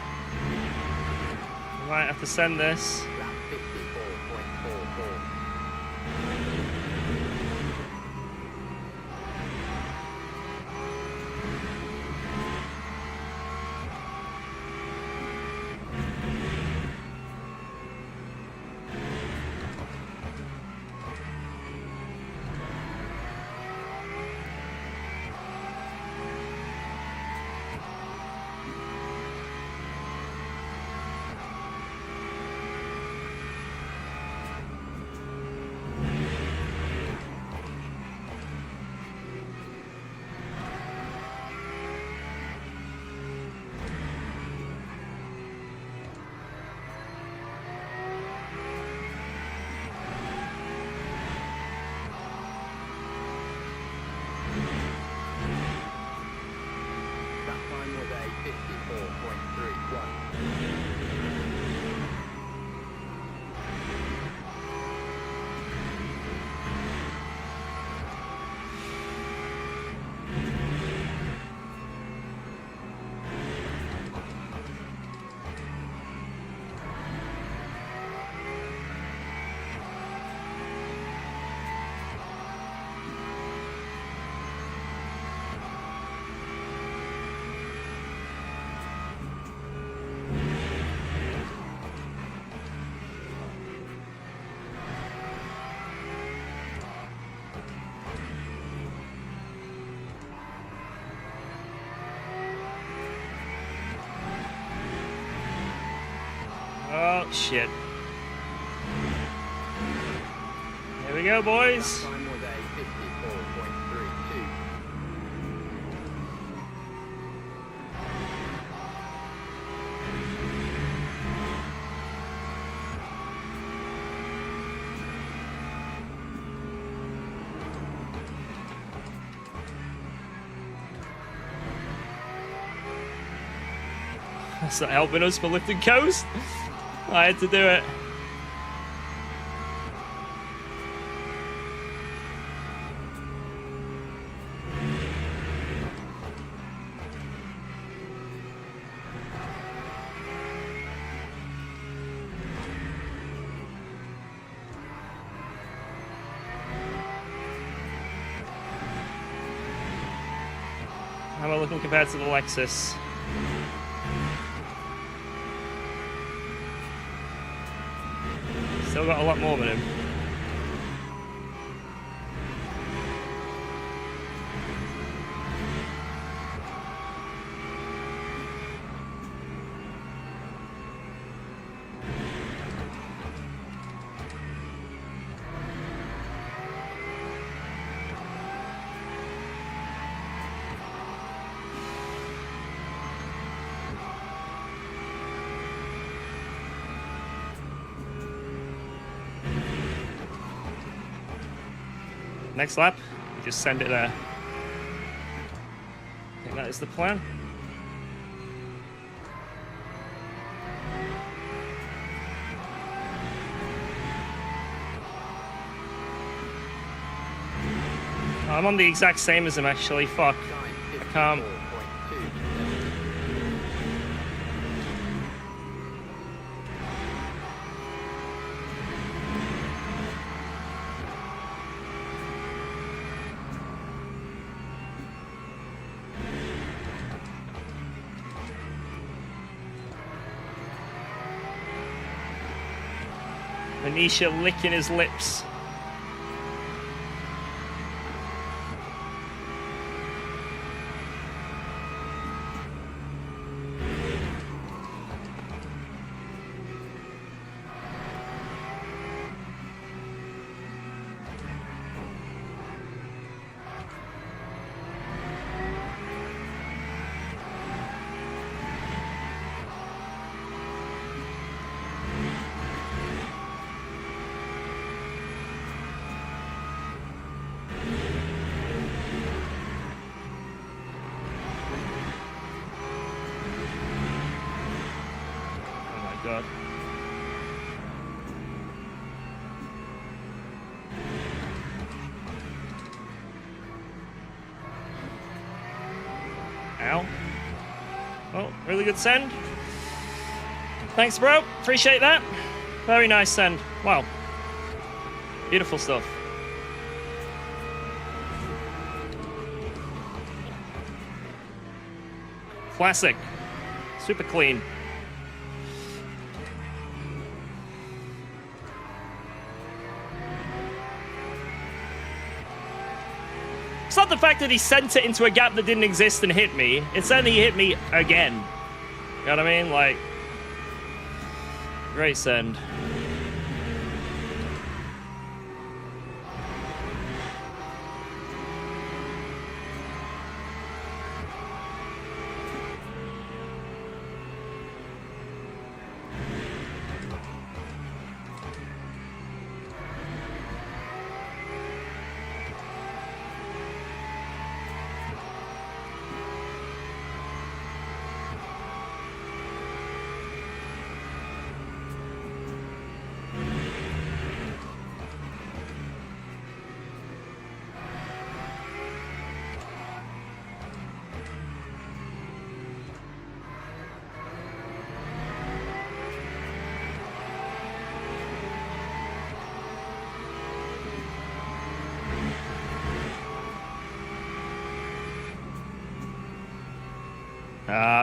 Might have to send this. Lap 54.44. That time was a 54.31. Oh, shit. Here we go, boys. That time was a 54.32. That's not helping us for lifting coast. I had to do it. How am I looking compared to the Lexus? Still got a lot more than him. Next lap, we just send it there. I think that is the plan. I'm on the exact same as him actually, fuck. I can't. 54.27. Manisha licking his lips. God. Ow. Oh, really good send. Thanks, bro. Appreciate that. Very nice send. Wow. Beautiful stuff. Classic. Super clean. It's not the fact that he sent it into a gap that didn't exist and hit me. It's then he hit me again. You know what I mean? Like, great send.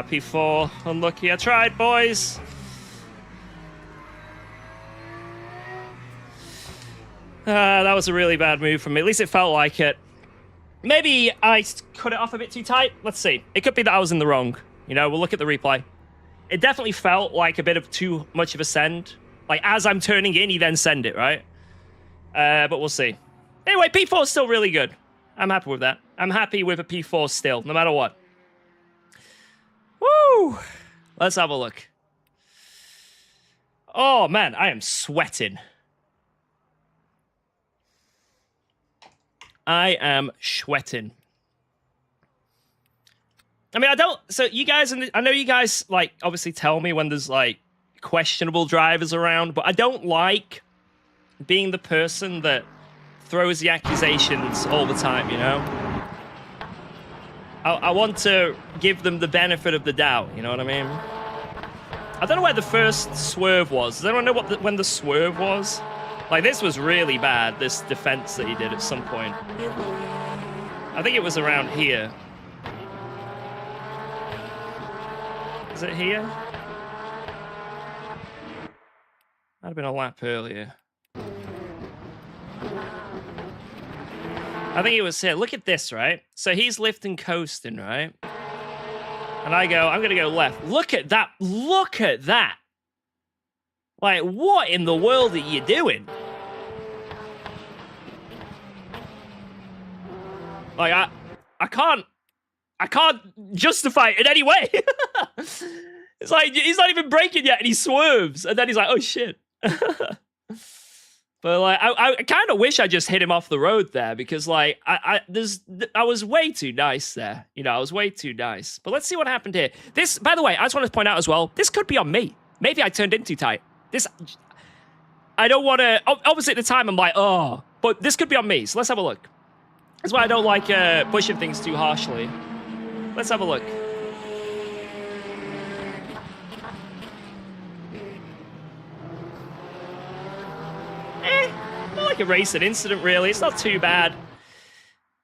P4, unlucky. I tried, boys. That was a really bad move from me. At least it felt like it. Maybe I cut it off a bit too tight. Let's see. It could be that I was in the wrong. You know, we'll look at the replay. It definitely felt like a bit of too much of a send. Like, as I'm turning in, you then send it, right? But we'll see. Anyway, P4 is still really good. I'm happy with that. I'm happy with a P4 still, no matter what. Woo! Let's have a look. Oh, man, I am sweating. I am sweating. I mean, I don't... So, you guys... I know you guys, like, obviously tell me when there's, like, questionable drivers around, but I don't like being the person that throws the accusations all the time, you know? I want to give them the benefit of the doubt, you know what I mean? I don't know where the first swerve was. Does anyone know when the swerve was? Like, this was really bad, this defense that he did at some point. I think it was around here. Is it here? Might have been a lap earlier. I think it was here. Look at this, right? So he's lifting coasting, right? And I go, I'm going to go left. Look at that. Look at that. Like, what in the world are you doing? Like, I can't justify it in any way. It's like, he's not even braking yet, and he swerves. And then he's like, oh, shit. But, like, I kind of wish I just hit him off the road there, because, like, I was way too nice there. You know, I was way too nice. But let's see what happened here. This, by the way, I just want to point out as well, this could be on me. Maybe I turned in too tight. This, I don't want to, obviously at the time I'm like, oh, but this could be on me. So let's have a look. That's why I don't like pushing things too harshly. Let's have a look. Not like a racing incident, really. It's not too bad.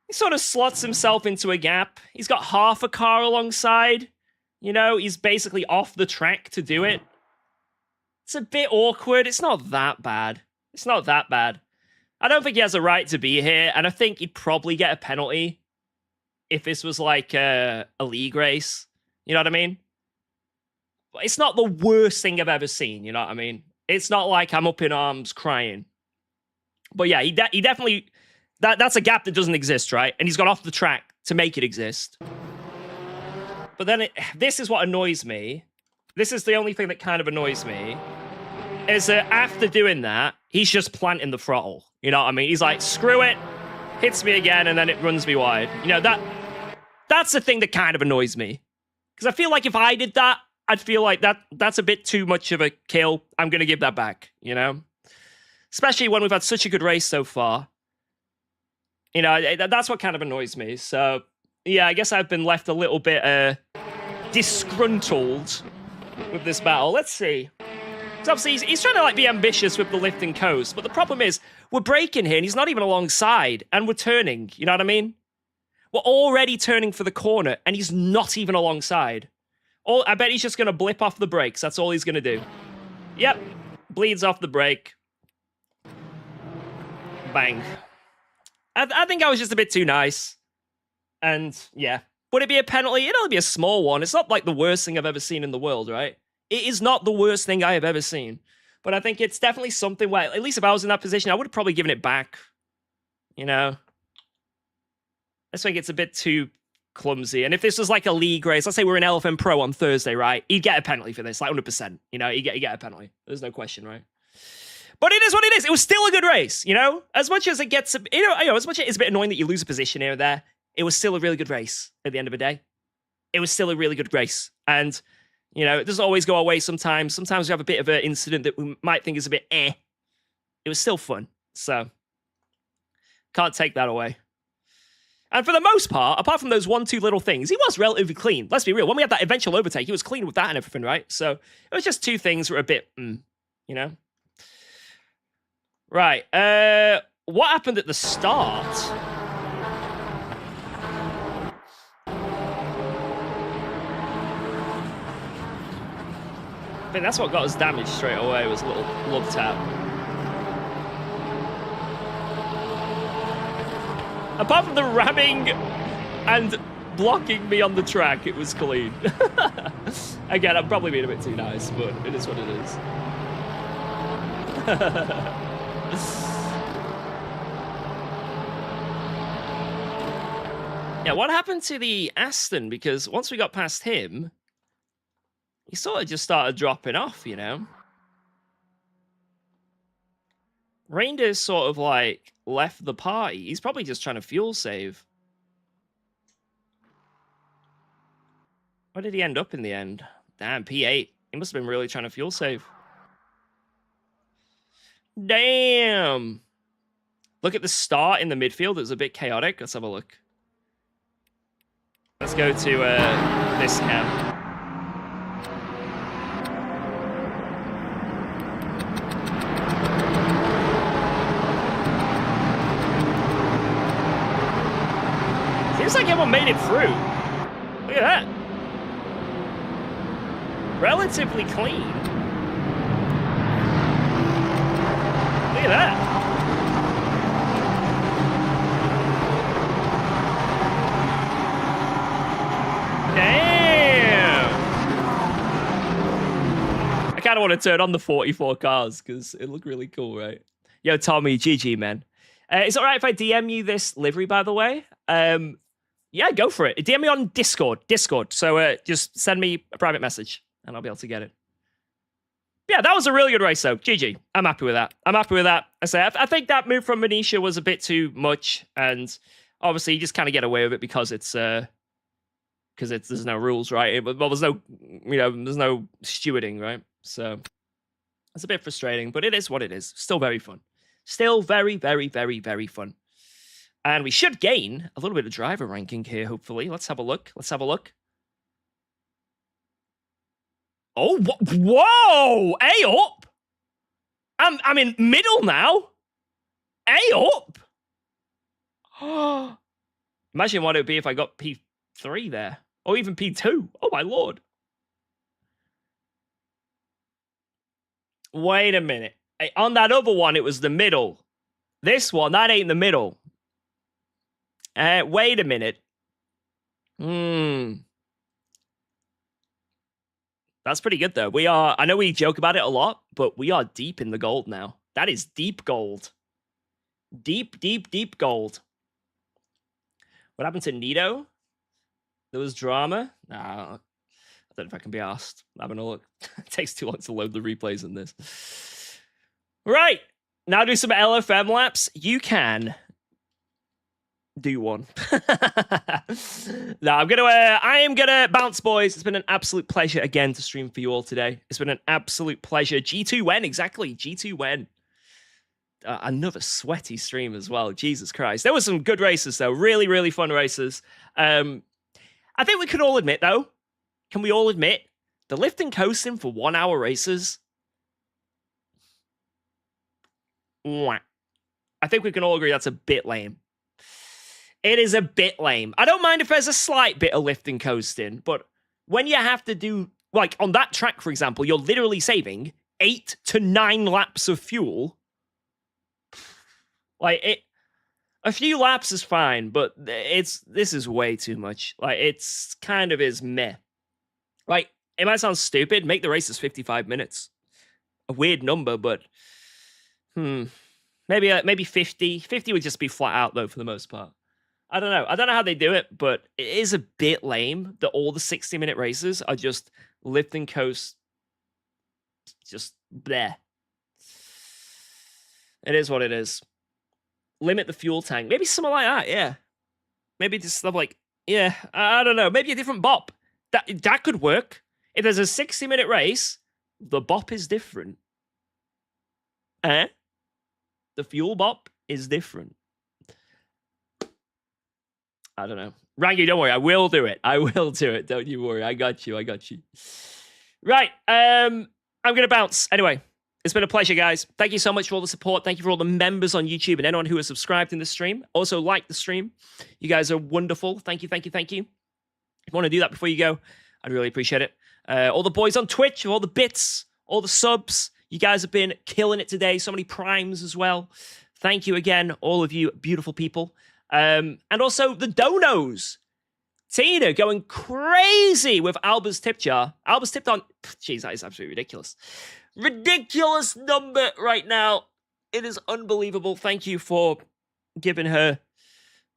He sort of slots himself into a gap. He's got half a car alongside. You know, he's basically off the track to do it. It's a bit awkward. It's not that bad. It's not that bad. I don't think he has a right to be here, and I think he'd probably get a penalty if this was like a league race. You know what I mean? But it's not the worst thing I've ever seen, you know what I mean? It's not like I'm up in arms crying. But yeah, he definitely... That's a gap that doesn't exist, right? And he's got off the track to make it exist. But then this is what annoys me. This is the only thing that kind of annoys me. Is that after doing that, he's just planting the throttle. You know what I mean? He's like, screw it. Hits me again, and then it runs me wide. You know, that's the thing that kind of annoys me. Because I feel like if I did that, I'd feel like that's a bit too much of a kill. I'm going to give that back, you know? Especially when we've had such a good race so far. You know, that's what kind of annoys me. So, yeah, I guess I've been left a little bit disgruntled with this battle. Let's see. So obviously he's trying to like be ambitious with the lift and coast, but the problem is we're braking here and he's not even alongside and we're turning, you know what I mean? We're already turning for the corner and he's not even alongside. I bet he's just going to blip off the brakes. That's all he's going to do. Yep. Bleeds off the brake. Bang. I think I was just a bit too nice. And yeah. Would it be a penalty? It'll be a small one. It's not like the worst thing I've ever seen in the world, right? It is not the worst thing I have ever seen. But I think it's definitely something where, at least if I was in that position, I would have probably given it back. You know? I just think it's a bit too clumsy. And if this was like a league race, let's say we're in LFM Pro on Thursday, right? He'd get a penalty for this, like 100%. You know, he'd get a penalty. There's no question, right? But it is what it is. It was still a good race, you know? As much as it gets, as much as it's a bit annoying that you lose a position here or there, it was still a really good race at the end of the day. It was still a really good race. And, you know, it doesn't always go our way sometimes. Sometimes we have a bit of an incident that we might think is a bit eh. It was still fun. So, can't take that away. And for the most part, apart from those 1-2 little things, he was relatively clean. Let's be real. When we had that eventual overtake, he was clean with that and everything, right? So, it was just 2 things that were a bit, you know? Right. What happened at the start? I think that's what got us damaged straight away, was a little love tap. Apart from the ramming and blocking me on the track, it was clean. Again, I'm probably being a bit too nice, but it is what it is. Yeah, what happened to the Aston? Because once we got past him, he sort of just started dropping off, you know? Reindeer's sort of like left the party. He's probably just trying to fuel save. Where did he end up in the end? Damn, P8. He must have been really trying to fuel save. Damn. Look at the start in the midfield. It was a bit chaotic. Let's have a look. Let's go to this cam. Seems like everyone made it through. Look at that. Relatively clean. Look at that. Damn. I kind of want to turn on the 44 cars because it looked really cool, right? Yo, Tommy, GG, man. Is it all right if I DM you this livery, by the way? Yeah, go for it. DM me on Discord. So just send me a private message and I'll be able to get it. Yeah, that was a really good race, though. GG. I'm happy with that. I think that move from Manisha was a bit too much, and obviously you just kind of get away with it because there's no rules, right? Well, there's no stewarding, right? So it's a bit frustrating, but it is what it is. Still very fun. Still very, very, very, very fun. And we should gain a little bit of driver ranking here, hopefully. Let's have a look. Oh, whoa! A up! I'm in middle now. A up! Imagine what it would be if I got P3 there. Or even P2. Oh, my lord. Wait a minute. On that other one, it was the middle. This one, that ain't the middle. Wait a minute. That's pretty good, though. I know we joke about it a lot, but we are deep in the gold now. That is deep gold. Deep, deep, deep gold. What happened to Nito? There was drama. Nah, I don't know if I can be asked. Having a look. It takes too long to load the replays in this. Right. Now do some LFM laps. You can do one. No, I am gonna bounce, boys. It's been an absolute pleasure again to stream for you all today. It's been an absolute pleasure. G2 when exactly? G2 when? Another sweaty stream as well. Jesus Christ. There were some good races though. Really, really fun races. I think we can all admit though. Can we all admit the lift and coasting for 1 hour races? Mwah. I think we can all agree that's a bit lame. It is a bit lame. I don't mind if there's a slight bit of lifting coasting, but when you have to do, like on that track, for example, you're literally saving 8 to 9 laps of fuel. A few laps is fine, but this is way too much. Like, it's kind of is meh. Like, it might sound stupid. Make the races 55 minutes. A weird number, but maybe 50. 50 would just be flat out though for the most part. I don't know. I don't know how they do it, but it is a bit lame that all the 60-minute races are just lift and coast. Just bleh. It is what it is. Limit the fuel tank. Maybe something like that, yeah. Maybe just stuff like, yeah, I don't know. Maybe a different bop. That could work. If there's a 60-minute race, the bop is different. The fuel bop is different. I don't know. Rangy, don't worry. I will do it. I will do it. Don't you worry. I got you. Right. I'm going to bounce. Anyway, it's been a pleasure, guys. Thank you so much for all the support. Thank you for all the members on YouTube and anyone who has subscribed in the stream. Also, like the stream. You guys are wonderful. Thank you. If you want to do that before you go, I'd really appreciate it. All the boys on Twitch, all the bits, all the subs. You guys have been killing it today. So many primes as well. Thank you again, all of you beautiful people. And also the donos. Tina going crazy with Alba's tip jar. Alba's tipped on... Jeez, that is absolutely ridiculous. Ridiculous number right now. It is unbelievable. Thank you for giving her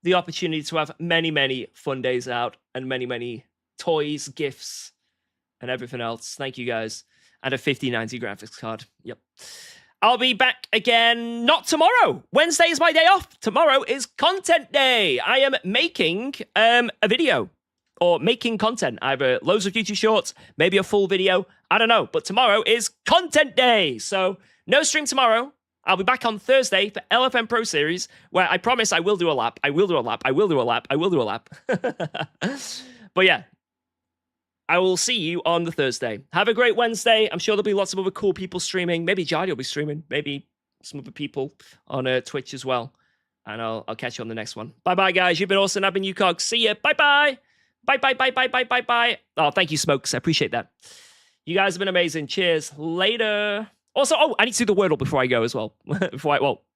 the opportunity to have many, many fun days out and many, many toys, gifts, and everything else. Thank you, guys. And a 5090 graphics card. Yep. I'll be back again, not tomorrow. Wednesday is my day off. Tomorrow is content day. I am making a video or making content, either loads of YouTube shorts, maybe a full video. I don't know, but tomorrow is content day. So no stream tomorrow. I'll be back on Thursday for LFM Pro Series, where I promise I will do a lap. I will do a lap. But yeah, I will see you on the Thursday. Have a great Wednesday. I'm sure there'll be lots of other cool people streaming. Maybe Jardy will be streaming. Maybe some other people on Twitch as well. And I'll catch you on the next one. Bye-bye, guys. You've been awesome. I've been UKOG. See ya. Bye-bye. Bye. Oh, thank you, Smokes. I appreciate that. You guys have been amazing. Cheers. Later. Also, I need to do the Wordle before I go as well.